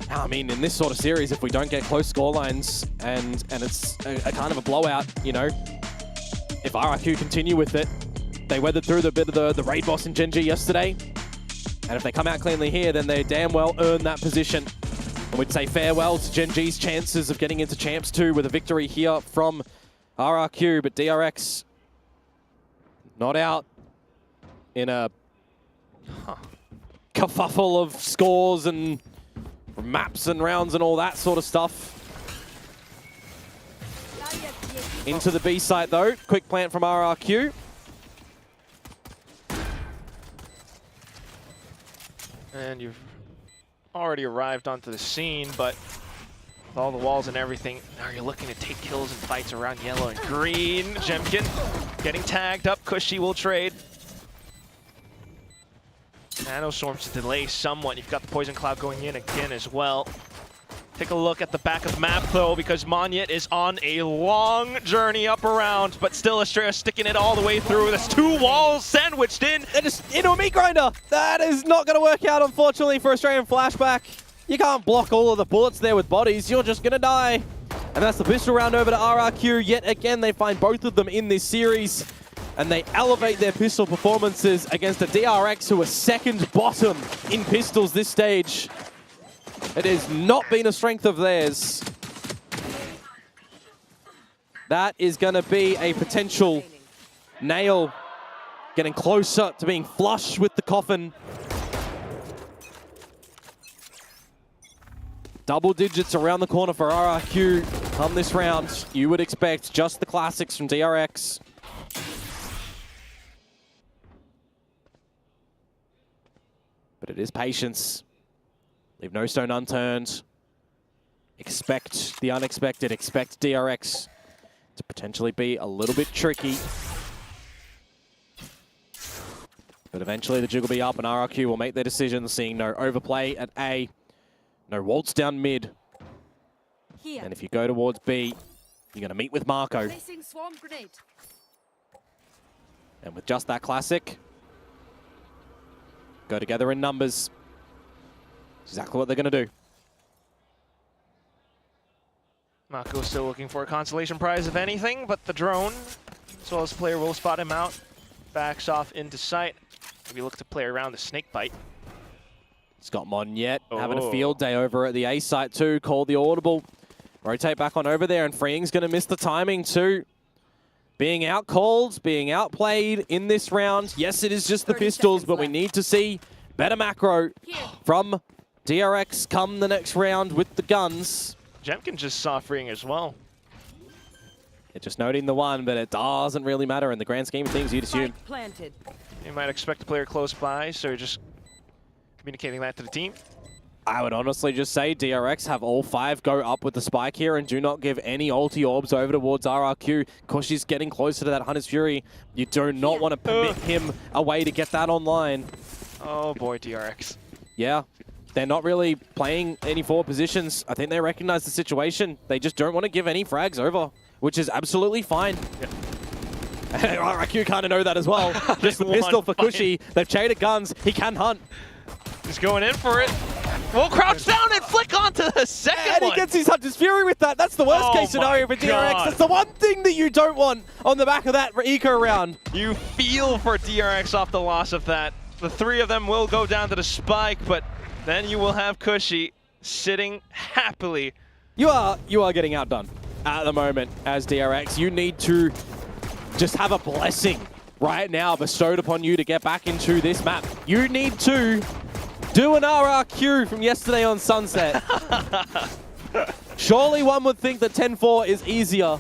I mean, in this sort of series, if we don't get close scorelines and it's a kind of a blowout, you know, if RRQ continue with it, they weathered through the bit of the raid boss in Genji yesterday, and if they come out cleanly here, then they damn well earn that position. And we'd say farewell to Genji's chances of getting into Champs 2 with a victory here from RRQ, but DRX not out in a kerfuffle of scores and maps and rounds and all that sort of stuff. Into the B site though, quick plant from RRQ. And you've already arrived onto the scene, but with all the walls and everything, now you're looking to take kills and fights around yellow and green. Jemkin getting tagged up, Cushy will trade. Nanostorm to delay somewhat. You've got the Poison Cloud going in again as well. Take a look at the back of the map though, because Monyet is on a long journey up around, but still Estrella sticking it all the way through. There's 2 walls sandwiched in. They're just into a meat grinder. That is not going to work out, unfortunately, for Australian Flashback. You can't block all of the bullets there with bodies. You're just going to die. And that's the pistol round over to RRQ. Yet again, they find both of them in this series, and they elevate their pistol performances against the DRX, who are second bottom in pistols this stage. It has not been a strength of theirs. That is going to be a potential nail, getting closer to being flush with the coffin. Double digits around the corner for RRQ on this round. You would expect just the classics from DRX. But it is patience. Leave no stone unturned. Expect the unexpected. Expect DRX to potentially be a little bit tricky. But eventually the jig will be up and RRQ will make their decision, seeing no overplay at A, no waltz down mid. Here. And if you go towards B, you're going to meet with Marco. Placing swarm grenade. And with just that classic, go together in numbers. Exactly what they're going to do. Mako still looking for a consolation prize, if anything, but the drone, as well as the player, will spot him out. Backs off into sight. Maybe look to play around the snake bite. Scott Monyet having a field day over at the A site too. Call the audible. Rotate back on over there, and Freeing's going to miss the timing too. Being out-called, being outplayed in this round. Yes, it is just the pistols, but we need to see better macro from DRX come the next round with the guns. Jemkin just saw Freeing as well. They're just noting the one, but it doesn't really matter in the grand scheme of things, you'd assume. Planted. You might expect a player close by, so you're just communicating that to the team. I would honestly just say DRX have all 5 go up with the spike here and do not give any ulti orbs over towards RRQ. Kushi's getting closer to that Hunter's Fury. You do not want to permit him a way to get that online. Oh boy, DRX. Yeah, they're not really playing any forward positions. I think they recognize the situation. They just don't want to give any frags over, which is absolutely fine. RRQ kind of know that as well. Just the pistol for Kushi. They've traded guns. He can hunt. He's going in for it. We'll crouch down and flick onto the second one. And he gets his Hunter's Fury with that. That's the worst case scenario for DRX. That's the one thing that you don't want on the back of that eco round. You feel for DRX off the loss of that. The 3 of them will go down to the spike, but then you will have Kushi sitting happily. You are getting outdone at the moment as DRX. You need to just have a blessing right now bestowed upon you to get back into this map. You need to do an RRQ from yesterday on Sunset. Surely one would think that 10-4 is easier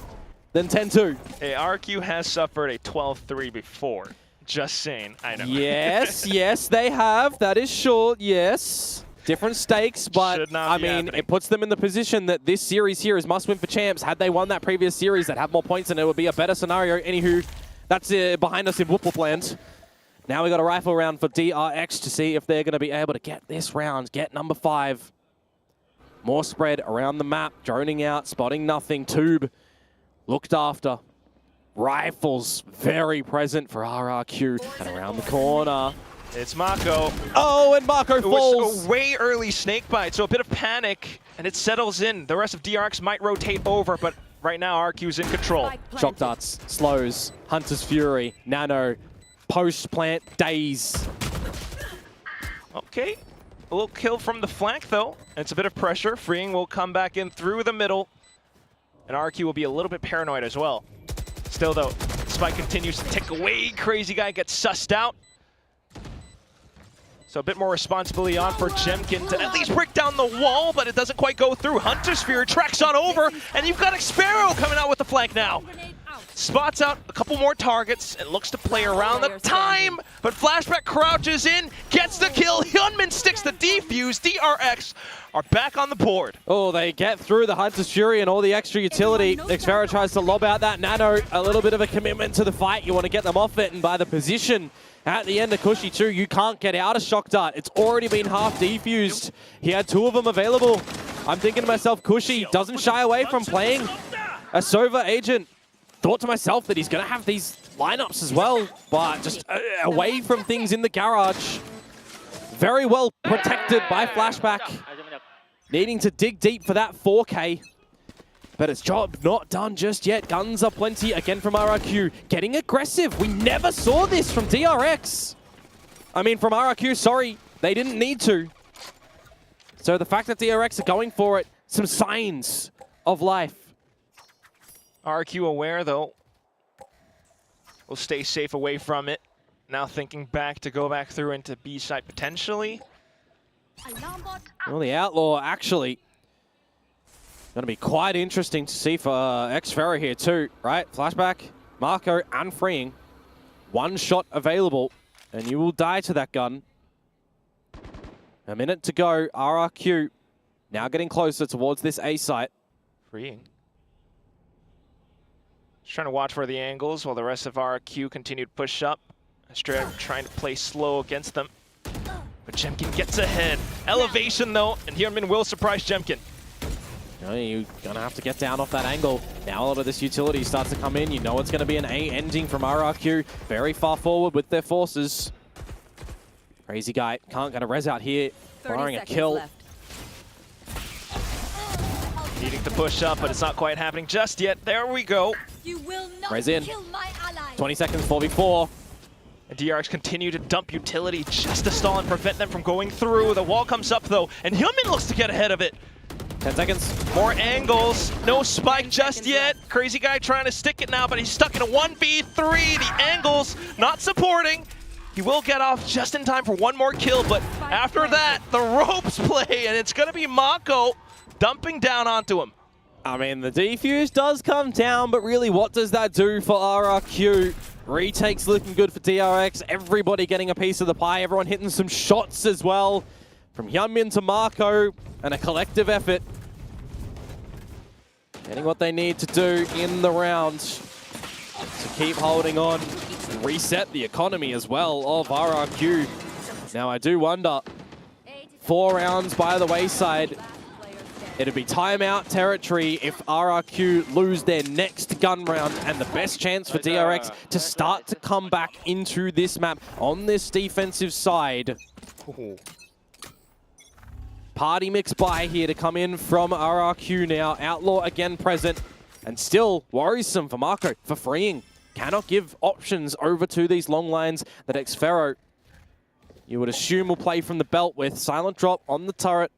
than 10-2. Hey, RRQ has suffered a 12-3 before. Just saying. I know. Yes, yes, they have. That is short, yes. Different stakes, but I mean, it puts them in the position that this series here is must-win for champs. Had they won that previous series, they'd have more points and it would be a better scenario. Anywho, that's behind us in Whoop land. Now we got a rifle round for DRX to see if they're going to be able to get this round, get number 5. More spread around the map, droning out, spotting nothing. Tube looked after. Rifles very present for RRQ. And around the corner, it's Mako. Oh, and Mako falls. It was a way early snake bite, so a bit of panic, and it settles in. The rest of DRX might rotate over, but right now RRQ's in control. Shock darts, slows, Hunter's Fury, Nano, post-plant daze. Okay, a little kill from the flank though. It's a bit of pressure. Freeing will come back in through the middle, and RRQ will be a little bit paranoid as well. Still though, Spike continues to tick away. Crazy Guy gets sussed out. So a bit more responsibility on for Jemkin to at least break down the wall, but it doesn't quite go through. Hunter's Fury tracks on over, and you've got Xpero coming out with the flank now. Spots out a couple more targets and looks to play around the time, but Flashback crouches in, gets the kill. Hyunmin sticks the defuse. DRX are back on the board. Oh, they get through the Hunter's Fury and all the extra utility. Xpero tries to lob out that Nano. A little bit of a commitment to the fight. You want to get them off it, and by the position at the end of Kushi too, you can't get out of Shock Dart. It's already been half defused. He had 2 of them available. I'm thinking to myself, Kushi doesn't shy away from playing a Sova agent. Thought to myself that he's going to have these lineups as well, but just away from things in the garage. Very well protected by Flashback. Needing to dig deep for that 4K. But its job not done just yet. Guns are plenty again from RRQ. Getting aggressive. We never saw this from DRX. I mean, from RRQ, sorry. They didn't need to. So the fact that DRX are going for it, some signs of life. RRQ aware, though. Will stay safe away from it. Now thinking back to go back through into B side potentially. Well, the Outlaw actually going to be quite interesting to see for Xpero here too, right? Flashback, Mako, and Freeing. 1 shot available, and you will die to that gun. A minute to go. RRQ now getting closer towards this A site. Freeing. Just trying to watch for the angles while the rest of RRQ continue to push up. Straight trying to play slow against them. But Jemkin gets ahead. Elevation though, and Hyunmin will surprise Jemkin. You're going to have to get down off that angle. Now a lot of this utility starts to come in. You know it's going to be an A ending from RRQ. Very far forward with their forces. Crazy Guy can't get a res out here. Firing a kill. Left. Needing to push up, but it's not quite happening just yet. There we go. You will not res in. kill my ally. 20 seconds, 4v4. And DRX continue to dump utility just to stall and prevent them from going through. The wall comes up though, and Hyunmin looks to get ahead of it. 10 seconds. More angles. No spike just yet. Crazy Guy trying to stick it now, but he's stuck in a 1v3. The angles not supporting. He will get off just in time for 1 more kill, but after that, the ropes play, and it's going to be Mako dumping down onto him. I mean, the defuse does come down, but really, what does that do for RRQ? Retake's looking good for DRX. Everybody getting a piece of the pie. Everyone hitting some shots as well. from Hyunmin to Marco, and a collective effort. Getting what they need to do in the round to keep holding on and reset the economy as well of RRQ. Now I do wonder, 4 rounds by the wayside. It'd be timeout territory if RRQ lose their next gun round, and the best chance for DRX to start to come back into this map on this defensive side. Party mix buy here to come in from RRQ now. Outlaw again present, and still worrisome for Marco for freeing. Cannot give options over to these long lines that Xfero, you would assume, will play from the belt with. Silent drop on the turret.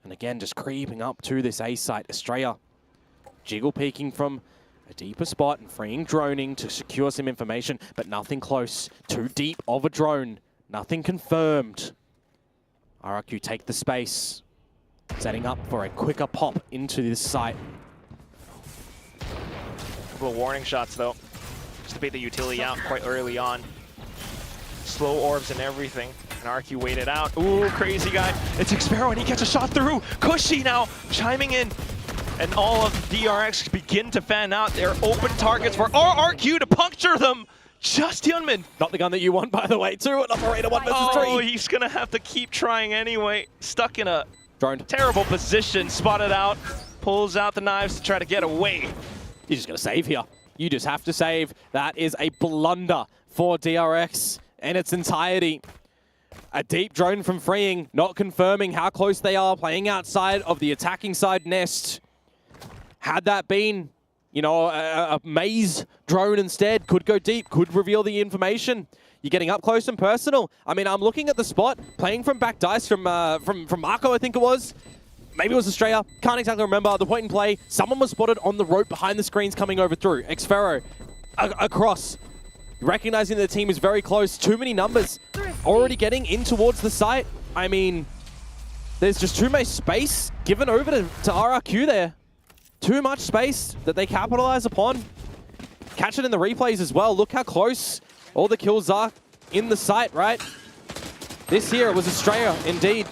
And again, just creeping up to this A site. Estrella jiggle peeking from a deeper spot and freeing droning to secure some information, but nothing close. Too deep of a drone. Nothing confirmed. RRQ take the space, setting up for a quicker pop into this site. Couple of warning shots though, just to bait the utility out quite early on. Slow orbs and everything. And RQ waited out. Ooh, crazy guy. It's Xfero, and he gets a shot through. Cushy now chiming in. And all of DRX begin to fan out. They're open targets for RRQ to puncture them. Just Hyunmin. Not the gun that you want, by the way, too. An operator 1 versus 3. Oh, he's going to have to keep trying anyway. Stuck in a Droned. Terrible position. Spotted out. Pulls out the knives to try to get away. You're just going to save here. You just have to save. That is a blunder for DRX in its entirety. A deep drone from freeing, not confirming how close they are, playing outside of the attacking side nest. Had that been, you know, a maze drone instead, could go deep, could reveal the information. You're getting up close and personal. I mean, I'm looking at the spot, playing from back dice from Marco, I think it was. Maybe it was Estrella, can't exactly remember. The point in play, someone was spotted on the rope behind the screens coming over through. Xfero, across. Recognizing the team is very close. Too many numbers already getting in towards the site. I mean, there's just too much space given over to RRQ there. Too much space that they capitalize upon. Catch it in the replays as well. Look how close all the kills are in the site, right? This here, it was Estrella, indeed.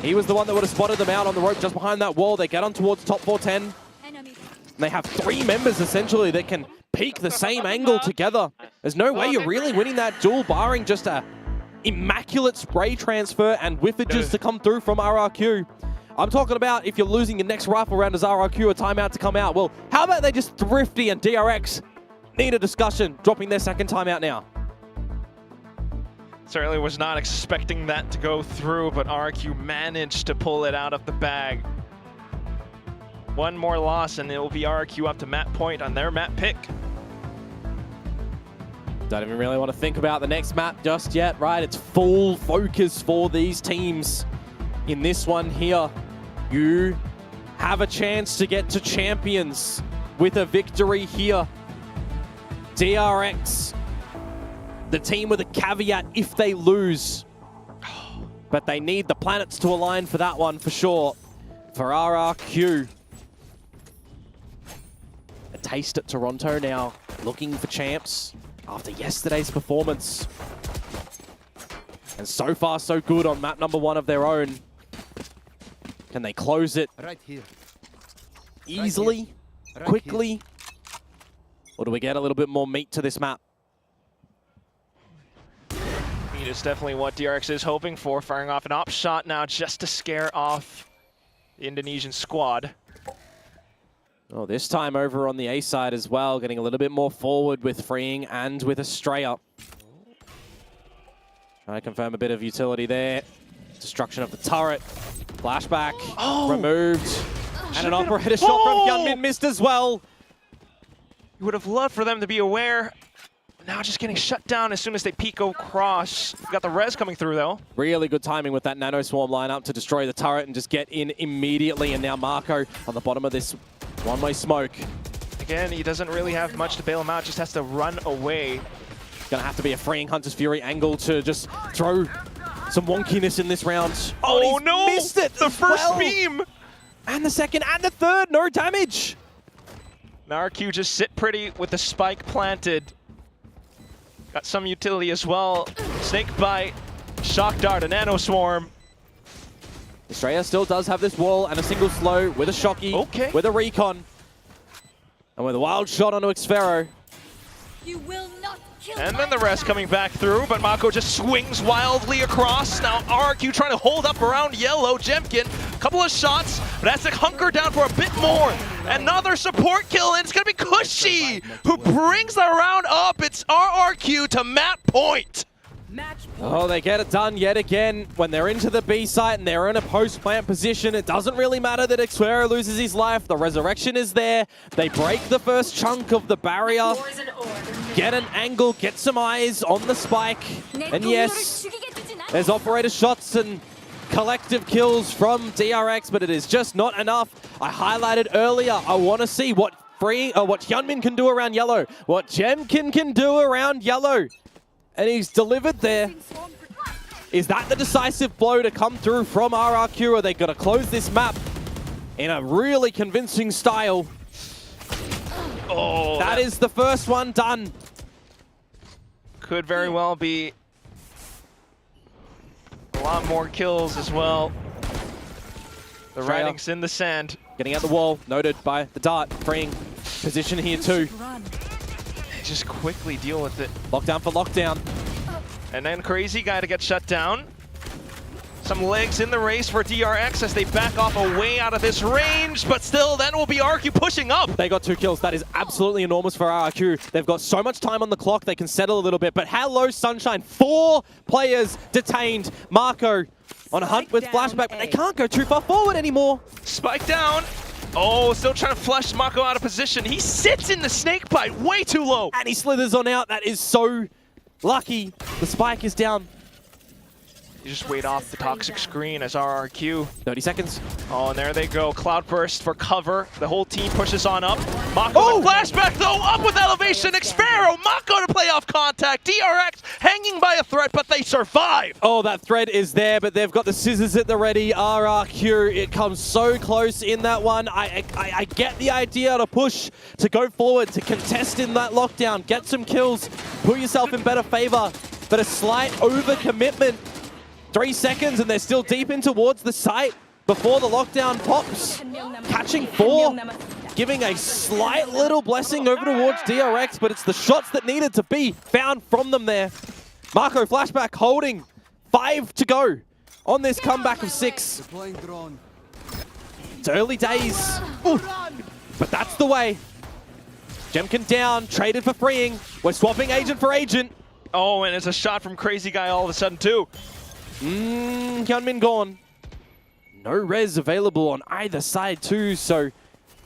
He was the one that would have spotted them out on the rope just behind that wall. They get on towards top 410. And they have 3 members, essentially, that can peek the same angle together. There's no way you're really winning that duel, barring just a immaculate spray transfer and whiffages to come through from RRQ. I'm talking about if you're losing your next rifle round as RRQ, a timeout to come out. Well, how about they just Thrifty and DRX need a discussion, dropping their second timeout now. Certainly was not expecting that to go through, but RRQ managed to pull it out of the bag. One more loss and it will be RRQ up to map point on their map pick. Don't even really want to think about the next map just yet, right? It's full focus for these teams. In this one here, you have a chance to get to champions with a victory here. DRX, the team with a caveat if they lose. But they need the planets to align for that one for sure. For RRQ. A taste at Toronto now, looking for champs after yesterday's performance. And so far so good on map number 1 of their own. Can they close it right here, easily, right quickly? Here. Or do we get a little bit more meat to this map? Meat is definitely what DRX is hoping for, firing off an op shot now just to scare off the Indonesian squad. Oh, this time over on the A side as well, getting a little bit more forward with freeing and with Estrella. Trying to confirm a bit of utility there. Destruction of the turret. Flashback removed. And an operator shot from Hyunmin missed as well. You would have loved for them to be aware. Now just getting shut down as soon as they peek across. Got the res coming through though. Really good timing with that Nano Swarm lineup to destroy the turret and just get in immediately. And now Marco on the bottom of this one-way smoke. Again, he doesn't really have much to bail him out, just has to run away. Gonna have to be a freeing Hunter's Fury angle to just throw some wonkiness in this round. Oh no! Missed it! The first beam! And the second and the third, no damage! Now RQ just sit pretty with the spike planted. Got some utility as well. Snake Bite, Shock Dart, a Nano Swarm. Estrella still does have this wall and a single slow with a Shocky, with a Recon, and with a wild shot onto Xfero. You will not kill And then the rest coming back through, but Mako just swings wildly across. Now RRQ trying to hold up around yellow. Jemkin, a couple of shots, but has to hunker down for a bit more. Another support kill, and it's going to be Cushy, who brings the round up. It's RRQ to map point. Oh, they get it done yet again. When they're into the B site and they're in a post-plant position, it doesn't really matter that Xfero loses his life. The resurrection is there. They break the first chunk of the barrier. Get an angle, get some eyes on the spike. And yes, there's operator shots and collective kills from DRX, but it is just not enough. I highlighted earlier, I want to see what Hyunmin can do around yellow, what Jemkin can do around yellow. And he's delivered there. Is that the decisive blow to come through from RRQ, or they got to close this map in a really convincing style? Oh, that is the first one done. Could very well be a lot more kills as well. The writing's in the sand. Getting out the wall, noted by the dart, freeing position here too. Just quickly deal with it. Lockdown for lockdown. And then Crazy Guy to get shut down. Some legs in the race for DRX as they back off away out of this range, but still then will be RRQ pushing up. They got 2 kills. That is absolutely enormous for RRQ. They've got so much time on the clock, they can settle a little bit. But hello, Sunshine. 4 players detained. Marco on a hunt with flashback, but they can't go too far forward anymore. Spike down. Oh, still trying to flush Mako out of position. He sits in the snake bite way too low. And he slithers on out. That is so lucky. The spike is down. You just wait off the toxic screen as RRQ. 30 seconds. Oh, and there they go. Cloudburst for cover. The whole team pushes on up. Mako with flashback though, up with elevation. Xfero, Mako to play off contact. DRX hanging by a thread, but they survive. Oh, that thread is there, but they've got the scissors at the ready. RRQ, it comes so close in that one. I get the idea to push, to go forward, to contest in that lockdown, get some kills, put yourself in better favor, but a slight overcommitment. 3 seconds and they're still deep in towards the site before the lockdown pops. Catching 4, giving a slight little blessing over towards DRX, but it's the shots that needed to be found from them there. Marco flashback holding 5 to go on this comeback of 6. It's early days, but that's the way. Jemkin down, traded for freeing. We're swapping agent for agent. Oh, and it's a shot from Crazy Guy all of a sudden too. Hyunmin gone. No res available on either side too, so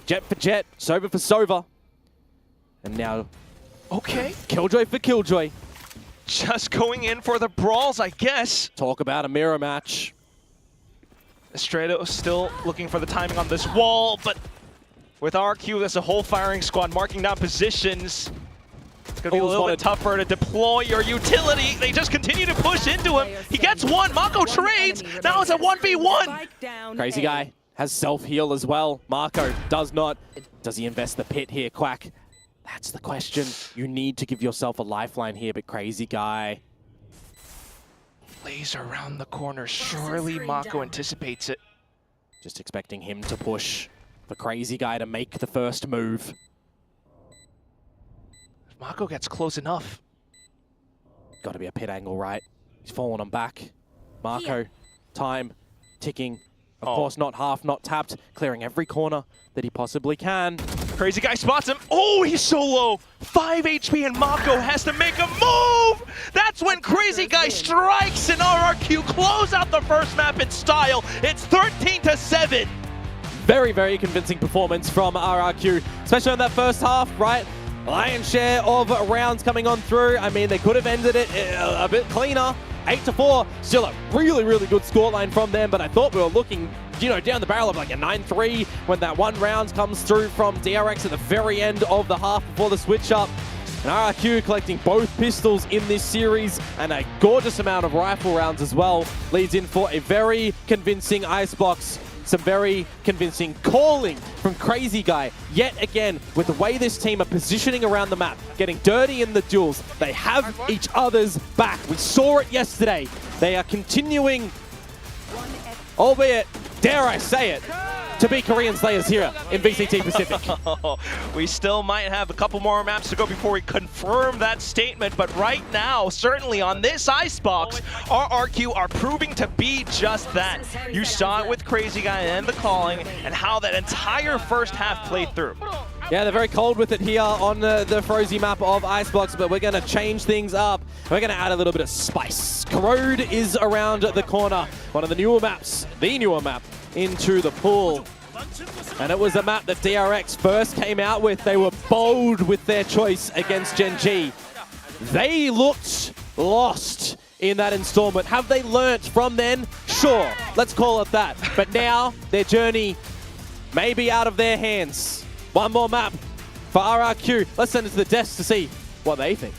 Jet for Jet, Sova for Sova. And now, Killjoy for Killjoy. Just going in for the brawls, I guess. Talk about a mirror match. Estrella still looking for the timing on this wall, but with RRQ, there's a whole firing squad marking down positions. It's going to be a little bit tougher to deploy your utility. They just continue to push into him. He gets one. Mako trades. Now it's a 1v1. Crazy Guy has self-heal as well. Marco does not. Does he invest the pit here, Quack? That's the question. You need to give yourself a lifeline here, but Crazy Guy. Laser around the corner. Surely Mako anticipates it. Just expecting him to push. For Crazy Guy to make the first move. Mako gets close enough. Got to be a pit angle, right? He's fallen on back. Marco, time, ticking. Of course, not half, not tapped. Clearing every corner that he possibly can. Crazy Guy spots him. Oh, he's so low. 5 HP and Mako has to make a move. That's when Crazy Guy strikes and RRQ close out the first map in style. It's 13-7. Very, very convincing performance from RRQ, especially in that first half, right? Lion's share of rounds coming on through. I mean, they could have ended it a bit cleaner. 8-4, still a really, really good scoreline from them, but I thought we were looking, you know, down the barrel of like a 9-3 when that one round comes through from DRX at the very end of the half before the switch up. And RRQ collecting both pistols in this series and a gorgeous amount of rifle rounds as well leads in for a very convincing icebox some very convincing calling from Crazy Guy. Yet again, with the way this team are positioning around the map, getting dirty in the duels, they have each other's back. We saw it yesterday. They are continuing, albeit, dare I say it, to be Korean Slayers here in VCT Pacific. We still might have a couple more maps to go before we confirm that statement, but right now, certainly on this icebox, RRQ are proving to be just that. You saw it with Crazy Guy and the calling, and how that entire first half played through. Yeah, they're very cold with it here on the Frozy map of Icebox, but we're going to change things up. We're going to add a little bit of spice. Corrode is around the corner, one of the newer maps, the newer map, into the pool. And it was a map that DRX first came out with. They were bold with their choice against Gen G. They looked lost in that installment. Have they learnt from then? Sure, let's call it that. But now their journey may be out of their hands. One more map for RRQ. Let's send it to the desk to see what they think.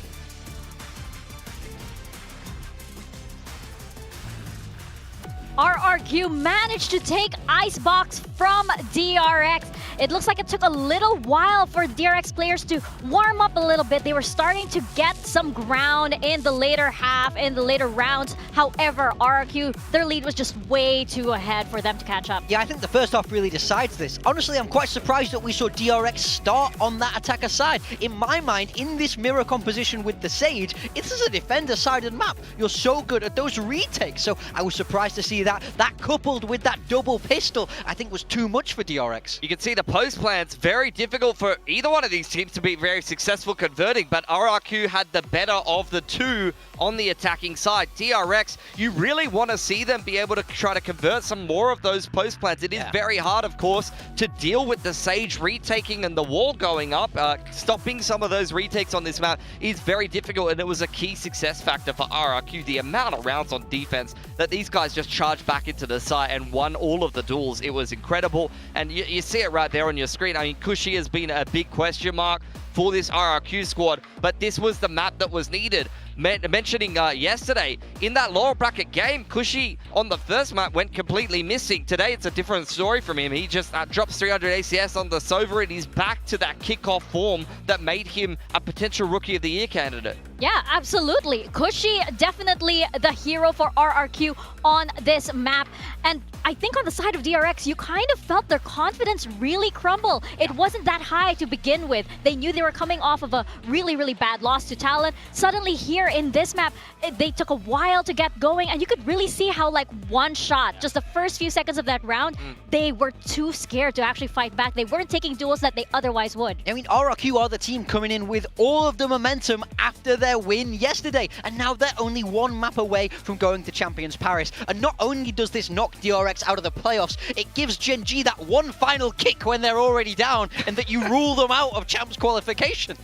RRQ managed to take Icebox from DRX. It looks like it took a little while for DRX players to warm up a little bit. They were starting to get some ground in the later half, in the later rounds. However, RRQ, their lead was just way too ahead for them to catch up. Yeah, I think the first half really decides this. Honestly, I'm quite surprised that we saw DRX start on that attacker side. In my mind, in this mirror composition with the Sage, it is a defender-sided map. You're so good at those retakes, so I was surprised to see that coupled with that double pistol, I think was too much for DRX. You can see the post plans, very difficult for either one of these teams to be very successful converting, but RRQ had the better of the two on the attacking side. DRX, you really want to see them be able to try to convert some more of those post plans. It is very hard, of course, to deal with the Sage retaking and the wall going up. Stopping some of those retakes on this map is very difficult, and it was a key success factor for RRQ. The amount of rounds on defense that these guys just charged back into the site and won all of the duels. It was incredible, and you see it right there on your screen. I mean, Cushy has been a big question mark for this RRQ squad, but this was the map that was needed. Mentioning yesterday, in that lower bracket game, Cushy on the first map went completely missing. Today, it's a different story from him. He just drops 300 ACS on the Sova, and he's back to that kickoff form that made him a potential Rookie of the Year candidate. Yeah, absolutely. Cushy, definitely the hero for RRQ on this map. And I think on the side of DRX, you kind of felt their confidence really crumble. It wasn't that high to begin with. They knew they were coming off of a really, really bad loss to Talon. Suddenly here in this map, they took a while to get going, and you could really see how like one shot, just the first few seconds of that round, they were too scared to actually fight back. They weren't taking duels that they otherwise would. I mean, RRQ are the team coming in with all of the momentum after their win yesterday, and now they're only one map away from going to Champions Paris. And not only does this knock DRX out of the playoffs, it gives Gen G that one final kick when they're already down, and that you rule them out of Champs qualification.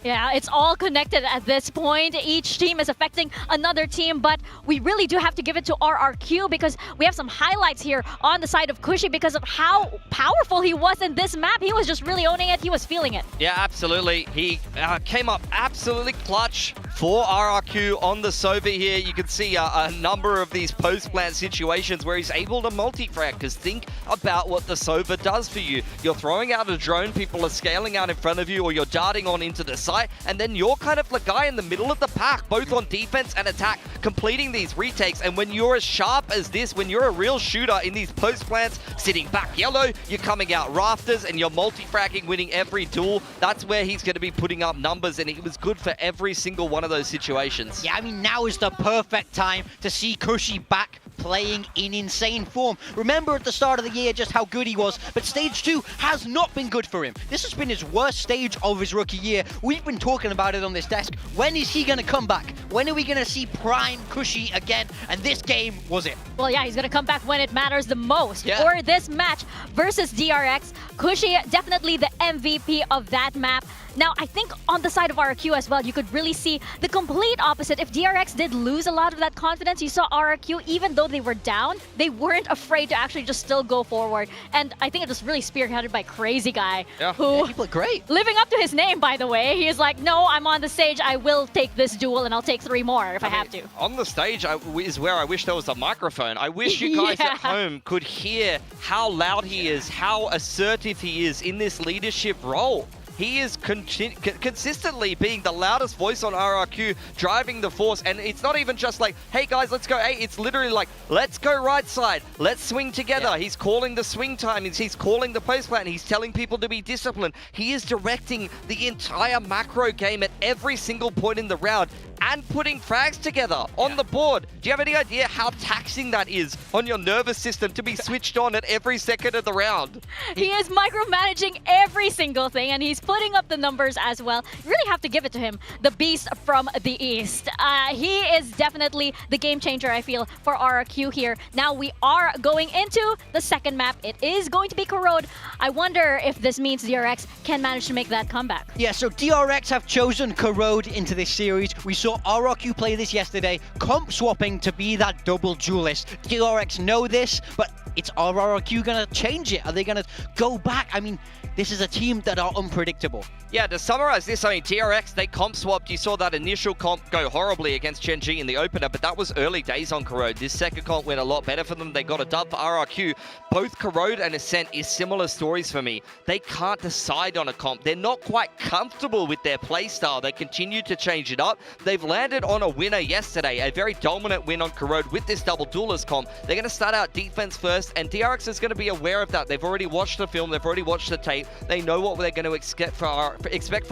Yeah, it's all connected at this point. Each team is affecting another team, but we really do have to give it to RRQ because we have some highlights here on the side of Cushy because of how powerful he was in this map. He was just really owning it. He was feeling it. Yeah, absolutely. He came up absolutely clutch for RRQ on the Sova here. You can see a number of these post-plant situations where he's able to multi-frag, because think about what the Sova does for you. You're throwing out a drone, people are scaling out in front of you, or you're darting on into the site, and then you're kind of the guy in the middle of the pack, both on defense and attack, completing these retakes. And when you're as sharp as this, when you're a real shooter in these post plants, sitting back yellow, you're coming out rafters and you're multi-fragging, winning every duel, that's where he's going to be putting up numbers, and he was good for every single one of those situations. Yeah, I mean, now is the perfect time to see Cushy back playing in insane form. Remember at the start of the year just how good he was, but stage 2 has not been good for him. This has been his worst stage of his rookie year. We've been talking about it on this desk. When is he going to come back? When are we going to see prime Cushy again? And this game was it. Well, yeah, he's going to come back when it matters the most. For this match versus DRX, Cushy definitely the MVP of that map. Now, I think on the side of RRQ as well, you could really see the complete opposite. If DRX did lose a lot of that confidence, you saw RRQ, even though they were down, they weren't afraid to actually just still go forward. And I think it was really spearheaded by Crazy Guy, who he played great. Living up to his name, by the way. He is like, no, I'm on the stage. I will take this duel, and I'll take 3 more if I have to. On the stage is where I wish there was a microphone. I wish you guys at home could hear how loud he is, how assertive he is in this leadership role. He is consistently being the loudest voice on RRQ, driving the force, and it's not even just like, hey guys, let's go. Hey, it's literally like, let's go right side, let's swing together. Yeah. He's calling the swing time, he's calling the post plan, he's telling people to be disciplined. He is directing the entire macro game at every single point in the round and putting frags together on the board. Do you have any idea how taxing that is on your nervous system to be switched on at every second of the round? He is micromanaging every single thing, and he's putting up the numbers as well. You really have to give it to him, the beast from the East. He is definitely the game changer, I feel, for RRQ here. Now we are going into the second map. It is going to be Corrode. I wonder if this means DRX can manage to make that comeback. Yeah, so DRX have chosen Corrode into this series. We saw RRQ play this yesterday, comp swapping to be that double duelist. DRX know this, but it's RRQ gonna change it? Are they gonna go back? I mean, this is a team that are unpredictable. Yeah, to summarize this, I mean, DRX, they comp swapped. You saw that initial comp go horribly against Gen.G in the opener, but that was early days on Corrode. This second comp went a lot better for them. They got a dub for RRQ. Both Corrode and Ascent is similar stories for me. They can't decide on a comp. They're not quite comfortable with their playstyle. They continue to change it up. They've landed on a winner yesterday, a very dominant win on Corrode with this double duelist comp. They're going to start out defense first, and DRX is going to be aware of that. They've already watched the film. They've already watched the tape. They know what they're going to expect from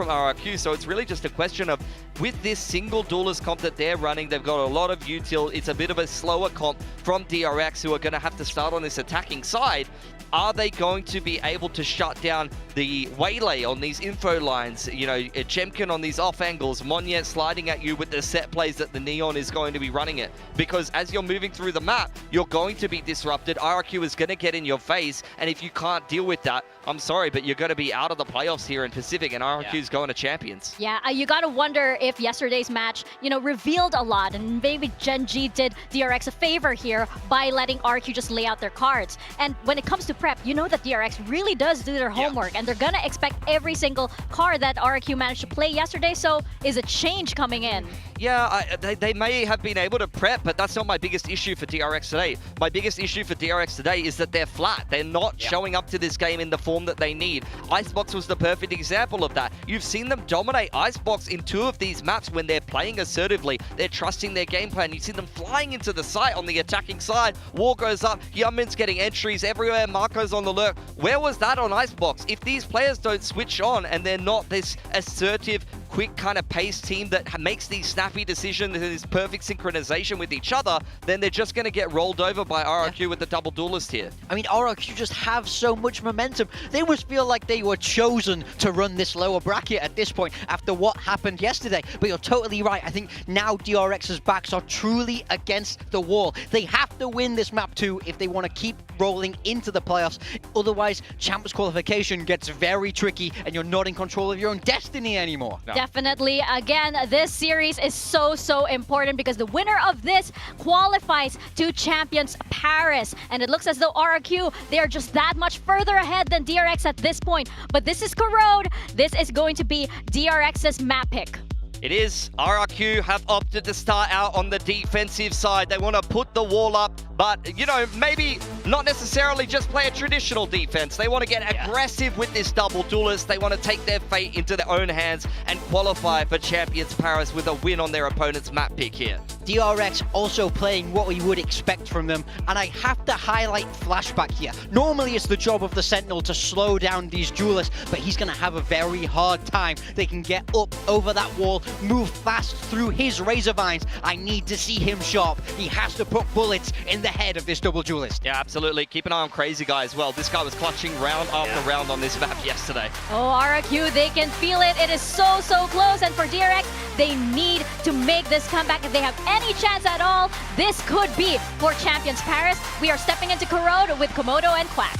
RRQ, so it's really just a question of, with this single duelist comp that they're running, they've got a lot of util. It's a bit of a slower comp from DRX, who are going to have to start on this attacking side. Are they going to be able to shut down the waylay on these info lines? You know, Chemkin on these off angles, Monyet sliding at you with the set plays that the Neon is going to be running it. Because as you're moving through the map, you're going to be disrupted. RRQ is going to get in your face, and if you can't deal with that, I'm sorry, but you're going to be out of the playoffs here in Pacific, and RRQ is going to Champions. Yeah, you got to wonder if yesterday's match, you know, revealed a lot, and maybe Gen.G did DRX a favor here by letting RQ just lay out their cards. And when it comes to prep, you know that DRX really does do their homework, and they're going to expect every single card that RRQ managed to play yesterday, so is a change coming in? Yeah, they may have been able to prep, but that's not my biggest issue for DRX today. My biggest issue for DRX today is that they're flat. They're not showing up to this game in the form that they need. Icebox was the perfect example of that. You've seen them dominate Icebox in 2 of these maps when they're playing assertively. They're trusting their game plan. You see them flying into the site on the attacking side. Wall goes up. Yeoman's getting entries everywhere. Marco's on the lurk. Where was that on Icebox? If these players don't switch on and they're not this assertive, quick kind of pace team that makes these snappy decisions and this perfect synchronization with each other, then they're just going to get rolled over by RRQ with the double duelist here. I mean, RRQ just have so much momentum. They must feel like they were chosen to run this lower bracket at this point after what happened yesterday. But you're totally right. I think now DRX's backs are truly against the wall. They have to win this map 2 if they want to keep rolling into the playoffs. Otherwise, Champs qualification gets very tricky and you're not in control of your own destiny anymore. No. Definitely. Again, this series is so important because the winner of this qualifies to Champions Paris. And it looks as though RRQ, they are just that much further ahead than DRX at this point. But this is Corrode. This is going to be DRX's map pick. It is. RRQ have opted to start out on the defensive side. They want to put the wall up, but, you know, maybe not necessarily just play a traditional defense. They want to get aggressive with this double duelist. They want to take their fate into their own hands and qualify for Champions Paris with a win on their opponent's map pick here. DRX also playing what we would expect from them, and I have to highlight Flashback here. Normally it's the job of the Sentinel to slow down these duelists, but he's going to have a very hard time. They can get up over that wall, move fast through his razor vines. I need to see him sharp. He has to put bullets in the head of this double duelist. Yeah, absolutely. Keep an eye on Crazy Guy as well. This guy was clutching round after round on this map yesterday. Oh, RRQ, they can feel it. It is so close, and for DRX, they need to make this comeback. If they have any chance at all, this could be for Champions Paris. We are stepping into Corrode with Komodo and Quack.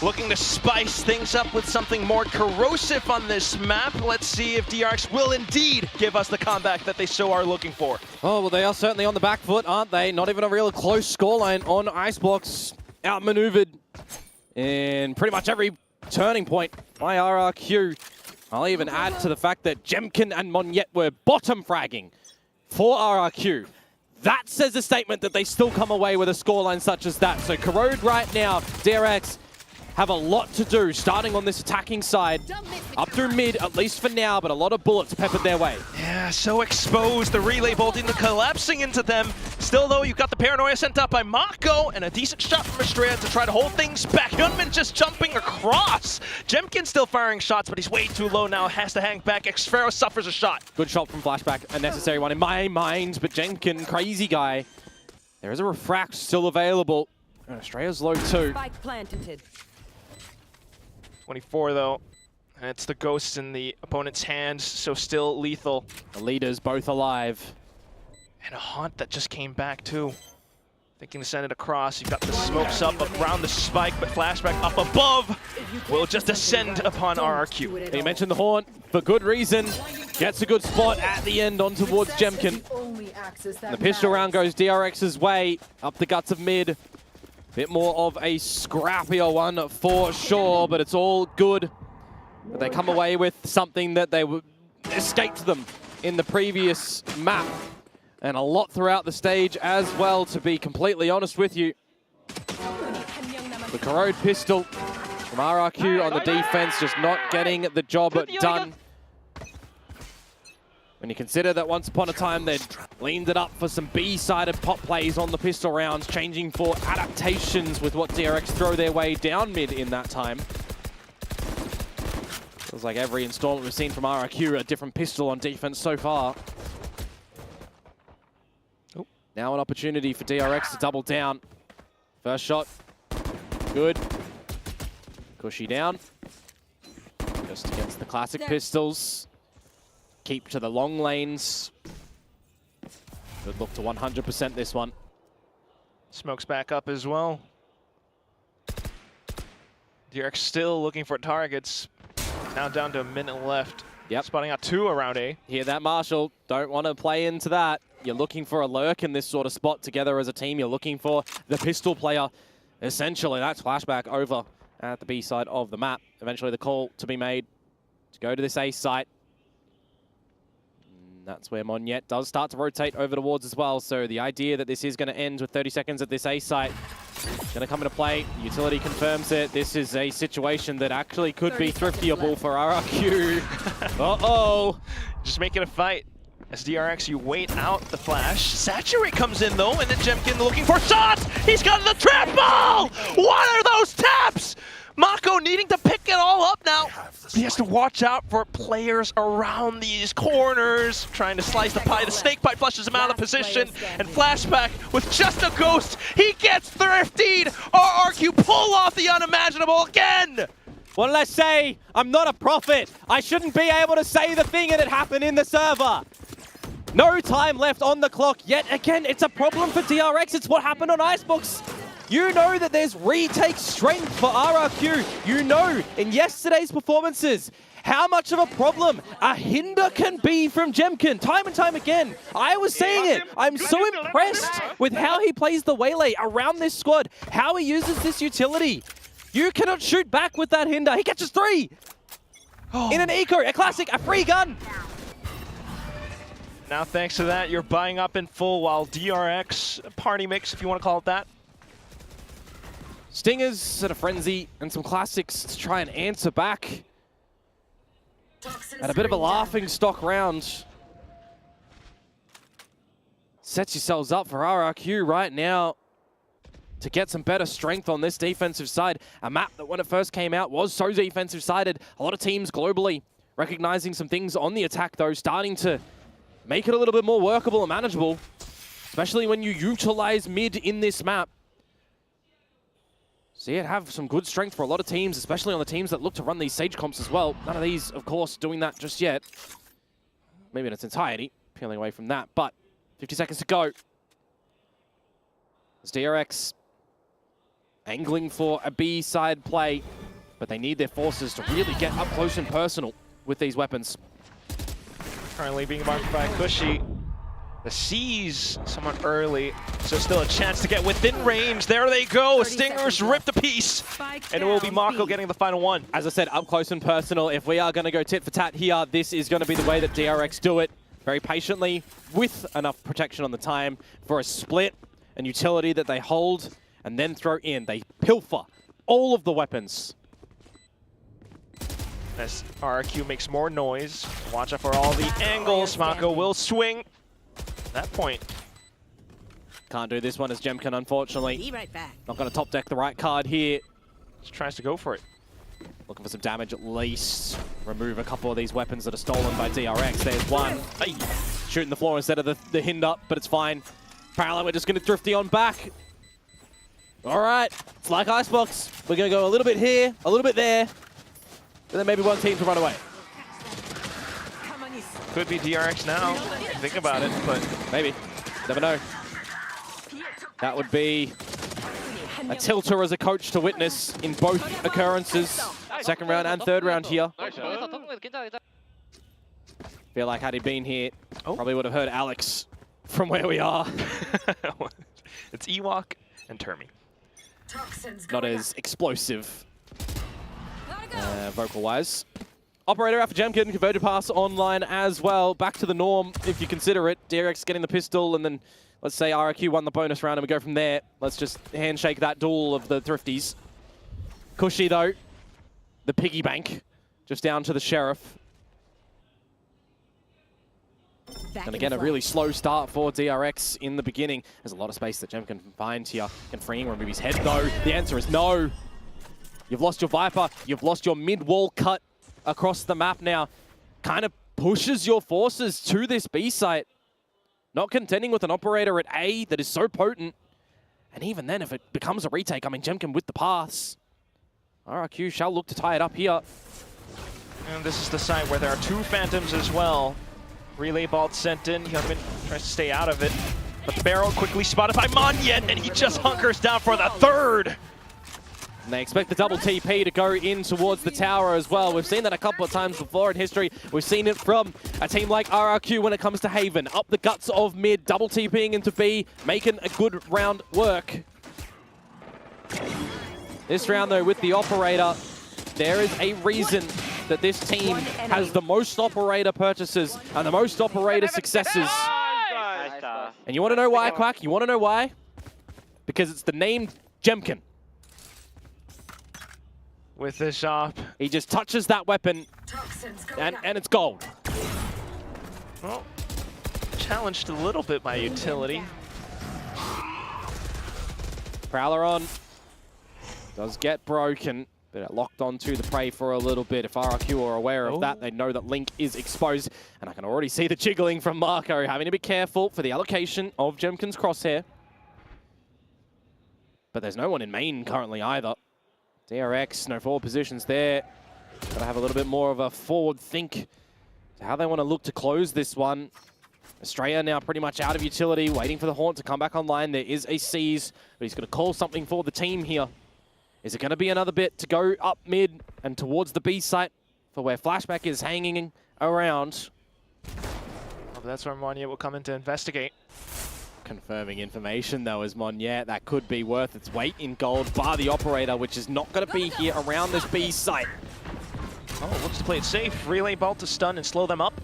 looking to spice things up with something more corrosive on this map. Let's see if DRX will indeed give us the comeback that they so are looking for. Oh, well, they are certainly on the back foot, aren't they? Not even a real close scoreline on Icebox. Outmaneuvered in pretty much every turning point by RRQ. I'll even add to the fact that Jemkin and Monyet were bottom fragging for RRQ. That says a statement that they still come away with a scoreline such as that. So Corrode right now, DRX have a lot to do, starting on this attacking side. Up through mid, at least for now, but a lot of bullets peppered their way. Yeah, so exposed. The relay bolting collapsing into them. Still, though, you've got the paranoia sent up by Mako, and a decent shot from Estrella to try to hold things back. Hyunmin just jumping across. Jemkin still firing shots, but he's way too low now. Has to hang back. Xfero suffers a shot. Good shot from Flashback, a necessary one in my mind, but Jemkin, crazy guy. There is a refract still available, and Estrella's low too. Spike planted. 24 though, and it's the ghost in the opponent's hands, so still lethal. The leaders both alive. And a Haunt that just came back too. Thinking to send it across. You've got the smokes up around the spike, but Flashback up above will just descend upon RRQ. You mentioned the Haunt for good reason. Gets a good spot at the end on towards Jemkin. The pistol round goes DRX's way, up the guts of mid. Bit more of a scrappier one for sure, but it's all good. But they come away with something that they escaped them in the previous map. And a lot throughout the stage as well, to be completely honest with you. The Corrode pistol from RRQ on the defense, just not getting the job done. When you consider that once upon a time they'd leaned it up for some B-sided pop plays on the pistol rounds, changing for adaptations with what DRX throw their way down mid in that time. Feels like every installment we've seen from RRQ, a different pistol on defense so far. Oh. Now an opportunity for DRX to double down. First shot, good. Cushy down. Just against the classic pistols. Keep to the long lanes. Good look to 100% this one. Smokes back up as well. DRX still looking for targets. Now down to a minute left. Yep. Spotting out 2 around A. Hear that, Marshall. Don't want to play into that. You're looking for a lurk in this sort of spot together as a team. You're looking for the pistol player. Essentially, that's Flashback over at the B side of the map. Eventually the call to be made to go to this A site. That's where Monyet does start to rotate over towards as well. So the idea that this is going to end with 30 seconds at this A site is going to come into play. The utility confirms it. This is a situation that actually could be thriftyable for RRQ. Uh-oh. Just make it a fight. As DRX, you wait out the flash. Saturate comes in though, and then Jemkin looking for shots! He's got the triple! What are those taps? Mako needing to pick it all up now. He has to watch out for players around these corners, trying to slice the pie. The snake bite flushes him out of position, and Flashback with just a ghost. He gets thriftied. RRQ pull off the unimaginable again. What did I say? I'm not a prophet. I shouldn't be able to say the thing and it happened in the server. No time left on the clock. Yet again, it's a problem for DRX. It's what happened on Icebox. You know that there's retake strength for RRQ. You know in yesterday's performances how much of a problem a hinder can be from Jemkin. Time and time again, I was saying it. I'm so impressed with how he plays the waylay around this squad, how he uses this utility. You cannot shoot back with that hinder. He catches 3 in an eco, a classic, a free gun. Now thanks to that, you're buying up in full while DRX, party mix if you want to call it that. Stingers at a frenzy and some classics to try and answer back. And a bit of a laughing stock round. Sets yourselves up for RRQ right now to get some better strength on this defensive side. A map that when it first came out was so defensive sided. A lot of teams globally recognizing some things on the attack though, starting to make it a little bit more workable and manageable, especially when you utilize mid in this map. See it have some good strength for a lot of teams, especially on the teams that look to run these Sage comps as well. None of these, of course, doing that just yet. Maybe in its entirety, peeling away from that, but 50 seconds to go. As DRX angling for a B side play, but they need their forces to really get up close and personal with these weapons. Currently being marked by Cushy. The C's somewhat early, so still a chance to get within range. There they go. Stingers ripped a piece, and it will be Mako getting the final one. As I said, up close and personal. If we are going to go tit for tat here, this is going to be the way that DRX do it. Very patiently, with enough protection on the time for a split and utility that they hold and then throw in. They pilfer all of the weapons. As RRQ makes more noise. Watch out for all the angles. Mako will swing. At that point. Can't do this one as Jemkin, unfortunately. Be right back. Not going to top deck the right card here. Just tries to go for it. Looking for some damage at least. Remove a couple of these weapons that are stolen by DRX. There's one. Hey. Shooting the floor instead of the hind up, but it's fine. Parallel, we're just going to drifty on back. All right. It's like Icebox. We're going to go a little bit here, a little bit there. And then maybe one team to run away. Could be DRX now. Think about it, but maybe. Never know. That would be a tilter as a coach to witness in both occurrences. Second round and third round here. Feel like had he been here, probably would have heard Alex from where we are. It's Ewok and Termi. Not as explosive vocal-wise. Operator after Jemkin, converted pass online as well. Back to the norm, if you consider it. DRX getting the pistol, and then let's say RRQ won the bonus round, and we go from there. Let's just handshake that duel of the Thrifties. Cushy, though, the piggy bank, just down to the Sheriff. And again, a really slow start for DRX in the beginning. There's a lot of space that Jemkin can find here. Can Freeing remove his head, though? The answer is no. You've lost your Viper. You've lost your mid-wall cut across the map now. Kind of pushes your forces to this B site. Not contending with an operator at A that is so potent. And even then, if it becomes a retake, I mean, Jemkin with the paths. RRQ shall look to tie it up here. And this is the site where there are two Phantoms as well. Relay Bolt sent in. Hyunmin tries to stay out of it. But the barrel quickly spotted by Monyen, and he just hunkers down for the third. And they expect the double TP to go in towards the tower as well. We've seen that a couple of times before in history. We've seen it from a team like RRQ when it comes to Haven. Up the guts of mid, double TPing into B, making a good round work. This round though, with the operator, there is a reason that this team has the most operator purchases and the most operator successes. And you want to know why, Quack? You want to know why? Because it's the name Jemkin. With the shop. He just touches that weapon, and it's gold. Well, challenged a little bit by utility. Prowler on. Does get broken, but it locked onto the prey for a little bit. If RRQ are aware of that, they know that Link is exposed. And I can already see the jiggling from Marco, having to be careful for the allocation of Jemkin's crosshair. But there's no one in main currently either. DRX, no forward positions there. Gotta have a little bit more of a forward think to how they want to look to close this one. Australia now pretty much out of utility, waiting for the Haunt to come back online. There is a seize, but he's going to call something for the team here. Is it going to be another bit to go up mid and towards the B site for where Flashback is hanging around? Oh, but that's where Monye will come in to investigate. Confirming information though is Monye. That could be worth its weight in gold, bar the operator, which is not going to be here around this B site. Oh, looks to play it safe. Relay Bolt to stun and slow them up.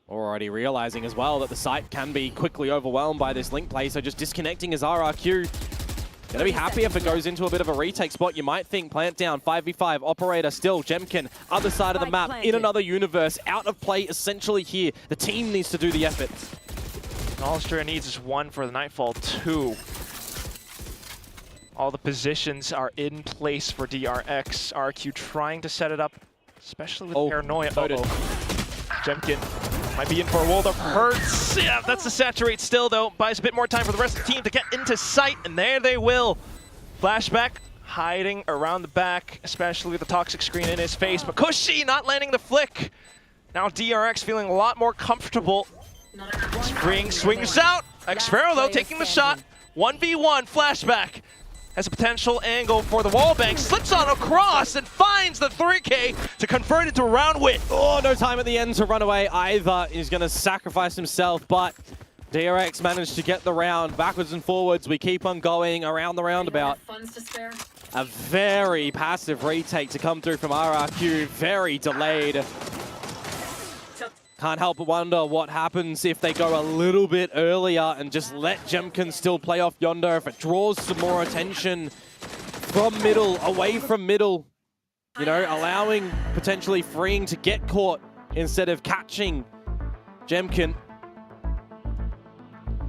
Already realizing as well that the site can be quickly overwhelmed by this Link play, so just disconnecting his RRQ. Gonna be happy if it goes into a bit of a retake spot. You might think plant down, 5v5, operator still, Jemkin, other side of the map, in another universe, out of play essentially here. The team needs to do the effort. All Australia needs is one for the Nightfall 2. All the positions are in place for DRX. RQ trying to set it up, especially with Paranoia. Jemkin might be in for a world of hurts. Yeah, that's the saturate still, though. Buys a bit more time for the rest of the team to get into sight, and there they will. Flashback hiding around the back, especially with the toxic screen in his face. But Cushy not landing the flick. Now DRX feeling a lot more comfortable. Spring swings out. Xfero, though, taking the shot. 1v1, Flashback. has a potential angle for the wall bank. Slips on across and finds the 3K to convert it to a round win. Oh, no time at the end to run away either. He's going to sacrifice himself, but DRX managed to get the round backwards and forwards. We keep on going around the roundabout. Funds to spare? A very passive retake to come through from RRQ. Very delayed. Can't help but wonder what happens if they go a little bit earlier and just let Jemkin still play off Yonder, if it draws some more attention from middle, away from middle. You know, allowing, potentially freeing to get caught instead of catching Jemkin.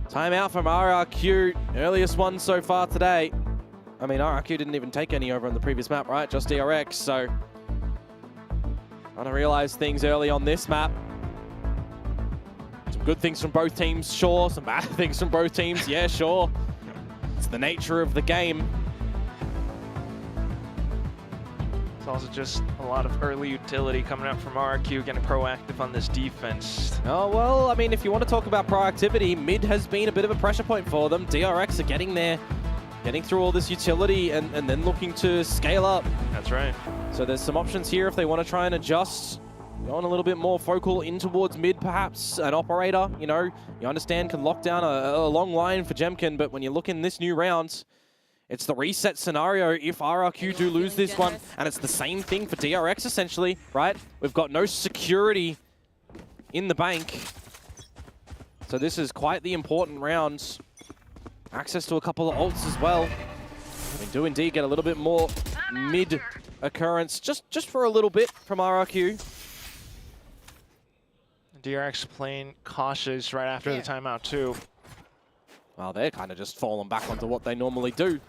Timeout from RRQ, earliest one so far today. I mean, RRQ didn't even take any over on the previous map, right? Just DRX, so trying to realize things early on this map. Some good things from both teams, sure. Some bad things from both teams, yeah, sure. It's the nature of the game. It's also just a lot of early utility coming up from RRQ, getting proactive on this defense. Oh, well, I mean, if you want to talk about proactivity, mid has been a bit of a pressure point for them. DRX are getting there, getting through all this utility and then looking to scale up. That's right. So there's some options here if they want to try and adjust. Going a little bit more focal in towards mid, perhaps. An operator, you know, you understand, can lock down a long line for Jemkin, but when you look in this new round, it's the reset scenario if RRQ do lose this one, and it's the same thing for DRX, essentially, right? We've got no security in the bank. So this is quite the important round. Access to a couple of ults as well. We do indeed get a little bit more mid occurrence, just for a little bit from RRQ. DRX playing cautious right after the timeout too. Well, they're kind of just falling back onto what they normally do.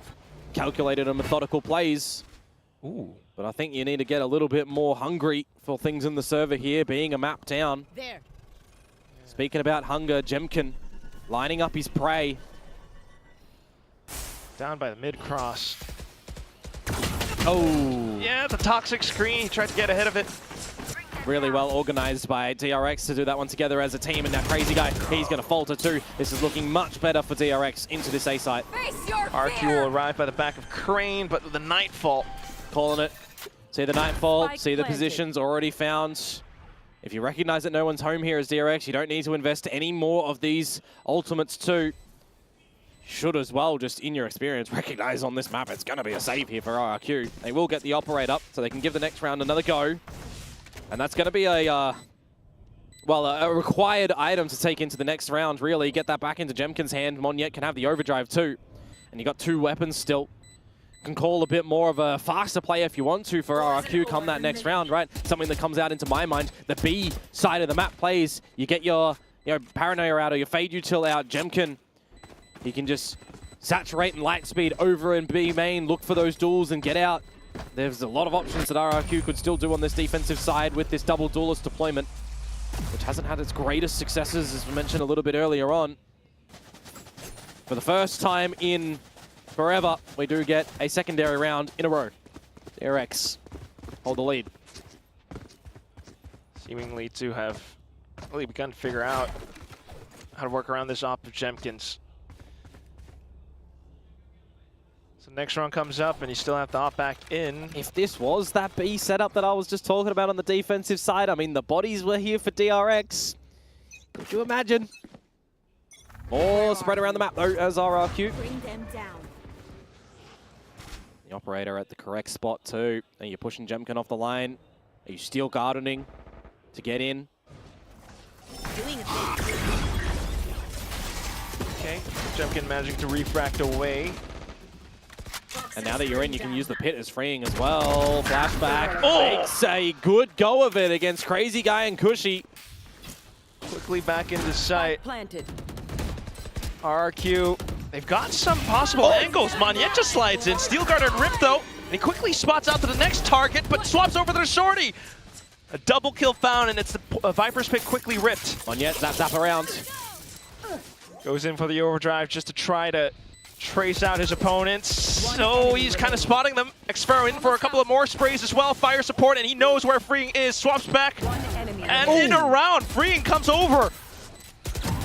Calculated and methodical plays. Ooh. But I think you need to get a little bit more hungry for things in the server here, being a map down. There. Speaking about hunger, Jemkin lining up his prey. Down by the mid-cross. Oh. Yeah, the toxic screen. He tried to get ahead of it. Really well organized by DRX to do that one together as a team, and that crazy guy, he's going to falter too. This is looking much better for DRX into this A site. RQ will arrive by the back of Crane, but with the Nightfall. Calling it. See the Nightfall, see the positions already found. If you recognize that no one's home here as DRX, you don't need to invest any more of these ultimates too. Should as well, just in your experience, recognize on this map it's going to be a save here for RRQ. They will get the operate up, so they can give the next round another go. And that's going to be a required item to take into the next round, really. Get that back into Jemkin's hand. Monyet can have the overdrive too. And you got two weapons still. Can call a bit more of a faster play if you want to for RRQ come that next round, right? Something that comes out into my mind. The B side of the map plays. You get your Paranoia out or your Fade Util out. Jemkin, he can just saturate and light speed over in B main, look for those duels and get out. There's a lot of options that RRQ could still do on this defensive side with this double duelist deployment, which hasn't had its greatest successes, as we mentioned a little bit earlier on. For the first time in forever, we do get a secondary round in a row. DRX hold the lead. Seemingly to have really begun to figure out how to work around this op of Jemkin's. So next round comes up and you still have to op back in. If this was that B setup that I was just talking about on the defensive side, I mean, the bodies were here for DRX. Could you imagine? More spread around the map though as RRQ. Bring them down. The operator at the correct spot too. And you're pushing Jemkin off the line. Are you steel gardening to get in? Okay, Jemkin managing to refract away. And now that you're in, you can use the pit as freeing as well. Flashback makes a good go of it against Crazy Guy and Cushy. Quickly back into sight. Planted. RRQ, they've got some possible angles. Monyet just slides in. Steel Guard and Rip though. And he quickly spots out to the next target, but swaps over to the shorty. A double kill found, and it's the Viper's pick quickly ripped. Monyet, zap around. Goes in for the overdrive just to try to trace out his opponents. So he's kind of spotting them. Xfero in for a couple of more sprays as well. Fire support, and he knows where Freeing is. Swaps back, and in a round, Freeing comes over.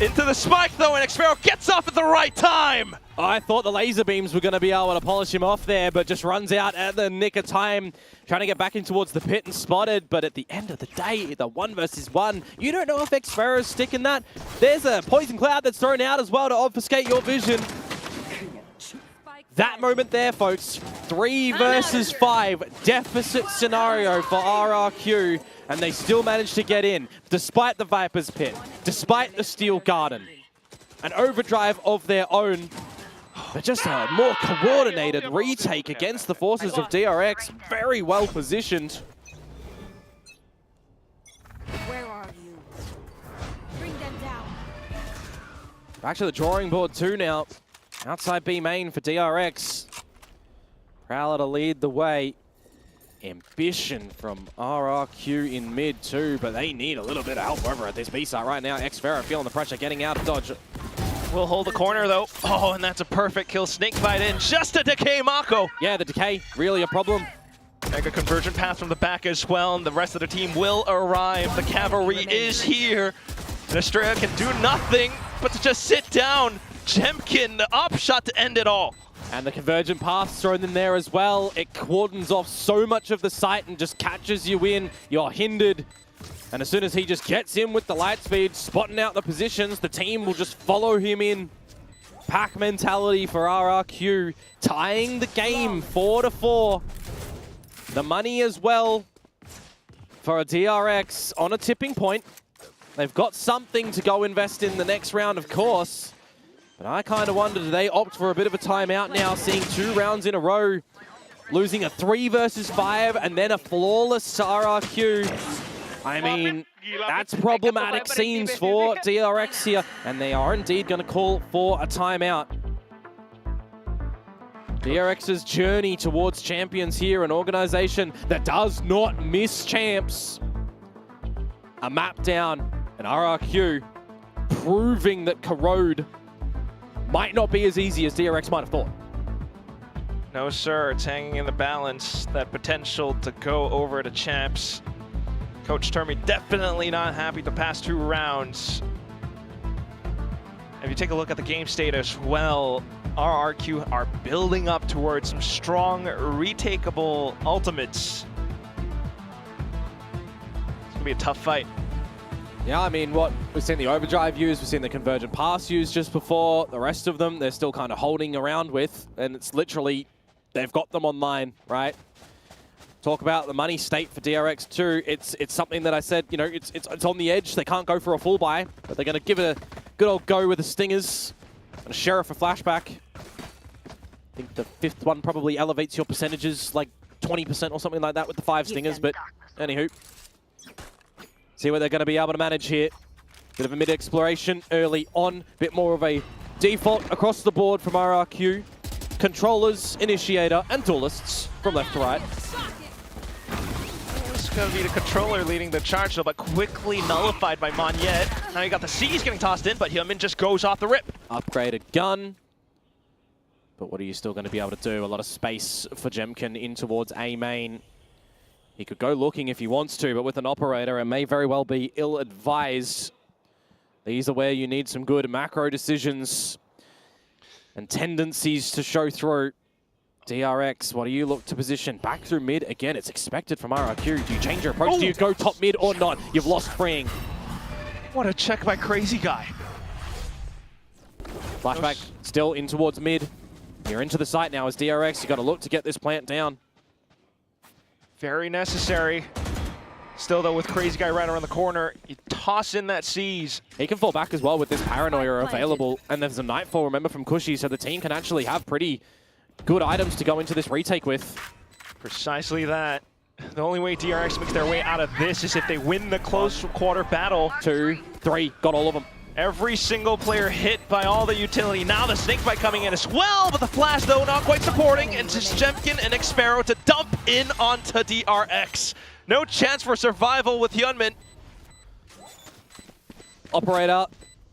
Into the spike though, and Xpero gets off at the right time! I thought the laser beams were going to be able to polish him off there, but just runs out at the nick of time, trying to get back in towards the pit and spotted. But at the end of the day, the 1 versus 1, you don't know if Xpero's sticking that. There's a poison cloud that's thrown out as well to obfuscate your vision. That moment there, folks, 3 versus 5, deficit scenario for RRQ, and they still managed to get in, despite the Viper's Pit, despite the Steel Garden. An overdrive of their own, but just a more coordinated retake against the forces of DRX, very well positioned. Where are you? Bring them down. Back to the drawing board too now. Outside B main for DRX. Prowler to lead the way. Ambition from RRQ in mid too, but they need a little bit of help over at this B site right now. Xpero feeling the pressure, getting out of dodge. Will hold the corner though. Oh, and that's a perfect kill. Snakebite in just to decay Mako. Yeah, the decay, really a problem. Mega conversion path from the back as well, and the rest of the team will arrive. The cavalry is here. And Estrella can do nothing but to just sit down. Jemkin, the up shot to end it all. And the convergent path's thrown in there as well. It cordons off so much of the site and just catches you in. You're hindered. And as soon as he just gets in with the light speed, spotting out the positions, the team will just follow him in. Pack mentality for RRQ, tying the game 4-4. The money as well for a DRX on a tipping point. They've got something to go invest in the next round, of course. But I kind of wonder, do they opt for a bit of a timeout now, seeing 2 rounds in a row, losing a 3 versus 5 and then a flawless RRQ. I mean, that's problematic scenes for DRX here, and they are indeed going to call for a timeout. DRX's journey towards champions here, an organization that does not miss champs. A map down, and RRQ proving that Corrode might not be as easy as DRX might have thought. No, sir. It's hanging in the balance. That potential to go over to champs. Coach Termy definitely not happy the past 2 rounds. If you take a look at the game state as well, RRQ are building up towards some strong, retakeable ultimates. It's going to be a tough fight. Yeah, I mean, we've seen the overdrive used, we've seen the convergent pass used just before. The rest of them, they're still kind of holding around with, and it's literally, they've got them online, right? Talk about the money state for DRX too. It's something that I said, you know, it's on the edge. They can't go for a full buy, but they're going to give it a good old go with the Stingers and a Sheriff a flashback. I think the 5th one probably elevates your percentages like 20% or something like that with the 5 Stingers, but anywho. See what they're going to be able to manage here. Bit of a mid-exploration early on. Bit more of a default across the board from RRQ. Controllers, Initiator, and Duelists from left to right. It's going to be the controller leading the charge, though, but quickly nullified by Monyet. Now you got the C's getting tossed in, but Hyunmin just goes off the rip. Upgraded gun. But what are you still going to be able to do? A lot of space for Jemkin in towards A main. He could go looking if he wants to, but with an operator, it may very well be ill-advised. These are where you need some good macro decisions and tendencies to show through. DRX, what do you look to position? Back through mid. Again, it's expected from RRQ. Do you change your approach? Do you go top mid or not? You've lost freeing. What a check by Crazy Guy. Flashback still in towards mid. You're into the site now as DRX. You got to look to get this plant down. Very necessary. Still, though, with Crazy Guy right around the corner, you toss in that C's. He can fall back as well with this Paranoia available. And there's a Nightfall, remember, from Cushy, so the team can actually have pretty good items to go into this retake with. Precisely that. The only way DRX makes their way out of this is if they win the close quarter battle. 2, 3, got all of them. Every single player hit by all the utility. Now the Snakebite coming in as well, but the Flash, though, not quite supporting. And just Jemkin and Xpero to dump in onto DRX. No chance for survival with Hyunmin. Operator,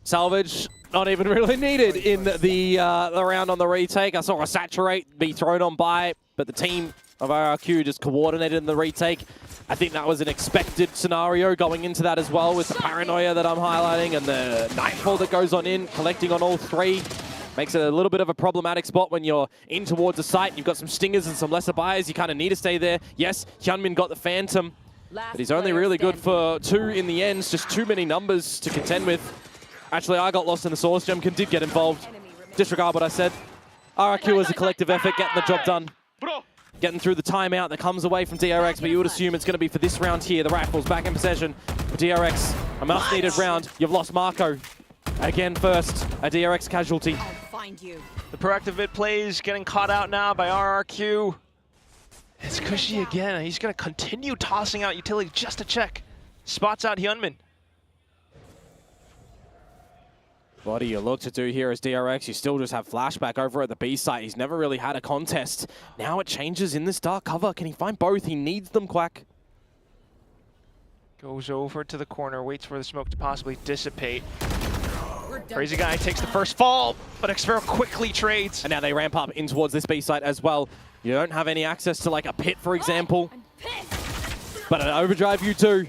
salvage, not even really needed in the round on the retake. I saw a Saturate be thrown on by, but the team of RRQ just coordinated in the retake. I think that was an expected scenario going into that as well, with the paranoia that I'm highlighting and the nightfall that goes on in, collecting on all three. Makes it a little bit of a problematic spot when you're in towards the site. You've got some stingers and some lesser buyers. You kind of need to stay there. Yes, Hyunmin got the Phantom, but he's only really good for 2 in the end. It's just too many numbers to contend with. Actually, I got lost in the source. Jemkin did get involved. Disregard what I said. RRQ is a collective effort, getting the job done. Getting through the timeout that comes away from DRX, but you would assume it's going to be for this round here. The Rifles back in possession. For DRX, a much-needed round. You've lost Marco. Again first, a DRX casualty. The proactive mid plays getting caught out now by RRQ. It's Cushy again. He's going to continue tossing out utility just to check. Spots out Hyunmin. What do you look to do here as DRX? You still just have Flashback over at the B site. He's never really had a contest. Now it changes in this dark cover. Can he find both? He needs them, Quack. Goes over to the corner, waits for the smoke to possibly dissipate. Crazy Guy takes the first fall, but Xfero quickly trades. And now they ramp up in towards this B site as well. You don't have any access to like a pit, for example. But an overdrive you do.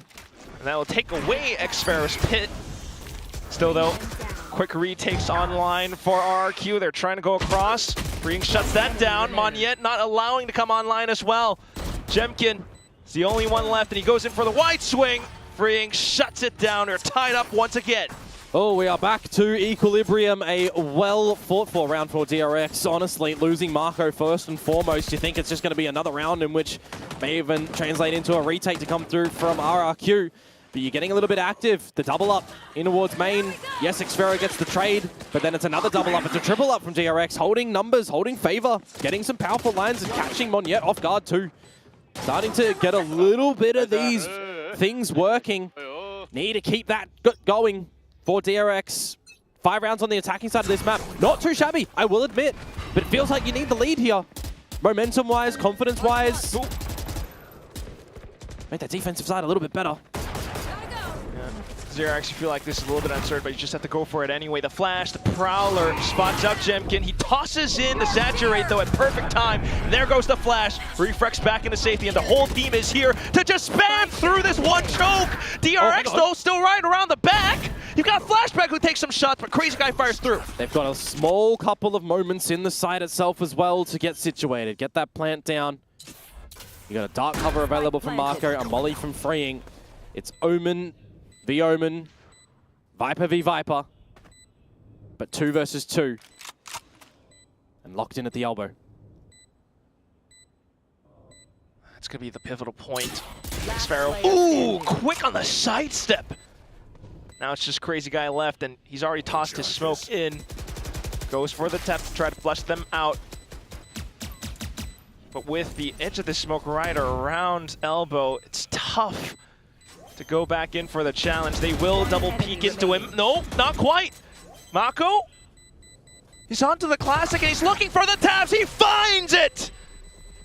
And that will take away Xfero's pit. Still though, quick retakes online for RRQ. They're trying to go across. Freeing shuts that down. Monyet not allowing to come online as well. Jemkin is the only one left, and he goes in for the wide swing. Freeing shuts it down. They're tied up once again. Oh, we are back to equilibrium. A well-fought-for round for DRX. Honestly, losing Marco first and foremost, you think it's just going to be another round in which may even translate into a retake to come through from RRQ. But you're getting a little bit active. The double up in towards main. Yes, Xfero gets the trade, but then it's another double up. It's a triple up from DRX, holding numbers, holding favor, getting some powerful lines and catching Monyet off guard too. Starting to get a little bit of these things working. Need to keep that going for DRX. 5 rounds on the attacking side of this map. Not too shabby, I will admit, but it feels like you need the lead here. Momentum-wise, confidence-wise. Make that defensive side a little bit better. DRX, you feel like this is a little bit uncertain, but you just have to go for it anyway. The flash, the Prowler spots up Jemkin. He tosses in the Saturate, though, at perfect time. There goes the flash. Refrex back into safety, and the whole team is here to just spam through this one choke. DRX, though, still right around the back. You've got Flashback who takes some shots, but Crazy Guy fires through. They've got a small couple of moments in the site itself as well to get situated. Get that plant down. You got a dark cover available from Marco, a molly from Freeing. It's Omen v Omen, Viper v Viper, but 2 versus 2. And locked in at the elbow. That's going to be the pivotal point. Xfero, ooh, quick on the sidestep. Now it's just Crazy Guy left, and he's already tossed his smoke in. Goes for the tap to try to flush them out. But with the edge of the smoke right around elbow, it's tough to go back in for the challenge. They will double peek into him. No, not quite. Mako, he's onto the classic and he's looking for the tabs. He finds it.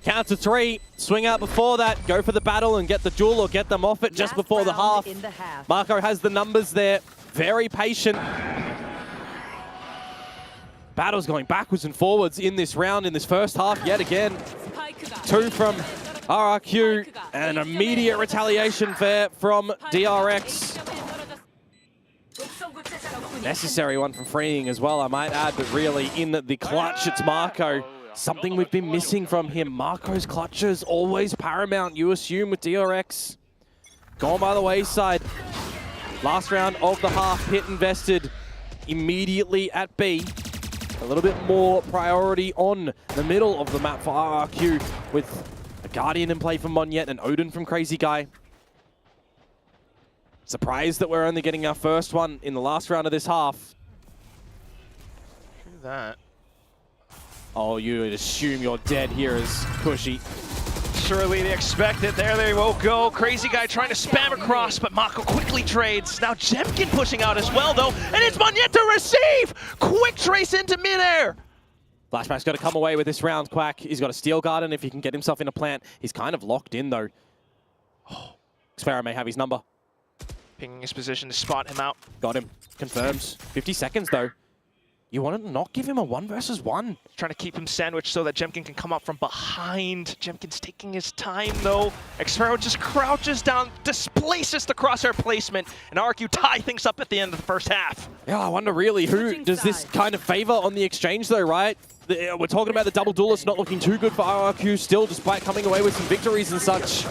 Count to 3, swing out before that, go for the battle and get the duel or get them off it just before the half. Marco has the numbers there, very patient. Battle's going backwards and forwards in this round, in this first half yet again. 2 from RRQ, and an immediate retaliation there from DRX. Necessary one from Freeing as well, I might add, but really in the clutch, it's Marco. Something we've been missing from him. Marco's clutches always paramount, you assume, with DRX. Gone by the wayside. Last round of the half, pit invested immediately at B. A little bit more priority on the middle of the map for RRQ with a Guardian in play from Monyet and Odin from Crazy Guy. Surprised that we're only getting our first one in the last round of this half. True that. Oh, you would assume you're dead here as Cushy. Surely they expect it. There they will go. Crazy Guy trying to spam across, but Mako quickly trades. Now Jemkin pushing out as well, though, and it's Monyet to receive! Quick trace into midair! Flashback's got to come away with this round, Quack. He's got a Steel Garden if he can get himself in a plant. He's kind of locked in, though. Oh, Xfero may have his number. Pinging his position to spot him out. Got him. Confirms. 50 seconds, though. You want to not give him a 1 versus 1. Trying to keep him sandwiched so that Jemkin can come up from behind. Jemkin's taking his time, though. Xpero just crouches down, displaces the crosshair placement, and RRQ tie things up at the end of the first half. Yeah, I wonder really who does this kind of favor on the exchange, though, right? We're talking about the double duelist not looking too good for RRQ still, despite coming away with some victories and such.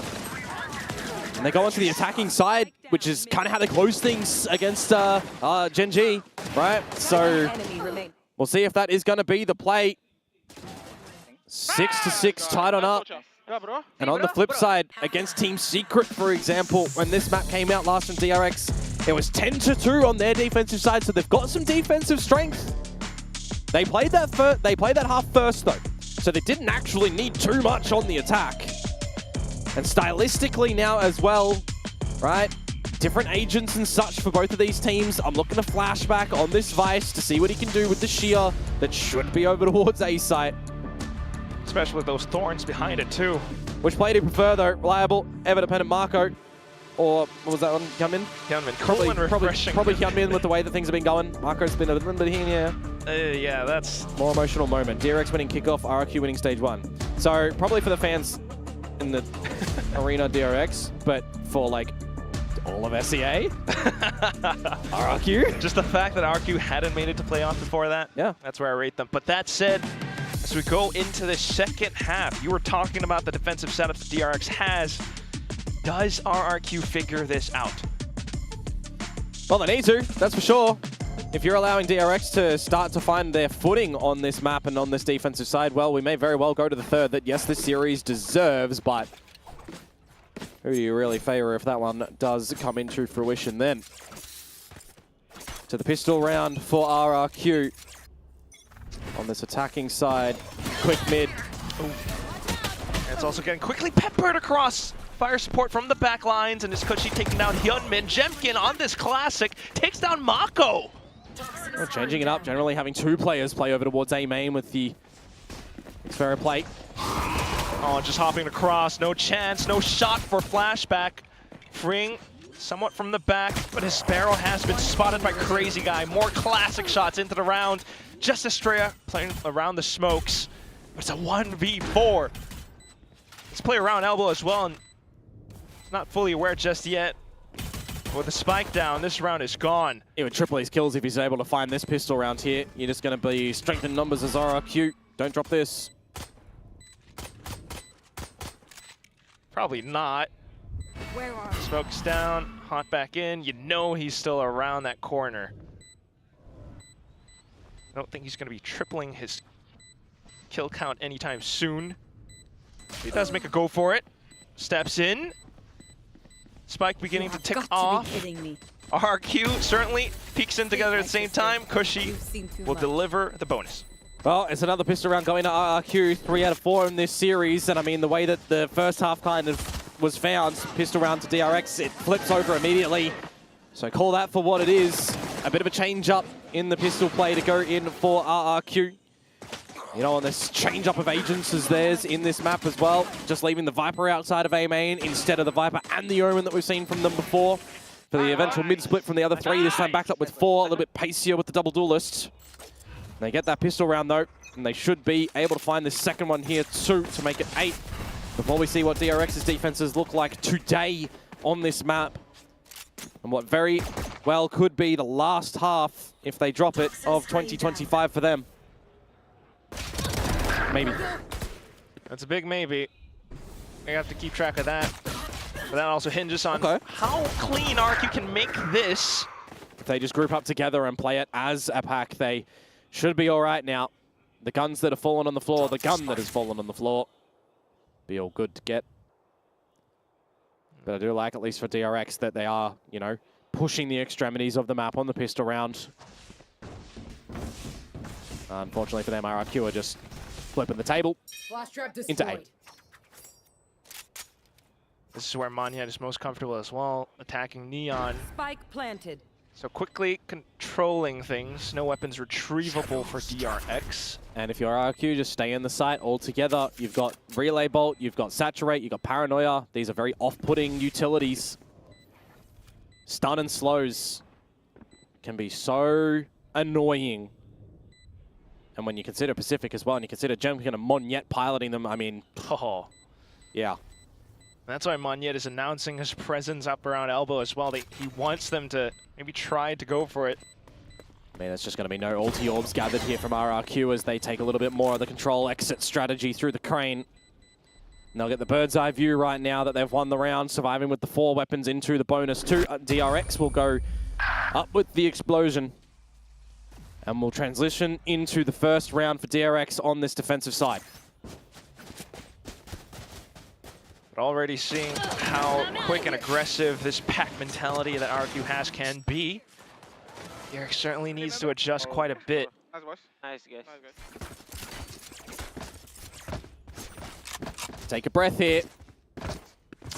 And they go onto the attacking side, which is kind of how they close things against Gen G, right? So we'll see if that is going to be the play. 6-6 tied on up. And on the flip side, against Team Secret, for example, when this map came out last from DRX, it was 10-2 on their defensive side, so they've got some defensive strength. They played that half first, though, so they didn't actually need too much on the attack. And stylistically now as well, right? Different agents and such for both of these teams. I'm looking to flashback on this Vice to see what he can do with the Sheer that should be over towards A site. Especially with those thorns behind it, too. Which play do you prefer, though? Reliable, ever-dependent Marco? Or what was that one? Hyunmin? Hyunmin, cool and refreshing. Probably Hyunmin with the way that things have been going. Marco's been a little bit here. Yeah, that's... More emotional moment. DRX winning kickoff, RRQ winning stage 1. So, probably for the fans in the arena DRX, but for like all of SEA, RRQ. Just the fact that RRQ hadn't made it to playoff before that, yeah, that's where I rate them. But that said, as we go into the second half, you were talking about the defensive setup that DRX has. Does RRQ figure this out? Well, they need to, that's for sure. If you're allowing DRX to start to find their footing on this map and on this defensive side, well, we may very well go to the third that, yes, this series deserves, but who do you really favor if that one does come into fruition then? To the pistol round for RRQ. On this attacking side, quick mid. Ooh. And it's also getting quickly peppered across. Fire support from the back lines, and is Kushi taking down Hyunmin. Jemkin on this classic takes down Mako. Well, changing it up, generally having 2 players play over towards A main with the Xpero plate. Oh, just hopping across, no chance, no shot for flashback. Freeing somewhat from the back, but his Sparrow has been spotted by Crazy Guy. More classic shots into the round. Just Estrella playing around the smokes. It's a 1v4. Let's play around elbow as well, and not fully aware just yet. With the spike down, this round is gone. He would triple his kills if he's able to find this pistol round here. You're just going to be strength in numbers as RRQ. Don't drop this. Probably not. Smoke's down, hot back in. You know he's still around that corner. I don't think he's going to be tripling his kill count anytime soon. He does make a go for it. Steps in. Spike beginning to tick off. RRQ certainly peeks in together at the same time. Kushi will deliver the bonus. Well, it's another pistol round going to RRQ, 3 out of 4 in this series. And I mean, the way that the first half kind of was found, pistol round to DRX, it flips over immediately. So call that for what it is. A bit of a change up in the pistol play to go in for RRQ. You know, on this change up of agents as theirs in this map as well. Just leaving the Viper outside of A main instead of the Viper and the Omen that we've seen from them before. For the eventual mid-split from the other 3, this time backed up with 4, a little bit pacier with the double duelist. They get that pistol round though, and they should be able to find this second one here too to make it 8. Before we see what DRX's defenses look like today on this map. And what very well could be the last half, if they drop it, of 2025 for them. Maybe. That's a big maybe. We have to keep track of that. But that also hinges on how clean RRQ can make this. If they just group up together and play it as a pack, they should be all right now. The guns that have fallen on the floor, the gun that has fallen on the floor, be all good to get. But I do like, at least for DRX, that they are, you know, pushing the extremities of the map on the pistol round. Unfortunately for them, RRQ are just flipping the table into 8. This is where Monhead is most comfortable as well, attacking Neon. Spike planted. So quickly controlling things. No weapons retrievable for DRX. And if you're RRQ, just stay in the site altogether. You've got Relay Bolt, you've got Saturate, you've got Paranoia. These are very off-putting utilities. Stun and slows can be so annoying And when you consider Pacific as well, and you consider Jemkin and Monyet piloting them, I mean, oh, yeah. That's why Monyet is announcing his presence up around elbow as well. He wants them to maybe try to go for it. I mean, it's just going to be no ulti orbs gathered here from RRQ as they take a little bit more of the control exit strategy through the crane. And they'll get the bird's eye view right now that they've won the round, surviving with the 4 weapons into the bonus 2. DRX will go up with the explosion. And we'll transition into the first round for DRX on this defensive side. But already seeing how quick and aggressive this pack mentality that RRQ has can be. DRX certainly needs to adjust quite a bit. Nice, guys. Take a breath here.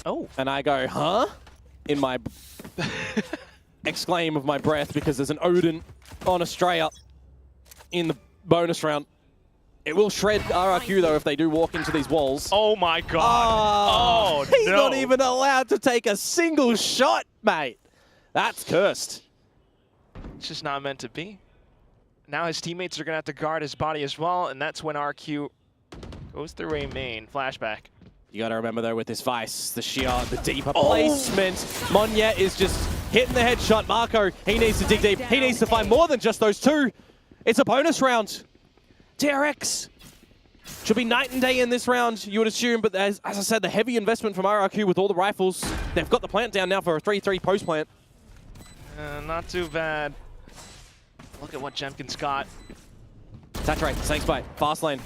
Oh. And I go, huh? In my exclaim of my breath because there's an Odin on Australia in the bonus round. It will shred RRQ though if they do walk into these walls. Oh my god. He's not even allowed to take a single shot, mate. That's cursed. It's just not meant to be. Now his teammates are going to have to guard his body as well, and that's when RQ goes through a main flashback. You got to remember, though, with this Vice, the sheer, the deeper placement. Monyet is just hitting the headshot. Marco, he needs to dig deep. He needs to find more than just those 2. It's a bonus round. DRX should be night and day in this round, you would assume. But as I said, the heavy investment from RRQ with all the rifles. They've got the plant down now for a 3-3 post-plant. Not too bad. Look at what Jemkin's got. Saturate, snake bite, fast lane.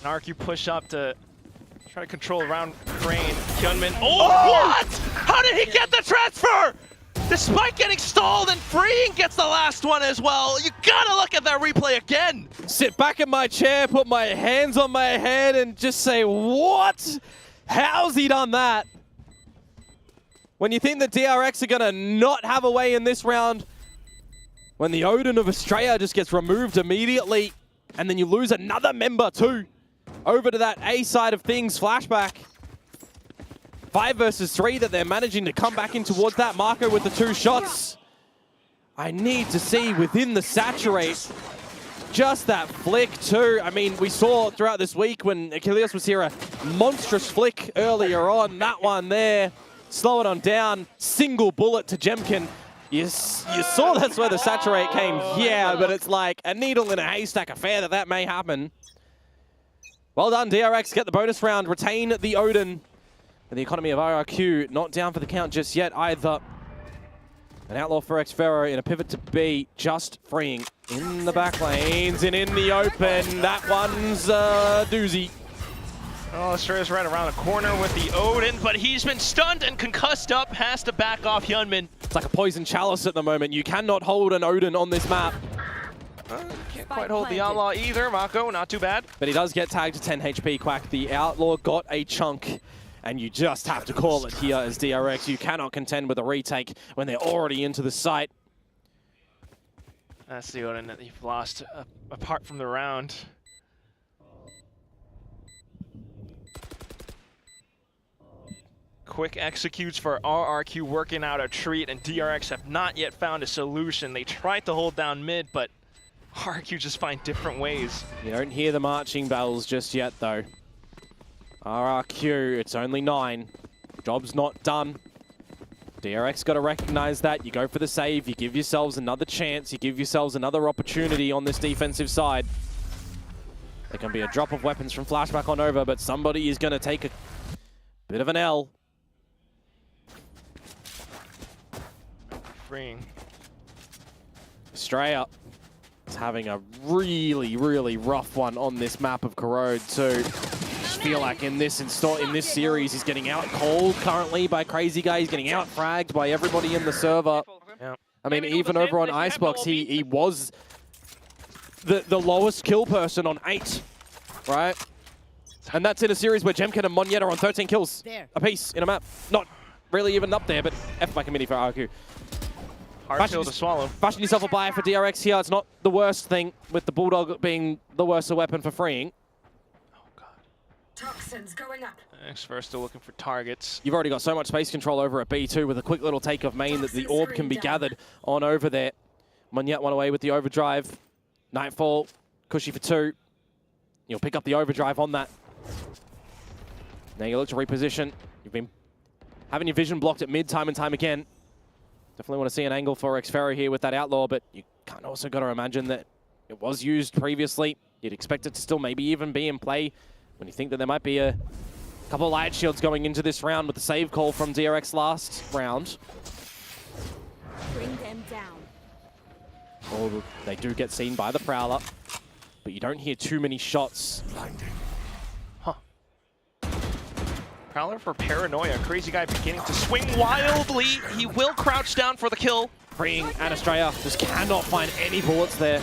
An RQ push up to try to control around Crane. Hyunmin. Oh, what? How did he get the transfer? Despite getting stalled, and Freeing gets the last one as well. You gotta look at that replay again. Sit back in my chair, put my hands on my head, and just say, what? How's he done that? When you think the DRX are gonna not have a way in this round, when the Odin of Australia just gets removed immediately, and then you lose another member too. Over to that A side of things, flashback. 5 versus 3 that they're managing to come back in towards that. Marco with the 2 shots. I need to see within the saturate just that flick too. I mean, we saw throughout this week when Achilles was here a monstrous flick earlier on. That one there, slow it on down, single bullet to Jemkin. You saw that's where the saturate came, yeah, but it's like a needle in a haystack affair that may happen. Well done, DRX, get the bonus round, retain the Odin. And the economy of RRQ not down for the count just yet either. An outlaw for Xfero in a pivot to B, just freeing in the back lanes and in the open. That one's a doozy. Oh, Australia's right around the corner with the Odin, but he's been stunned and concussed up, has to back off Hyunmin. It's like a poison chalice at the moment. You cannot hold an Odin on this map. Can't quite hold the Outlaw either. Mako, not too bad. But he does get tagged to 10 HP, Quack. The Outlaw got a chunk, and you just have to call it here as DRX. You cannot contend with a retake when they're already into the site. That's the Odin that you've lost apart from the round. Quick executes for RRQ working out a treat, and DRX have not yet found a solution. They tried to hold down mid, but RRQ just find different ways. You don't hear the marching bells just yet, though. RRQ, it's only 9. Job's not done. DRX got to recognize that. You go for the save. You give yourselves another chance. You give yourselves another opportunity on this defensive side. There can be a drop of weapons from flashback on over, but somebody is going to take a bit of an L. Freeing. Australia is having a really, really rough one on this map of Corrode too. Just feel like in this series, he's getting out cold currently by Crazy Guy. He's getting out fragged by everybody in the server. Yeah. I mean, even over on Icebox, he was the lowest kill person on 8, right? And that's in a series where Jemkin and Monyet are on 13 kills apiece in a map. Not really even up there, but F by committee for RRQ. Hard pill to swallow. Fashion yourself a buy for DRX here. It's not the worst thing with the Bulldog being the worst weapon for freeing. Oh, God. Toxins going up. Xfer still looking for targets. You've already got so much space control over at B2 with a quick little take of main that the orb can be gathered on over there. Monyet one away with the overdrive. Nightfall, cushy for 2. You'll pick up the overdrive on that. Now you look to reposition. You've been having your vision blocked at mid time and time again. Definitely want to see an angle for Xfero here with that Outlaw, but you can't also got to imagine that it was used previously. You'd expect it to still maybe even be in play when you think that there might be a couple of light shields going into this round with the save call from DRX last round. Bring them down. Oh, they do get seen by the Prowler, but you don't hear too many shots. Huh. Prowler for Paranoia. Crazy Guy beginning to swing wildly. He will crouch down for the kill. Freeing Anastraya. Just cannot find any bullets there.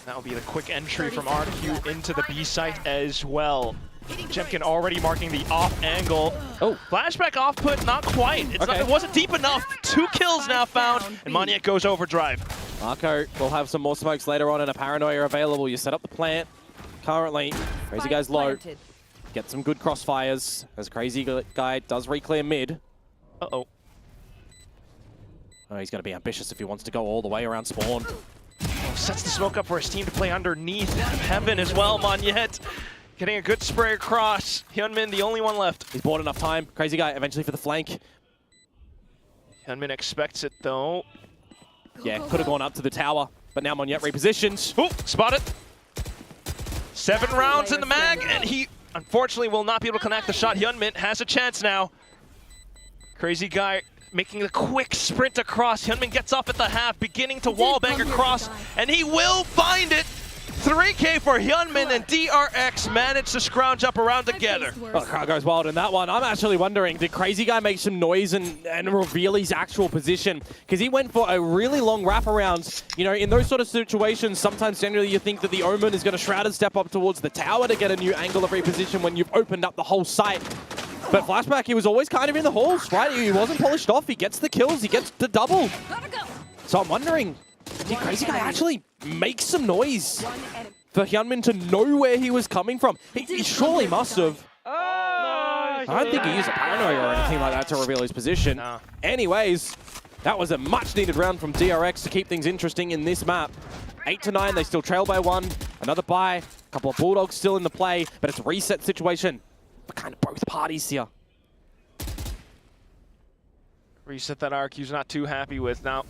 That will be the quick entry from RRQ into the B site as well. Jemkin already marking the off angle. Oh, flashback off put, not quite. It wasn't deep enough. 2 kills now found, and Maniac goes overdrive. Marco will have some more smokes later on and a Paranoia available. You set up the plant. Currently, Crazy Guy's low. Get some good crossfires as Crazy Guy does reclear mid. Uh-oh. Oh, he's going to be ambitious if he wants to go all the way around spawn. Oh, sets the smoke up for his team to play underneath Heaven as well, Monyet. Getting a good spray across. Hyunmin, the only one left. He's bought enough time. Crazy Guy eventually for the flank. Hyunmin expects it though. Yeah, could have gone up to the tower, but now Monyet repositions. Oh, spotted. 7 rounds in the mag, and he unfortunately will not be able to connect the shot. Hyunmin has a chance now. Crazy Guy making the quick sprint across. Hyunmin gets up at the half, beginning to wallbang across, and he will find it. 3K for Hyunmin, and DRX managed to scrounge up around together. Well, the crowd goes wild in that one. I'm actually wondering, did Crazy Guy make some noise and reveal his actual position? Because he went for a really long wraparound. You know, in those sort of situations, sometimes generally you think that the Omen is going to Shrouded step up towards the tower to get a new angle of reposition when you've opened up the whole site. But Flashback, he was always kind of in the halls, right? He wasn't polished off. He gets the kills. He gets the double. So I'm wondering, did Crazy Guy actually make some noise for Hyunmin to know where he was coming from? He surely must have. I don't think he used a Paranoia or anything like that to reveal his position. No. Anyways, that was a much-needed round from DRX to keep things interesting in this map. 8-9, they still trail by 1. Another buy, a couple of Bulldogs still in the play, but it's a reset situation for kind of both parties here. Reset that RRQ's not too happy with now.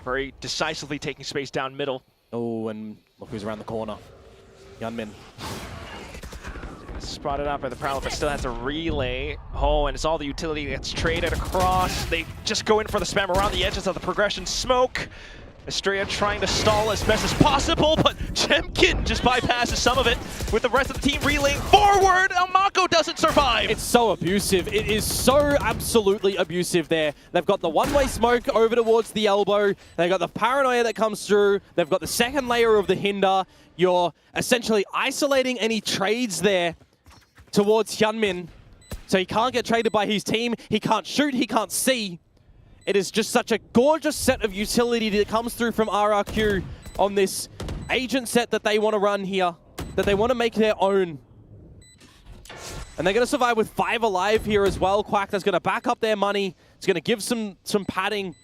Very decisively taking space down middle. Oh, and look who's around the corner. Hyunmin. Spotted out by the Prowler, but still has a relay. Oh, and it's all the utility that gets traded across. They just go in for the spam around the edges of the progression smoke. Estrella trying to stall as best as possible, but Jemkin just bypasses some of it with the rest of the team relaying forward. Mako doesn't survive. It's so abusive. It is so absolutely abusive there. They've got the one-way smoke over towards the elbow. They've got the Paranoia that comes through. They've got the second layer of the hinder. You're essentially isolating any trades there towards Hyunmin. So he can't get traded by his team. He can't shoot. He can't see. It is just such a gorgeous set of utility that comes through from RRQ on this agent set that they want to run here, that they want to make their own. And they're going to survive with 5 alive here as well. Quack that's going to back up their money. It's going to give some padding.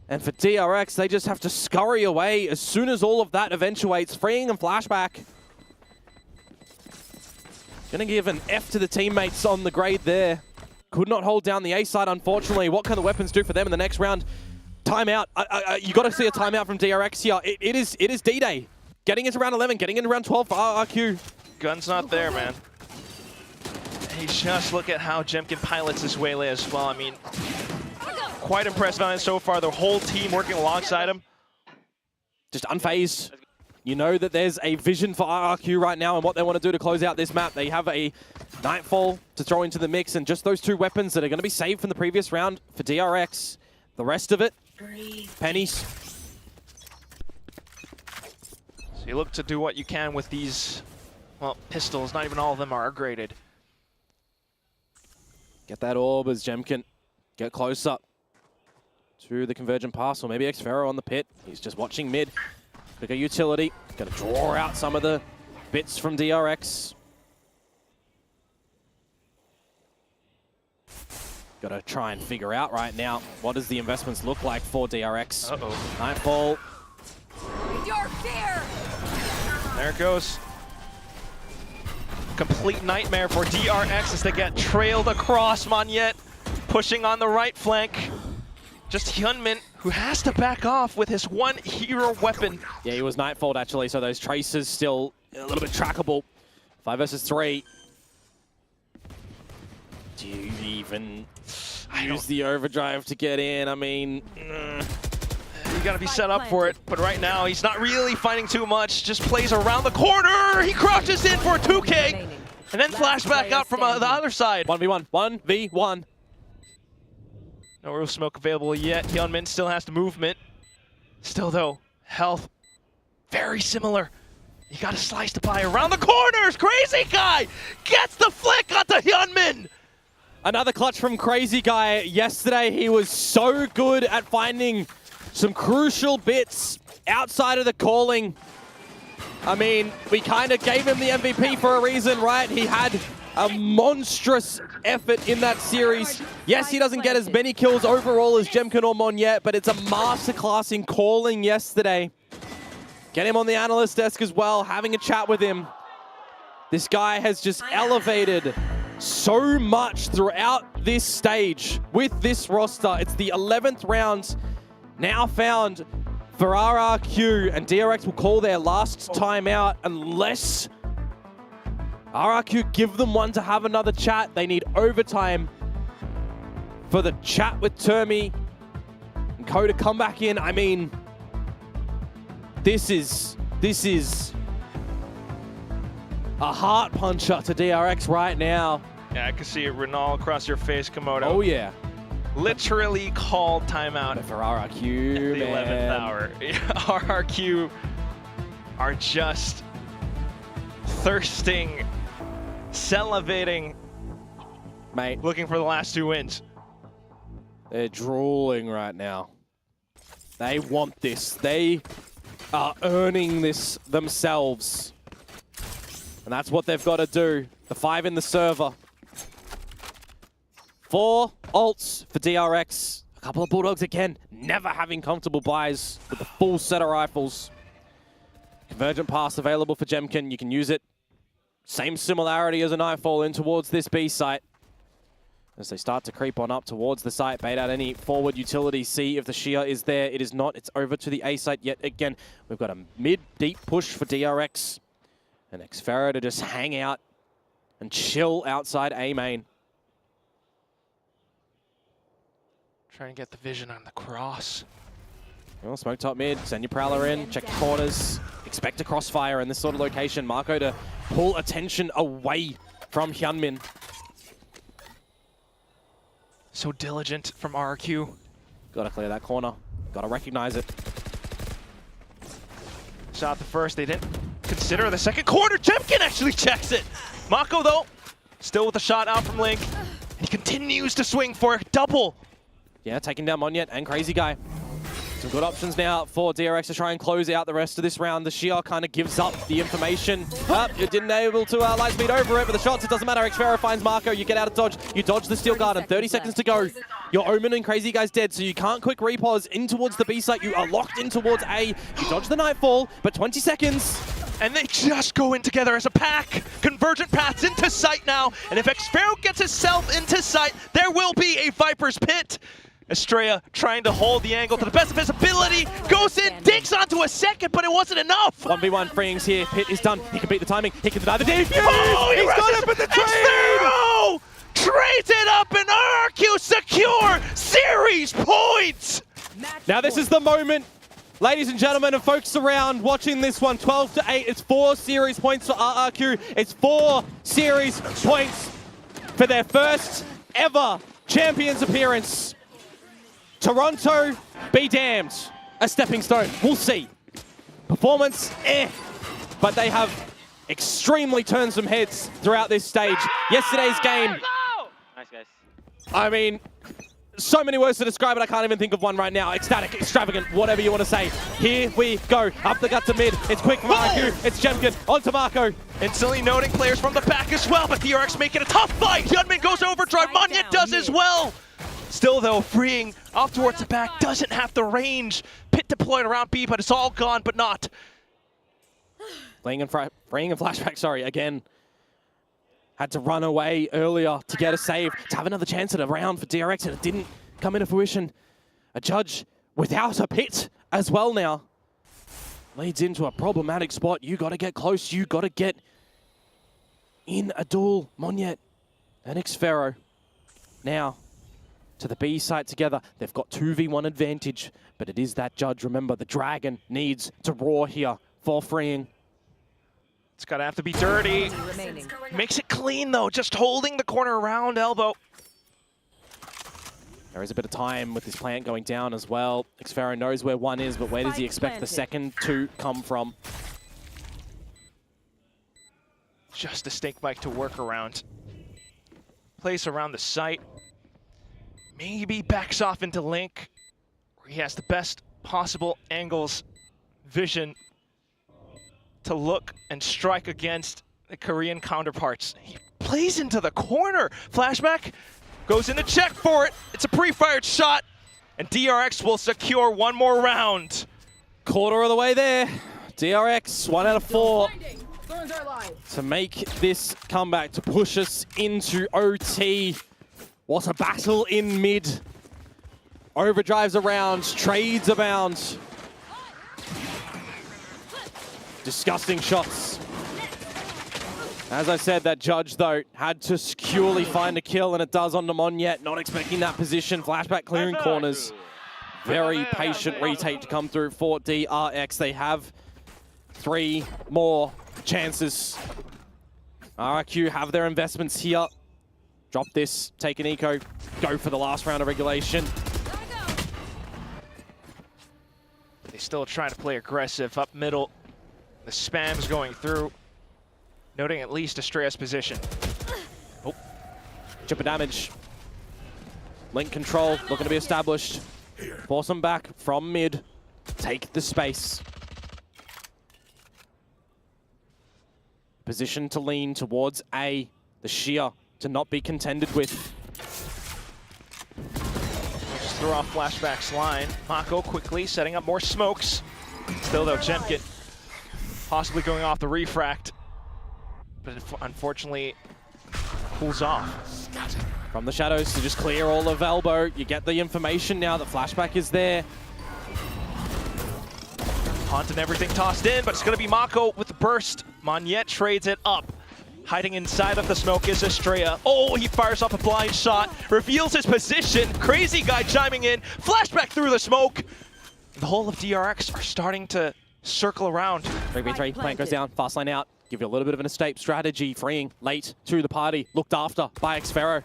And for DRX, they just have to scurry away as soon as all of that eventuates, freeing and Flashback. Going to give an F to the teammates on the grade there. Could not hold down the A side, unfortunately. What can the weapons do for them in the next round? Timeout. You got to see a timeout from DRX here. It is D-Day. Getting into round 11, getting into round 12 for RRQ. Gun's not there, man. Hey, just look at how Jemkin pilots this waylay as well. I mean, quite impressive on it so far. The whole team working alongside him. Just unfazed. You know that there's a vision for RRQ right now and what they want to do to close out this map. They have a Nightfall to throw into the mix and just those 2 weapons that are going to be saved from the previous round for DRX. The rest of it, pennies. So you look to do what you can with these, well, pistols. Not even all of them are graded. Get that orb as Jemkin get close up to the convergent pass, or maybe Xfero on the pit. He's just watching mid. Bigger utility. Going to draw out some of the bits from DRX. Got to try and figure out right now what does the investments look like for DRX. Uh-oh. Nightfall There it goes. Complete nightmare for DRX as they get trailed across. Monyet pushing on the right flank. Just Hyunmin, who has to back off with his one hero weapon. Yeah, he was Nightfall actually, so those traces still a little bit trackable. 5 versus 3. Do you even use the overdrive to get in? I mean, you gotta be set up for it, but right now he's not really fighting too much. Just plays around the corner. He crouches in for a 2K, and then flashback out from the other side. 1v1, 1v1. No real smoke available yet. Hyunmin still has the movement. Still though, health very similar. You gotta slice the pie around the corners. Crazy Guy gets the flick onto Hyunmin. Another clutch from Crazy Guy. Yesterday he was so good at finding some crucial bits outside of the calling. I mean, we kind of gave him the MVP for a reason, right? He had a monstrous effort in that series. Yes, he doesn't get as many kills overall as Jemkin or Monyet, but it's a masterclass in calling yesterday. Get him on the analyst desk as well, having a chat with him. This guy has just elevated so much throughout this stage with this roster. It's the 11th round now found for RRQ, and DRX will call their last timeout unless RRQ give them one to have another chat. They need overtime for the chat with Termi and Ko to come back in. I mean, this is a heart puncher to DRX right now. Yeah, I can see it Renal across your face, Komodo. Oh yeah. Literally called timeout for RRQ, at the 11th hour. RRQ are just thirsting, salivating, mate, looking for the last 2 wins. They're drooling right now. They want this. They are earning this themselves. And that's what they've got to do. The 5 in the server. 4 ults for DRX. A couple of Bulldogs again, never having comfortable buys with the full set of rifles. Convergent pass available for Jemkin. You can use it. Same similarity as a Nightfall in towards this B site. As they start to creep on up towards the site, bait out any forward utility, see if the Sheer is there. It is not. It's over to the A site yet again. We've got a mid-deep push for DRX. And Xfera to just hang out and chill outside A main. Trying to get the vision on the cross. Well, smoke top mid, send your Prowler in, check the corners, expect a crossfire in this sort of location. Marco to pull attention away from Hyunmin. So diligent from RRQ. Gotta clear that corner, gotta recognize it. Shot the first, they didn't consider the second corner. Jemkin actually checks it. Mako though, still with a shot out from Link. He continues to swing for a double. Yeah, taking down Monyet and Crazy Guy. Some good options now for DRX to try and close out the rest of this round. The Sheer kind of gives up the information. It didn't able to light speed over it, but the shots, it doesn't matter. Xfera finds Marco, you get out of dodge. You dodge the Steel Garden, 30 seconds to go. Your Omen and Crazy Guy's dead, so you can't quick repause in towards the B site. You are locked in towards A. You dodge the Nightfall, but 20 seconds. And they just go in together as a pack. Convergent paths into sight now. And if Xfera gets himself into sight, there will be a Viper's Pit. Estrella trying to hold the angle to the best of his ability, goes in, digs onto a second, but it wasn't enough. 1v1 freeings here, Pit is done. He can beat the timing, he can deny the defuse. Oh, he's got it with the trade! Trades it up and RRQ secure series points. Now this is the moment, ladies and gentlemen, and folks around watching this one, 12-8, it's 4 series points for RRQ. It's 4 series points for their first ever Champions appearance. Toronto, be damned. A stepping stone, we'll see. Performance, but they have extremely turned some heads throughout this stage. Yesterday's game, Nice, guys. I mean, so many words to describe it, I can't even think of one right now. Ecstatic, extravagant, whatever you want to say. Here we go, up the gut to mid. It's quick from RRQ, it's Jemkin, onto Marco. Instantly noting players from the back as well, but DRX making a tough fight. Hyunmin goes overdrive, Monyet does as well. Still though, freeing off towards the back, doesn't have the range. Pit deployed around B, but it's all gone, but not Freeing and Flashback, sorry, again. Had to run away earlier to get a save, to have another chance at a round for DRX, and it didn't come into fruition. A judge without a pit as well now. Leads into a problematic spot. You got to get close. You got to get in a duel. Monyet and Xfero now to the B site together. They've got 2v1 advantage, but it is that judge. Remember, the Dragon needs to roar here for freeing. It's got to have to be dirty. Makes it clean, though. Just holding the corner around elbow. There is a bit of time with this plant going down as well. Xfero knows where one is, but where does he expect the second to come from? Just a stink bike to work around. Place around the site. Maybe backs off into Link, where he has the best possible angles, vision to look and strike against the Korean counterparts. He plays into the corner. Flashback goes in to check for it. It's a pre-fired shot, and DRX will secure one more round. Quarter of the way there. DRX, 1 out of 4. To make this comeback, to push us into OT. What a battle in mid. Overdrives around, trades abound. Disgusting shots. As I said, that judge, though, had to securely find a kill, and it does on Monyet. Not expecting that position. Flashback clearing corners. Very patient retake to come through for DRX. They have 3 more chances. RRQ have their investments here. Drop this, take an eco, go for the last round of regulation. They still try to play aggressive up middle. The spam's going through, noting at least Estrella's position. Oh, chip of damage. Link control looking to be established. Force them back from mid. Take the space. Position to lean towards A. The shear to not be contended with. Just throw off Flashback's line. Mako quickly setting up more smokes. Still though, Jemkin possibly going off the refract, but unfortunately pulls off. From the shadows to just clear all of elbow. You get the information now that Flashback is there. Haunt and everything tossed in, but it's going to be Mako with the burst. Monyet trades it up. Hiding inside of the smoke is Estrella. Oh, he fires off a blind shot, reveals his position. Crazy guy chiming in. Flashback through the smoke. The whole of DRX are starting to circle around. 3v3, plant goes down, fast line out. Give you a little bit of an escape strategy. Freeing late to the party. Looked after by Xfero.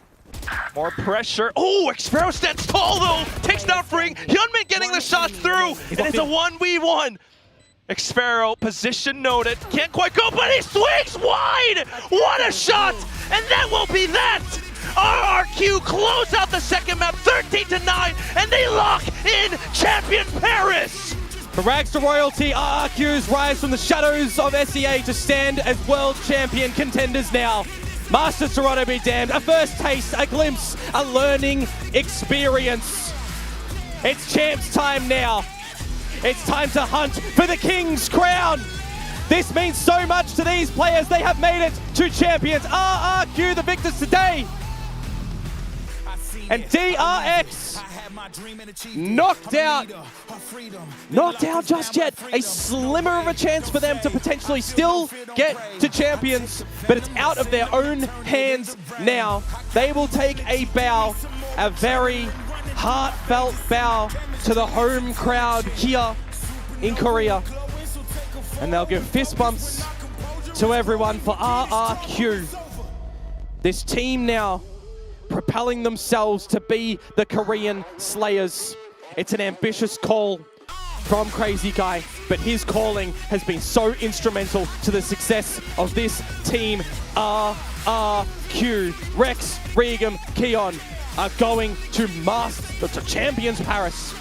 More pressure. Oh, Xfero stands tall though. Takes down Freeing. Hyunmin getting the shots through. And it's a 1v1. Xfero, position noted. Can't quite go, but he swings wide! What a shot! And that will be that! RRQ close out the second map, 13-9, and they lock in Champion Paris! From rags to royalty, RRQs rise from the shadows of SEA to stand as world champion contenders now. Masters Toronto be damned. A first taste, a glimpse, a learning experience. It's champs time now. It's time to hunt for the King's crown. This means so much to these players. They have made it to champions. RRQ the victors today. And DRX knocked out. Not out just yet. A slimmer of a chance for them to potentially still get to champions, but it's out of their own hands now. They will take a bow, a very heartfelt bow to the home crowd here in Korea. And they'll give fist bumps to everyone for RRQ. This team now propelling themselves to be the Korean Slayers. It's an ambitious call from Crazy Guy, but his calling has been so instrumental to the success of this team. RRQ, Rex, Regum, Keon are going to master the Champions Paris.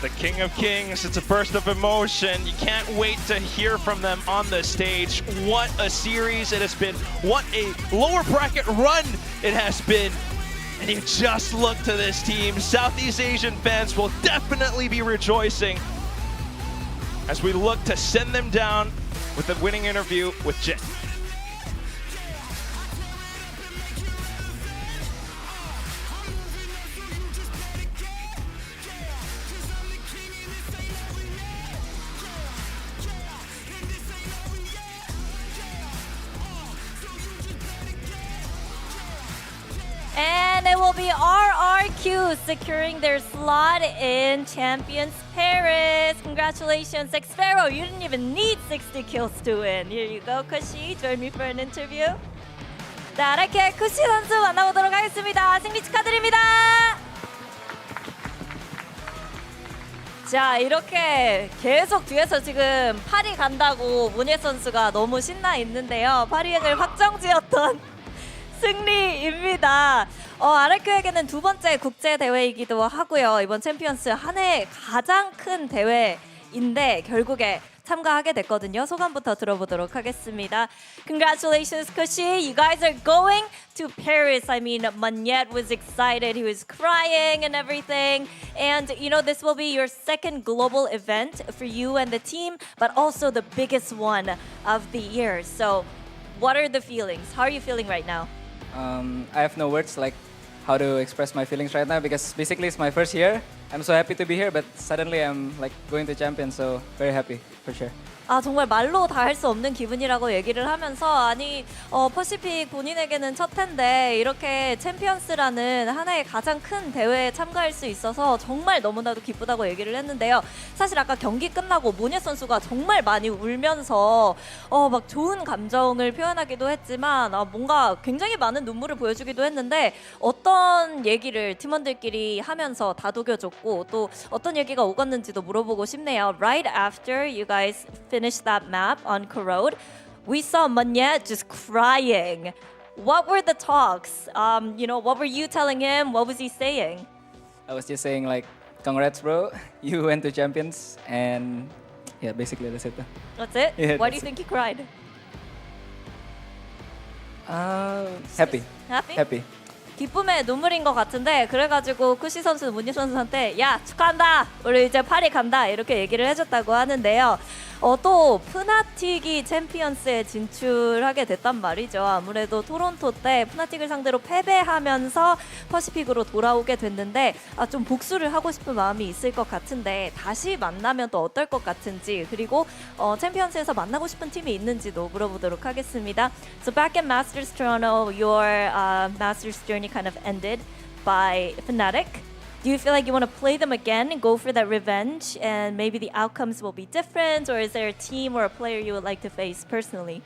The King of Kings, it's a burst of emotion. You can't wait to hear from them on the stage. What a series it has been. What a lower bracket run it has been. And you just look to this team. Southeast Asian fans will definitely be rejoicing as we look to send them down with the winning interview with Jin. And it will be RRQ securing their slot in Champions Paris. Congratulations, Xpharaoh. You didn't even need 60 kills to win. Here you go, Kushi. Join me for an interview. 자, RRQ의 쿠시 선수 만나보도록 하겠습니다. 승리 축하드립니다. 자, 이렇게 계속 뒤에서 지금 파리 간다고 문예 선수가 너무 신나 있는데요. 파리행을 확정지었던 승리입니다. RRQ에게는 두 번째 국제 대회이기도 하고요. 이번 챔피언스 한 해 가장 큰 대회인데 결국에 참가하게 됐거든요. 소감부터 들어보도록 하겠습니다. Congratulations, Kushi. You guys are going to Paris. I mean, Magnet was excited. He was crying and everything. And, you know, this will be your second global event for you and the team, but also the biggest one of the year. So, what are the feelings? How are you feeling right now? I have no words like how to express my feelings right now because basically it's my first year. I'm so happy to be here, but suddenly I'm like going to champion, so very happy for sure. 아, 정말 말로 다 할 수 없는 기분이라고 얘기를 하면서 아니 퍼시픽 본인에게는 첫 해인데 이렇게 챔피언스라는 하나의 가장 큰 대회에 참가할 수 있어서 정말 너무나도 기쁘다고 얘기를 했는데요. 사실 아까 경기 끝나고 문예 선수가 정말 많이 울면서 막 좋은 감정을 표현하기도 했지만 뭔가 굉장히 많은 눈물을 보여주기도 했는데 어떤 얘기를 팀원들끼리 하면서 다독여줬고 또 어떤 얘기가 오갔는지도 물어보고 싶네요. Right after you guys finished that map on Corrode, we saw Magnet just crying. What were the talks? You know, what were you telling him? What was he saying? I was just saying like, congrats bro, you went to champions, and yeah, basically that's it. That's it? Yeah, Why do that's you think he cried? Happy. Happy? Happy. 기쁨의 눈물인 것 같은데 그래가지고 쿠시 선수는 문예 선수한테 야 축하한다 우리 이제 파리 간다 이렇게 얘기를 해줬다고 하는데요. 또 푸나틱이 챔피언스에 진출하게 됐단 말이죠. 아무래도 토론토 때 푸나틱을 상대로 패배하면서 퍼시픽으로 돌아오게 됐는데 좀 복수를 하고 싶은 마음이 있을 것 같은데 다시 만나면 또 어떨 것 같은지 그리고 챔피언스에서 만나고 싶은 팀이 있는지도 물어보도록 하겠습니다. So back in Masters Toronto, your Masters journey kind of ended by Thematic. Do you feel like you want to play them again and go for that revenge and maybe the outcomes will be different, or is there a team or a player you would like to face personally?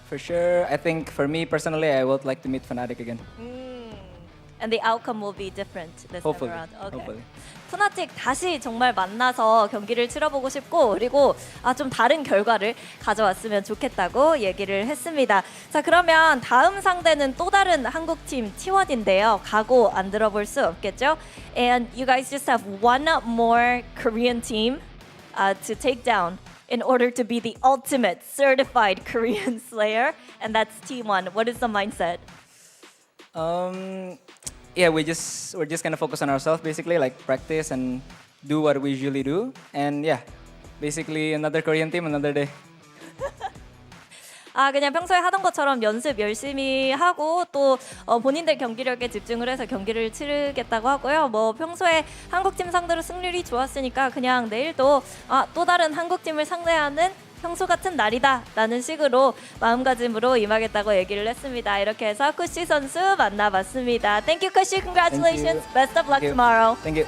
For sure, I think for me personally, I would like to meet Fnatic again. And the outcome will be different this Hopefully. time around. Okay. Hopefully. 푸나틱 다시 정말 만나서 경기를 치러보고 싶고 그리고 좀 다른 결과를 가져왔으면 좋겠다고 얘기를 했습니다. 자, 그러면 다음 상대는 또 다른 한국팀 T1인데요. 각오 안 들어볼 수 없겠죠? And you guys just have one more Korean team to take down in order to be the ultimate certified Korean Slayer, and that's T1. What is the mindset? Yeah, we're just gonna focus on ourselves basically, like practice and do what we usually do. And yeah, basically another Korean team, another day. 그냥 평소에 하던 것처럼 연습 열심히 하고 또 본인들 경기력에 집중을 해서 경기를 치르겠다고 하고요. 뭐 평소에 한국팀 상대로 승률이 좋았으니까 그냥 내일도 또 다른 한국팀을 상대하는 평소 같은 날이다 라는 식으로 마음가짐으로 임하겠다고 얘기를 했습니다. 이렇게 해서 쿠시 선수 만나봤습니다. Thank you, Kushi. Congratulations. Thank you. Best of luck Thank you. tomorrow. Thank you.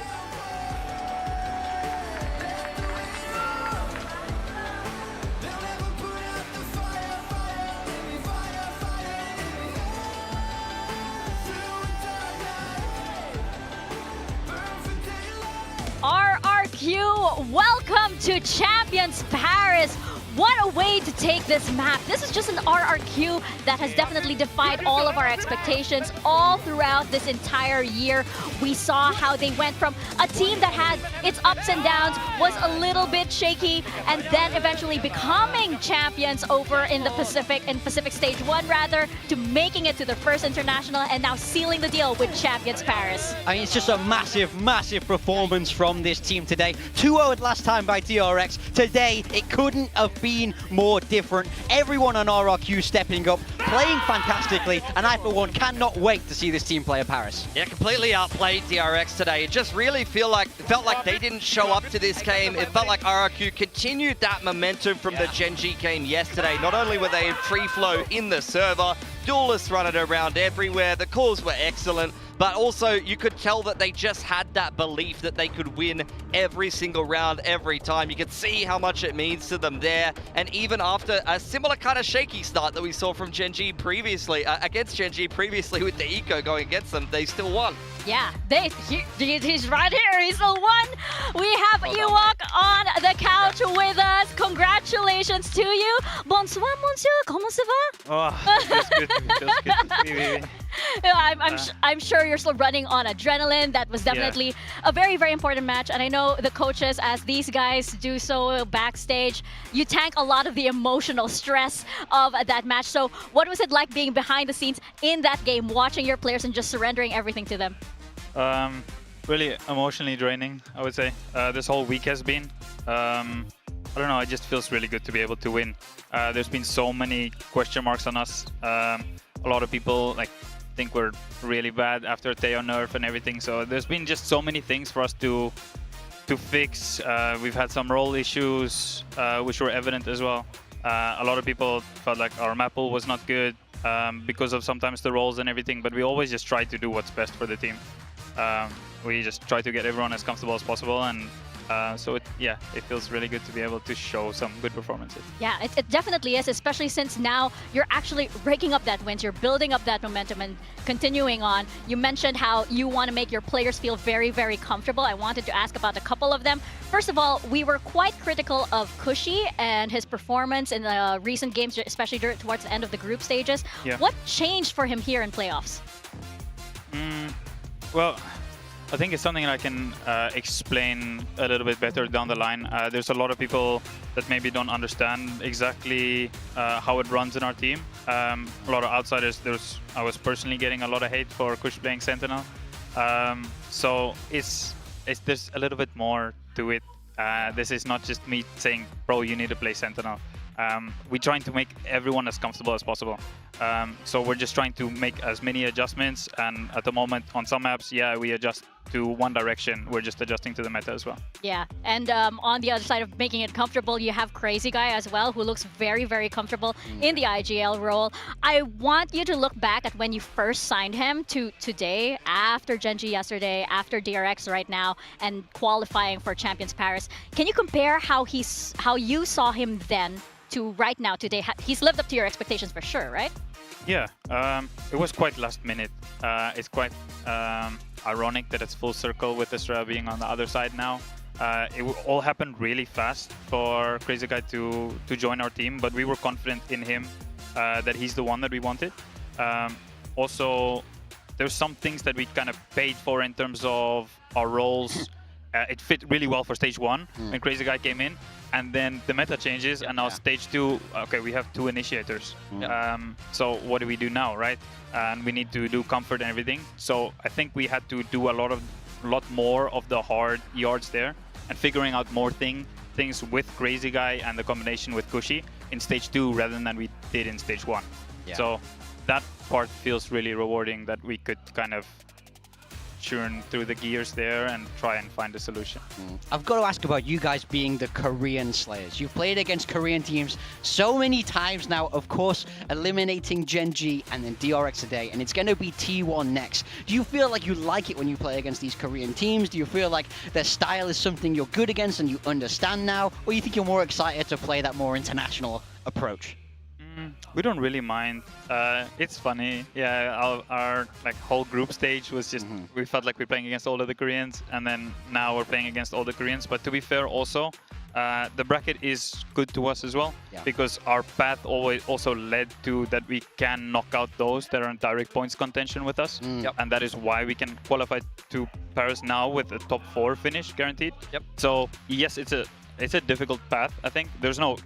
RRQ, welcome to Champions Paris. What a way to take this map. This is just an RRQ that has definitely defied all of our expectations all throughout this entire year. We saw how they went from a team that had its ups and downs, was a little bit shaky, and then eventually becoming champions over in the Pacific, in Pacific Stage 1 rather, to making it to their first international and now sealing the deal with Champions Paris. I mean, it's just a massive, massive performance from this team today. 2-0 last time by DRX. Today, it couldn't have been been more different. Everyone on RRQ stepping up, playing fantastically, and I for one cannot wait to see this team play in Paris. Yeah, completely outplayed DRX today. It just really felt like they didn't show up to this game. It felt like RRQ continued that momentum from the Gen G game yesterday. Not only were they in free flow in the server, duelists running around everywhere, the calls were excellent, but also you could tell that they just had that belief that they could win every single round, every time. You could see how much it means to them there, and even after a similar kind of shaky start that we saw from Gen G previously, against Gen G previously with the Eco going against them, they still won. Yeah, he's right here. He's the one. We have Ewok on the couch with us. Congratulations to you. Bonsoir, monsieur. Comment ça va? Oh, feels good. Feels good. Oui, oui, oui. I'm sure you're still running on adrenaline. That was definitely a very, very important match. And I know the coaches, as these guys do so backstage, you tank a lot of the emotional stress of that match. So what was it like being behind the scenes in that game, watching your players and just surrendering everything to them? Really emotionally draining, I would say. This whole week has been. I don't know, it just feels really good to be able to win. There's been so many question marks on us. A lot of people think we're really bad after Teo nerf and everything. So there's been just so many things for us to fix. We've had some role issues, which were evident as well. A lot of people felt like our map pool was not good because of sometimes the roles and everything, but we always just try to do what's best for the team. We just try to get everyone as comfortable as possible, and so it feels really good to be able to show some good performances. Yeah, it definitely is, especially since now you're actually raking up that wins, you're building up that momentum and continuing on. You mentioned how you want to make your players feel very, very comfortable. I wanted to ask about a couple of them. First of all, we were quite critical of Cushy and his performance in the recent games, especially towards the end of the group stages. Yeah. What changed for him here in playoffs? Well, I think it's something that I can explain a little bit better down the line. There's a lot of people that maybe don't understand exactly how it runs in our team. A lot of outsiders. I was personally getting a lot of hate for Kush playing Sentinel. So there's a little bit more to it. This is not just me saying, bro, you need to play Sentinel. We're trying to make everyone as comfortable as possible. So we're just trying to make as many adjustments, and at the moment on some maps, we adjust to one direction. We're just adjusting to the meta as well. Yeah, and on the other side of making it comfortable, you have Crazy Guy as well, who looks very, very comfortable in the IGL role. I want you to look back at when you first signed him to today, after Gen G yesterday, after DRX right now, and qualifying for Champions Paris. Can you compare how you saw him then to right now today? He's lived up to your expectations for sure, right? Yeah, it was quite last minute. It's quite ironic that it's full circle with Isra being on the other side now. It all happened really fast for Crazy Guy to join our team, but we were confident in him that he's the one that we wanted. Also, there's some things that we kind of paid for in terms of our roles. It fit really well for stage 1 when Crazy Guy came in, and then the meta changes, and now stage 2, okay, we have 2 initiators. So what do we do now, right? And we need to do comfort and everything. So I think we had to do a lot more of the hard yards there, and figuring out more things with Crazy Guy and the combination with Cushy in stage 2 rather than we did in stage 1. So that part feels really rewarding, that we could kind of churn through the gears there and try and find a solution. I've got to ask about you guys being the Korean Slayers. You've played against Korean teams so many times now, of course, eliminating Gen G and then DRX today, and it's going to be T1 next. Do you feel like you like it when you play against these Korean teams? Do you feel like their style is something you're good against and you understand now? Or you think you're more excited to play that more international approach? We don't really mind. It's funny. Yeah, our whole group stage was just, we felt like we're playing against all of the Koreans, and then now we're playing against all the Koreans. But to be fair also, the bracket is good to us as well, because our path always also led to that we can knock out those that are in direct points contention with us. And that is why we can qualify to Paris now with a top 4 finish guaranteed. So yes, it's a difficult path. I think there's no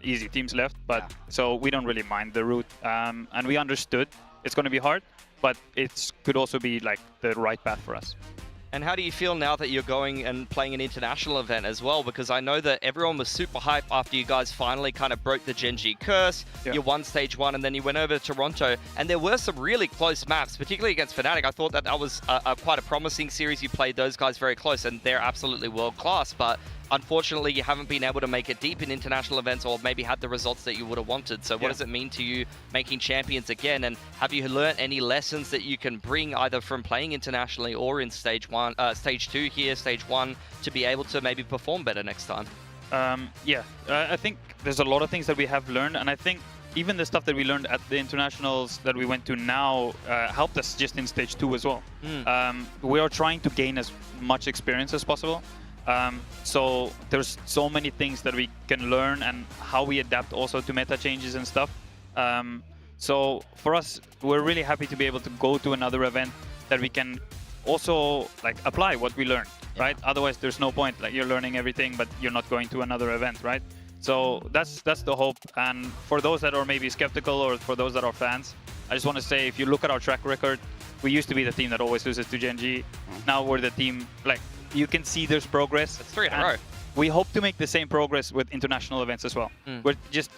easy teams left, but so we don't really mind the route, and we understood it's going to be hard, but it could also be like the right path for us. And how do you feel now that you're going and playing an international event as well? Because I know that everyone was super hyped after you guys finally kind of broke the Gen G curse. Yeah. You won stage 1 and then you went over to Toronto. And there were some really close maps, particularly against Fnatic. I thought that was quite a promising series. You played those guys very close and they're absolutely world class. But unfortunately, you haven't been able to make it deep in international events or maybe had the results that you would have wanted. So what does it mean to you making champions again? And have you learned any lessons that you can bring either from playing internationally or in stage 2 here, stage 1, to be able to maybe perform better next time? I think there's a lot of things that we have learned, and I think even the stuff that we learned at the internationals that we went to now helped us just in stage 2 as well. We are trying to gain as much experience as possible. So there's so many things that we can learn and how we adapt also to meta changes and stuff. So for us, we're really happy to be able to go to another event that we can also like apply what we learned, right? Otherwise, there's no point. Like you're learning everything, but you're not going to another event, right? So that's the hope. And for those that are maybe skeptical or for those that are fans, I just want to say, if you look at our track record, we used to be the team that always loses to Gen G. Now we're the team, like, you can see there's progress. That's 3 in a row. We hope to make the same progress with international events as well. But just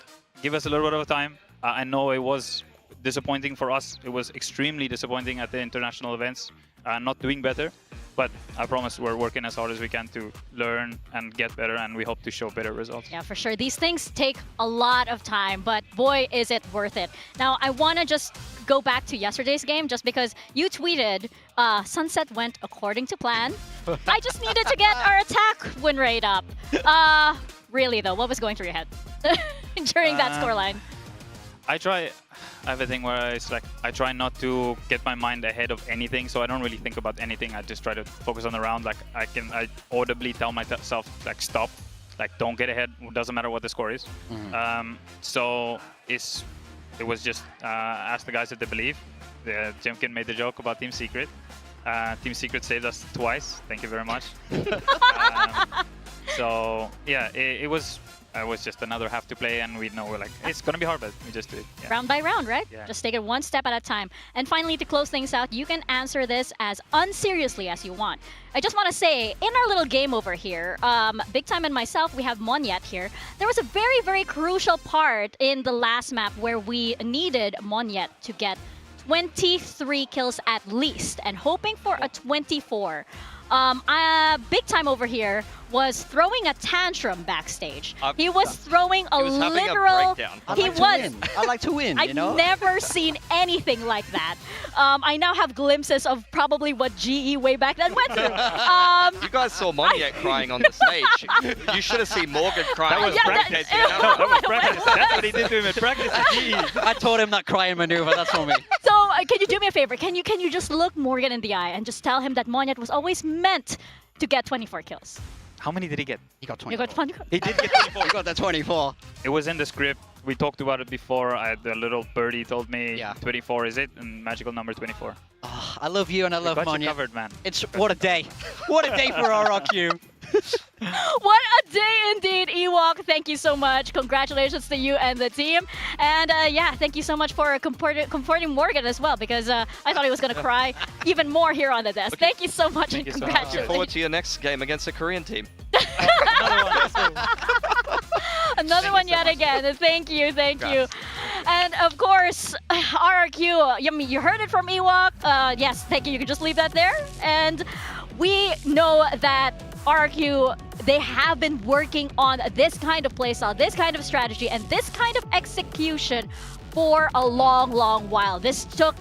give us a little bit of time. I know it was disappointing for us. It was extremely disappointing at the international events, not doing better. But I promise we're working as hard as we can to learn and get better, and we hope to show better results. Yeah, for sure. These things take a lot of time, but boy, is it worth it. Now, I want to just go back to yesterday's game, just because you tweeted, Sunset went according to plan. I just needed to get our attack win rate up. Really, though, what was going through your head during that scoreline? I have a thing where it's like I try not to get my mind ahead of anything, so I don't really think about anything. I just try to focus on the round. Like I audibly tell myself like stop, like don't get ahead. It doesn't matter what the score is. So it was just ask the guys if they believe. Jimkin made the joke about Team Secret. Team Secret saved us twice. Thank you very much. So yeah, it was just another half to play, and we know we're like, it's going to be hard, but we just do it. Yeah. Round by round, right? Yeah. Just take it one step at a time. And finally, to close things out, you can answer this as unseriously as you want. I just want to say, in our little game over here, Big Time and myself, we have Monyet here. There was a very, very crucial part in the last map where we needed Monyet to get 23 kills at least, and hoping for a 24. Big Time over here was throwing a tantrum backstage. He was throwing a literal... I like to win, you know? I've never seen anything like that. I now have glimpses of probably what GE way back then went through. You guys saw Monyet crying on the stage. You should have seen Morgan crying. That was practice. That was practice. That's what he did to him in practice at GE. I taught him that crying maneuver, that's for me. So, can you do me a favor? Can you just look Morgan in the eye and just tell him that Monyet was always meant to get 24 kills? How many did he get? He got 24. You got 24? He did get 24. He got the 24. It was in the script. We talked about it before. The little birdie told me 24 is it, and magical number 24. Oh, I love you and I love Monyet. Monyet. Covered, man. What a day. What a day for RRQ. What a day indeed, Ewok. Thank you so much. Congratulations to you and the team. And yeah, thank you so much for comforting Morgan as well, because I thought he was going to cry even more here on the desk. Thank you so much and congratulations. Look forward to your next game against a Korean team. Another one yet again. Thank you, thank you. And of course, RRQ, you heard it from Ewok. Yes, thank you. You can just leave that there. And we know that RRQ, they have been working on this kind of playstyle, this kind of strategy, and this kind of execution for a long, long while. This took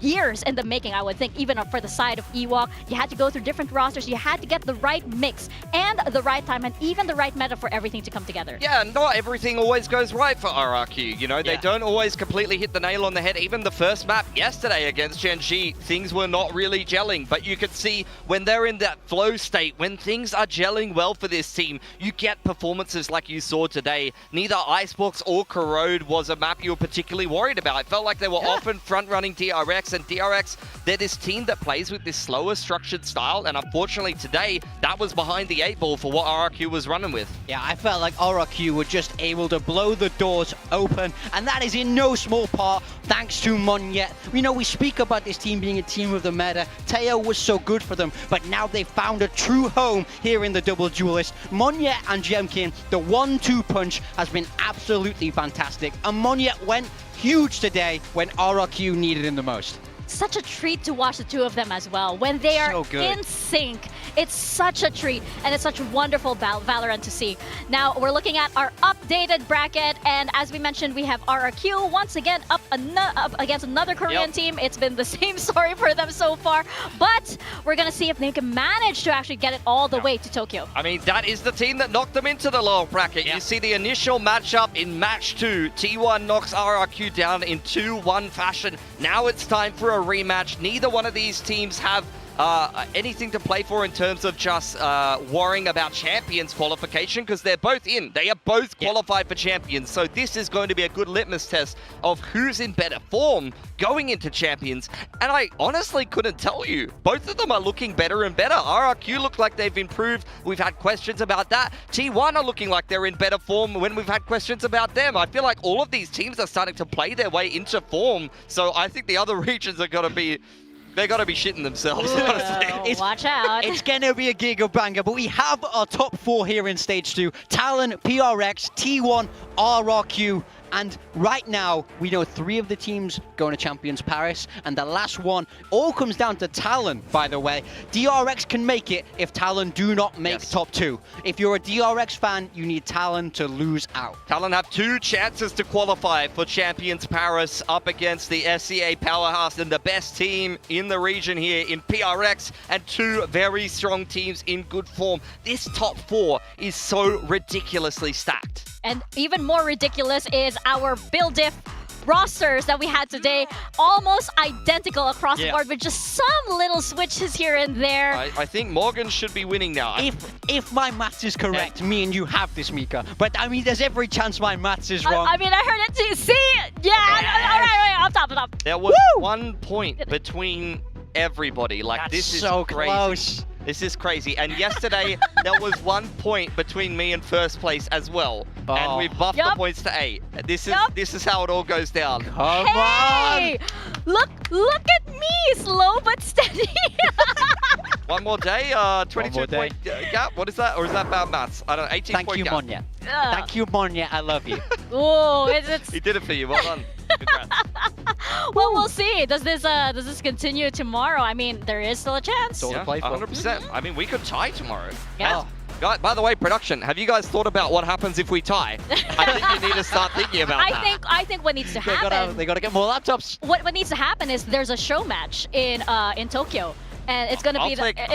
years in the making, I would think, even for the side of Ewok. You had to go through different rosters. You had to get the right mix and the right time and even the right meta for everything to come together. Yeah, not everything always goes right for RRQ. You know, they don't always completely hit the nail on the head. Even the first map yesterday against Gen G, things were not really gelling. But you could see when they're in that flow state, when things are gelling well for this team, you get performances like you saw today. Neither Icebox or Corrode was a map you were particularly worried about. It felt like they were often front-running DRX DRX, and DRX, they're this team that plays with this slower structured style, and unfortunately today, that was behind the 8 ball for what RRQ was running with. Yeah, I felt like RRQ were just able to blow the doors open, and that is in no small part thanks to Monyet. You know, we speak about this team being a team of the meta. Teo was so good for them, but now they've found a true home here in the double duelist. Monyet and Jemkin, the 1-2 punch has been absolutely fantastic, and Monyet went huge today when RRQ needed him the most. Such a treat to watch the two of them as well. When they are in sync, it's such a treat, and it's such wonderful Valorant to see. Now, we're looking at our updated bracket, and as we mentioned, we have RRQ once again up against another Korean team. It's been the same story for them so far, but we're going to see if they can manage to actually get it all the way to Tokyo. I mean, that is the team that knocked them into the lower bracket. You see the initial matchup in match 2. T1 knocks RRQ down in 2-1 fashion. Now it's time for a rematch. Neither one of these teams have anything to play for in terms of just worrying about champions qualification, because they're both in. They are both qualified for champions. So this is going to be a good litmus test of who's in better form going into champions. And I honestly couldn't tell you. Both of them are looking better and better. RRQ look like they've improved. We've had questions about that. T1 are looking like they're in better form when we've had questions about them. I feel like all of these teams are starting to play their way into form. So I think the other regions are going to be... They gotta be shitting themselves, honestly. Watch out. It's gonna be a giga banger, but we have our top 4 here in stage 2. Talon, PRX, T1, RRQ, and right now, we know 3 of the teams going to Champions Paris, and the last one all comes down to Talon, by the way. DRX can make it if Talon do not make top 2. If you're a DRX fan, you need Talon to lose out. Talon have 2 chances to qualify for Champions Paris up against the SEA powerhouse and the best team in the region here in PRX, and 2 very strong teams in good form. This top 4 is so ridiculously stacked. And even more ridiculous is our build diff rosters that we had today, almost identical across the board with just some little switches here and there. I think Morgan should be winning now. If my maths is correct, me and you have this, Mika. But I mean, there's every chance my maths is wrong. I mean, I heard it too. See? Yeah, all right, up top. There was 1 point between everybody. Like, this is so crazy. Close. This is crazy. And yesterday, there was 1 point between me and first place as well. And we buffed the points to 8. This is how it all goes down. Come on! Look at me, slow but steady. 1 more day, 22 point gap. What is that? Or is that bad maths? I don't know, 18 point gap. Thank you, Monya. Thank you, Monya. I love you. Oh, it's... He did it for you. Well done. Congrats. Well, we'll see. Does this continue tomorrow? I mean, there is still a chance. Yeah, 100%. I mean, we could tie tomorrow. Yeah. Guys, by the way, production, have you guys thought about what happens if we tie? I think you need to start thinking about that. I think what needs to happen... They gotta get more laptops. What needs to happen is there's a show match in Tokyo. And it's going to be...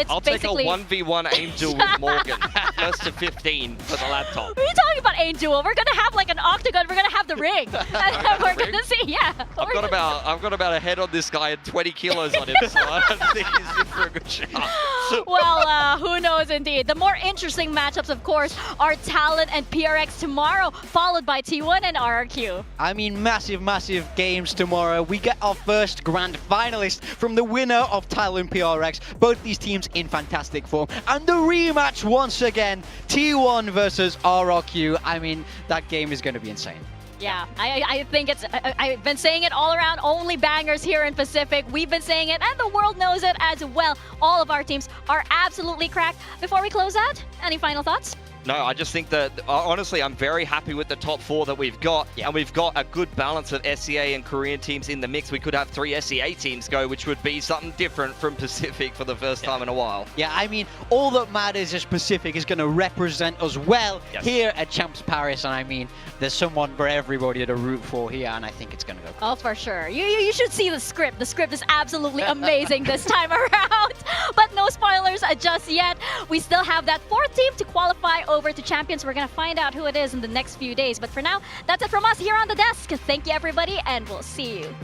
I'll take a 1v1 aim duel with Morgan. First to 15 for the laptop. What are you talking about aim duel? We're going to have like an octagon. We're going to have the ring. And we're going to see, I've got about a head on this guy and 20 kilos on him, so I don't think he's in for a good shot. Well, who knows indeed. The more interesting matchups, of course, are Talon and PRX tomorrow, followed by T1 and RRQ. I mean, massive games tomorrow. We get our first grand finalist from the winner of Talon PRX. Both these teams in fantastic form. And the rematch once again, T1 versus RRQ. I mean, that game is going to be insane. Yeah, I think it's... I've been saying it all around, only bangers here in Pacific. We've been saying it, and the world knows it as well. All of our teams are absolutely cracked. Before we close out, any final thoughts? No, I just think that, honestly, I'm very happy with the top 4 that we've got. And we've got a good balance of SEA and Korean teams in the mix. We could have 3 SEA teams go, which would be something different from Pacific for the first time in a while. Yeah, I mean, all that matters is Pacific is going to represent us well here at Champs Paris. And I mean, there's someone for everybody to root for here, and I think it's going to go. Oh, for sure. You should see the script. The script is absolutely amazing this time around. But no spoilers just yet. We still have that 4th team to qualify over to Champions. We're going to find out who it is in the next few days. But for now, that's it from us here on the desk. Thank you, everybody, and we'll see you.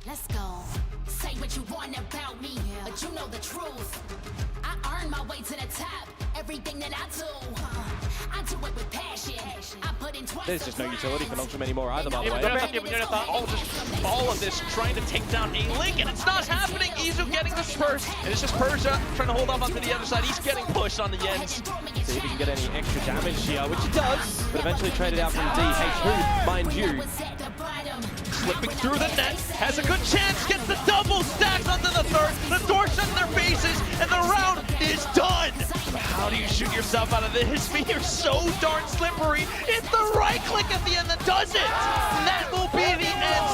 Let's go. Say what you want about me, but you know the truth. I earned my way to the top. Everything that I do, There's just no utility for Nongshim anymore either, by the way. All of this trying to take down A-Link, and it's not happening. Izu getting the first, and it's just Persia trying to hold off onto the other side. He's getting pushed on the Yens. See if he can get any extra damage here, which he does, but eventually traded out from DH, who, mind you, Slipping through the net, has a good chance, gets the double stacks onto the third. The door shut in their faces, and the round is done. How do you shoot yourself out of this? You're so darn slippery. It's the right click at the end that does it. That will be the end.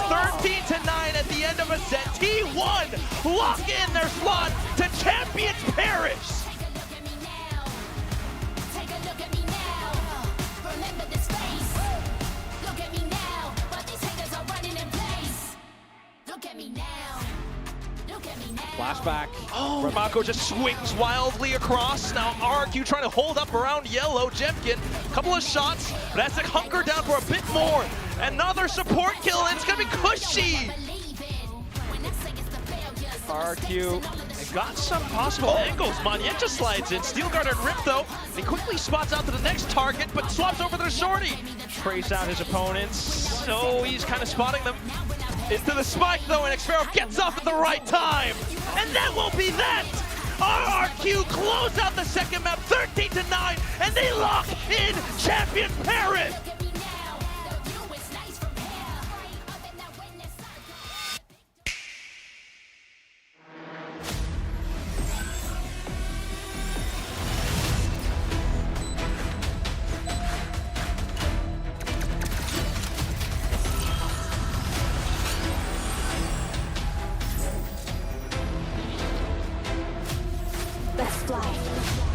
13-9 at the end of a set. T1 lock in their slot to Champions Paris. flashback. Oh, Mako just swings wildly across. Now RRQ trying to hold up around yellow. Jemkin, couple of shots, but has to hunker down for a bit more. Another support kill, and it's gonna be cushy. RRQ got some possible angles. Manyenta slides in. Steel guarded Rip though. He quickly spots out to the next target, but swaps over to the shorty. Trace out his opponents. So he's kind of spotting them. Into the spike though, and Xfero gets off at the right time. And that will be that. RRQ close out the second map, 13-9, and they lock in Champion Paris. Let's fly.